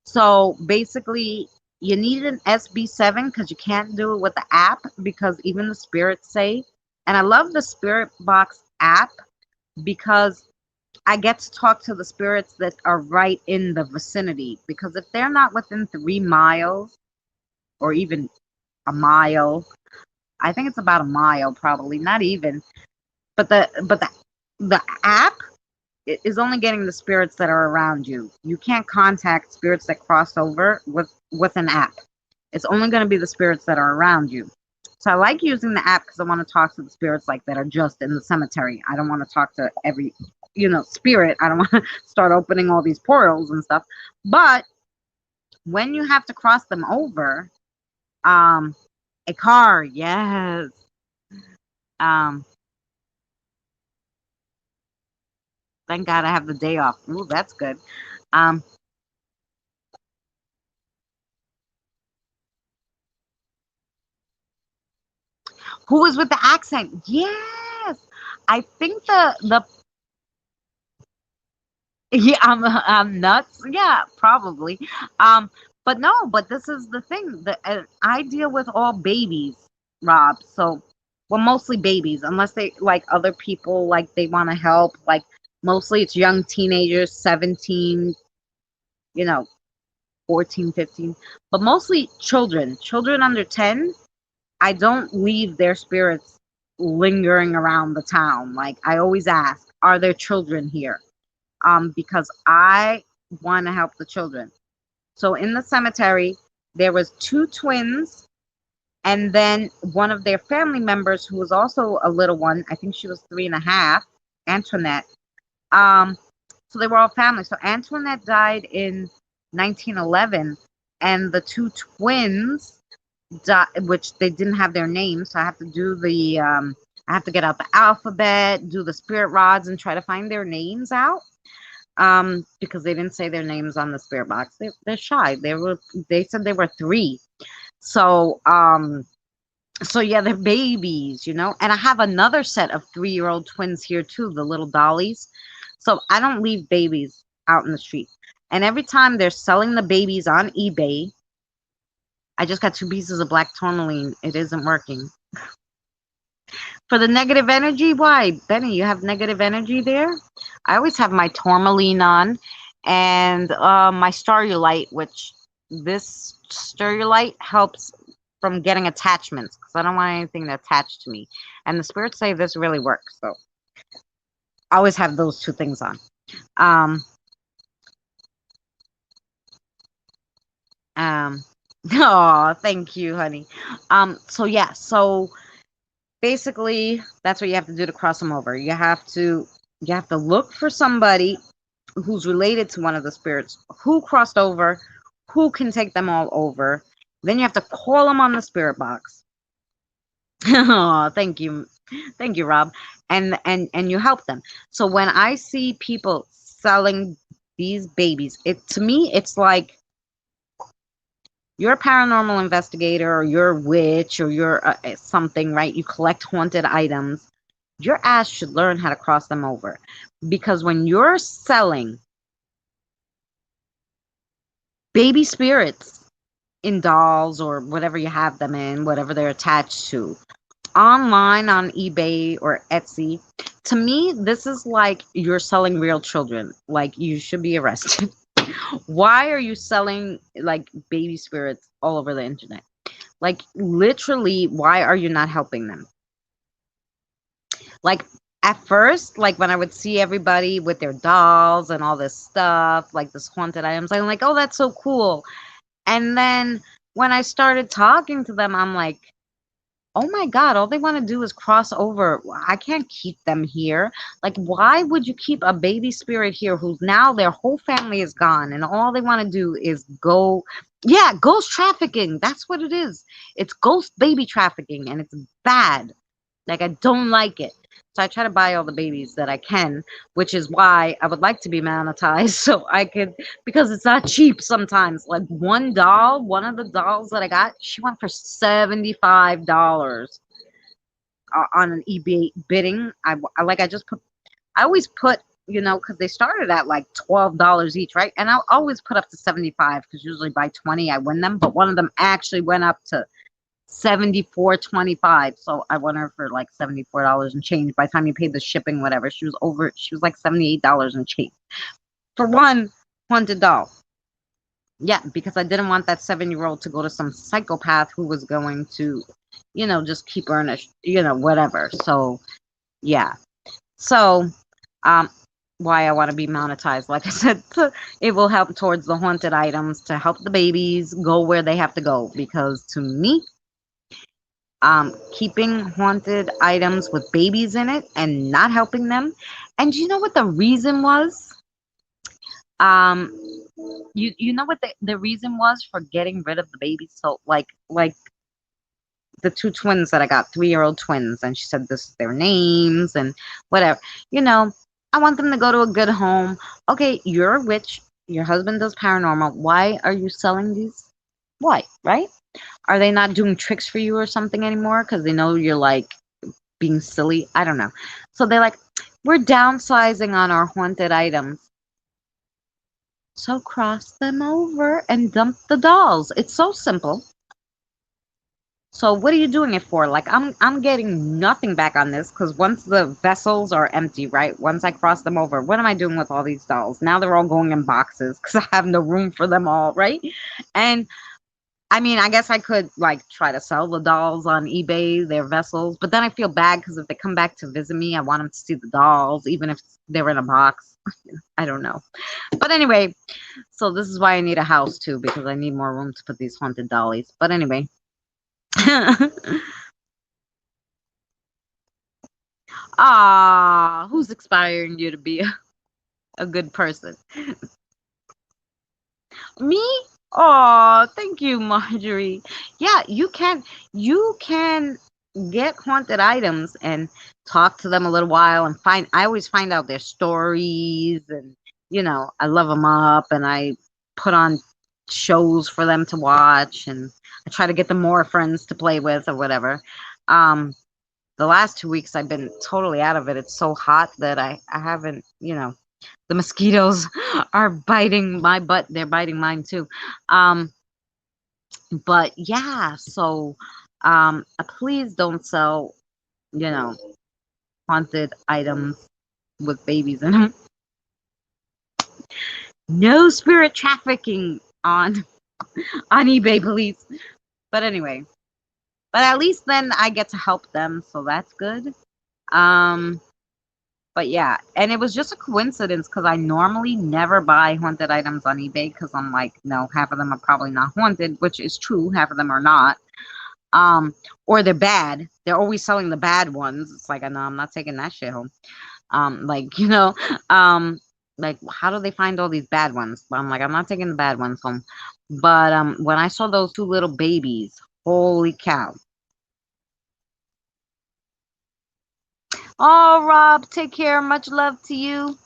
So basically, you need an SB7 because you can't do it with the app because even the spirits say, and I love the Spirit Box app because I get to talk to the spirits that are right in the vicinity. Because if they're not within 3 miles or even a mile, I think it's about a mile probably, not even. But the app is only getting the spirits that are around you. You can't contact spirits that cross over with an app. It's only going to be the spirits that are around you. So I like using the app because I want to talk to the spirits like that are just in the cemetery. I don't want to talk to every, spirit. I don't want to start opening all these portals and stuff. But when you have to cross them over, um, a car, yes. Um, thank God I have the day off. Ooh, that's good. Um, who was with the accent? Yes, I think the yeah, I'm nuts. Yeah, probably. Um, but no, but this is the thing. I deal with all babies, Rob. So, well, mostly babies, unless they like other people, like they want to help. Like mostly it's young teenagers, 17, you know, 14, 15, but mostly children under 10. I don't leave their spirits lingering around the town. Like I always ask, are there children here? Because I want to help the children. So in the cemetery, there was two twins, and then one of their family members who was also a little one. I think she was 3.5, Antoinette. Um, so they were all family. So Antoinette died in 1911, and the two twins which they didn't have their names, so I have to do I have to get out the alphabet, do the spirit rods, and try to find their names out. Because they didn't say their names on the spirit box. They're shy. They said they were 3. So so yeah, they're babies, And I have another set of 3-year-old twins here too, the little dollies. So I don't leave babies out in the street. And every time they're selling the babies on eBay, I just got 2 pieces of black tourmaline. It isn't working. For the negative energy, why? Benny, you have negative energy there? I always have my tourmaline on and my Starulite, which this Starulite helps from getting attachments because I don't want anything to attach to me. And the spirits say this really works. So I always have those 2 things on. Oh, thank you, honey. So yeah, so basically that's what you have to do to cross them over. You have to look for somebody who's related to one of the spirits who crossed over, who can take them all over. Then you have to call them on the spirit box. Oh, thank you, Rob. And you help them. So when I see people selling these babies, to me it's like you're a paranormal investigator or you're a witch or you're something, right? You collect haunted items. Your ass should learn how to cross them over. Because when you're selling baby spirits in dolls or whatever you have them in, whatever they're attached to, online on eBay or Etsy, to me, this is like you're selling real children. Like, you should be arrested. Why are you selling like baby spirits all over the internet? Like, literally, why are you not helping them? Like, at first, like when I would see everybody with their dolls and all this stuff, like this haunted items, I'm like, oh, that's so cool. And then when I started talking to them, I'm like, oh my God, all they want to do is cross over. I can't keep them here. Like, why would you keep a baby spirit here who's now their whole family is gone and all they want to do is go, yeah, ghost trafficking. That's what it is. It's ghost baby trafficking and it's bad. Like, I don't like it. So I try to buy all the babies that I can, which is why I would like to be monetized so I could, because it's not cheap sometimes. Like, one doll, one of the dolls that I got, she went for $75 on an eBay bidding. I just put, I always put, because they started at like $12 each, right? And I'll always put up to 75 because usually by 20 I win them. But one of them actually went up to 74.25. So I won her for like $74 and change. By the time you paid the shipping, whatever, she was like $78 and change for one haunted doll. Yeah, because I didn't want that 7-year-old to go to some psychopath who was going to, just keep her in a, whatever. So yeah. So why I want to be monetized, like I said, it will help towards the haunted items to help the babies go where they have to go. Because to me, keeping haunted items with babies in it and not helping them. And you know what the reason was? You know what the reason was for getting rid of the babies? So like the two twins that I got, 3-year-old twins, and she said this is their names and whatever. I want them to go to a good home. Okay, you're a witch. Your husband does paranormal. Why are you selling these? Why, right? Are they not doing tricks for you or something anymore because they know you're like being silly? I don't know. So they're like, we're downsizing on our haunted items. So cross them over and dump the dolls. It's so simple. So what are you doing it for? Like, I'm getting nothing back on this because once the vessels are empty, right? Once I cross them over, what am I doing with all these dolls? Now they're all going in boxes because I have no room for them all, right? And I mean, I guess I could like try to sell the dolls on eBay, their vessels, but then I feel bad because if they come back to visit me, I want them to see the dolls, even if they're in a box. I don't know. But anyway, so this is why I need a house too, because I need more room to put these haunted dollies. But anyway. Ah, who's inspiring you to be a good person? Me? Oh, thank you, Marjorie. Yeah, you can get haunted items and talk to them a little while and I always find out their stories and I love them up and I put on shows for them to watch and I try to get them more friends to play with or whatever. The last 2 weeks I've been totally out of it. It's so hot that I haven't, the mosquitoes are biting my butt. They're biting mine too. But yeah, so please don't sell, you know, haunted items with babies in them. No spirit trafficking on eBay, please. But anyway, but at least then I get to help them, so that's good. Um, but yeah, and it was just a coincidence because I normally never buy haunted items on eBay because I'm like, no, half of them are probably not haunted, which is true. Half of them are not. Or they're bad. They're always selling the bad ones. It's like, no, I'm not taking that shit home. Like, like how do they find all these bad ones? But I'm like, I'm not taking the bad ones home. But when I saw those two little babies, holy cow. Oh, Rob, take care. Much love to you.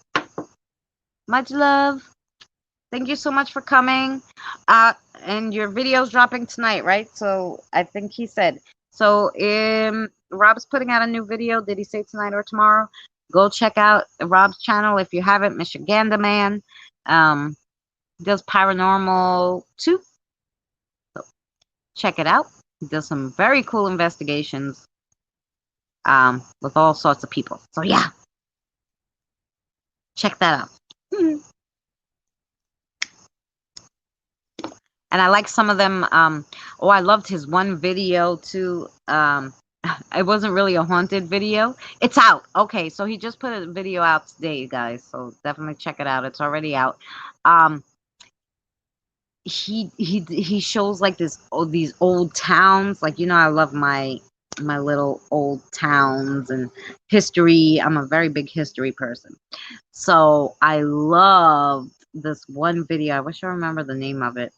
Much love. Thank you so much for coming. and your video's dropping tonight, right? So I think he said. So Rob's putting out a new video. Did he say tonight or tomorrow? Go check out Rob's channel if you haven't. Michiganda Man. He does paranormal too. So check it out. He does some very cool investigations with all sorts of people. So yeah, check that out. And I like some of them. I loved his one video too. It wasn't really a haunted video. It's out. Okay, so he just put a video out today, guys. So definitely check it out. It's already out. He shows like these old towns. Like, I love my little old towns and history. I'm a very big history person. So I love this one video. I wish I remember the name of it.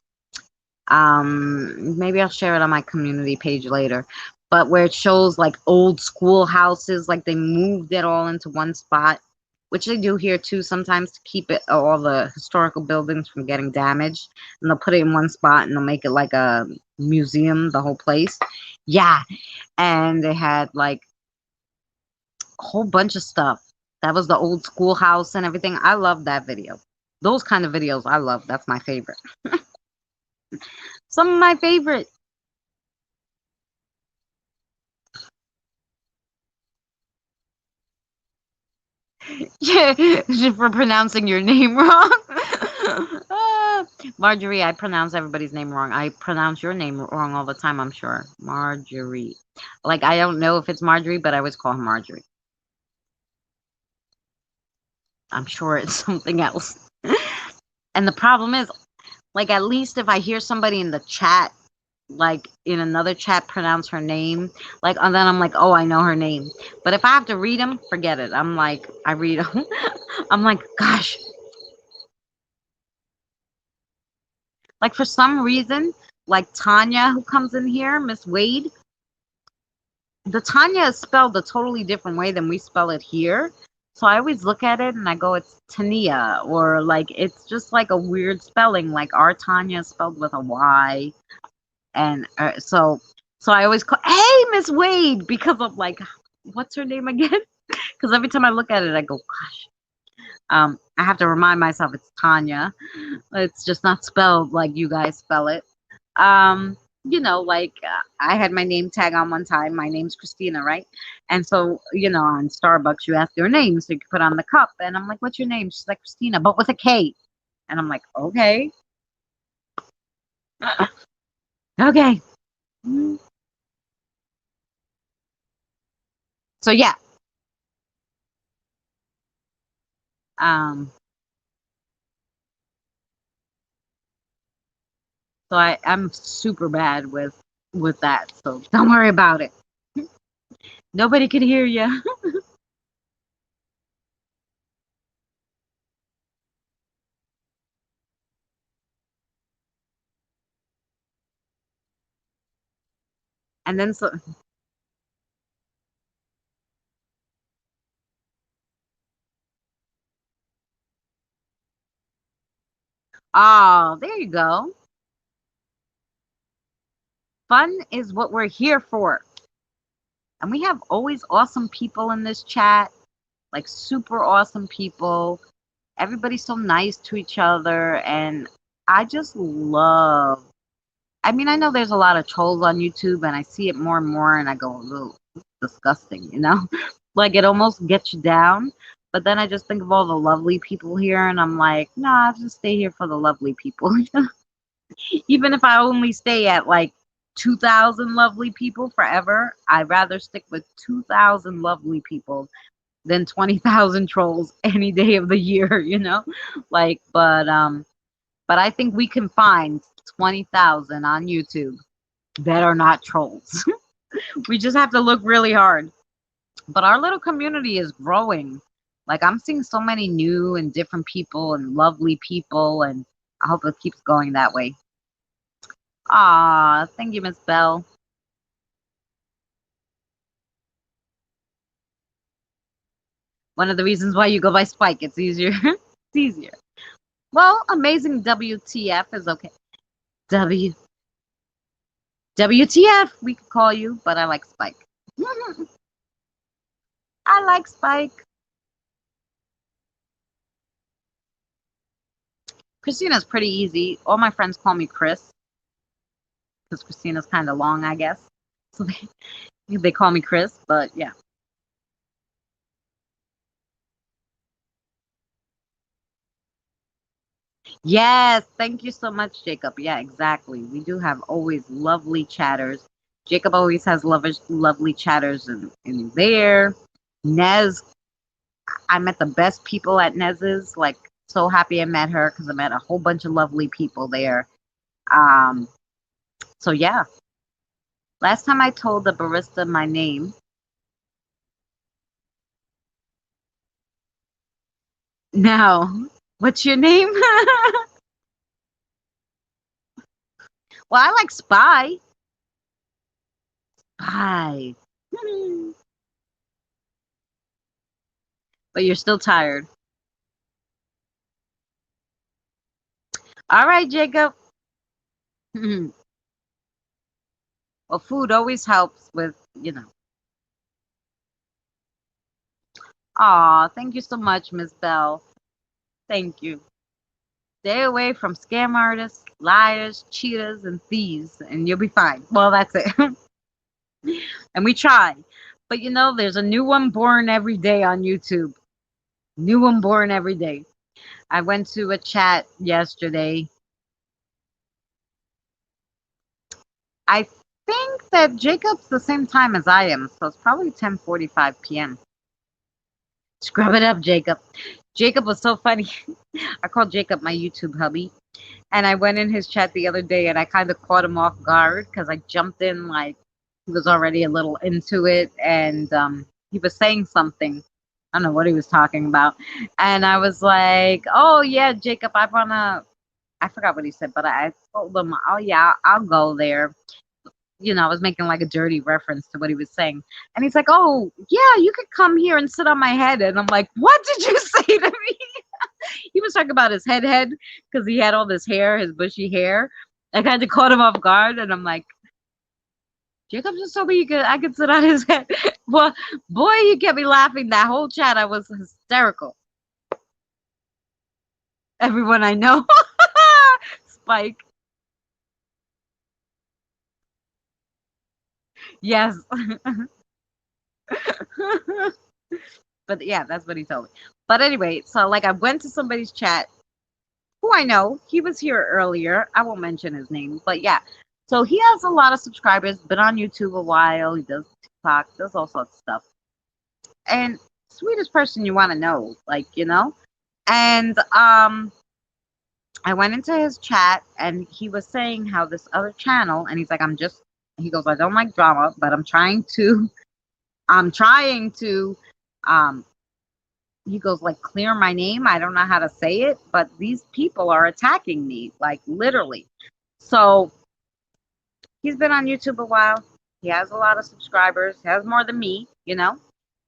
Maybe I'll share it on my community page later. But where it shows like old schoolhouses, like they moved it all into one spot, which they do here too sometimes to keep it all the historical buildings from getting damaged. And they'll put it in one spot and they'll make it like a museum, the whole place. Yeah. And they had like a whole bunch of stuff. That was the old schoolhouse and everything. I love that video. Those kind of videos I love. That's my favorite. Some of my favorite. Yeah, for pronouncing your name wrong. Marjorie, I pronounce everybody's name wrong. I pronounce your name wrong all the time, I'm sure. Marjorie. Like, I don't know if it's Marjorie, but I always call her Marjorie. I'm sure it's something else. And the problem is, like, at least if I hear somebody in the chat, like in another chat, pronounce her name, like, and then I'm like, oh, I know her name. But if I have to read them, forget it. I'm like, I read them. I'm like, gosh. Like, for some reason, like Tanya, who comes in here, Miss Wade, the Tanya is spelled a totally different way than we spell it here. So I always look at it and I go, it's Tania, or like it's just like a weird spelling. Like our Tanya is spelled with a Y, and so I always call, hey, Miss Wade, because I'm like, what's her name again? Because every time I look at it, I go, gosh. I have to remind myself it's Tanya. It's just not spelled like you guys spell it. Like I had my name tag on one time. My name's Christina, right? And so, on Starbucks, you ask your name so you can put on the cup. And I'm like, what's your name? She's like, Christina, but with a K. And I'm like, okay. Okay. So, yeah. So I'm super bad with that. So don't worry about it. Nobody can hear you. And then so. Oh, there you go. Fun is what we're here for. And we have always awesome people in this chat, like super awesome people. Everybody's so nice to each other. And I just love, I mean, I know there's a lot of trolls on YouTube and I see it more and more and I go, oh, disgusting, like it almost gets you down. But then I just think of all the lovely people here and I'm like, nah, I'll just stay here for the lovely people. Even if I only stay at like 2,000 lovely people forever, I'd rather stick with 2,000 lovely people than 20,000 trolls any day of the year, Like, but I think we can find 20,000 on YouTube that are not trolls. We just have to look really hard. But our little community is growing. Like, I'm seeing so many new and different people and lovely people, and I hope it keeps going that way. Ah, thank you, Miss Bell. One of the reasons why you go by Spike, it's easier. It's easier. Well, Amazing WTF is okay. WTF, we could call you, but I like Spike. I like Spike. Christina's pretty easy. All my friends call me Chris because Christina's kind of long, I guess. So they call me Chris, but yeah. Yes, thank you so much, Jacob. Yeah, exactly. We do have always lovely chatters. Jacob always has lovely chatters in there. Nez, I met the best people at Nez's. Like, so happy I met her because I met a whole bunch of lovely people there. So yeah. Last time I told the barista my name. Now, what's your name? Well, I like Spy. Spy. But you're still tired. All right, Jacob. Well, food always helps with, you know. Aw, thank you so much, Miss Bell. Thank you. Stay away from scam artists, liars, cheaters, and thieves, and you'll be fine. Well, that's it. And we try. But you know, there's a new one born every day on YouTube. New one born every day. I went to a chat yesterday. I think that Jacob's the same time as I am, so it's probably 10:45 p.m. Scrub it up, Jacob. Jacob was so funny. I called Jacob my YouTube hubby. And I went in his chat the other day and I kind of caught him off guard because I jumped in like he was already a little into it. And he was saying something. I don't know what he was talking about. And I was like, oh, yeah, Jacob, I forgot what he said, but I told him, oh, yeah, I'll go there. You know, I was making like a dirty reference to what he was saying. And he's like, oh, yeah, you could come here and sit on my head. And I'm like, what did you say to me? He was talking about his head because he had all this hair, his bushy hair. I kind of caught him off guard. And I'm like, Jacob just told me I could sit on his head. Well, boy, you kept me laughing that whole chat. I was hysterical. Everyone I know. Spike. Yes. But yeah, that's what he told me. But anyway, so like I went to somebody's chat who I know. He was here earlier. I won't mention his name, but yeah. So he has a lot of subscribers, been on YouTube a while. He does TikTok, does all sorts of stuff. And sweetest person you want to know, like, you know? And I went into his chat and he was saying how this other channel, and he's like, he goes, I don't like drama, but I'm trying to he goes, like, clear my name. I don't know how to say it, but these people are attacking me, like, literally. So he's been on YouTube a while. He has a lot of subscribers. He has more than me, you know,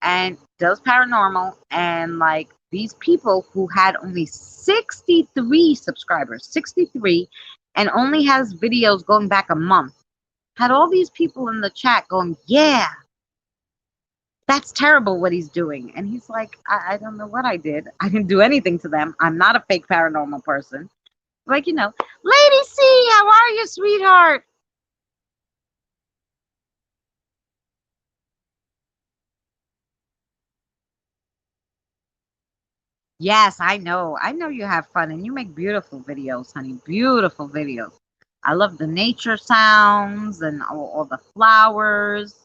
and does paranormal. And, like, these people who had only 63 subscribers, 63, and only has videos going back a month, had all these people in the chat going, yeah, that's terrible what he's doing. And he's like, I don't know what I did. I didn't do anything to them. I'm not a fake paranormal person. Like, you know, Lady C, how are you, sweetheart? Yes, I know. I know you have fun and you make beautiful videos, honey. Beautiful videos. I love the nature sounds and all the flowers.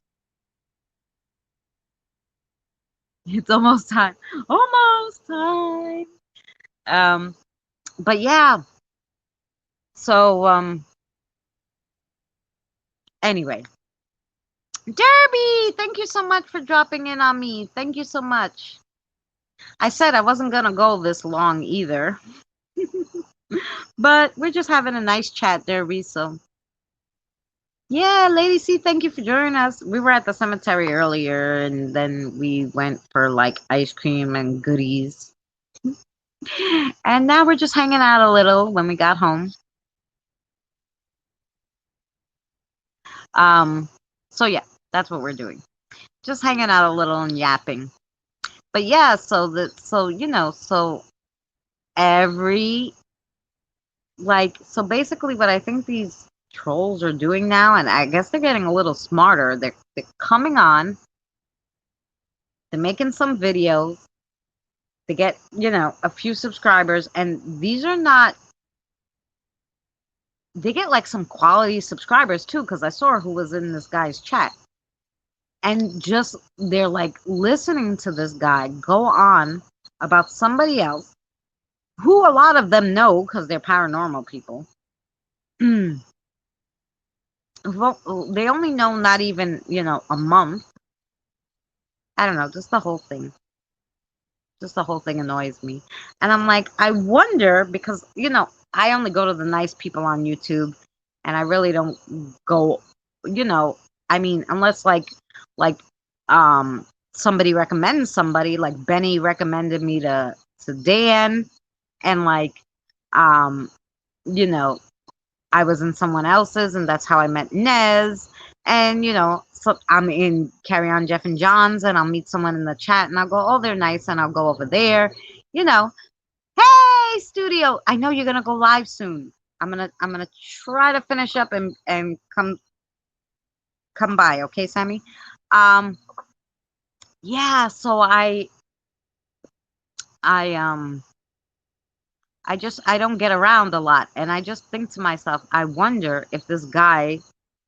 It's almost time. Almost time. But yeah. So anyway. Derby, thank you so much for dropping in on me. Thank you so much. I said I wasn't gonna go this long either. But we're just having a nice chat, Derby, so yeah, Lady C, thank you for joining us. We were at the cemetery earlier and then we went for like ice cream and goodies. And now we're just hanging out a little when we got home. So yeah, that's what we're doing. Just hanging out a little and yapping. But yeah, so every so basically what I think these trolls are doing now, and I guess they're getting a little smarter. They're coming on, they're making some videos, they get, a few subscribers, and these are not, they get like some quality subscribers too, because I saw who was in this guy's chat. And just they're like listening to this guy go on about somebody else who a lot of them know because they're paranormal people. Well, they only know not even, a month. I don't know, just the whole thing. Just the whole thing annoys me. And I'm like, I wonder because, I only go to the nice people on YouTube and I really don't go, I mean, unless like somebody recommends somebody, like Benny recommended me to Dan, and like um you know I was in someone else's, and that's how I met Nez. And so I'm in Carry On Jeff and John's, and I'll meet someone in the chat, and I'll go, oh, they're nice, and I'll go over there. You know, hey, studio, I know you're gonna go live soon. I'm gonna try to finish up and come by, okay, Sammy? Yeah. So I I don't get around a lot, and I just think to myself, I wonder if this guy,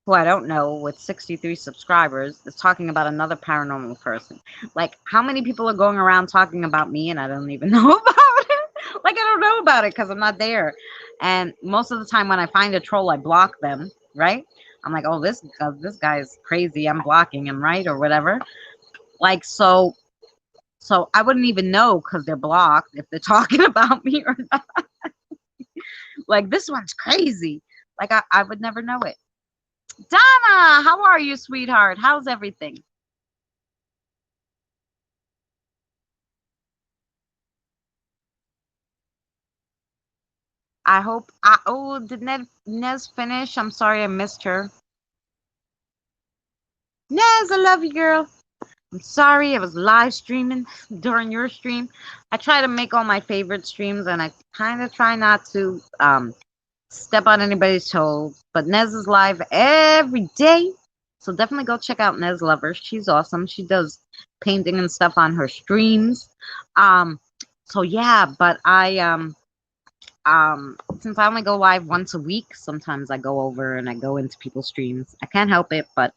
who I don't know, with 63 subscribers, is talking about another paranormal person. Like, how many people are going around talking about me, and I don't even know about it? Like, I don't know about it because I'm not there. And most of the time, when I find a troll, I block them. Right? I'm like, oh, this guy is crazy. I'm blocking him, right, or whatever. Like, so I wouldn't even know because they're blocked if they're talking about me or not. Like, this one's crazy. Like, I would never know it. Donna, how are you, sweetheart? How's everything? I hope. Oh, did Nez finish? I'm sorry I missed her. Nez, I love you, girl. I'm sorry I was live streaming during your stream. I try to make all my favorite streams, and I kind of try not to step on anybody's toes. But Nez is live every day, so definitely go check out Nez Lover. She's awesome. She does painting and stuff on her streams. So yeah, but since I only go live once a week, sometimes I go over and I go into people's streams. I can't help it, but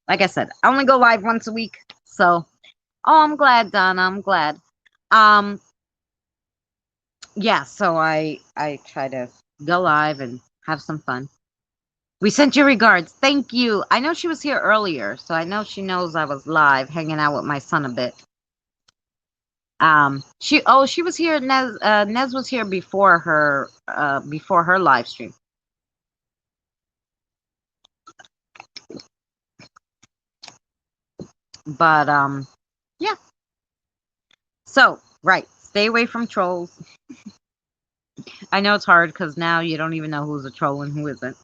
like I said, I only go live once a week. So, oh, I'm glad, Donna. I'm glad. Yeah, so I try to go live and have some fun. We sent you regards. Thank you. I know she was here earlier, so I know she knows I was live hanging out with my son a bit. She was here. Nez was here before her live stream. But yeah. So right, stay away from trolls. I know it's hard because now you don't even know who's a troll and who isn't.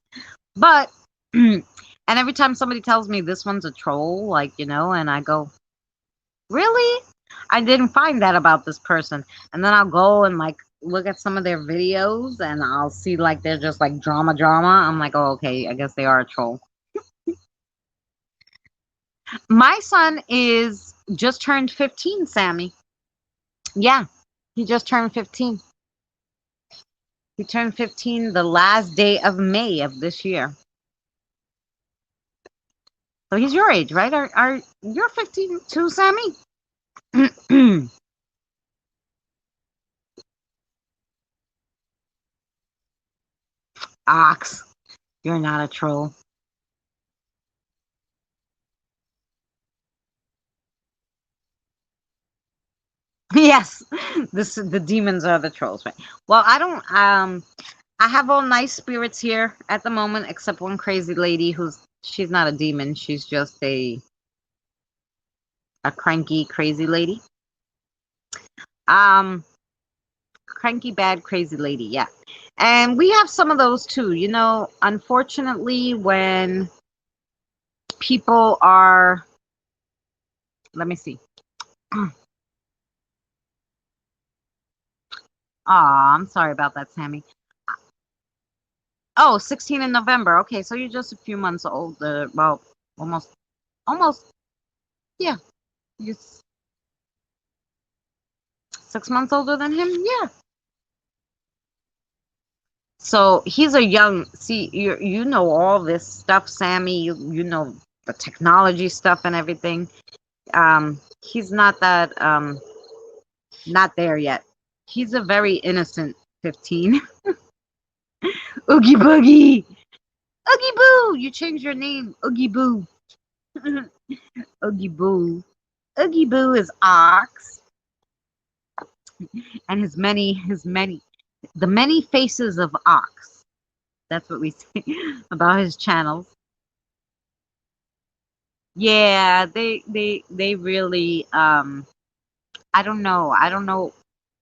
But and every time somebody tells me this one's a troll, like, and I go, really? I didn't find that about this person. And then I'll go and like look at some of their videos, and I'll see like they're just like drama. I'm like, oh, okay, I guess they are a troll. My son is just turned 15, Sammy. Yeah, he just turned 15. He turned 15 the last day of May of this year. So he's your age, right? Are you're 15 too, Sammy? Ox, you're not a troll. Yes, the demons are the trolls, right? Well, I don't. I have all nice spirits here at the moment, except one crazy lady she's not a demon. She's just a cranky, crazy lady. Cranky, bad, crazy lady. Yeah, and we have some of those too. Unfortunately, when most people are. Let me see. Aw, I'm sorry about that, Sammy. Oh, 16 in November. Okay, so you're just a few months older. Well, almost. Yeah, you're 6 months older than him. Yeah. So he's a young. See, you know all this stuff, Sammy. You know the technology stuff and everything. He's not that. Not there yet. He's a very innocent 15. Oogie Boogie. Oogie Boo. You changed your name. Oogie Boo. Oogie Boo. Oogie Boo is Ox, and the many faces of Ox. That's what we say about his channels. Yeah, they really I don't know. I don't know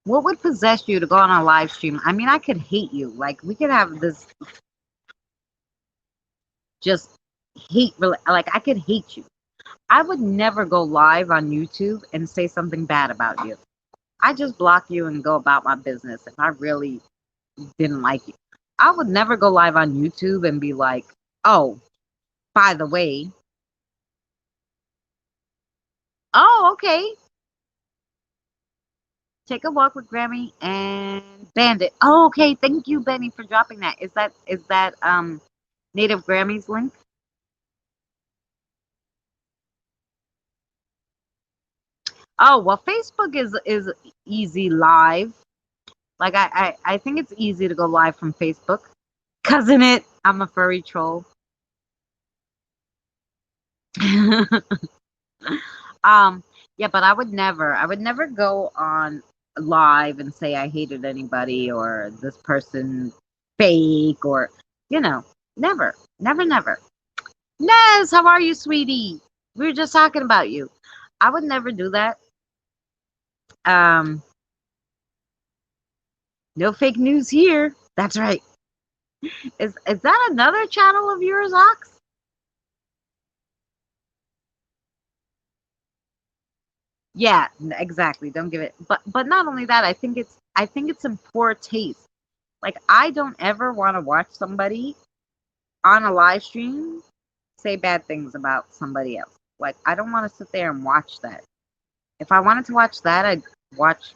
what would possess you to go on a live stream. I mean, I could hate you. Like we could have this just like I could hate you. I would never go live on YouTube and say something bad about you. I just block you and go about my business if I really didn't like you. I would never go live on YouTube and be like, "Oh, by the way, oh, okay, take a walk with Grammy and Bandit." Oh, okay, thank you, Benny, for dropping that. Is that Native Grammys link? Oh, well, Facebook is easy live. Like I think it's easy to go live from Facebook. Cousin it, I'm a furry troll. um, yeah, but I would never go on live and say I hated anybody or this person fake or you know, never, never, never. Nez, how are you, sweetie? We were just talking about you. I would never do that. Um, no fake news here. That's right. Is that another channel of yours, Ox? Yeah, exactly. Don't give it. But not only that, I think it's in poor taste. Like I don't ever want to watch somebody on a live stream say bad things about somebody else. Like I don't want to sit there and watch that. If I wanted to watch that, I'd watch,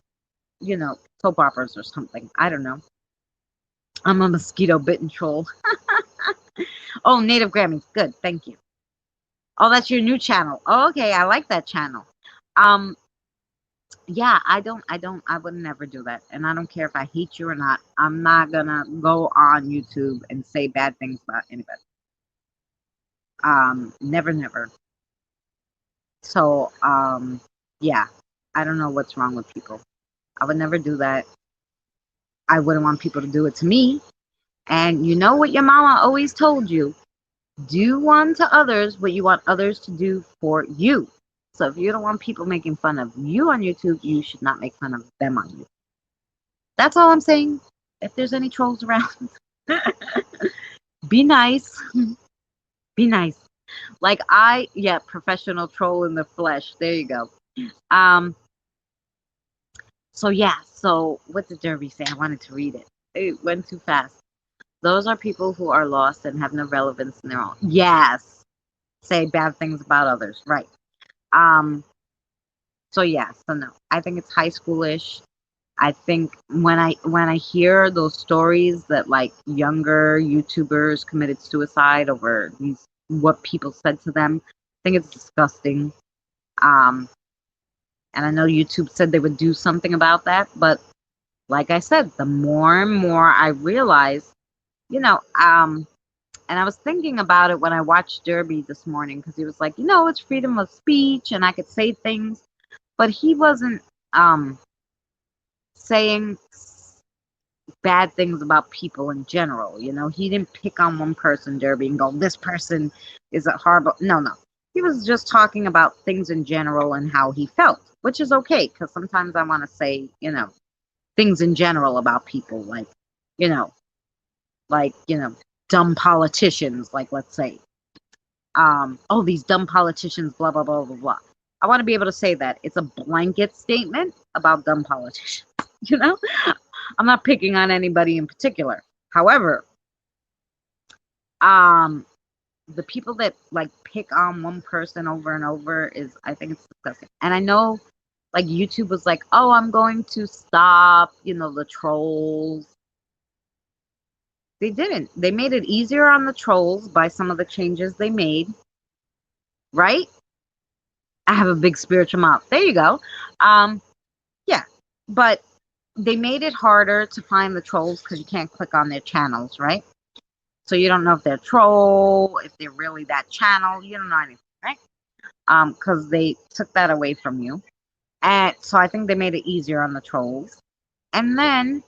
soap operas or something. I don't know. I'm a mosquito bitten troll. Oh, Native Grammys. Good. Thank you. Oh, that's your new channel. Oh, okay. I like that channel. Um, yeah, I would never do that. And I don't care if I hate you or not. I'm not gonna go on YouTube and say bad things about anybody. Never, never. So, yeah, I don't know what's wrong with people. I would never do that. I wouldn't want people to do it to me. And you know what your mama always told you? Do unto others what you want others to do for you. So if you don't want people making fun of you on YouTube, you should not make fun of them on YouTube. That's all I'm saying. If there's any trolls around, be nice. Be nice. Like yeah, professional troll in the flesh. There you go. Um, so yeah, so what did Derby say? I wanted to read it. It went too fast. Those are people who are lost and have no relevance in their own. Yes. Say bad things about others. Right. Um, so yeah, so no. I think it's high schoolish. I think when I hear those stories that like younger YouTubers committed suicide over these what people said to them, I think it's disgusting. Um, and I know YouTube said they would do something about that, but like I said, the more and more I realize, and I was thinking about it when I watched Derby this morning because he was like, it's freedom of speech and I could say things, but he wasn't saying bad things about people in general. He didn't pick on one person, Derby, and go, this person is a horrible. No, no. He was just talking about things in general and how he felt, which is okay because sometimes I want to say, things in general about people, you know, like, dumb politicians, like, let's say. oh, these dumb politicians, blah, blah, blah, blah, blah. I want to be able to say that. It's a blanket statement about dumb politicians. You know? I'm not picking on anybody in particular. However, the people that like pick on one person over and over is, I think it's disgusting. And I know like YouTube was like, oh, I'm going to stop, the trolls. They didn't. They made it easier on the trolls by some of the changes they made. Right? I have a big spiritual mouth. There you go. Yeah. But they made it harder to find the trolls because you can't click on their channels, right? So you don't know if they're a troll, if they're really that channel. You don't know anything, right? Because they took that away from you. And so I think they made it easier on the trolls. And then,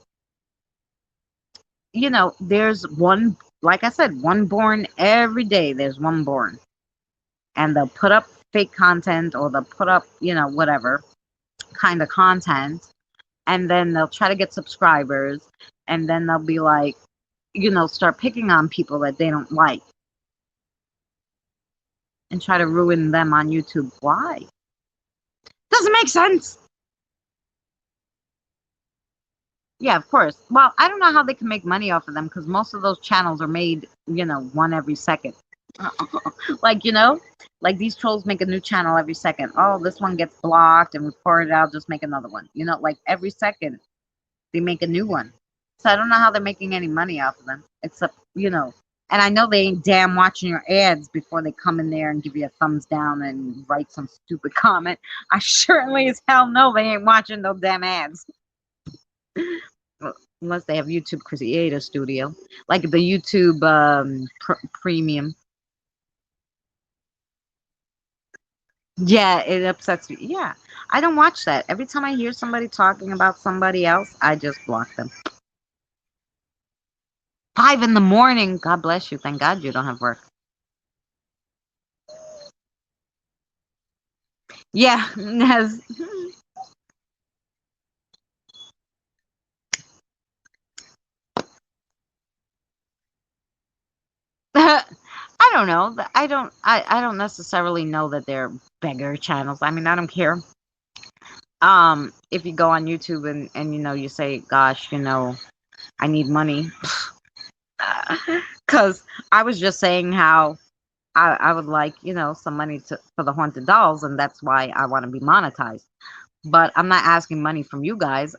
there's one, like I said, one born every day. There's one born. And they'll put up fake content or they'll put up, whatever kind of content. And then they'll try to get subscribers. And then they'll be like, start picking on people that they don't like. And try to ruin them on YouTube. Why? Doesn't make sense. Yeah, of course. Well, I don't know how they can make money off of them because most of those channels are made, one every second. Like, like these trolls make a new channel every second. Oh, this one gets blocked and reported. I'll just make another one. Like every second they make a new one. So I don't know how they're making any money off of them. Except, and I know they ain't damn watching your ads before they come in there and give you a thumbs down and write some stupid comment. I certainly as hell know they ain't watching those damn ads. Unless they have YouTube Creator Studio. Like the YouTube Premium. Yeah, it upsets me. Yeah, I don't watch that. Every time I hear somebody talking about somebody else, I just block them. 5 a.m. God bless you. Thank God you don't have work. Yeah, has. I don't know. I don't necessarily know that they're beggar channels. I mean, I don't care. If you go on YouTube and you say, gosh, I need money. Because I was just saying how I would like, some money for the haunted dolls, and that's why I want to be monetized. But I'm not asking money from you guys.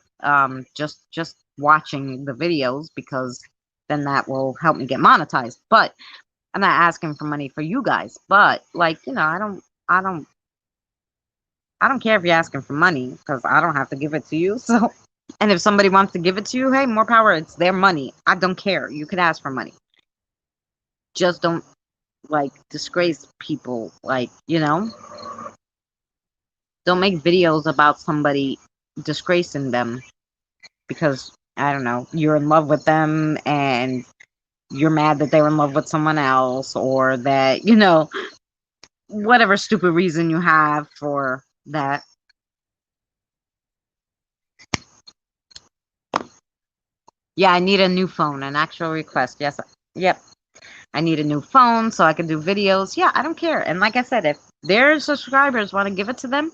Just watching the videos because then that will help me get monetized. But I'm not asking for money for you guys. But like, I don't care if you're asking for money because I don't have to give it to you. So, and if somebody wants to give it to you, hey, more power. It's their money. I don't care. You could ask for money. Just don't like disgrace people. Like, don't make videos about somebody disgracing them because I don't know, you're in love with them and you're mad that they're in love with someone else or that, whatever stupid reason you have for that. Yeah, I need a new phone, an actual request. Yes. Yep. I need a new phone so I can do videos. Yeah, I don't care. And like I said, if their subscribers want to give it to them,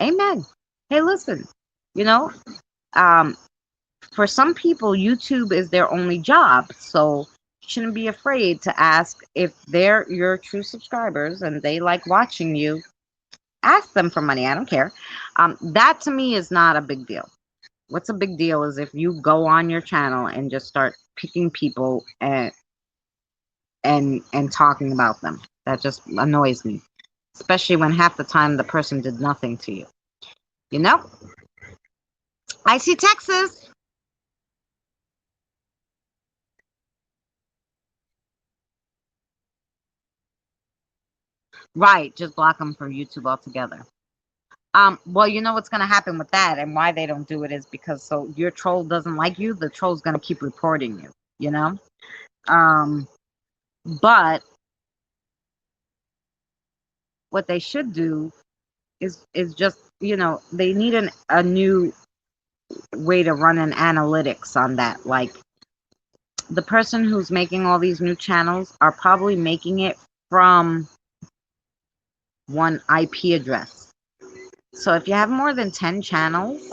amen. Hey, listen, for some people, YouTube is their only job. So you shouldn't be afraid to ask if they're your true subscribers and they like watching you. Ask them for money. I don't care. That to me is not a big deal. What's a big deal is if you go on your channel and just start picking people and talking about them. That just annoys me. Especially when half the time the person did nothing to you. I see Texas. Right, just block them from YouTube altogether. Well, you know what's going to happen with that and why they don't do it is because so your troll doesn't like you, the troll's going to keep reporting you, But what they should do is just, they need a new way to run an analytics on that. Like the person who's making all these new channels are probably making it from one IP address. So if you have more than 10 channels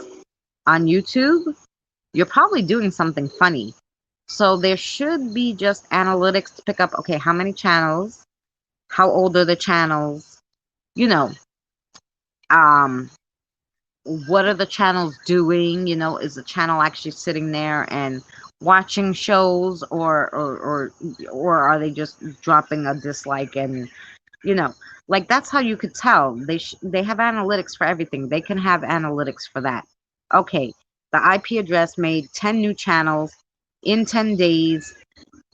on YouTube, you're probably doing something funny. So there should be just analytics to pick up, okay, how many channels, how old are the channels, you know, um, what are the channels doing? Is the channel actually sitting there and watching shows, or are they just dropping a dislike? And like, that's how you could tell. They have analytics for everything. They can have analytics for that. Okay, the IP address made 10 new channels in 10 days,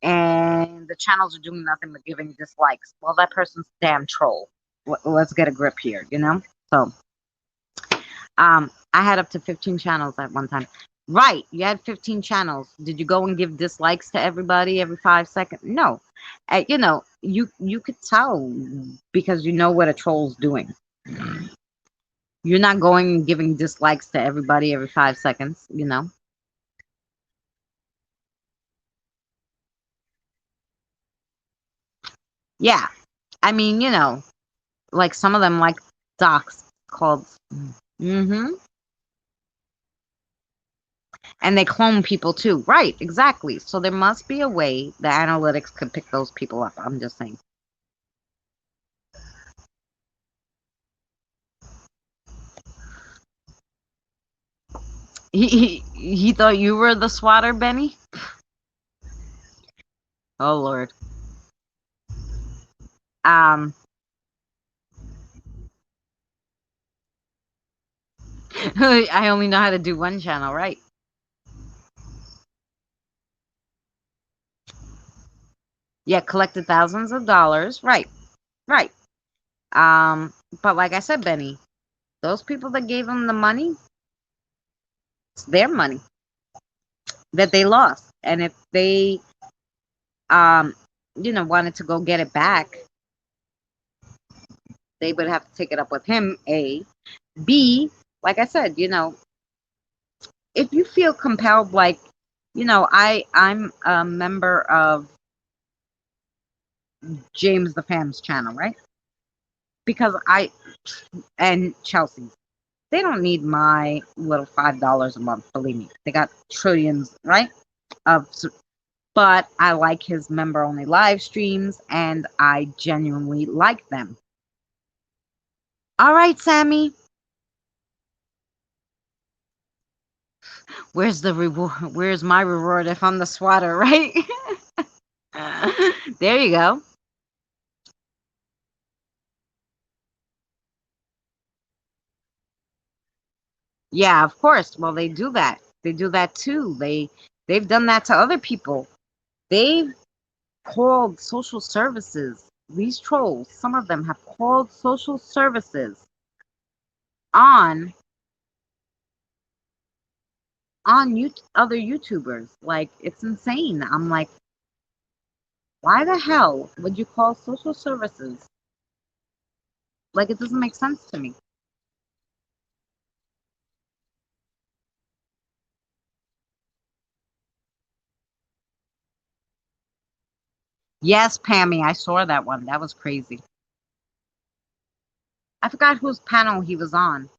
and the channels are doing nothing but giving dislikes. Well, that person's a damn troll. Let's get a grip here. So I had up to 15 channels at one time. Right, you had 15 channels. Did you go and give dislikes to everybody every 5 seconds? No. You could tell because you know what a troll's doing. You're not going and giving dislikes to everybody every 5 seconds. Yeah. I mean, like some of them like docs called. Mm-hmm. And they clone people too. Right, exactly. So there must be a way the analytics could pick those people up. I'm just saying. He thought you were the swatter, Benny? Oh Lord. Um I only know how to do one channel, right? Yeah, collected thousands of dollars. Right. Right. Um but like I said, Benny, those people that gave him the money, it's their money that they lost. And if they um wanted to go get it back, they would have to take it up with him. A. B, like I said, if you feel compelled, like, I'm a member of James the Fam's channel, right? Because and Chelsea, they don't need my little $5 a month. Believe me, they got trillions, right? But I like his member only live streams, and I genuinely like them. All right, Sammy. Where's the reward? Where's my reward if I'm the swatter, right? There you go. Yeah, of course. Well, they do that. They do that too. They've done that to other people. They've called social services. These trolls, some of them have called social services on other YouTubers. Like, it's insane. I'm like, why the hell would you call social services? Like, it doesn't make sense to me. Yes, Pammy, I saw that one. That was crazy. I forgot whose panel he was on.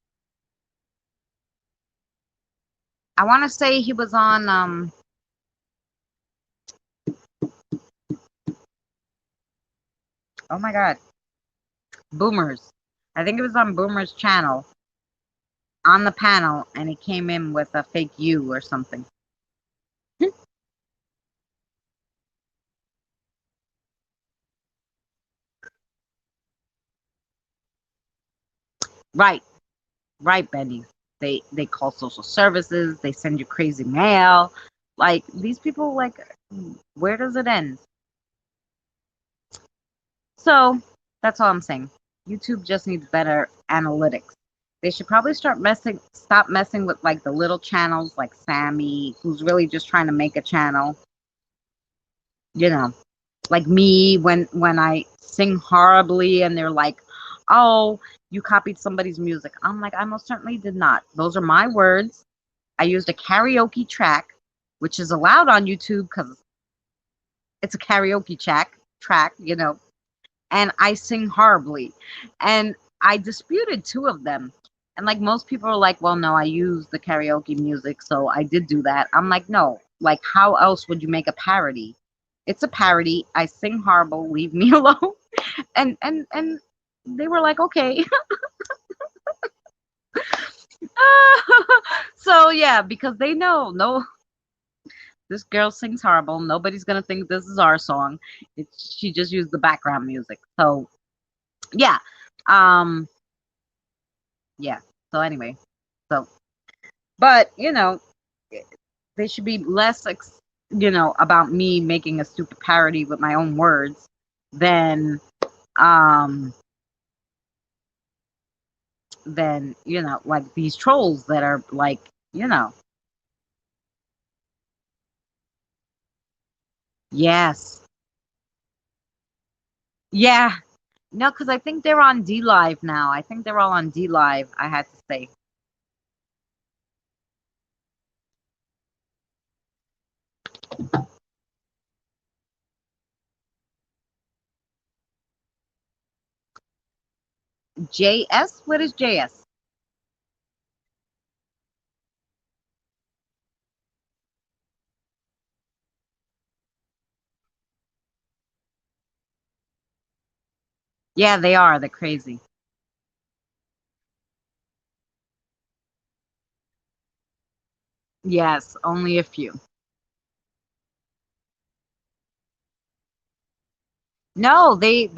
I want to say he was on oh my god, Boomers. I think it was on Boomer's channel on the panel, and he came in with a fake you or something. Right, right, Benny. They call social services. They send you crazy mail. Like, these people, like, where does it end? So that's all I'm saying. YouTube just needs better analytics. They should probably stop messing with like the little channels like Sammy, who's really just trying to make a channel. Like me when I sing horribly and they're like, "Oh, you copied somebody's music." I'm like, I most certainly did not. Those are my words. I used a karaoke track, which is allowed on YouTube because it's a karaoke track. and I sing horribly. And I disputed two of them. And like most people are like, well, no, I use the karaoke music, so I did do that. I'm like, no, like how else would you make a parody? It's a parody. I sing horrible, leave me alone. And they were like, okay. So yeah, because they know, no, this girl sings horrible. Nobody's gonna think this is our song. She just used the background music. So yeah. Um yeah. So anyway. So but they should be less about me making a stupid parody with my own words than um like these trolls that are like, you know. Yes. Yeah. No, because I think they're on D Live now. I think they're all on D Live, I had to say. JS? What is JS? Yeah, they are. They're crazy. Yes, only a few. No, they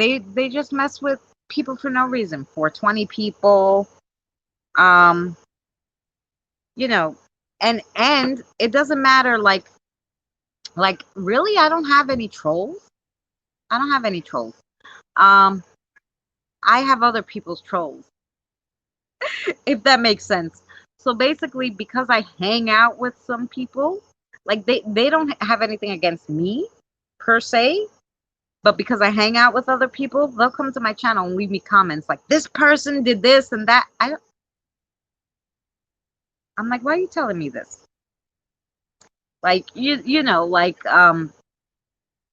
just mess with people for no reason. 420 people. Um, you know, and it doesn't matter like really I don't have any trolls. I don't have any trolls. Um, I have other people's trolls, if that makes sense. So basically because I hang out with some people, like they don't have anything against me per se, but because I hang out with other people, they'll come to my channel and leave me comments like this person did this and that. I'm like, why are you telling me this? Like like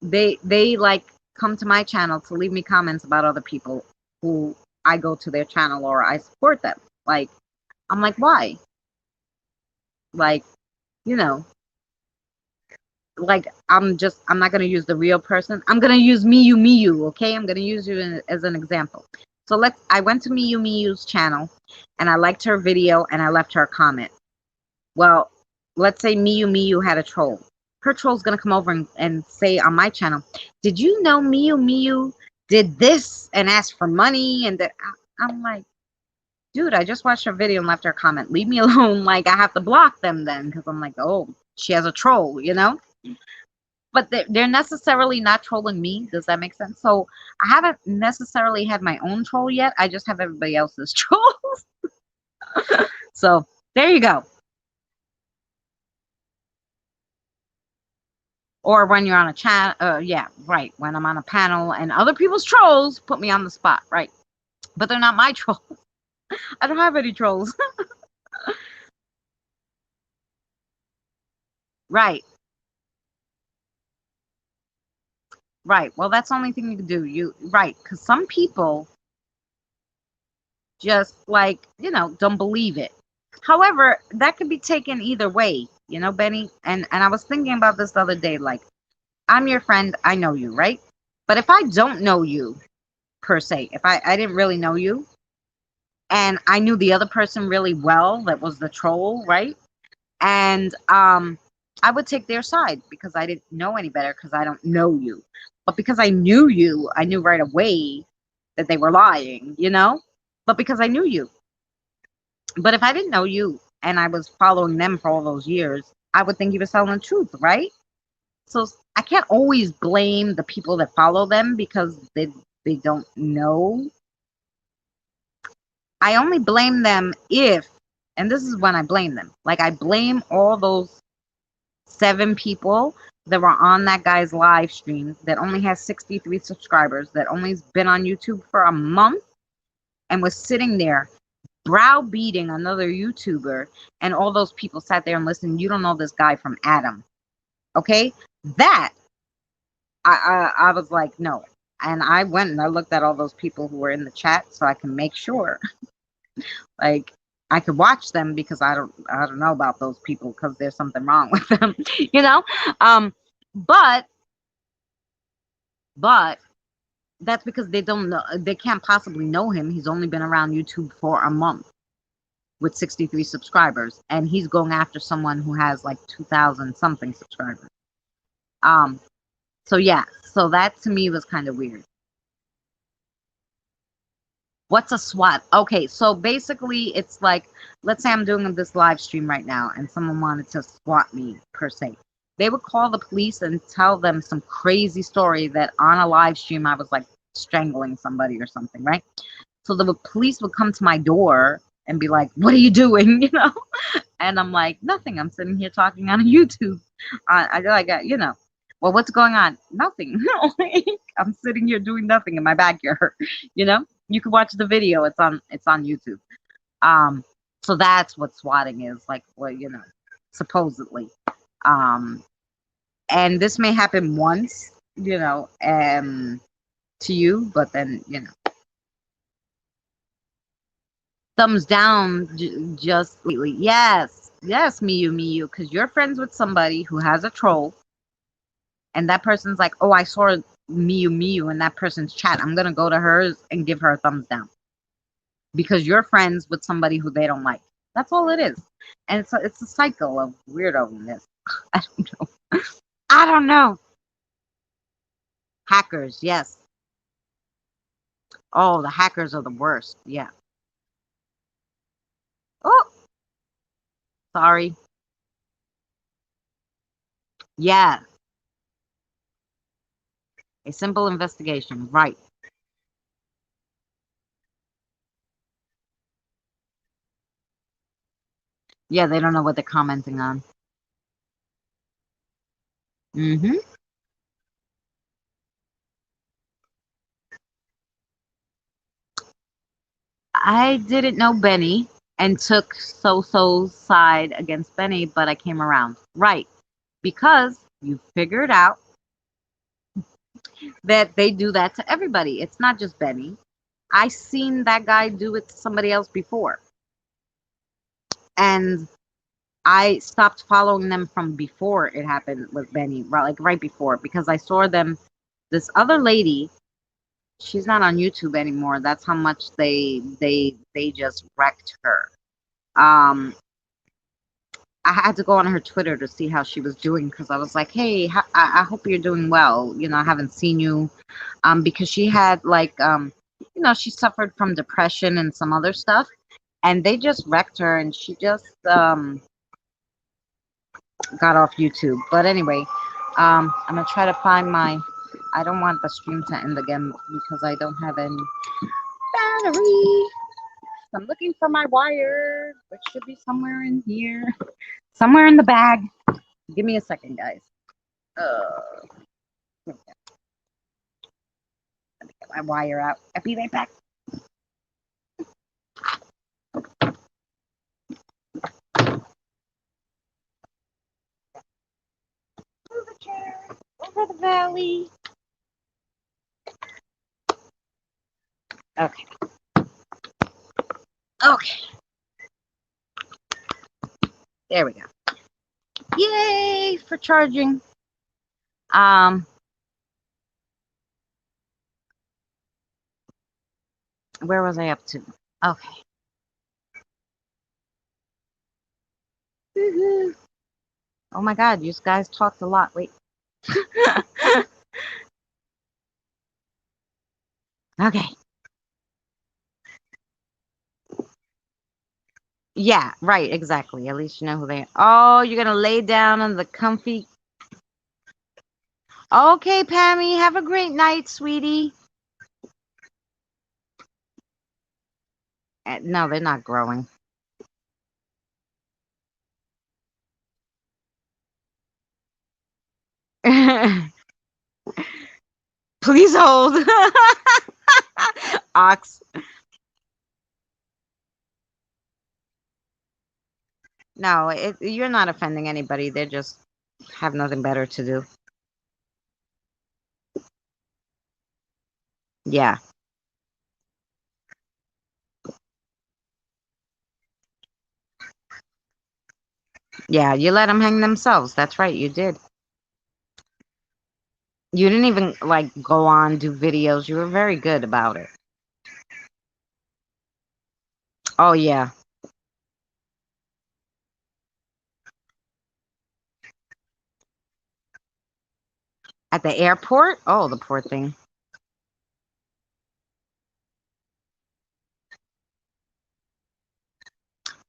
they like come to my channel to leave me comments about other people who I go to their channel or I support them. Like I'm like, why? Like, you know, like I'm not gonna use the real person. I'm gonna use Miyu, okay? I'm gonna use you as an example. So I went to Miyu's channel and I liked her video and I left her a comment. Well, let's say Miyu had a troll. Her troll's gonna come over and say on my channel, did you know Miyu did this and asked for money and that? I'm like, dude, I just watched her video and left her a comment. Leave me alone. Like I have to block them then because I'm like, oh, she has a troll, But they're necessarily not trolling me. Does that make sense? So I haven't necessarily had my own troll yet. I just have everybody else's trolls. So there you go. Or when you're on a chat, yeah, right. When I'm on a panel and other people's trolls put me on the spot, right? But they're not my trolls. I don't have any trolls. Right, right. Well, that's the only thing you can do. Right, because some people just like don't believe it. However, that could be taken either way, Benny. And I was thinking about this the other day. Like, I'm your friend. I know you, right? But if I don't know you per se, if I didn't really know you, and I knew the other person really well, that was the troll, right? And I would take their side because I didn't know any better because I don't know you. But because I knew you, I knew right away that they were lying. But because I knew you. But if I didn't know you and I was following them for all those years, I would think you were telling the truth, right? So I can't always blame the people that follow them because they don't know. I only blame them and this is when I blame them. Like I blame all those 7 people that were on that guy's live stream that only has 63 subscribers, that only's been on YouTube for a month and was sitting there browbeating another YouTuber, and all those people sat there and listened. You don't know this guy from Adam, okay? That I was like, no, And I went and I looked at all those people who were in the chat so I can make sure, like, I could watch them because I don't know about those people because there's something wrong with them, you know. Um, but but that's because they don't know, they can't possibly know him. He's only been around YouTube for a month with 63 subscribers, and he's going after someone who has like 2,000 something subscribers. So yeah, so that to me was kind of weird. What's a SWAT? Okay, so basically it's like, let's say I'm doing this live stream right now and someone wanted to SWAT me per se. They would call the police and tell them some crazy story that on a live stream I was like strangling somebody or something, right? So the police would come to my door and be like, "What are you doing?" You know? And I'm like, "Nothing. I'm sitting here talking on YouTube. I like, well, what's going on? Nothing. I'm sitting here doing nothing in my backyard. You know? You can watch the video. It's on YouTube. So that's what swatting is like. Well, supposedly. And this may happen once, to you, but then thumbs down, just lately. Yes, Miyu, because you're friends with somebody who has a troll, and that person's like, "Oh, I saw Miyu in that person's chat. I'm gonna go to hers and give her a thumbs down," because you're friends with somebody who they don't like. That's all it is, and it's a cycle of weirdo-ness. I don't know. I don't know. Hackers, yes. Oh, the hackers are the worst. Yeah. Oh, sorry. Yeah. A simple investigation. Right. Yeah, they don't know what they're commenting on. Mm-hmm. I didn't know Benny and took So-So's side against Benny, but I came around. Right. Because you figured out that they do that to everybody. It's not just Benny. I seen that guy do it to somebody else before. And I stopped following them from before it happened with Benny, right before, because I saw them. This other lady, she's not on YouTube anymore. That's how much they just wrecked her. I had to go on her Twitter to see how she was doing because I was like, hey, I hope you're doing well. I haven't seen you, because she had she suffered from depression and some other stuff, and they just wrecked her, and she just got off YouTube. But anyway, I'm gonna try to find my. I don't want the stream to end again because I don't have any battery. I'm looking for my wire, which should be somewhere in here, somewhere in the bag. Give me a second, guys. Let me get my wire out. I'll be right back. Over the chair, over the valley. Okay. Okay. There we go. Yay for charging. Where was I up to? Okay. Woohoo. Oh my god, you guys talked a lot. Wait. Okay. Yeah, right, exactly. At least you know who they are. Oh, you're gonna lay down on the comfy. Okay, Pammy, have a great night, sweetie. No, they're not growing. Please hold. Ox. No, you're not offending anybody. They just have nothing better to do. Yeah. Yeah, you let them hang themselves. That's right, you did. You didn't even like go on do videos. You were very good about it. Oh yeah. At the airport? Oh, the poor thing.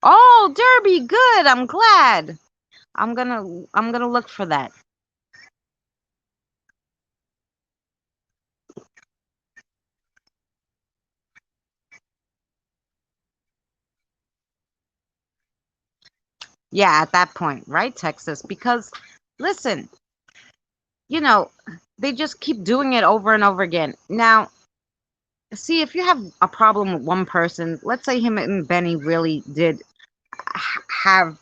Oh, Derby, good. I'm glad. I'm gonna look for that. Yeah, at that point, right, Texas? Because listen, you know, they just keep doing it over and over again. Now, see, if you have a problem with one person, let's say him and Benny really did have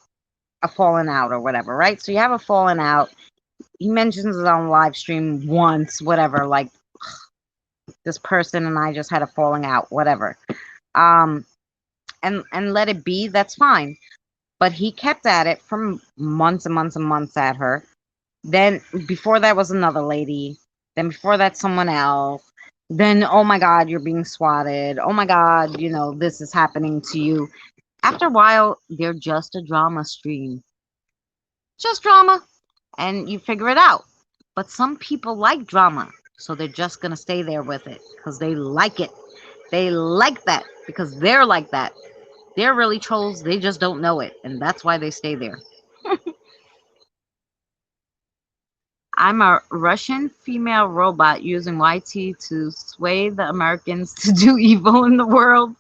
a falling out or whatever, right? So you have a falling out. He mentions it on live stream once, whatever, like this person and I just had a falling out, whatever. Um, and let it be, that's fine. But he kept at it for months and months and months at her. Then before that was another lady. Then before that, someone else. Then, oh my God, you're being swatted. Oh my God, this is happening to you. After a while, they're just a drama stream. Just drama. And you figure it out. But some people like drama. So they're just going to stay there with it because they like it. They like that because they're like that. They're really trolls. They just don't know it. And that's why they stay there. I'm a Russian female robot using YT to sway the Americans to do evil in the world.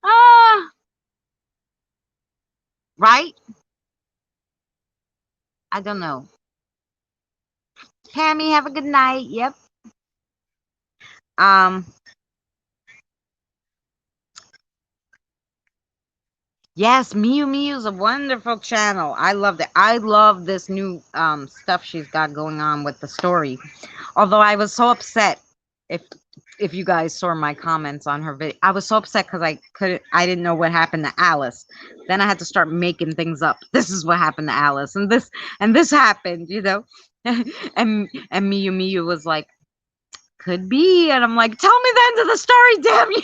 Ah, right? I don't know. Tammy, have a good night. Yep. Um, yes, Miu Miu is a wonderful channel. I loved it. I love this new stuff she's got going on with the story. Although I was so upset if you guys saw my comments on her video. I was so upset because I didn't know what happened to Alice. Then I had to start making things up. This is what happened to Alice and this happened, and Miyu Miyu was like, could be, and I'm like, tell me the end of the story, damn you.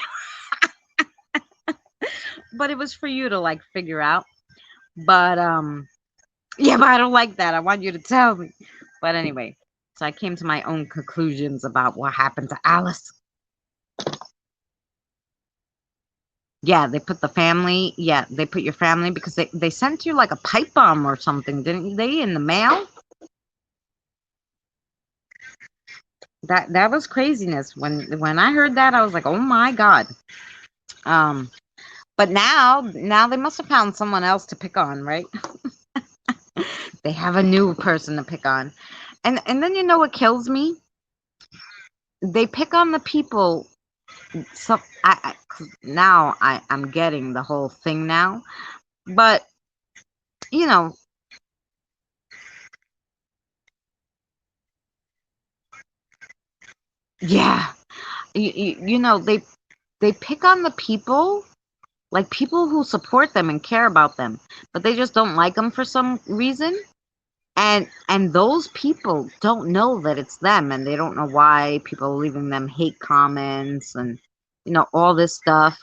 But it was for you to like figure out. But yeah, but I don't like that. I want you to tell me. But anyway, so I came to my own conclusions about what happened to Alice. Yeah, they put the family. Yeah, they put your family because they sent you like a pipe bomb or something, didn't they, in the mail? That was craziness. When I heard that, I was like, oh my God. Um, but now they must have found someone else to pick on, right? They have a new person to pick on, and then what kills me? They pick on the people. So now I'm getting the whole thing now, but you know yeah, they pick on the people, like people who support them and care about them, but they just don't like them for some reason. And those people don't know that it's them, and they don't know why people are leaving them hate comments and all this stuff.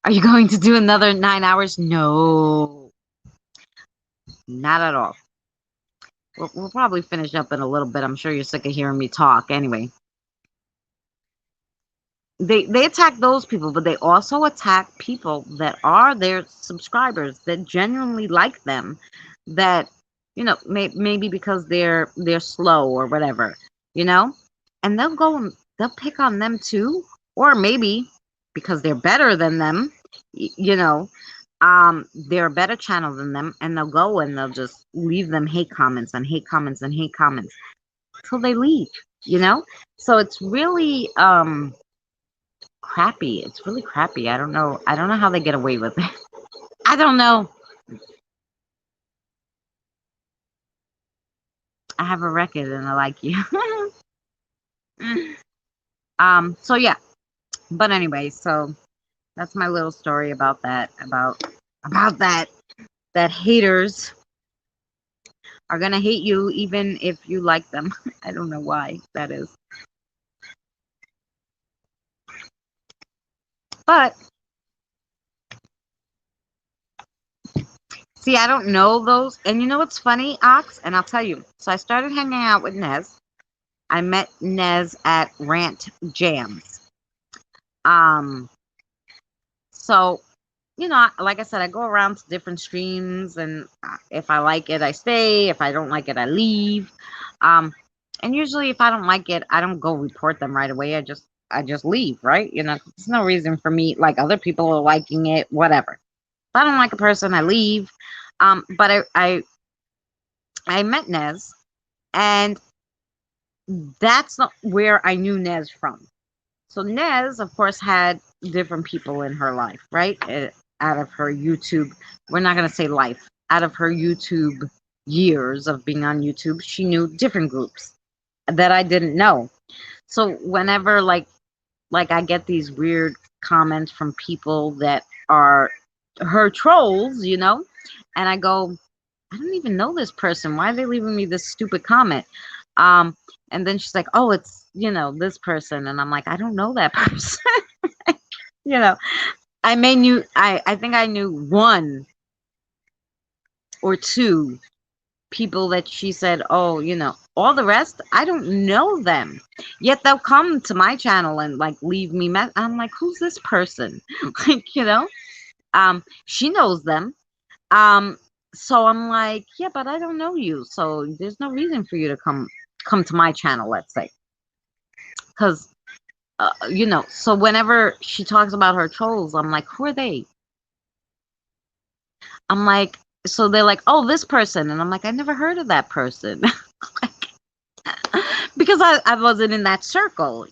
Are you going to do another 9 hours? No, not at all. We'll probably finish up in a little bit. I'm sure you're sick of hearing me talk. Anyway, they attack those people, but they also attack people that are their subscribers that genuinely like them. That maybe because they're slow or whatever, and they'll go and they'll pick on them too, or maybe because they're better than them, they're a better channel than them, and they'll go and they'll just leave them hate comments and hate comments and hate comments till they leave. So it's really crappy. It's really crappy. I don't know. I don't know how they get away with it. I don't know. I have a record and I like you. So yeah. But anyway, so that's my little story about that. About that haters are gonna hate you even if you like them. I don't know why that is. But see, I don't know those. And you know what's funny, Ox? And I'll tell you. So I started hanging out with Nez. I met Nez at Rant Jams. Um, so like I said, I go around to different streams, and if I like it, I stay. If I don't like it, I leave. And usually, if I don't like it, I don't go report them right away. I just leave, right? There's no reason for me. Like other people are liking it, whatever. If I don't like a person, I leave. But I met Nez, and that's not where I knew Nez from. So Nez, of course, had different people in her life, right? Out of her YouTube, we're not gonna say life. Out of her YouTube years of being on YouTube, she knew different groups that I didn't know. So whenever like I get these weird comments from people that are her trolls, and I go, I don't even know this person. Why are they leaving me this stupid comment? And then she's like, oh, it's, this person. And I'm like, I don't know that person. you know, I think I knew one or two people that she said, oh, all the rest, I don't know them. Yet they'll come to my channel and like leave me. I'm like, who's this person? She knows them. So I'm like, yeah, but I don't know you. So there's no reason for you to come to my channel, let's say. Because, so whenever she talks about her trolls, I'm like, who are they? I'm like, so they're like, oh, this person. And I'm like, I never heard of that person. Because I wasn't in that circle,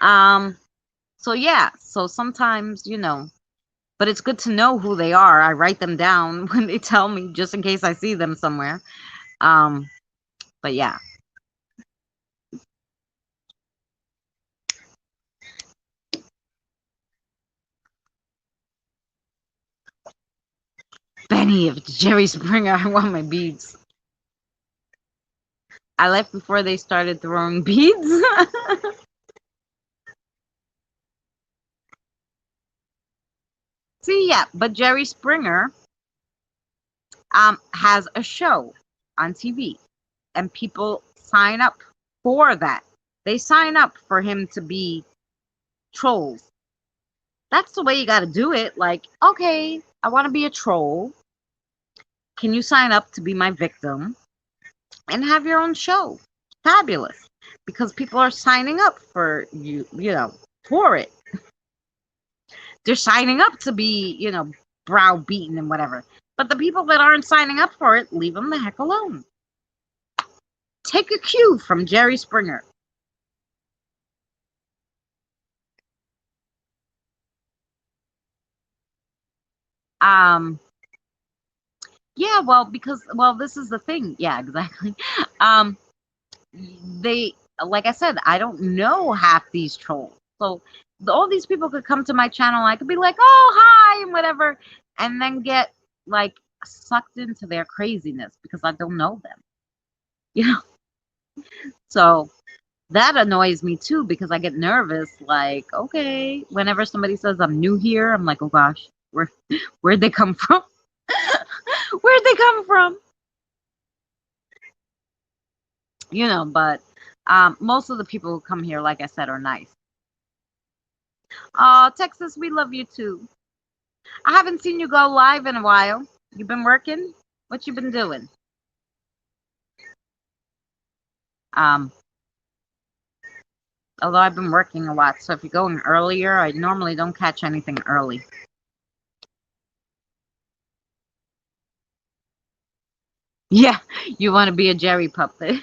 So yeah, so sometimes, but it's good to know who they are. I write them down when they tell me, just in case I see them somewhere. But yeah. Benny, if it's Jerry Springer, I want my beads. I left before they started throwing beads. See, yeah, but Jerry Springer has a show on TV, and people sign up for that. They sign up for him to be trolls. That's the way you got to do it. Like, okay, I want to be a troll. Can you sign up to be my victim and have your own show? Fabulous. Because people are signing up for for it. They're signing up to be, browbeaten and whatever. But the people that aren't signing up for it, leave them the heck alone. Take a cue from Jerry Springer. Yeah, well, this is the thing. Yeah, exactly. They, like I said, I don't know half these trolls. So all these people could come to my channel. I could be like, oh, hi, and whatever, and then get like sucked into their craziness because I don't know them. So that annoys me too because I get nervous. Like, okay, whenever somebody says I'm new here, I'm like, oh gosh, where'd they come from? Where'd they come from? But most of the people who come here, like I said, are nice. Oh, Texas, we love you too. I haven't seen you go live in a while. You been working? What you been doing? Although I've been working a lot, so if you're going earlier, I normally don't catch anything early. Yeah, you want to be a Jerry puppet.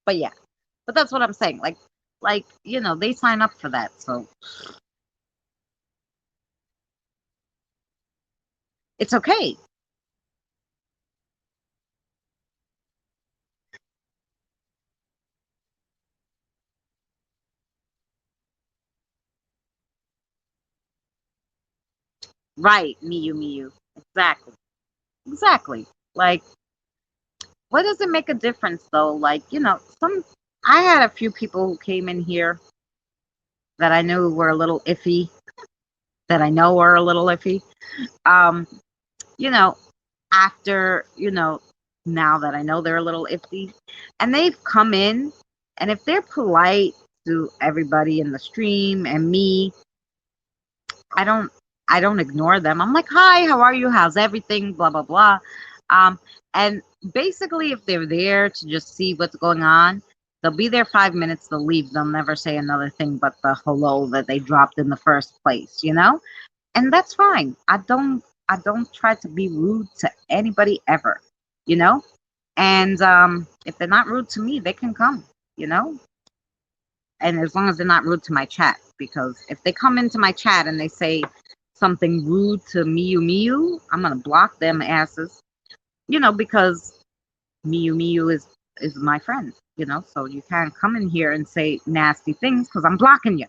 But yeah, but that's what I'm saying. Like, they sign up for that, so it's okay. Right, Miyu Miyu. Exactly. Exactly. Like, what does it make a difference though? Like, I had a few people who came in here that I knew were a little iffy, that I know are a little iffy. Um, you know, after, now that I know they're a little iffy, and they've come in, and if they're polite to everybody in the stream and me, I don't I don't ignore them. I'm like, "Hi, how are you? How's everything? Blah blah blah." Um and basically if they're there to just see what's going on, they'll be there 5 minutes, they'll leave, they'll never say another thing but the hello that they dropped in the first place. And that's fine. I don't try to be rude to anybody ever, you know? And if they're not rude to me, they can come, you know? And as long as they're not rude to my chat, because if they come into my chat and they say something rude to Miyu Miyu, I'm gonna block them asses. Because Miyu Miyu is my friend. So you can't come in here and say nasty things because I'm blocking you.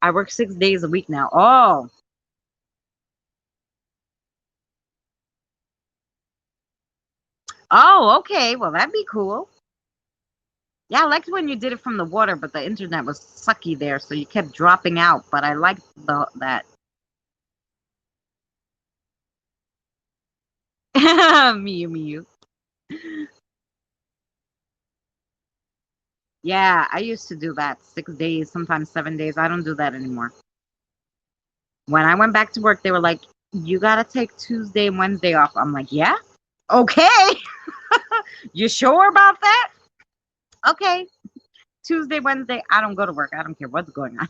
I work 6 days a week now. Oh, okay. Well, that'd be cool. Yeah, I liked when you did it from the water, but the internet was sucky there, so you kept dropping out. But I liked that. Miyu Miyu. Yeah, I used to do that 6 days, sometimes 7 days. I don't do that anymore. When I went back to work, they were like, "You gotta take Tuesday and Wednesday off." I'm like, "Yeah, okay." You sure about that? Okay. Tuesday, Wednesday, I don't go to work. I don't care what's going on.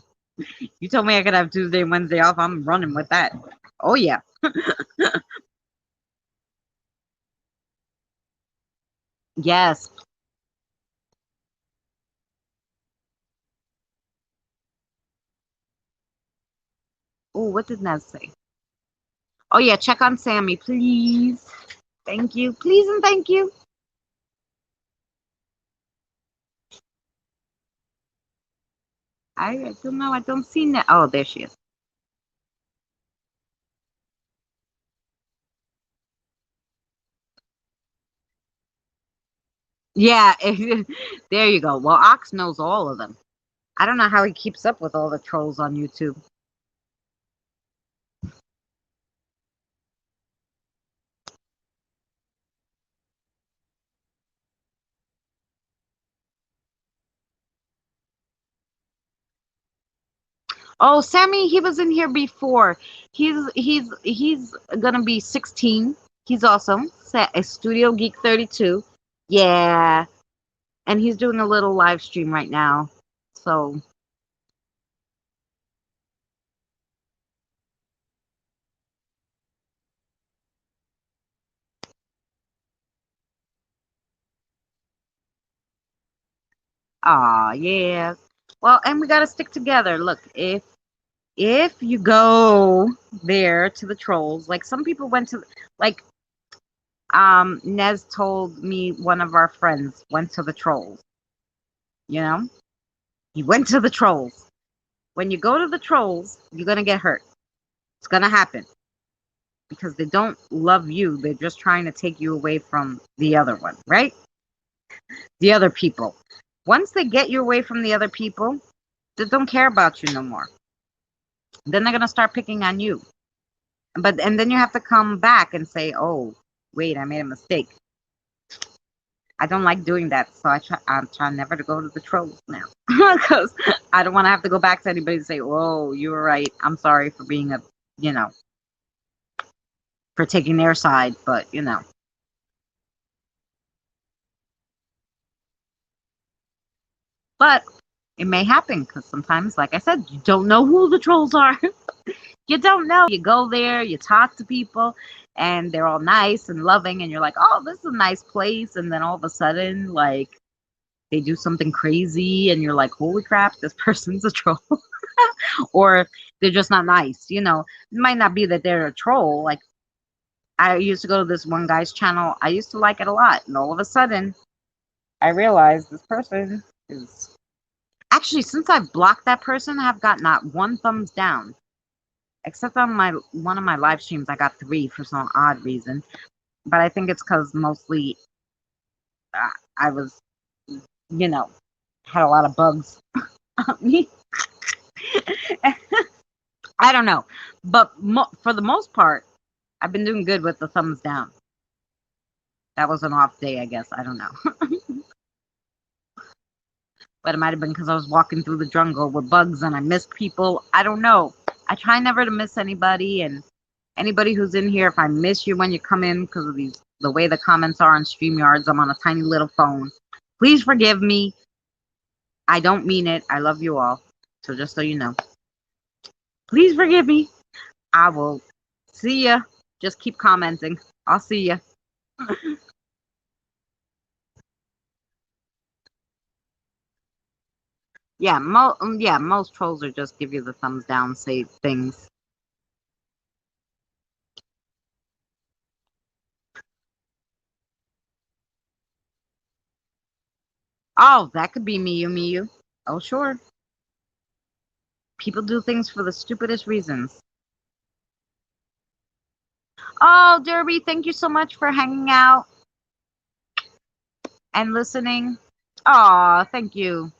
You told me I could have Tuesday and Wednesday off. I'm running with that. Oh yeah. Yes. Oh, what did Naz say? Oh yeah, check on Sammy, please. Thank you. Please and thank you. I don't know. I don't see that. Oh, there she is. Yeah, there you go. Well, Ox knows all of them. I don't know how he keeps up with all the trolls on YouTube. Oh, Sammy, he was in here before. He's gonna be 16. He's awesome. A Studio Geek 32. Yeah, and he's doing a little live stream right now. So, yeah. Well, and we gotta stick together. Look, if you go there to the trolls, like some people went to, like Nez told me one of our friends went to the trolls. You know, he went to the trolls. When you go to the trolls, you're gonna get hurt. It's gonna happen because they don't love you. They're just trying to take you away from the other one, right? The other people. Once they get you away from the other people, they don't care about you no more. Then they're gonna start picking on you. And then you have to come back and say, "Oh, wait, I made a mistake." I don't like doing that, so I'm trying never to go to the trolls now because I don't want to have to go back to anybody and say, "Oh, you were right. I'm sorry for being you know, for taking their side," but. But it may happen because sometimes, like I said, you don't know who the trolls are. You don't know. You go there, you talk to people, and they're all nice and loving, and you're like, "Oh, this is a nice place," and then all of a sudden, like, they do something crazy, and you're like, "Holy crap, this person's a troll," or they're just not nice. It might not be that they're a troll. Like, I used to go to this one guy's channel. I used to like it a lot, and all of a sudden, I realized this person is actually, since I've blocked that person, I have got not one thumbs down. Except on one of my live streams, I got 3 for some odd reason. But I think it's because mostly I was, you know, had a lot of bugs on me. I don't know. But for the most part, I've been doing good with the thumbs down. That was an off day, I guess. I don't know. But it might have been because I was walking through the jungle with bugs and I missed people. I don't know. I try never to miss anybody, and anybody who's in here, if I miss you when you come in because of the way the comments are on StreamYards, I'm on a tiny little phone. Please forgive me. I don't mean it. I love you all. So just so you know. Please forgive me. I will see ya. Just keep commenting. I'll see ya. Yeah, most trolls are just give you the thumbs down, say things. Oh, that could be Miyu. Oh, sure. People do things for the stupidest reasons. Oh, Derby, thank you so much for hanging out and listening. Oh, thank you.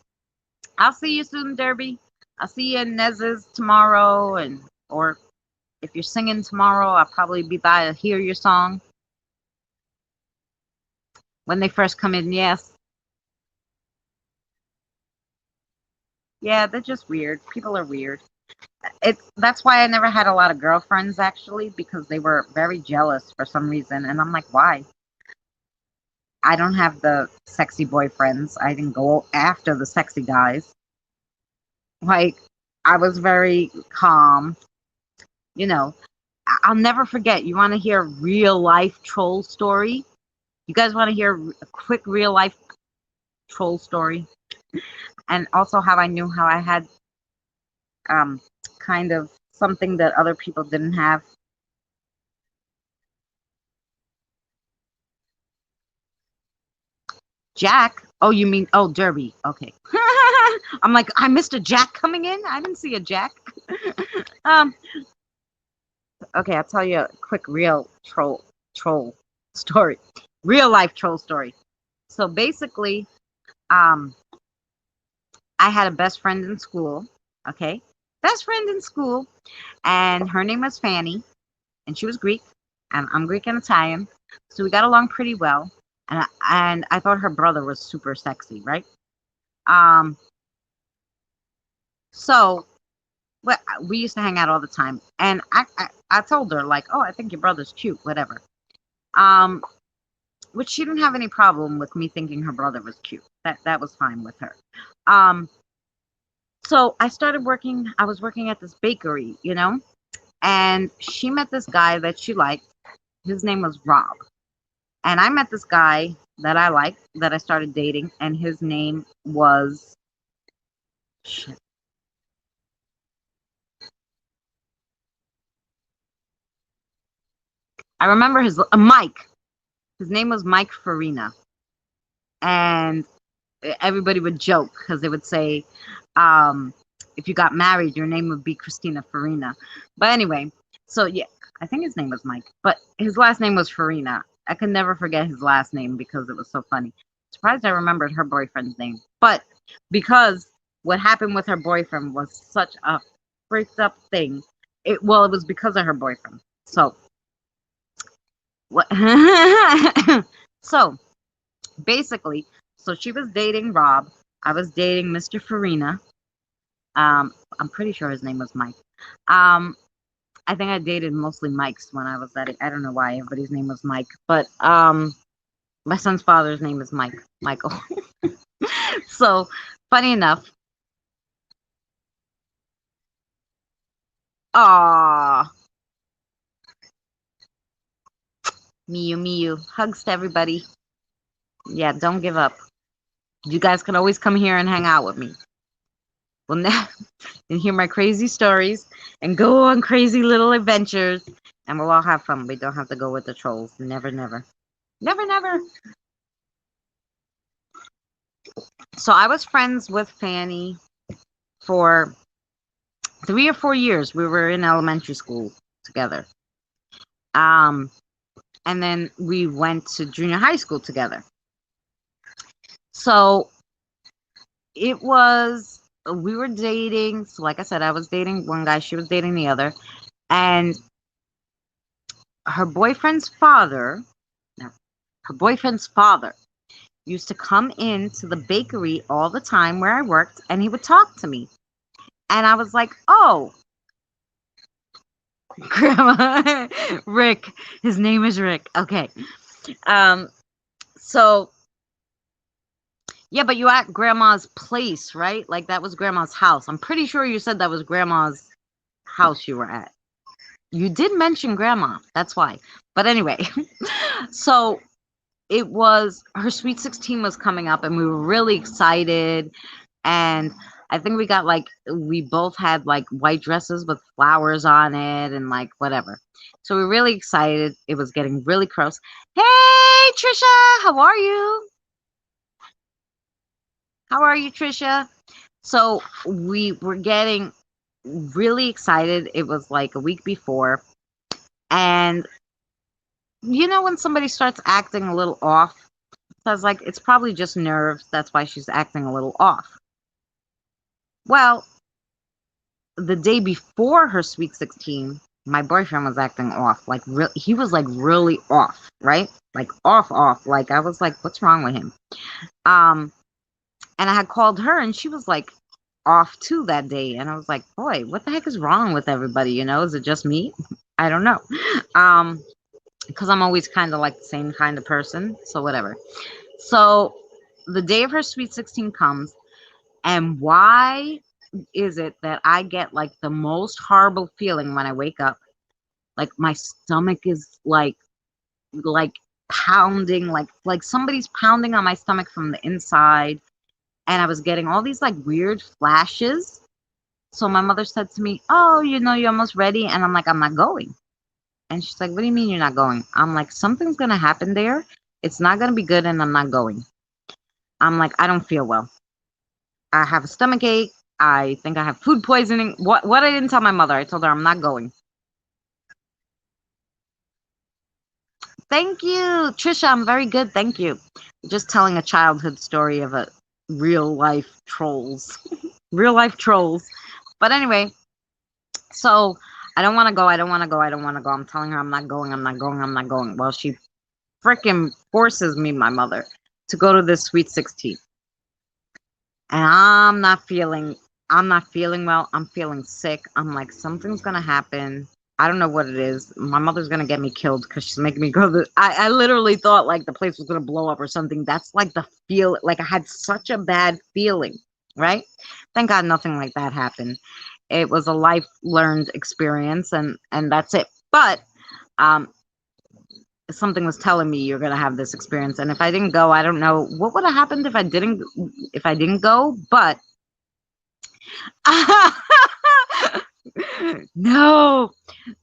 I'll see you soon, Derby. I'll see you in Nez's tomorrow, or if you're singing tomorrow, I'll probably be by to hear your song. When they first come in, yes. Yeah, they're just weird. People are weird. That's why I never had a lot of girlfriends, actually, because they were very jealous for some reason. And I'm like, why? I don't have the sexy boyfriends. I didn't go after the sexy guys. Like, I was very calm. You know, I'll never forget. You want to hear a real life troll story? You guys want to hear a quick real life troll story? And also how I knew how I had kind of something that other people didn't have. Jack? Oh, you mean, oh, Derby. Okay. I'm like, I missed a Jack coming in? I didn't see a Jack. Okay, I'll tell you a quick real troll story. Real life troll story. So basically, I had a best friend in school. Okay. Best friend in school. And her name was Fanny. And she was Greek. And I'm Greek and Italian. So we got along pretty well. And I thought her brother was super sexy, right? So we used to hang out all the time, and I told her like, oh, I think your brother's cute, whatever. Which she didn't have any problem with me thinking her brother was cute. That was fine with her. So I started working. I was working at this bakery, and she met this guy that she liked. His name was Rob. And I met this guy that I liked, that I started dating, and his name was... Shit. I remember Mike. His name was Mike Farina. And everybody would joke because they would say, if you got married, your name would be Christina Farina. But anyway, so yeah, I think his name was Mike, but his last name was Farina. I could never forget his last name because it was so funny. Surprised I remembered her boyfriend's name. But because what happened with her boyfriend was such a freaked up thing. It was because of her boyfriend. So what? So basically, so she was dating Rob. I was dating Mr. Farina. I'm pretty sure his name was Mike. I think I dated mostly Mikes when I was at it. I don't know why everybody's name was Mike, but my son's father's name is Michael. So funny enough. Aww. Miyu. Hugs to everybody. Yeah, don't give up. You guys can always come here and hang out with me. Well, now and hear my crazy stories and go on crazy little adventures, and we'll all have fun. We don't have to go with the trolls. Never, never. Never, never. So I was friends with Fanny for 3 or 4 years we were in elementary school together. And then we went to junior high school together. So it was, we were dating. So like I said, I was dating one guy, she was dating the other. And her boyfriend's father, no, her boyfriend's father used to come into the bakery all the time where I worked, and he would talk to me. And I was like, oh, Grandma, Rick. His name is Rick. Okay. So, yeah, but you at Grandma's place, right? Like that was Grandma's house. I'm pretty sure you said that was Grandma's house you were at. You did mention Grandma. That's why. But anyway, so it was her Sweet 16 was coming up, and we were really excited. And I think we both had like white dresses with flowers on it and like whatever. So we were really excited. It was getting really close. Hey, Trisha, how are you? How are you, Trisha? So we were getting really excited. It was like a week before. And you know when somebody starts acting a little off? So I was like, it's probably just nerves. That's why she's acting a little off. Well, the day before her Sweet 16, my boyfriend was acting off. Like he was like really off, right? Like off. Like I was like, what's wrong with him? And I had called her, and she was like off too that day. And I was like, boy, what the heck is wrong with everybody? You know, is it just me? I don't know. Because I'm always kind of like the same kind of person. So whatever. So the day of her Sweet 16 comes, and why is it that I get like the most horrible feeling when I wake up? Like my stomach is like pounding, like somebody's pounding on my stomach from the inside. And I was getting all these like weird flashes. So my mother said to me, oh, you know, you're almost ready. And I'm like, I'm not going. And she's like, what do you mean you're not going? I'm like, something's going to happen there. It's not going to be good, and I'm not going. I'm like, I don't feel well. I have a stomach ache. I think I have food poisoning. What I didn't tell my mother, I told her I'm not going. Thank you, Trisha. I'm very good. Thank you. Just telling a childhood story of a real life trolls. Real life trolls. But anyway, so I don't want to go. I don't want to go. I don't want to go. I'm telling her I'm not going. I'm not going. I'm not going. Well, she freaking forces me, my mother, to go to this Sweet 16. And I'm not feeling well. I'm feeling sick. I'm like, something's going to happen. I don't know what it is. My mother's going to get me killed because she's making me go. I literally thought like the place was going to blow up or something. That's like the feel. Like I had such a bad feeling, right? Thank God nothing like that happened. It was a life learned experience, and that's it. But something was telling me you're going to have this experience. And if I didn't go, I don't know what would have happened if I didn't go. But no,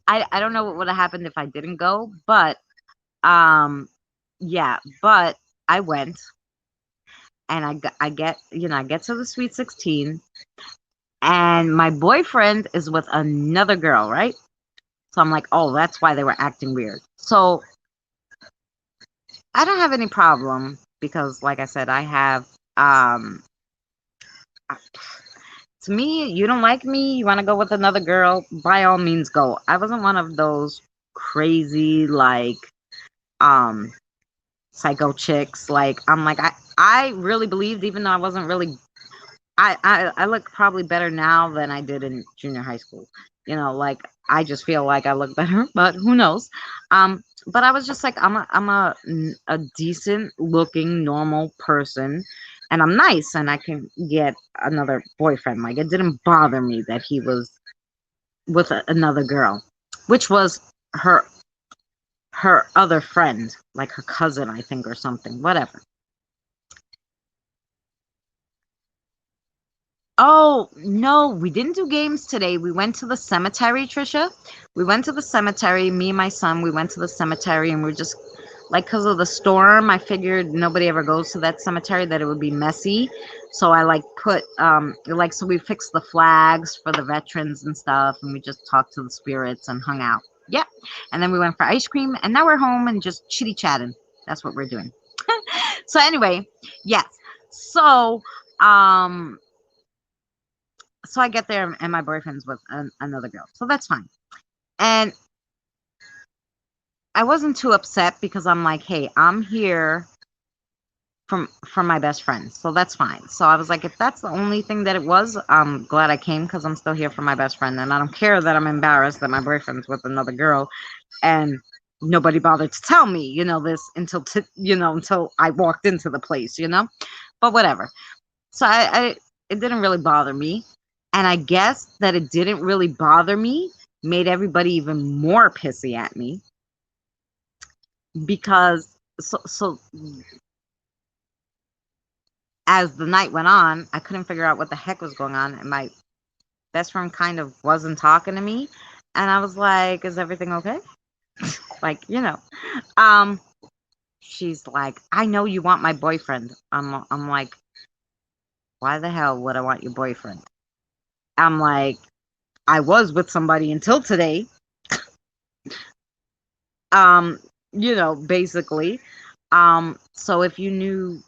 I don't know what would have happened if I didn't go, but yeah, but I went, and I get to the Sweet 16, and my boyfriend is with another girl, right? So I'm like, oh, that's why they were acting weird. So I don't have any problem because, like I said, I have to me, you don't like me, you want to go with another girl, by all means go. I wasn't one of those crazy like psycho chicks. Like I'm like I really believed, even though I wasn't really, I look probably better now than I did in junior high school. You know, like I just feel like I look better, but who knows? But I was just like, I'm a decent looking normal person, and I'm nice, and I can get another boyfriend. Like it didn't bother me that he was with another girl, which was her other friend, like her cousin, I think, or something, whatever. Oh, no, we didn't do games today. We went to the cemetery, Trisha. We went to the cemetery, me and my son, we went to the cemetery, and we're just like because of the storm, I figured nobody ever goes to that cemetery, that it would be messy. So I like put like, so we fixed the flags for the veterans and stuff, and we just talked to the spirits and hung out. Yep. And then we went for ice cream, and now we're home and just chitty chatting. That's what we're doing. So anyway, yes. So um so I get there and my boyfriend's with another girl. So that's fine. And I wasn't too upset because I'm like, hey, I'm here from my best friend. So that's fine. So I was like, if that's the only thing that it was, I'm glad I came because I'm still here for my best friend. And I don't care that I'm embarrassed that my boyfriend's with another girl and nobody bothered to tell me, this until I walked into the place, but whatever. So it didn't really bother me. And I guess that it didn't really bother me made everybody even more pissy at me because so as the night went on, I couldn't figure out what the heck was going on, and my best friend kind of wasn't talking to me, and I was like, "Is everything okay?" Like, she's like, "I know you want my boyfriend." I'm like, "Why the hell would I want your boyfriend?" I'm like, "I was with somebody until today." Basically. So if you knew,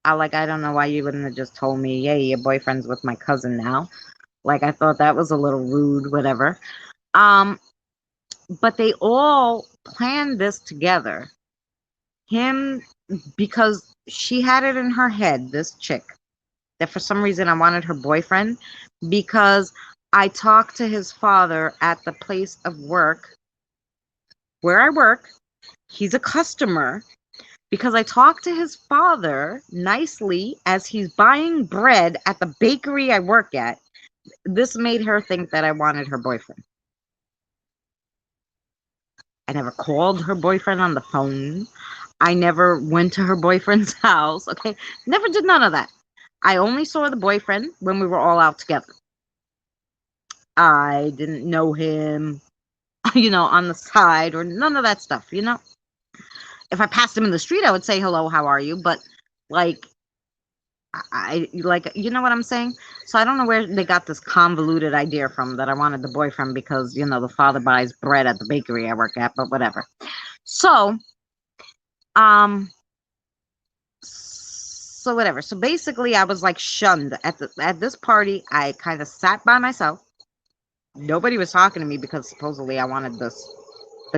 I don't know why you wouldn't have just told me, "Hey, your boyfriend's with my cousin now." Like, I thought that was a little rude, whatever. But they all planned this together. Him, because she had it in her head, this chick, that for some reason I wanted her boyfriend because I talked to his father at the place of work where I work. He's a customer because I talked to his father nicely as he's buying bread at the bakery I work at. This made her think that I wanted her boyfriend. I never called her boyfriend on the phone. I never went to her boyfriend's house. Okay. Never did none of that. I only saw the boyfriend when we were all out together. I didn't know him, on the side or none of that stuff, If I passed him in the street, I would say hello, how are you? But like, I like, you know what I'm saying? So I don't know where they got this convoluted idea from that I wanted the boyfriend because, the father buys bread at the bakery I work at, but whatever. So, whatever. So basically I was like shunned at this party. I kind of sat by myself. Nobody was talking to me because supposedly I wanted the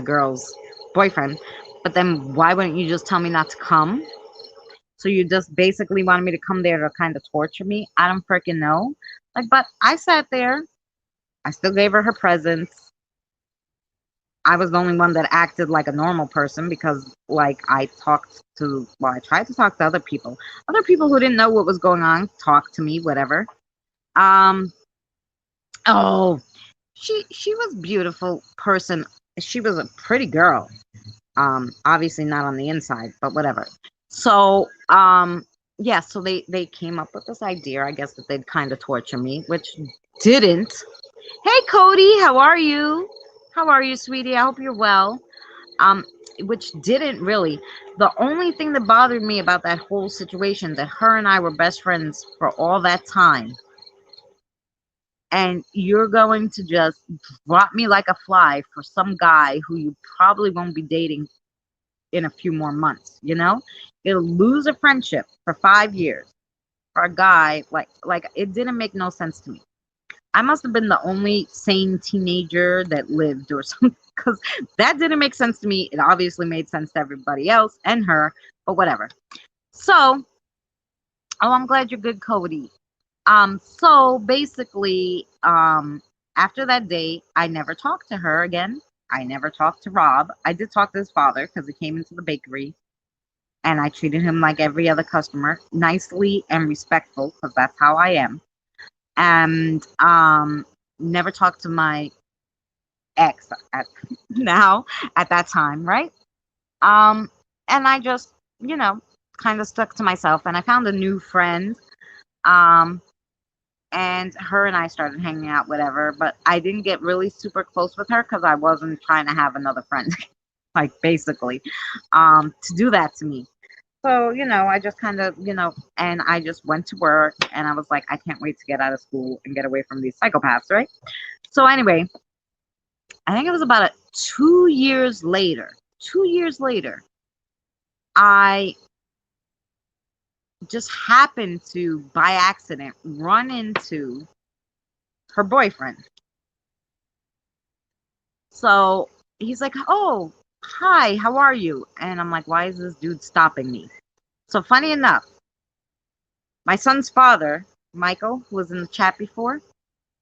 girl's boyfriend. But then why wouldn't you just tell me not to come? So you just basically wanted me to come there to kind of torture me? I don't freaking know. Like, but I sat there. I still gave her presents. I was the only one that acted like a normal person because, like, I tried to talk to other people. Other people who didn't know what was going on talked to me, whatever. Oh, she was a beautiful person. She was a pretty girl. Obviously not on the inside, but whatever. So, yeah, so they came up with this idea, I guess, that they'd kind of torture me, which didn't. Hey, Cody, how are you? How are you, sweetie? I hope you're well. Which didn't really. The only thing that bothered me about that whole situation, that her and I were best friends for all that time, and you're going to just drop me like a fly for some guy who you probably won't be dating in a few more months, You'll lose a friendship for 5 years for a guy like it didn't make no sense to me. I must have been the only sane teenager that lived or something because that didn't make sense to me. It obviously made sense to everybody else and her, but whatever. So, I'm glad you're good, Cody. So basically, after that day, I never talked to her again. I never talked to Rob. I did talk to his father because he came into the bakery and I treated him like every other customer, nicely and respectful because that's how I am. And never talked to my ex at that time, right? And I just, kind of stuck to myself and I found a new friend. And her and I started hanging out, whatever, but I didn't get really super close with her because I wasn't trying to have another friend. like basically, to do that to me. So, I just kind of, and I just went to work and I was like, I can't wait to get out of school and get away from these psychopaths, right? So anyway, I think it was about 2 years later. 2 years later, I just happened to, by accident, run into her boyfriend. So he's like, oh, hi, how are you? And I'm like, why is this dude stopping me? So funny enough, my son's father, Michael, who was in the chat before,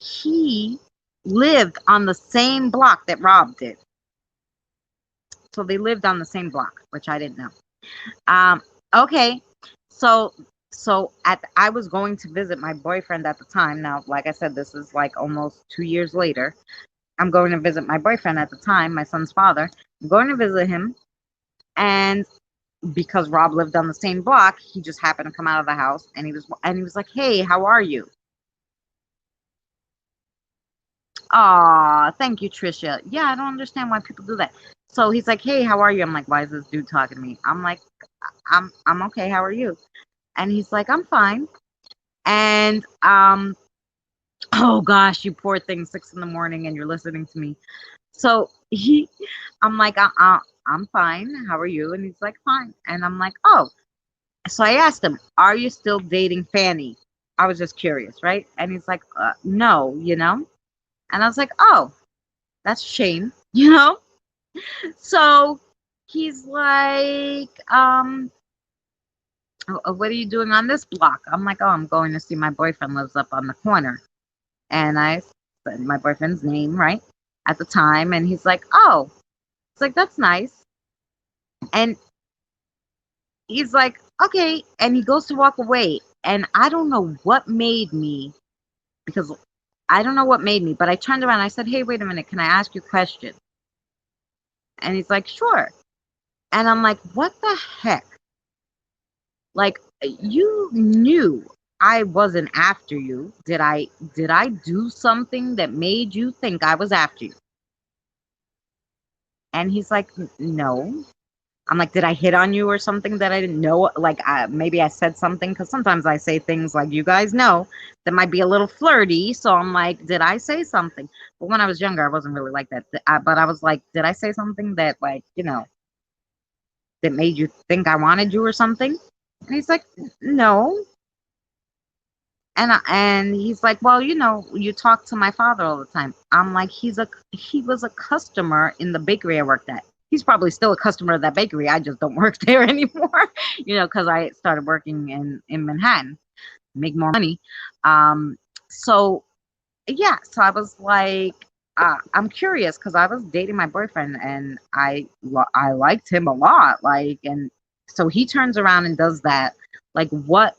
he lived on the same block that Rob did. So they lived on the same block, which I didn't know. Okay, so I was going to visit my boyfriend at the time. Now, like I said, this is like almost 2 years later. I'm going to visit my boyfriend at the time, my son's father. I'm going to visit him, and because Rob lived on the same block, he just happened to come out of the house, and he was like, "Hey, how are you?" Aw, thank you, Trisha. Yeah, I don't understand why people do that. So he's like, "Hey, how are you?" I'm like, "Why is this dude talking to me?" I'm like, I'm okay. How are you?" And he's like, "I'm fine." And oh gosh, you poor thing, 6 in the morning, and you're listening to me. So I'm like, I'm fine. How are you? And he's like, fine. And I'm like, oh. So I asked him, are you still dating Fanny? I was just curious, right? And he's like, no, And I was like, oh, that's a shame, So he's like, what are you doing on this block? I'm like, oh, I'm going to see my boyfriend lives up on the corner. And I said my boyfriend's name, right, at the time. And he's like, oh, it's like, that's nice. And he's like, okay. And he goes to walk away. And I don't know what made me, because I don't know what made me, but I turned around and I said, hey, wait a minute. Can I ask you a question? And he's like, sure. And I'm like, what the heck? Like, you knew I wasn't after you. Did I do something that made you think I was after you? And he's like, no. I'm like, did I hit on you or something that I didn't know? Like, maybe I said something, because sometimes I say things like, you guys know, that might be a little flirty. So I'm like, did I say something? But when I was younger, I wasn't really like that. But I was like, did I say something that, like, that made you think I wanted you or something? And he's like, no. And he's like, well, you talk to my father all the time. I'm like, he was a customer in the bakery I worked at. He's probably still a customer of that bakery. I just don't work there anymore, because I started working in Manhattan, make more money. So yeah, so I was like, I'm curious, because I was dating my boyfriend and I liked him a lot, like, and so he turns around and does that. Like, what?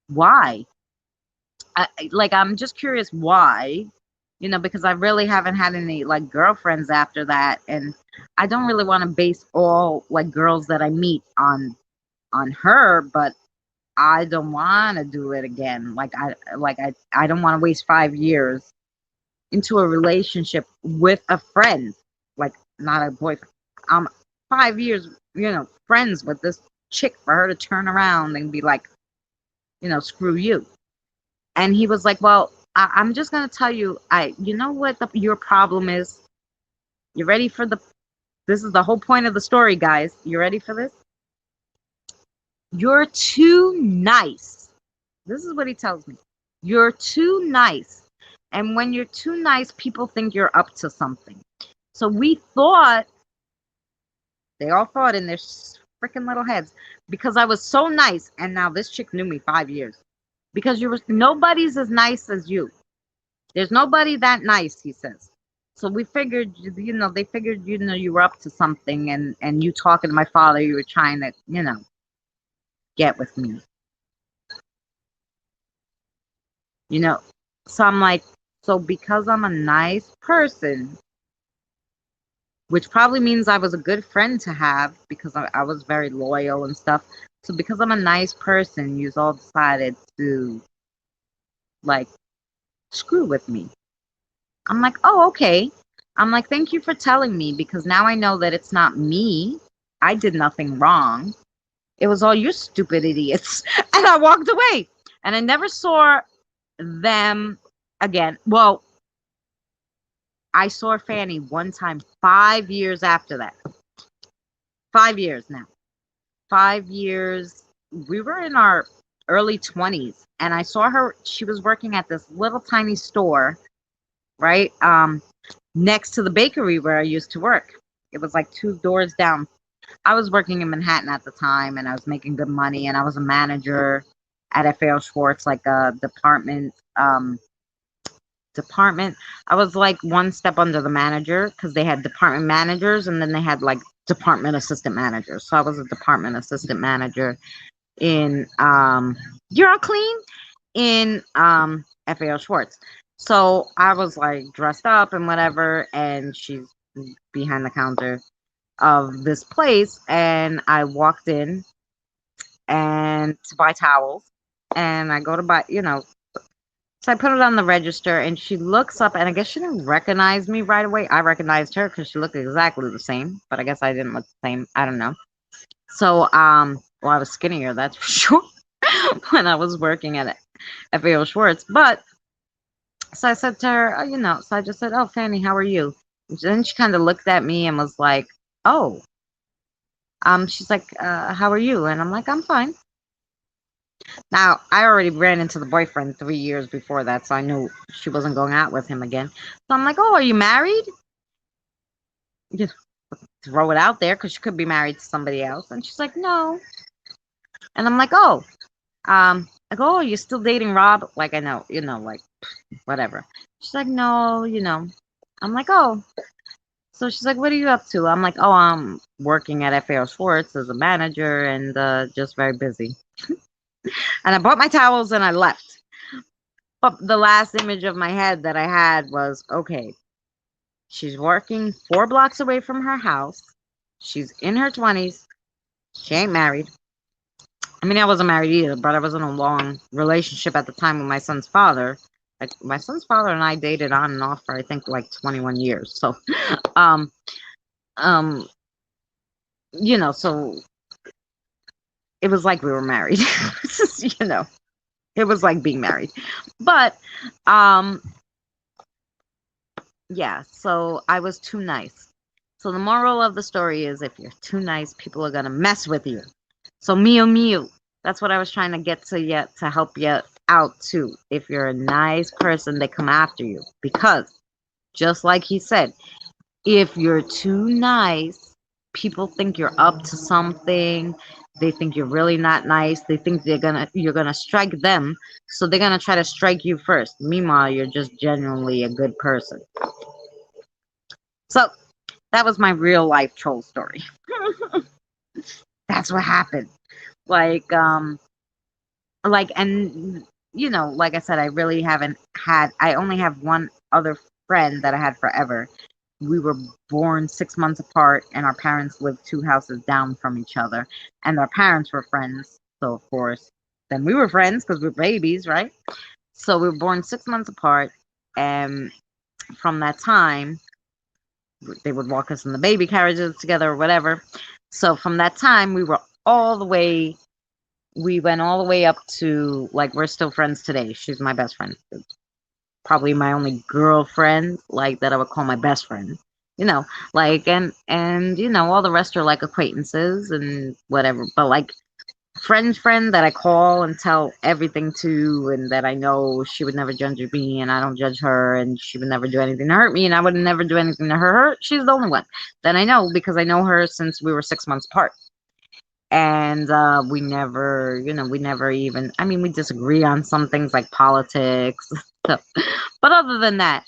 Why? I'm just curious why, because I really haven't had any like girlfriends after that, and I don't really want to base all like girls that I meet on her, but I don't want to do it again. I don't want to waste 5 years into a relationship with a friend, like not a boyfriend. 5 years, friends with this chick for her to turn around and be like, screw you. And he was like, well, I'm just going to tell you, you know what your problem is? You ready for this is the whole point of the story, guys. You ready for this? You're too nice. This is what he tells me. You're too nice. And when you're too nice, people think you're up to something. So they all thought in their freaking little heads, because I was so nice, and now this chick knew me 5 years. Because nobody's as nice as you. There's nobody that nice, he says. So we figured, they figured, you were up to something, and you talking to my father, you were trying to, get with me. So I'm like, so because I'm a nice person, which probably means I was a good friend to have, because I was very loyal and stuff. So because I'm a nice person, you all decided to, like, screw with me. I'm like, oh, okay. I'm like, thank you for telling me, because now I know that it's not me. I did nothing wrong. It was all you stupid idiots. And I walked away. And I never saw them again. Well, I saw Fanny one time 5 years after that. 5 years now. 5 years. We were in our early 20s. And I saw her. She was working at this little tiny store, right? Next to the bakery where I used to work. It was like 2 doors down. I was working in Manhattan at the time, and I was making good money, and I was a manager at FAO Schwartz, like a department. I was like one step under the manager, because they had department managers, and then they had like department assistant managers. So I was a department assistant manager in you're all clean in FAO Schwartz. So I was like dressed up and whatever, and she's behind the counter of this place, and I walked in and to buy towels, and I go to buy, so I put it on the register, and she looks up, and I guess she didn't recognize me right away. I recognized her because she looked exactly the same, but I guess I didn't look the same. I don't know. So well, I was skinnier, that's for sure, when I was working at FAO Schwartz. But so I said to her, so I just said, "Oh, Fanny, how are you?" And then she kind of looked at me and was like, "Oh." She's like, "How are you?" And I'm like, "I'm fine." Now, I already ran into the boyfriend 3 years before that, so I knew she wasn't going out with him again. So I'm like, "Oh, are you married?" Just throw it out there, because she could be married to somebody else. And she's like, "No." And I'm like, "Oh." I go, "Oh, you're still dating Rob?" Like, I know, like, whatever. She's like, "No, I'm like, "Oh." So she's like, "What are you up to?" I'm like, "Oh, I'm working at FAO Schwartz as a manager, and just very busy." And I bought my towels and I left. But the last image of my head that I had was, okay, she's working 4 blocks away from her house. She's in her 20s. She ain't married. I mean, I wasn't married either, but I was in a long relationship at the time with my son's father. Like, my son's father and I dated on and off for, I think, like 21 years. So, um, um, so it was like we were married. It was like being married. But yeah, so I was too nice. So the moral of the story is, if you're too nice, people are gonna mess with you. So Mio Mio, that's what I was trying to get to you, to help you out too. If you're a nice person, they come after you, because just like he said, if you're too nice, people think you're up to something. They think you're really not nice. They think you're gonna strike them, so they're gonna try to strike you first. Meanwhile, you're just genuinely a good person. So that was my real life troll story. That's what happened. Like, and like I said, I really haven't had. I only have one other friend that I had forever. We were born 6 months apart, and our parents lived 2 houses down from each other, and our parents were friends. So of course, then we were friends because we're babies, right? So we were born 6 months apart, and from that time, they would walk us in the baby carriages together or whatever. So from that time, we went all the way up to, like, we're still friends today. She's my best friend. Probably my only girlfriend, like, that I would call my best friend. Like, and all the rest are like acquaintances and whatever. But like, friend that I call and tell everything to, and that I know she would never judge me, and I don't judge her, and she would never do anything to hurt me, and I would never do anything to her. She's the only one that I know, because I know her since we were 6 months apart. And we never, even, I mean, we disagree on some things like politics. But other than that,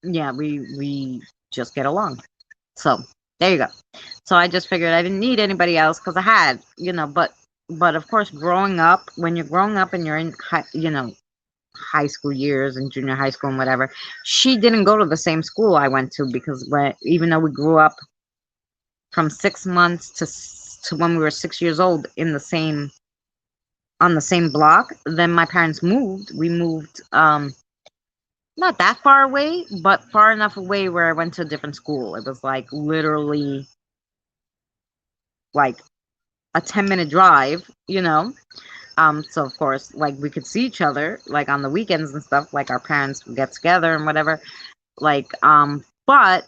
yeah, we just get along. So there you go. So I just figured I didn't need anybody else, because I had, but of course, when you're growing up and you're in high school years and junior high school and whatever, she didn't go to the same school I went to, because even though we grew up from 6 months to when we were 6 years old on the same block, then my parents moved. We moved not that far away, but far enough away where I went to a different school. It was like literally like a 10-minute drive, you know. So of course, like we could see each other like on the weekends and stuff, like our parents would get together and whatever. Like, but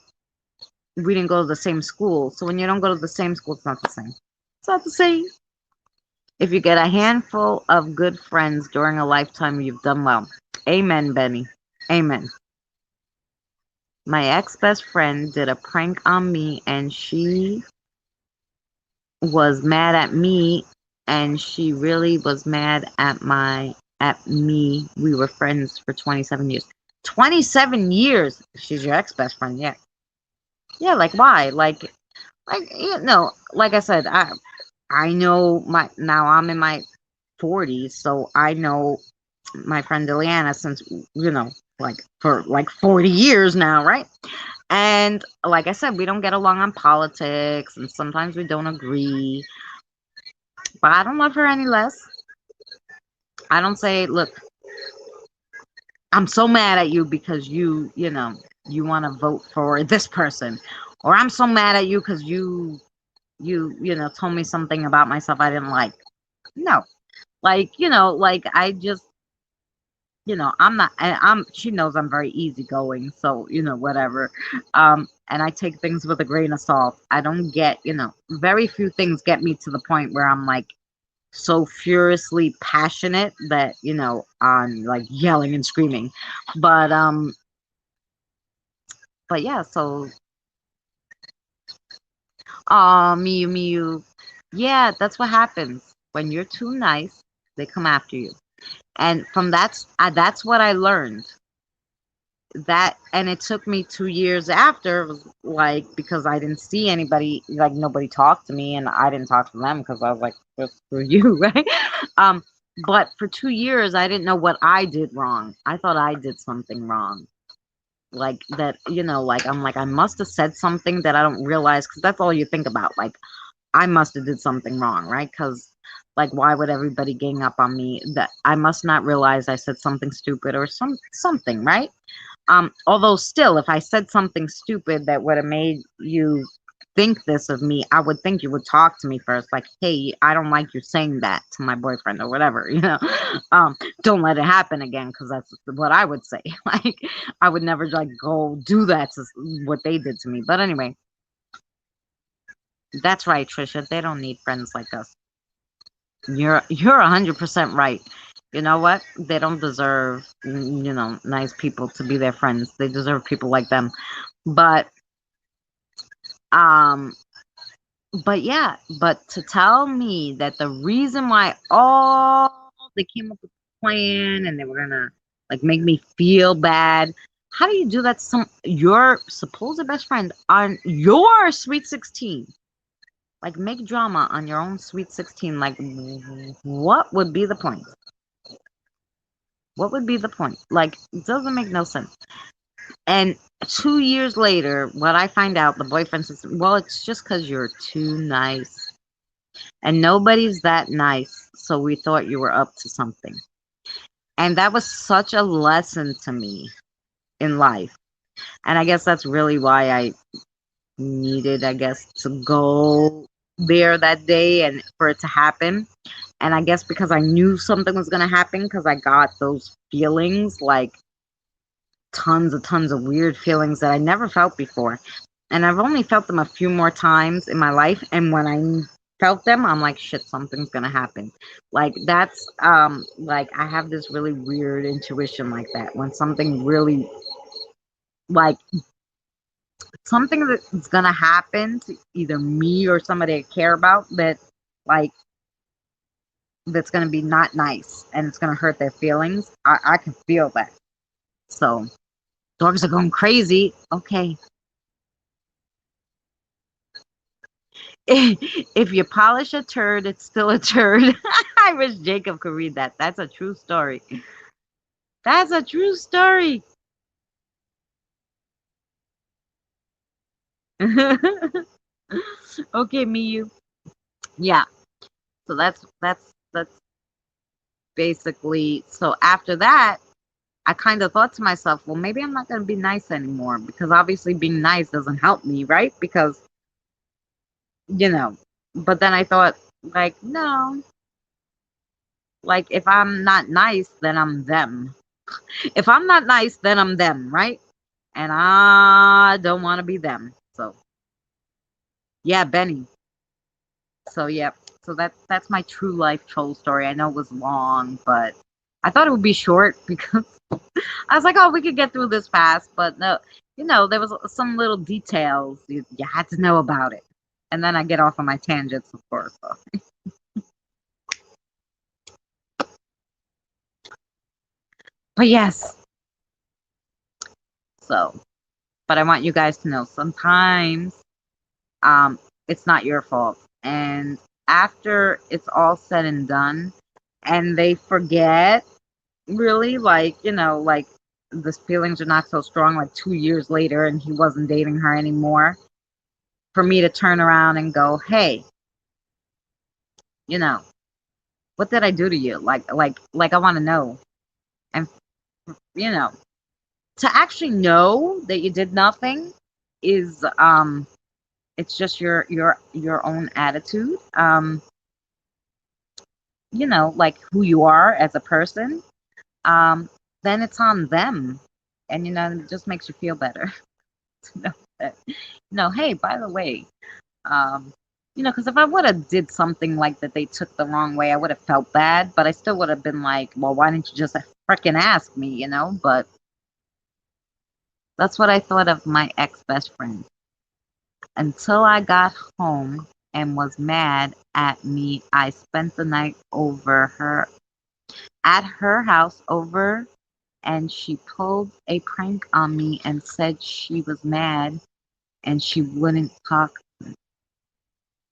we didn't go to the same school. So when you don't go to the same school, it's not the same. It's not the same. If you get a handful of good friends during a lifetime, you've done well. Amen, Benny. Amen. My ex best friend did a prank on me and she was mad at me and she really was mad at me. We were friends for 27 years. 27 years. She's your ex best friend, yeah. Yeah, like why? Like you know, like I said, I know my now I'm in my 40s, so I know my friend Ileana since like for like 40 years now, right? And like I said, we don't get along on politics and sometimes we don't agree. But I don't love her any less. I don't say, look, I'm so mad at you because you want to vote for this person, or I'm so mad at you because you told me something about myself I didn't like. No, like I just I'm not. She knows I'm very easygoing, so whatever. And I take things with a grain of salt. I don't get very few things get me to the point where I'm like so furiously passionate that on like yelling and screaming. But yeah, so Miyu Miyu, yeah, that's what happens when you're too nice. They come after you, and from that's what I learned. That and it took me 2 years after, it was like, because I didn't see anybody, like nobody talked to me and I didn't talk to them because I was like, just for you, right? um but for 2 years I didn't know what I did wrong. I thought I did something wrong, like that, like I'm like I must have said something that I don't realize, because that's all you think about, like I must have did something wrong, right? Because like why would everybody gang up on me? That I must not realize I said something stupid or something, right? Although still, if I said something stupid that would have made you think this of me, I would think you would talk to me first, like, hey, I don't like you saying that to my boyfriend or whatever, don't let it happen again, because that's what I would say. Like, I would never like go do that to what they did to me. But anyway, that's right, Trisha. They don't need friends like us. You're 100% right. You know what? They don't deserve, nice people to be their friends. They deserve people like them. But um but yeah, but to tell me that the reason why they came up with the plan and they were gonna like make me feel bad. How do you do that to your supposed best friend on your sweet 16? Like, make drama on your own sweet 16. Like, what would be the point? What would be the point? Like, it doesn't make no sense. And 2 years later, what I find out, the boyfriend says, well, it's just because you're too nice. And nobody's that nice. So we thought you were up to something. And that was such a lesson to me in life. And I guess that's really why I needed, I guess, to go there that day and for it to happen. And I guess because I knew something was going to happen, because I got those feelings, like tons of weird feelings that I never felt before. And I've only felt them a few more times in my life. And when I felt them, I'm like, shit, something's going to happen. Like, that's, like, I have this really weird intuition like that. When something really, like, something that's going to happen to either me or somebody I care about, that, like, that's going to be not nice and it's going to hurt their feelings, I can feel that. So, dogs are going crazy. Okay. If you polish a turd, it's still a turd. I wish Jacob could read that. That's a true story. That's a true story. Okay, Miyu. Yeah. So that's basically, so after that, I kind of thought to myself, well, maybe I'm not going to be nice anymore because obviously being nice doesn't help me, right? Because, you know, but then I thought, like, no, like if I'm not nice, then I'm them. If I'm not nice, then I'm them, right? And I don't want to be them. So, yeah, Benny. So, yeah. So that's my true life troll story. I know it was long, but I thought it would be short because I was like, oh, we could get through this fast, but no, there was some little details you had to know about it. And then I get off on my tangents, of course. So. But yes, so, but I want you guys to know sometimes it's not your fault. And after it's all said and done, and they forget, really, like, like the feelings are not so strong, like 2 years later, and he wasn't dating her anymore, for me to turn around and go, hey, you know, what did I do to you? Like I want to know. And, you know, to actually know that you did nothing is, it's just your own attitude. Like who you are as a person. Then it's on them. And, it just makes you feel better to know that, hey, by the way, because if I would have did something like that they took the wrong way, I would have felt bad, but I still would have been like, well, why didn't you just freaking ask me, But that's what I thought of my ex-best friend. Until I got home and was mad at me, I spent the night at her house and she pulled a prank on me and said she was mad and she wouldn't talk.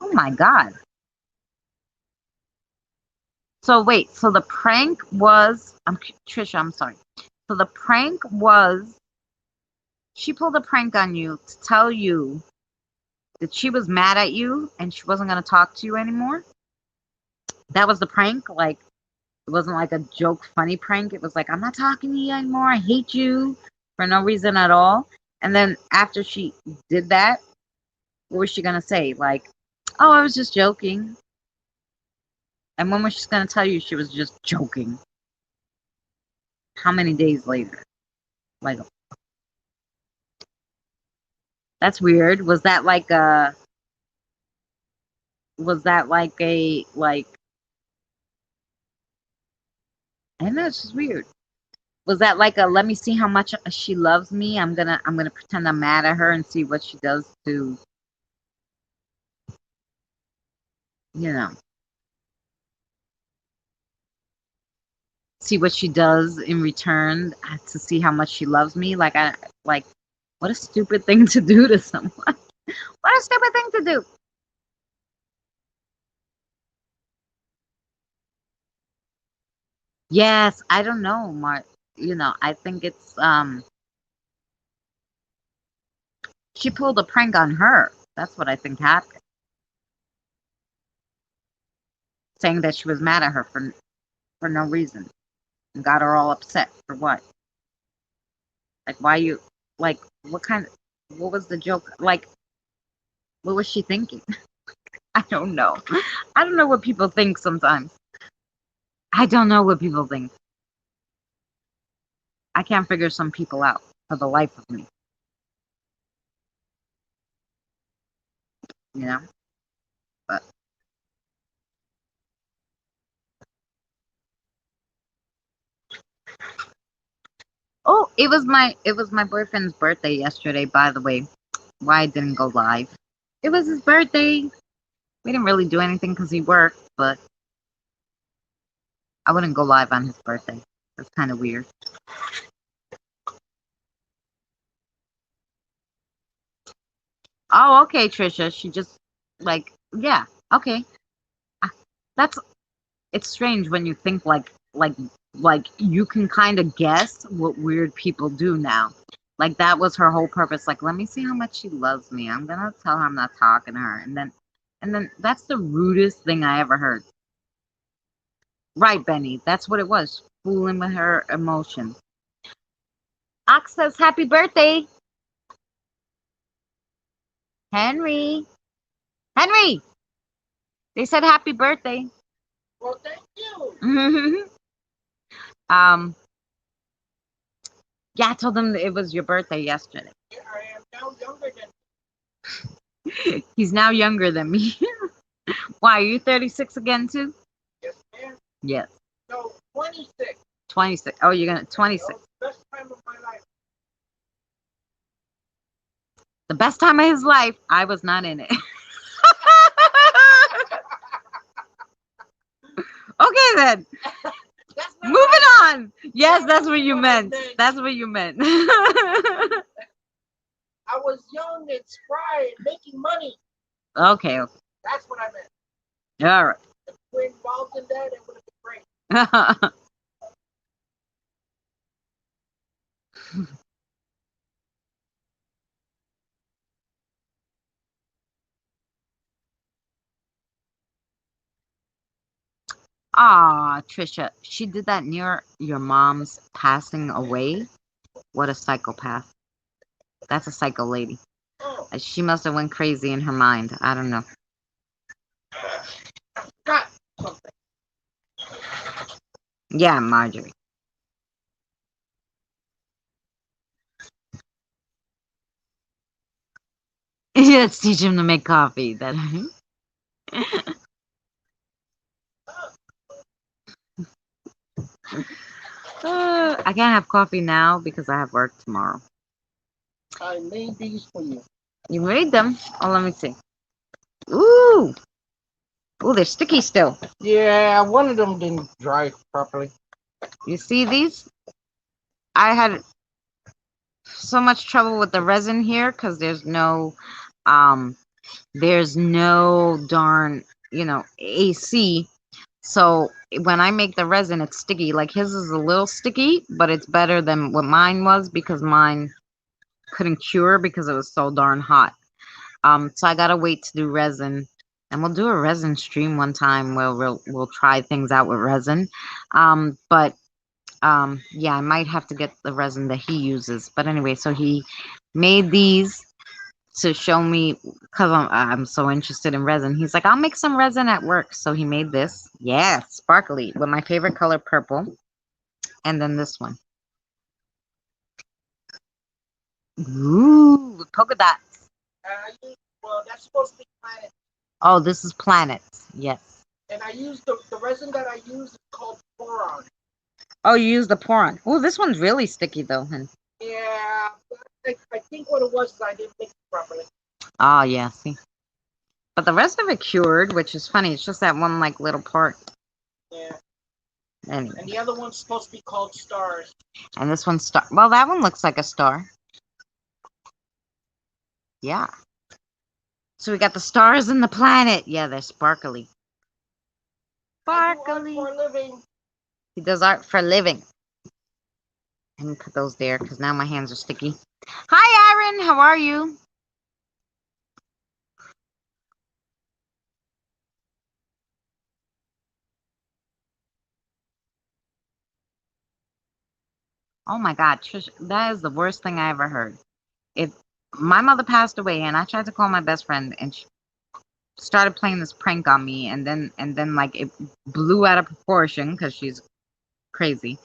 Oh my God. So wait, so the prank was, Trisha, I'm sorry. So the prank was, she pulled a prank on you to tell you that she was mad at you and she wasn't going to talk to you anymore. That was the prank. Like, it wasn't like a joke, funny prank. It was like, I'm not talking to you anymore. I hate you for no reason at all. And then after she did that, what was she going to say? Like, oh, I was just joking. And when was she going to tell you she was just joking? How many days later? Like, that's weird. Was that like a, I don't know, it's just weird. Was that like a, let me see how much she loves me? I'm gonna pretend I'm mad at her and see what she does to, see what she does in return to see how much she loves me. Like, what a stupid thing to do to someone. What a stupid thing to do. Yes, I don't know, Mark. I think it's she pulled a prank on her. That's what I think happened. Saying that she was mad at her for no reason and got her all upset for what? Like, why you, like, what was the joke? Like, what was she thinking? I don't know. I don't know what people think sometimes. I don't know what people think. I can't figure some people out for the life of me. You know? But oh, it was my boyfriend's birthday yesterday, by the way. Why I didn't go live. It was his birthday. We didn't really do anything because he worked, but I wouldn't go live on his birthday. That's kind of weird. Oh, okay, Trisha. She just like, yeah, okay. Ah, That's it's strange when you think like you can kind of guess what weird people do now. Like that was her whole purpose. Like, let me see how much she loves me. I'm gonna tell her I'm not talking to her, and then that's the rudest thing I ever heard. Right, Benny. That's what it was. Fooling with her emotions. Ox says happy birthday. Henry. Henry. They said happy birthday. Well, thank you. um. Yeah, I told them that it was your birthday yesterday. Yeah, I am now younger than He's now younger than me. Why, are you 36 again too? yes, man. Yes. So 26. 26. Oh, you're gonna That 26. was the best time of my life. The best time of his life. I was not in it. Okay then. That's not Moving what I on. Yes, that's what you What I meant. meant. That's what you meant. I was young and spry and making money. Okay. Okay. That's what I meant. All right. If you were involved in that, it would have been great. Ah, Trisha, she did that near your mom's passing away. What a psychopath. That's a psycho lady. Oh, She must have went crazy in her mind. I don't know. got something. Yeah, Marjorie. Let's teach him to make coffee. That I can't have coffee now because I have work tomorrow. I made these for you. You made them? Oh, let me see. Ooh, ooh, they're sticky still. Yeah, one of them didn't dry properly. You see these? I had so much trouble with the resin here because there's no darn, AC. So when I make the resin, it's sticky. Like his is a little sticky, but it's better than what mine was because mine couldn't cure because it was so darn hot. So I gotta wait to do resin, and we'll do a resin stream one time where we'll try things out with resin. But yeah, I might have to get the resin that he uses. But anyway, so he made these to show me because I'm so interested in resin. He's like, I'll make some resin at work. So he made this. Yeah, sparkly with my favorite color, purple. And then this one. Ooh, with polka dots. Well, that's supposed to be planet. Oh, this is planets. Yes. And I used the resin that I use is called boron. Oh, you use the Poron. Oh, this one's really sticky though. Yeah, I think what it was is I didn't mix it properly. Oh, yeah, see. But the rest of it cured, which is funny. It's just that one like little part. Yeah. Anyway. And the other one's supposed to be called stars. And this one's star. Well, that one looks like a star. Yeah. So we got the stars and the planet. Yeah, they're sparkly. Sparkly. For a living. He does art for a living. I can put those there because now my hands are sticky. Hi, Aaron. How are you? Oh my God, Trish, that is the worst thing I ever heard. If my mother passed away and I tried to call my best friend and she started playing this prank on me and then like it blew out of proportion because she's crazy.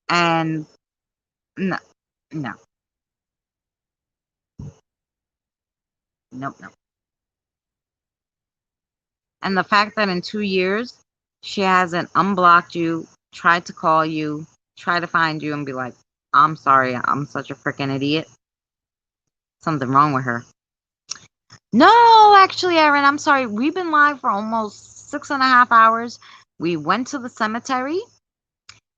And no, no, nope, no. And the fact that in 2 years she hasn't unblocked you, tried to call you, try to find you and be like, I'm sorry, I'm such a freaking idiot. Something wrong with her. No, actually, Aaron, I'm sorry. We've been live for almost 6.5 hours. We went to the cemetery.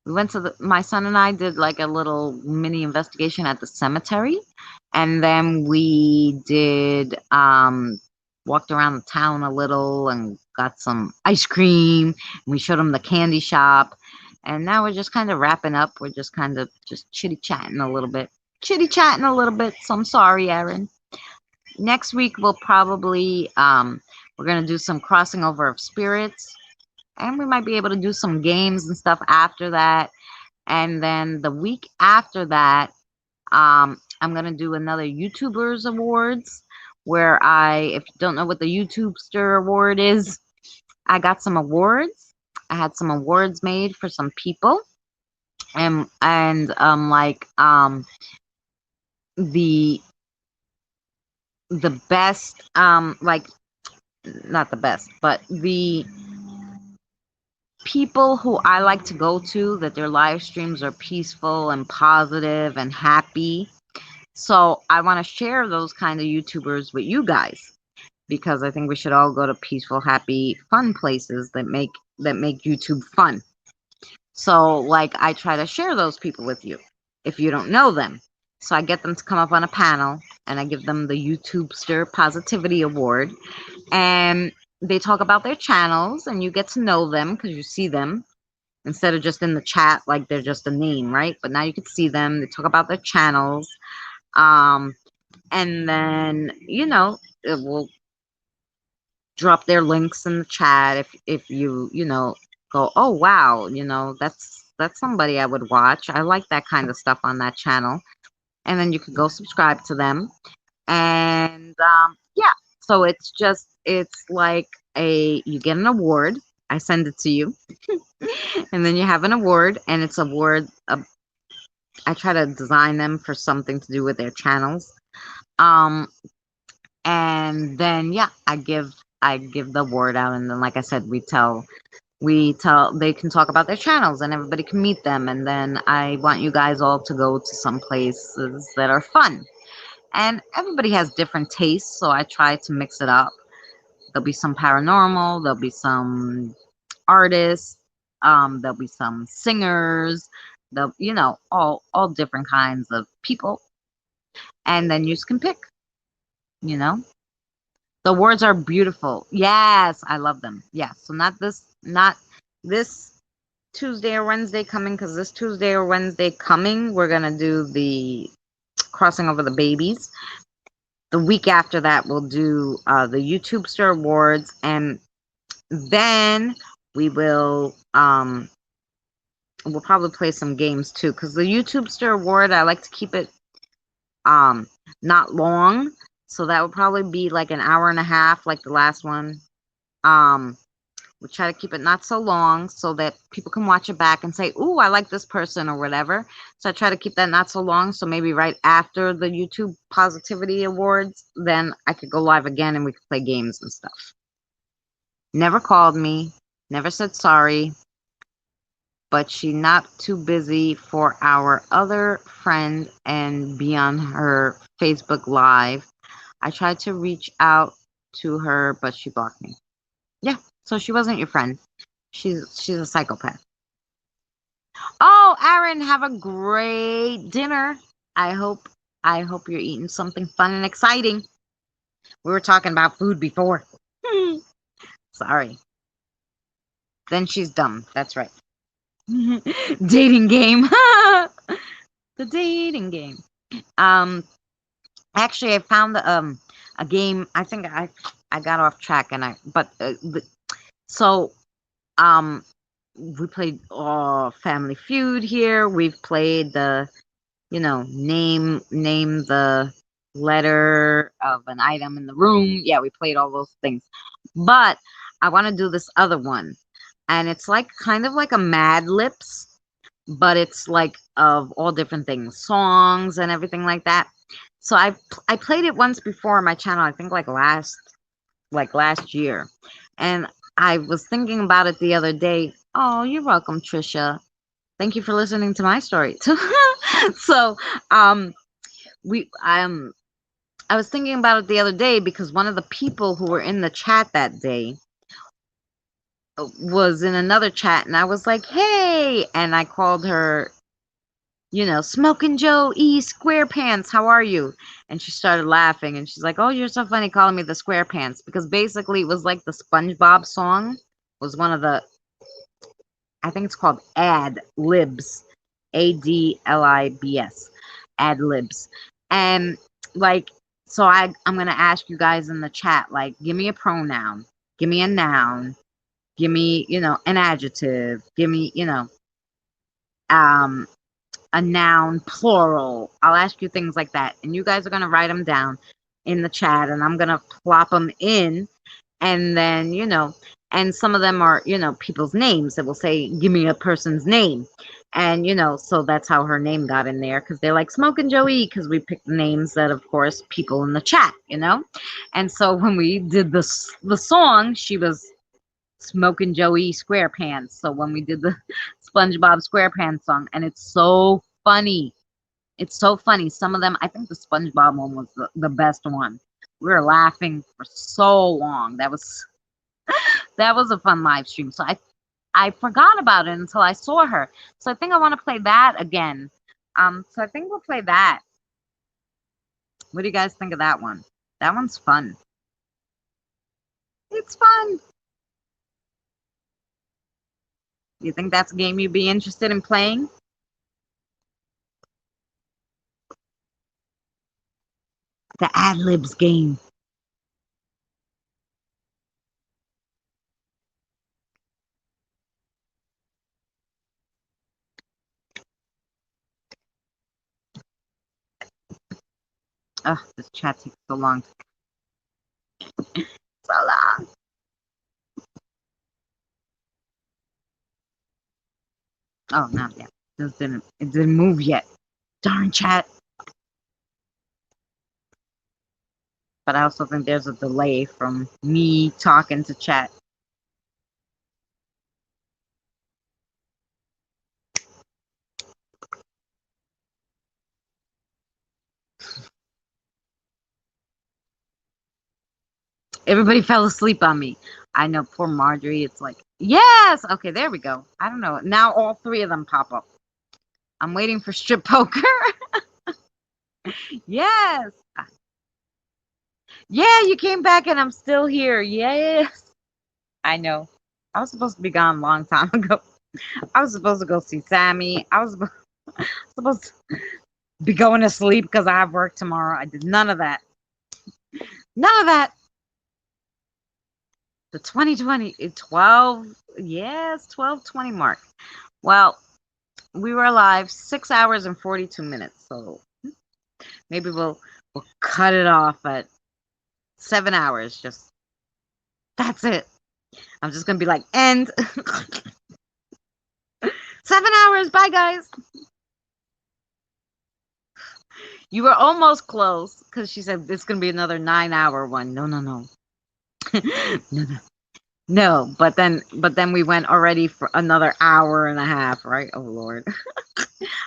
My son and I did like a little mini investigation at the cemetery. And then we did, walked around the town a little and got some ice cream. And we showed them the candy shop. And now we're just kind of wrapping up. We're just kind of just chitty-chatting a little bit. So I'm sorry, Aaron. Next week we'll probably we're gonna do some crossing over of spirits, and we might be able to do some games and stuff after that. And then the week after that I'm gonna do another YouTubers Awards where if you don't know what the YouTubester Award is, I got some awards. I had some awards made for some people, and the best, like, not the best, but the people who I like to go to, that their live streams are peaceful and positive and happy. So I want to share those kind of YouTubers with you guys, because I think we should all go to peaceful, happy, fun places that make YouTube fun. So, like, I try to share those people with you if you don't know them. So I get them to come up on a panel, and I give them the YouTubester Positivity Award, and they talk about their channels, and you get to know them because you see them instead of just in the chat like they're just a name, right? But now you can see them. They talk about their channels, and then it will drop their links in the chat if you go, oh wow, that's somebody I would watch. I like that kind of stuff on that channel. And then you can go subscribe to them. And yeah, so it's like you get an award. I send it to you. And then you have an award, and it's award. I try to design them for something to do with their channels. And then yeah, I give the word out, and then, like I said, we tell they can talk about their channels, and everybody can meet them. And then I want you guys all to go to some places that are fun, and everybody has different tastes, so I try to mix it up. There'll be some paranormal, there'll be some artists, there'll be some singers, all different kinds of people, and then you can pick. The words are beautiful. Yes, I love them. Yeah. So not this Tuesday or Wednesday coming, because this Tuesday or Wednesday coming, we're gonna do the Crossing Over the Babies. The week after that, we'll do the YouTubester Awards, and then we'll probably play some games too, because the YouTubester Award, I like to keep it not long. So that would probably be like an hour and a half, like the last one. We try to keep it not so long so that people can watch it back and say, ooh, I like this person or whatever. So I try to keep that not so long. So maybe right after the YouTube Positivity Awards, then I could go live again and we could play games and stuff. Never called me, never said sorry, but she not too busy for our other friend and be on her Facebook Live. I tried to reach out to her, but she blocked me. Yeah, so she wasn't your friend. She's a psychopath. Oh, Aaron, have a great dinner. I hope you're eating something fun and exciting. We were talking about food before. Sorry. Then she's dumb. That's right. Dating game. The dating game. Actually, I found a game. I think I got off track, we played Family Feud here. We've played the name the letter of an item in the room. Yeah, we played all those things. But I want to do this other one, and it's like kind of like a Mad Libs, but it's like of all different things, songs and everything like that. So I played it once before on my channel, I think like last year. And I was thinking about it the other day. Oh, you're welcome, Trisha. Thank you for listening to my story. So, I was thinking about it the other day because one of the people who were in the chat that day was in another chat, and I was like, hey, and I called her, Smoking Joe E SquarePants, how are you? And she started laughing, and she's like, oh, you're so funny calling me the SquarePants, because basically it was like the SpongeBob song was one of the, I think it's called Ad Libs, ADLIBS, Ad Libs. And like, so I'm going to ask you guys in the chat, like, give me a pronoun, give me a noun, give me, an adjective, give me, a noun, plural. I'll ask you things like that. And you guys are going to write them down in the chat, and I'm going to plop them in. And then, and some of them are, people's names. It will say, give me a person's name. And, so that's how her name got in there, because they're like Smoke and Joey, because we picked names that, of course, people in the chat, And so when we did the song, she was Smoke and Joey SquarePants. So when we did the SpongeBob SquarePants song, and it's so funny. It's so funny. Some of them, I think the SpongeBob one was the best one. We were laughing for so long. That was a fun live stream. So I forgot about it until I saw her. So I think I want to play that again. So I think we'll play that. What do you guys think of that one? That one's fun. It's fun. You think that's a game you'd be interested in playing? The Ad Libs game. Oh, this chat takes so long. So long. Oh, not yet. It didn't move yet. Darn chat. But I also think there's a delay from me talking to chat. Everybody fell asleep on me. I know, poor Marjorie. It's like, yes! Okay, there we go. I don't know. Now all three of them pop up. I'm waiting for strip poker. Yes! Yeah, you came back and I'm still here. Yes! I know. I was supposed to be gone a long time ago. I was supposed to go see Sammy. I was supposed to be going to sleep because I have work tomorrow. I did none of that. None of that. The 2020, 12, yes, 12:20 mark. Well, we were alive 6 hours and 42 minutes. So maybe we'll cut it off at 7 hours. Just that's it. I'm just gonna be like, end. 7 hours. Bye, guys. You were almost close because she said it's gonna be another 9-hour one. No. No. But then we went already for another hour and a half, right? Oh Lord.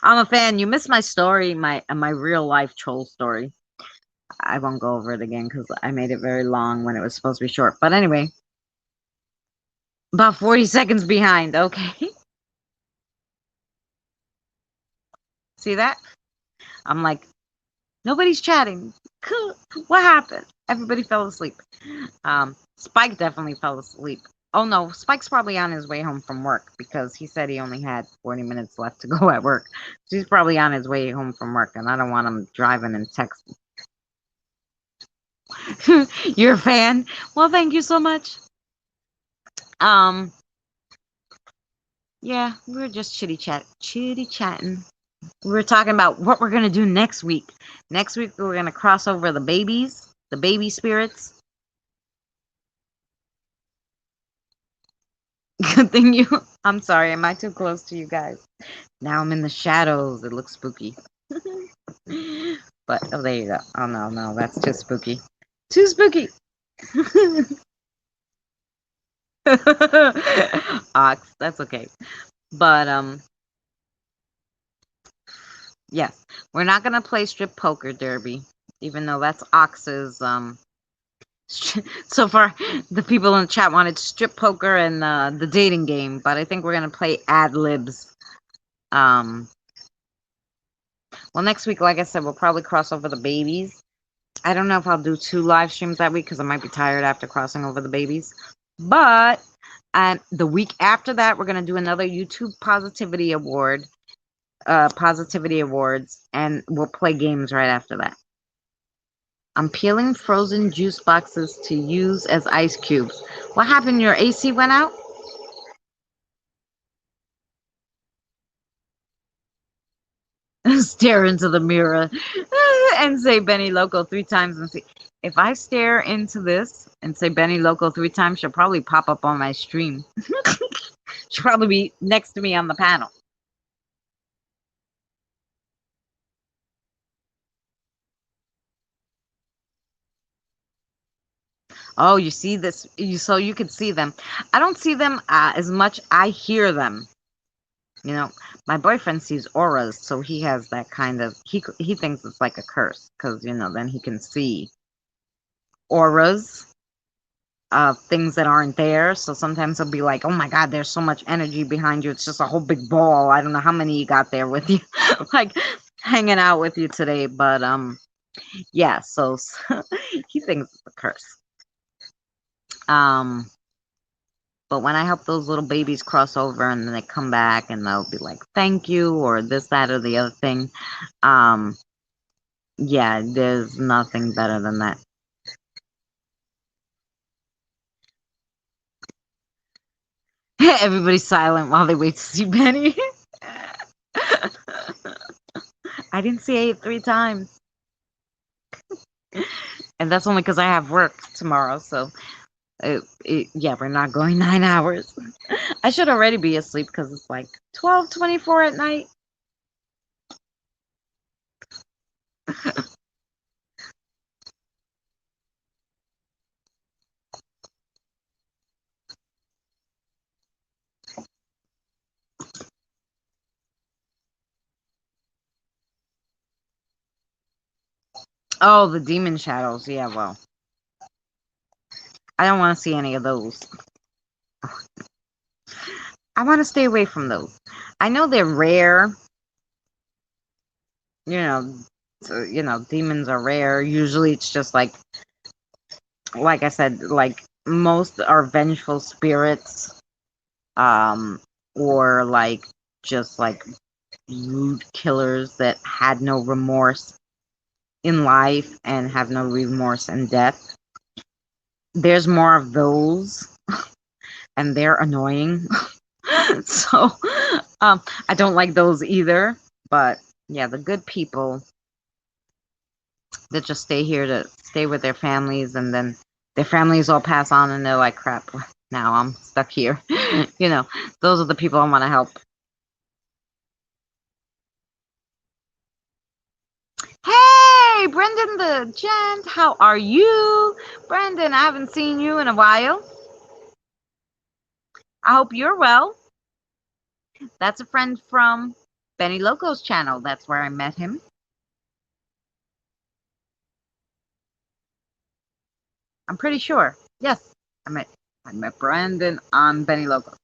I'm a fan. You missed my story, my real life troll story. I won't go over it again because I made it very long when it was supposed to be short. But anyway, about 40 seconds behind. Okay. See that? I'm like, nobody's chatting. What happened? Everybody fell asleep. Spike definitely fell asleep. Oh no, Spike's probably on his way home from work because he said he only had 40 minutes left to go at work. So he's probably on his way home from work, and I don't want him driving and texting. You're a fan? Well, thank you so much. Yeah, we were just chitty chatting. We were talking about what we're gonna do next week. Next week we're gonna cross over the babies, the baby spirits. Good thing you. I'm sorry. Am I too close to you guys? Now I'm in the shadows. It looks spooky. But oh, there you go. Oh no, that's too spooky. Too spooky. Ox, that's okay. But yes, we're not gonna play strip poker derby, even though that's Ox's so far the people in the chat wanted strip poker and the dating game, but I think we're gonna play ad libs. Well, next week, like I said, we'll probably cross over the babies. I don't know if I'll do 2 live streams that week because I might be tired after crossing over the babies. But the week after that, we're gonna do another YouTube Positivity Award, Positivity Awards, and we'll play games right after that. I'm peeling frozen juice boxes to use as ice cubes. What happened? Your AC went out? stare into the mirror and say Benny Loco 3 times and see if I stare into this and say Benny Loco 3 times, she'll probably pop up on my stream. She'll probably be next to me on the panel. Oh, you see this? So you can see them. I don't see them as much. I hear them. You know, my boyfriend sees auras, so he has that kind of. He thinks it's like a curse because then he can see auras of things that aren't there. So sometimes he'll be like, "Oh my God, there's so much energy behind you. It's just a whole big ball. I don't know how many you got there with you, like hanging out with you today." But yeah. So he thinks it's a curse. But when I help those little babies cross over and then they come back and they'll be like, thank you, or this, that, or the other thing. Yeah, there's nothing better than that. Everybody's silent while they wait to see Benny. I didn't see it 3 times. And that's only because I have work tomorrow. So, yeah, we're not going 9 hours. I should already be asleep because it's like 12:24 at night. Oh, the demon shadows. Yeah, well, I don't want to see any of those. I want to stay away from those. I know they're rare. Demons are rare. Usually it's just like I said, like most are vengeful spirits, or like just like rude killers that had no remorse in life and have no remorse in death. There's more of those, and they're annoying. So, I don't like those either. But yeah, the good people that just stay here to stay with their families, and then their families all pass on, and they're like, crap, now I'm stuck here. Those are the people I want to help. Hey, Brendan the Gent, how are you? Brendan, I haven't seen you in a while. I hope you're well. That's a friend from Benny Loco's channel. That's where I met him. I'm pretty sure. Yes, I met Brandon on Benny Loco.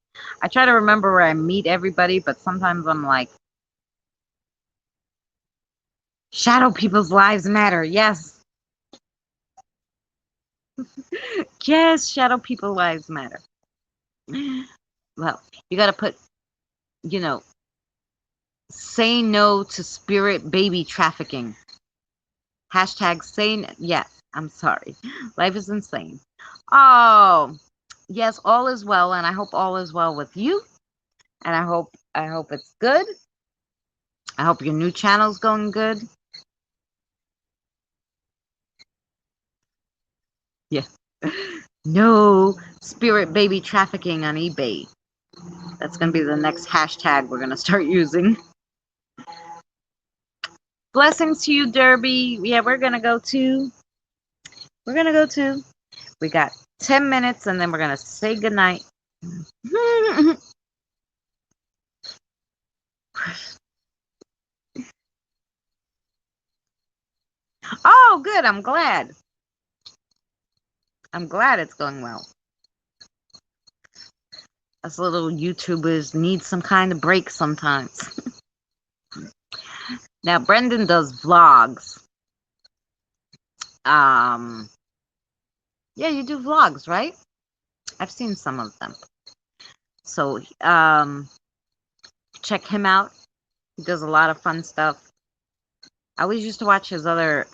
I try to remember where I meet everybody, but sometimes I'm like, shadow people's lives matter. Yes. Yes, shadow people's lives matter. Well, you got to put, say no to spirit baby trafficking. Hashtag say yes. I'm sorry. Life is insane. Oh, yes, all is well, and I hope all is well with you. And I hope it's good. I hope your new channel's going good. Yeah. No spirit baby trafficking on eBay. That's going to be the next hashtag we're going to start using. Blessings to you, Derby. Yeah, we're going to go too. We got 10 minutes and then we're going to say goodnight. Oh, good. I'm glad. It's going well. Us little YouTubers need some kind of break sometimes. Now, Brendan does vlogs. Yeah, you do vlogs, right? I've seen some of them. So, check him out. He does a lot of fun stuff. I always used to watch his other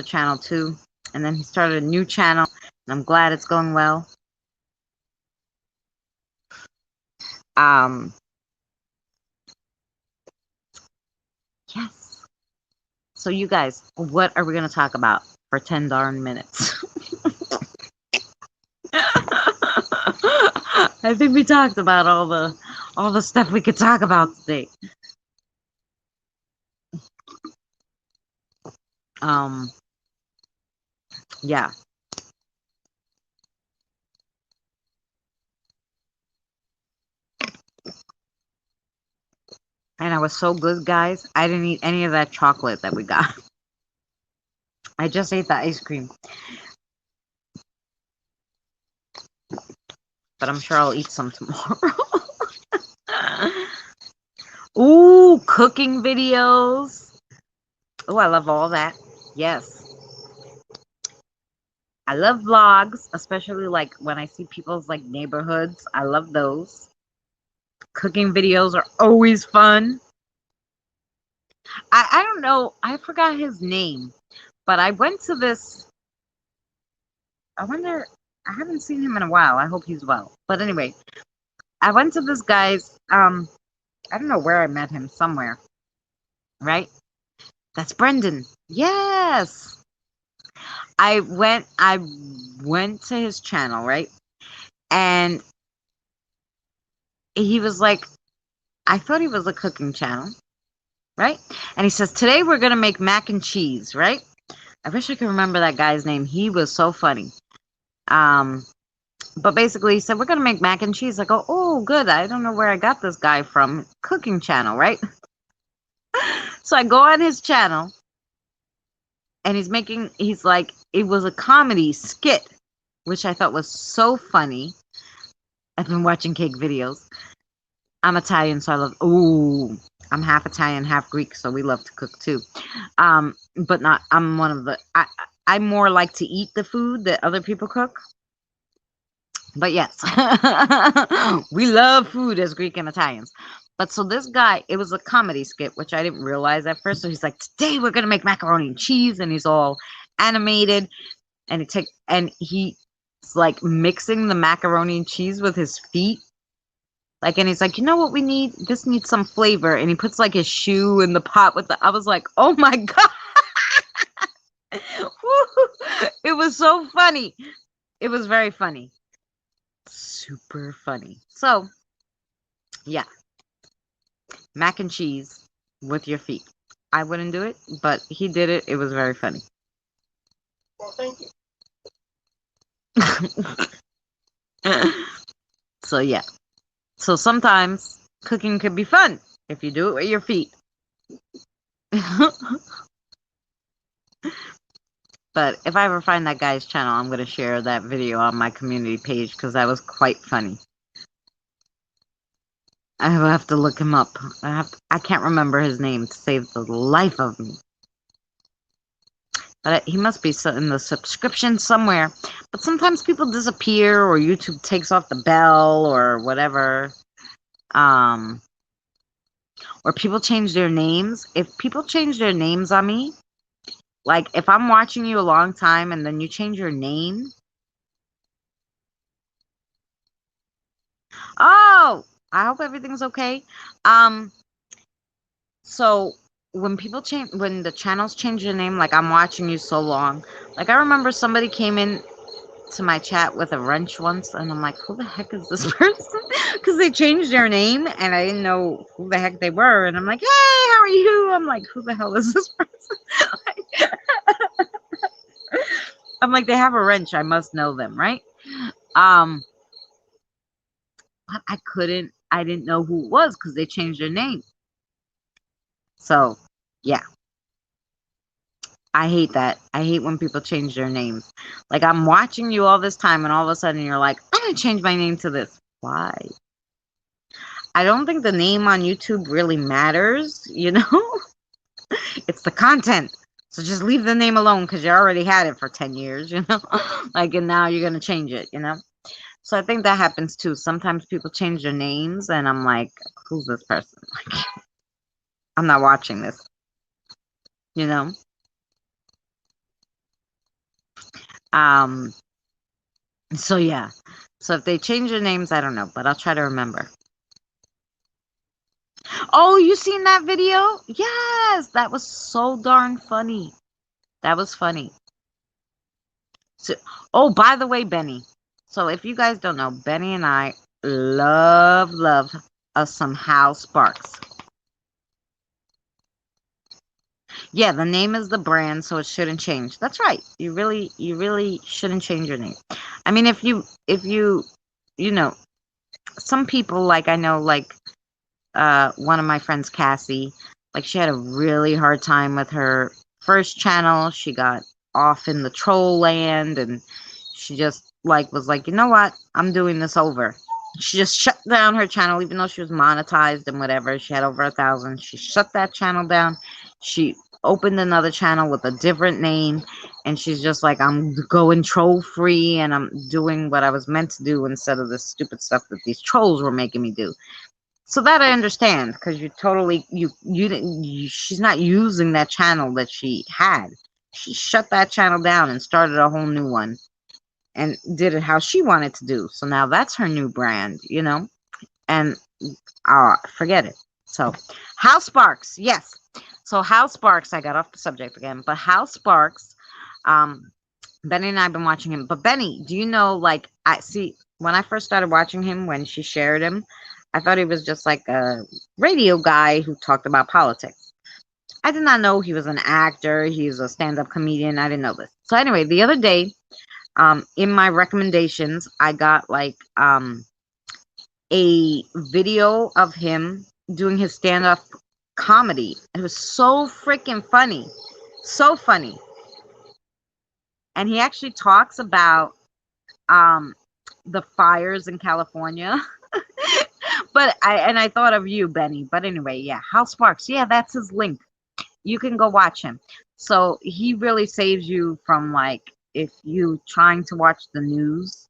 channel too, and then he started a new channel, and I'm glad it's going well. Yes. So you guys, what are we gonna talk about for 10 darn minutes? I think we talked about all the stuff we could talk about today. Um, yeah. And I was so good, guys. I didn't eat any of that chocolate that we got. I just ate the ice cream. But I'm sure I'll eat some tomorrow. Ooh, cooking videos. Oh, I love all that. Yes. I love vlogs, especially like when I see people's like neighborhoods. I love those. Cooking videos are always fun. I don't know. I forgot his name, but I went to this. I wonder. I haven't seen him in a while. I hope he's well. But anyway, I went to this guy's. I don't know where I met him. Somewhere, right? That's Brendan. Yes. I went to his channel, right? And he was like, I thought he was a cooking channel, right? And he says, today we're going to make mac and cheese, right? I wish I could remember that guy's name. He was so funny. But basically he said, we're going to make mac and cheese. I go, oh, good. I don't know where I got this guy from. Cooking channel, right? So I go on his channel and he's like, it was a comedy skit, which I thought was so funny. I've been watching cake videos. I'm Italian, so I love, I'm half Italian, half Greek, so we love to cook too. But not, I'm one of the, I more like to eat the food that other people cook. But yes, we love food as Greek and Italians. But so this guy, it was a comedy skit, which I didn't realize at first. So he's like, today we're going to make macaroni and cheese. And he's all animated. And he's like mixing the macaroni and cheese with his feet. Like, and he's like, you know what we need? This needs some flavor. And he puts like his shoe in the pot I was like, oh my God. It was so funny. It was very funny. Super funny. So, yeah. Mac and cheese with your feet. I wouldn't do it, but he did it. It was very funny. Well, thank you. So, yeah. So sometimes cooking could be fun if you do it with your feet. But if I ever find that guy's channel, I'm going to share that video on my community page because that was quite funny. I will have to look him up. I can't remember his name to save the life of me. But he must be in the subscription somewhere. But sometimes people disappear or YouTube takes off the bell or whatever. Or people change their names. If people change their names on me, like if I'm watching you a long time and then you change your name. Oh, I hope everything's okay. So when the channels change their name, like I'm watching you so long. Like I remember somebody came in to my chat with a wrench once, and I'm like, who the heck is this person? Because they changed their name, and I didn't know who the heck they were. And I'm like, hey, how are you? I'm like, who the hell is this person? I'm like, they have a wrench. I must know them, right? But I didn't know who it was because they changed their name. So, yeah. I hate that. I hate when people change their names. Like, I'm watching you all this time, and all of a sudden you're like, I'm going to change my name to this. Why? I don't think the name on YouTube really matters, you know? It's the content. So just leave the name alone because you already had it for 10 years, you know? Like, and now you're going to change it, you know? So I think that happens too. Sometimes people change their names, and I'm like, who's this person? Like, I'm not watching this, you know? So yeah. So if they change their names, I don't know, but I'll try to remember. Oh, you seen that video? Yes, that was so darn funny. That was funny. So, oh, by the way, Benny. So if you guys don't know, Benny and I love us some Hal Sparks. Yeah, the name is the brand, so it shouldn't change. That's right. You really shouldn't change your name. I mean, if you, you know, some people like I know, like one of my friends, Cassie, like she had a really hard time with her first channel. She got off in the troll land, and she just like was like, you know what? I'm doing this over. She just shut down her channel, even though she was monetized and whatever. She had over 1,000. She shut that channel down. She opened another channel with a different name, and she's just like, I'm going troll free, and I'm doing what I was meant to do instead of the stupid stuff that these trolls were making me do. So that I understand, because you totally she's not using that channel that she had. She shut that channel down and started a whole new one and did it how she wanted to do. So now that's her new brand, you know? And forget it. So Hal Sparks, yes. So Hal Sparks, I got off the subject again, but Hal Sparks, Benny and I have been watching him. But Benny, do you know, like, I see when I first started watching him, when she shared him, I thought he was just like a radio guy who talked about politics. I did not know he was an actor. He's a stand-up comedian. I didn't know this. So anyway, the other day, in my recommendations, I got like a video of him doing his stand-up comedy. It was so freaking funny. So funny. And he actually talks about the fires in California. But I thought of you, Benny. But anyway, yeah, Hal Sparks. Yeah, that's his link. You can go watch him. So he really saves you from, like, if you trying to watch the news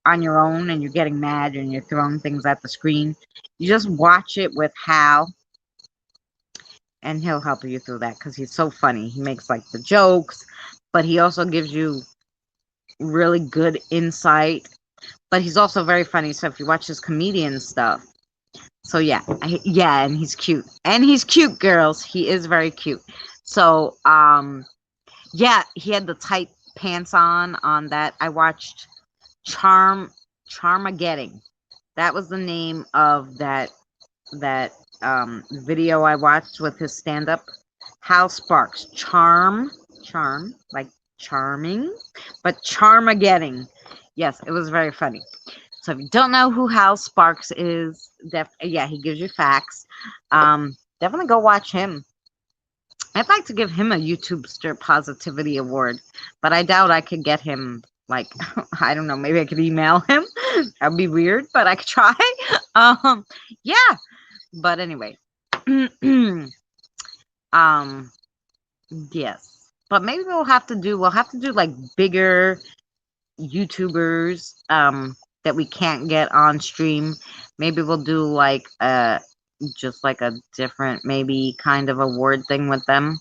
on your own and you're getting mad and you're throwing things at the screen, you just watch it with Hal, and he'll help you through that because he's so funny. He makes like the jokes, but he also gives you really good insight. But he's also very funny. So if you watch his comedian stuff, so yeah, yeah, and he's cute. And he's cute, girls. He is very cute. So yeah, he had the tight pants on that. I watched Charmageddon. That was the name of that video I watched with his stand-up. Hal Sparks. Charm, like charming, but Charmageddon. Yes, it was very funny. So if you don't know who Hal Sparks is, yeah, he gives you facts. Definitely go watch him. I'd like to give him a YouTubester Positivity Award, but I doubt I could get him, like, I don't know, maybe I could email him. That'd be weird, but I could try. Yeah. But anyway. Yes. But maybe we'll have to do like bigger YouTubers that we can't get on stream. Maybe we'll do like just like a different maybe kind of award thing with them,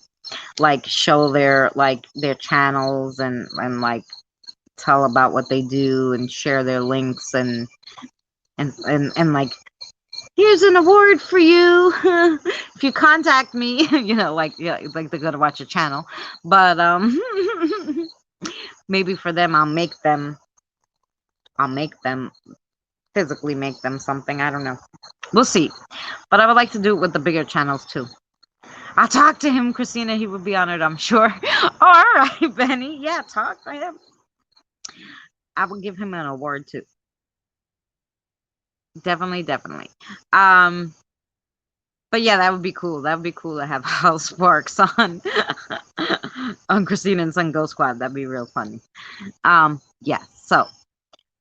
like show their channels and like tell about what they do and share their links and like, here's an award for you if you contact me. You know, like, yeah, like they're gonna watch a channel, but maybe for them I'll make them physically make them something. I don't know. We'll see. But I would like to do it with the bigger channels too. I'll talk to him, Christina. He would be honored, I'm sure. All right, Benny. Yeah, talk to him. I will give him an award too. Definitely. But yeah, that would be cool. That would be cool to have Hal Sparks on on Christina and Son Ghost Squad. That'd be real funny. Yeah. So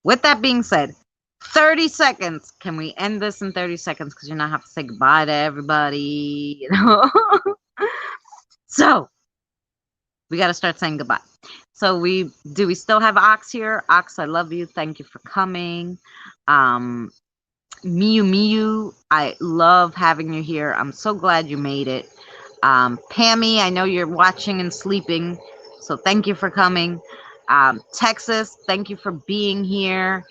with that being said, 30 seconds. Can we end this in 30 seconds? Because you now have to say goodbye to everybody. You know. So we got to start saying goodbye. So we still have Ox here? Ox, I love you. Thank you for coming. Miyu, I love having you here. I'm so glad you made it. Pammy, I know you're watching and sleeping, so thank you for coming. Texas, thank you for being here.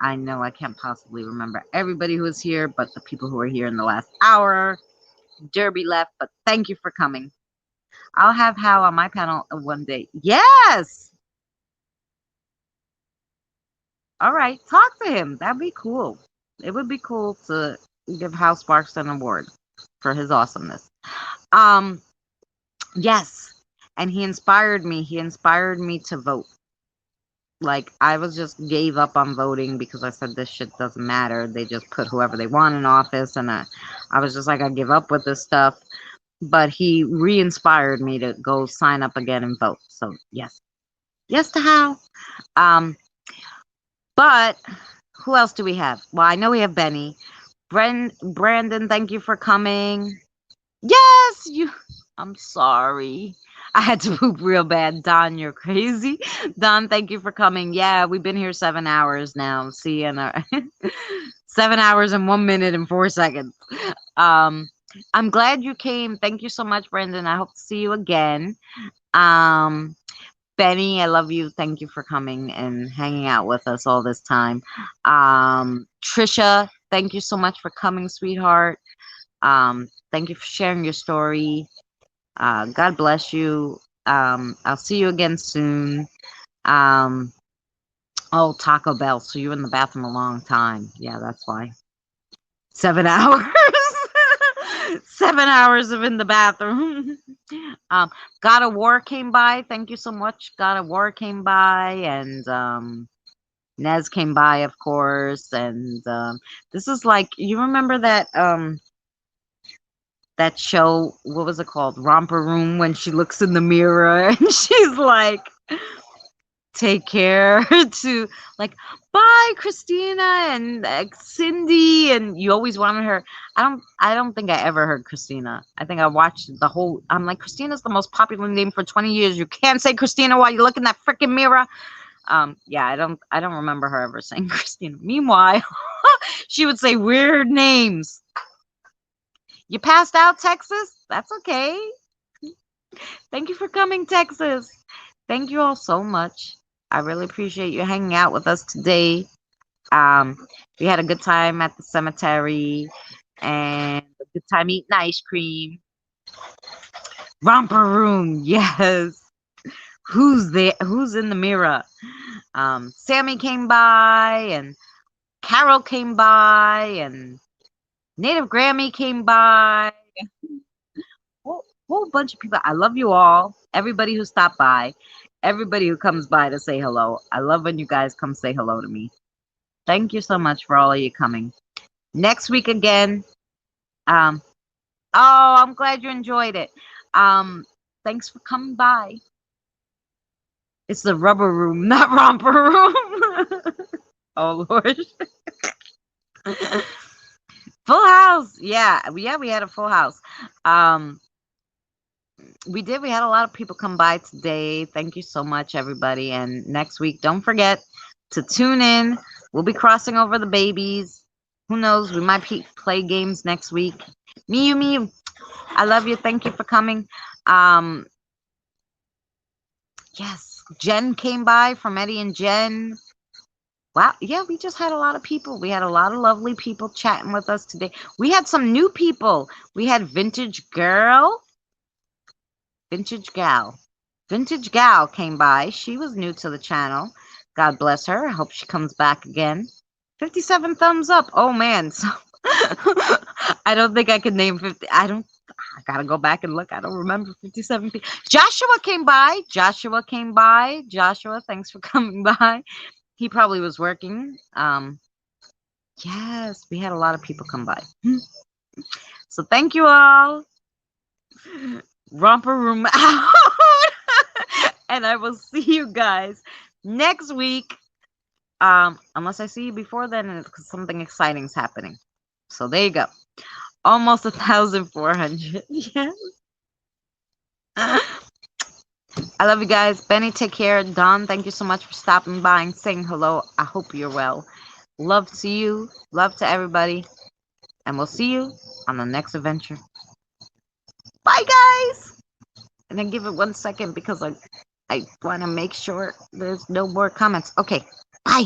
I know I can't possibly remember everybody who was here, but the people who were here in the last hour. Derby left, but thank you for coming. I'll have Hal on my panel one day. Yes. All right, talk to him. That'd be cool. It would be cool to give Hal Sparks an award for his awesomeness. Yes, and he inspired me. He inspired me to vote. Like, I was just gave up on voting because I said this shit doesn't matter. They just put whoever they want in office, and I was just like, I give up with this stuff. But he re-inspired me to go sign up again and vote. So yes, yes to Hal. But who else do we have? Well, I know we have Benny. Brandon, thank you for coming. Yes, you. I'm sorry. I had to poop real bad. Don, you're crazy. Don, thank you for coming. Yeah, we've been here 7 hours now. See, and 7 hours and 1 minute and 4 seconds. I'm glad you came. Thank you so much, Brandon. I hope to see you again. Benny, I love you. Thank you for coming and hanging out with us all this time. Trisha, thank you so much for coming, sweetheart. Thank you for sharing your story. God bless you. I'll see you again soon. Oh, Taco Bell. So you're in the bathroom a long time. Yeah, that's why. 7 hours. 7 hours of in the bathroom. God of War came by. Thank you so much. God of War came by, and Nez came by, of course. And this is like, you remember that that show? What was it called? Romper Room, when she looks in the mirror and she's like, take care to, like, bye Christina and Cindy, and you always wanted her. I don't think I ever heard Christina. I think I watched the whole. I'm like, Christina's the most popular name for 20 years. You can't say Christina while you look in that freaking mirror. Yeah, I don't remember her ever saying Christina. Meanwhile, she would say weird names. You passed out, Texas? That's okay. Thank you for coming, Texas. Thank you all so much. I really appreciate you hanging out with us today. We had a good time at the cemetery and a good time eating ice cream. Romper Room, yes. Who's there? Who's in the mirror? Sammy came by, and Carol came by, and Native Grammy came by. Whole bunch of people. I love you all. Everybody who stopped by. Everybody who comes by to say hello. I love when you guys come say hello to me. Thank you so much for all of you coming. Next week again. Oh, I'm glad you enjoyed it. Thanks for coming by. It's the Rubber Room, not Romper Room. Oh Lord. Full house. Yeah, we had a full house. We did. We had a lot of people come by today. Thank you so much, everybody. And next week, don't forget to tune in. We'll be crossing over the babies. Who knows? We might play games next week. Miyu. I love you. Thank you for coming. Yes. Jen came by from Eddie and Jen. Wow. Yeah, we just had a lot of people. We had a lot of lovely people chatting with us today. We had some new people. We had Vintage Gal came by. She was new to the channel. God bless her. I hope she comes back again. 57 thumbs up. Oh man. So I don't think I could name 50. I gotta go back and look. I don't remember 57 people. Joshua came by. Joshua, thanks for coming by. He probably was working. Yes, we had a lot of people come by. So thank you all. Romper Room out. And I will see you guys next week. Unless I see you before then, because something exciting's happening. So there you go. Almost 1,400. Yes. I love you guys. Benny, take care. Don, thank you so much for stopping by and saying hello. I hope you're well. Love to you. Love to everybody. And we'll see you on the next adventure. Bye, guys. And then give it 1 second because I want to make sure there's no more comments. Okay. Bye.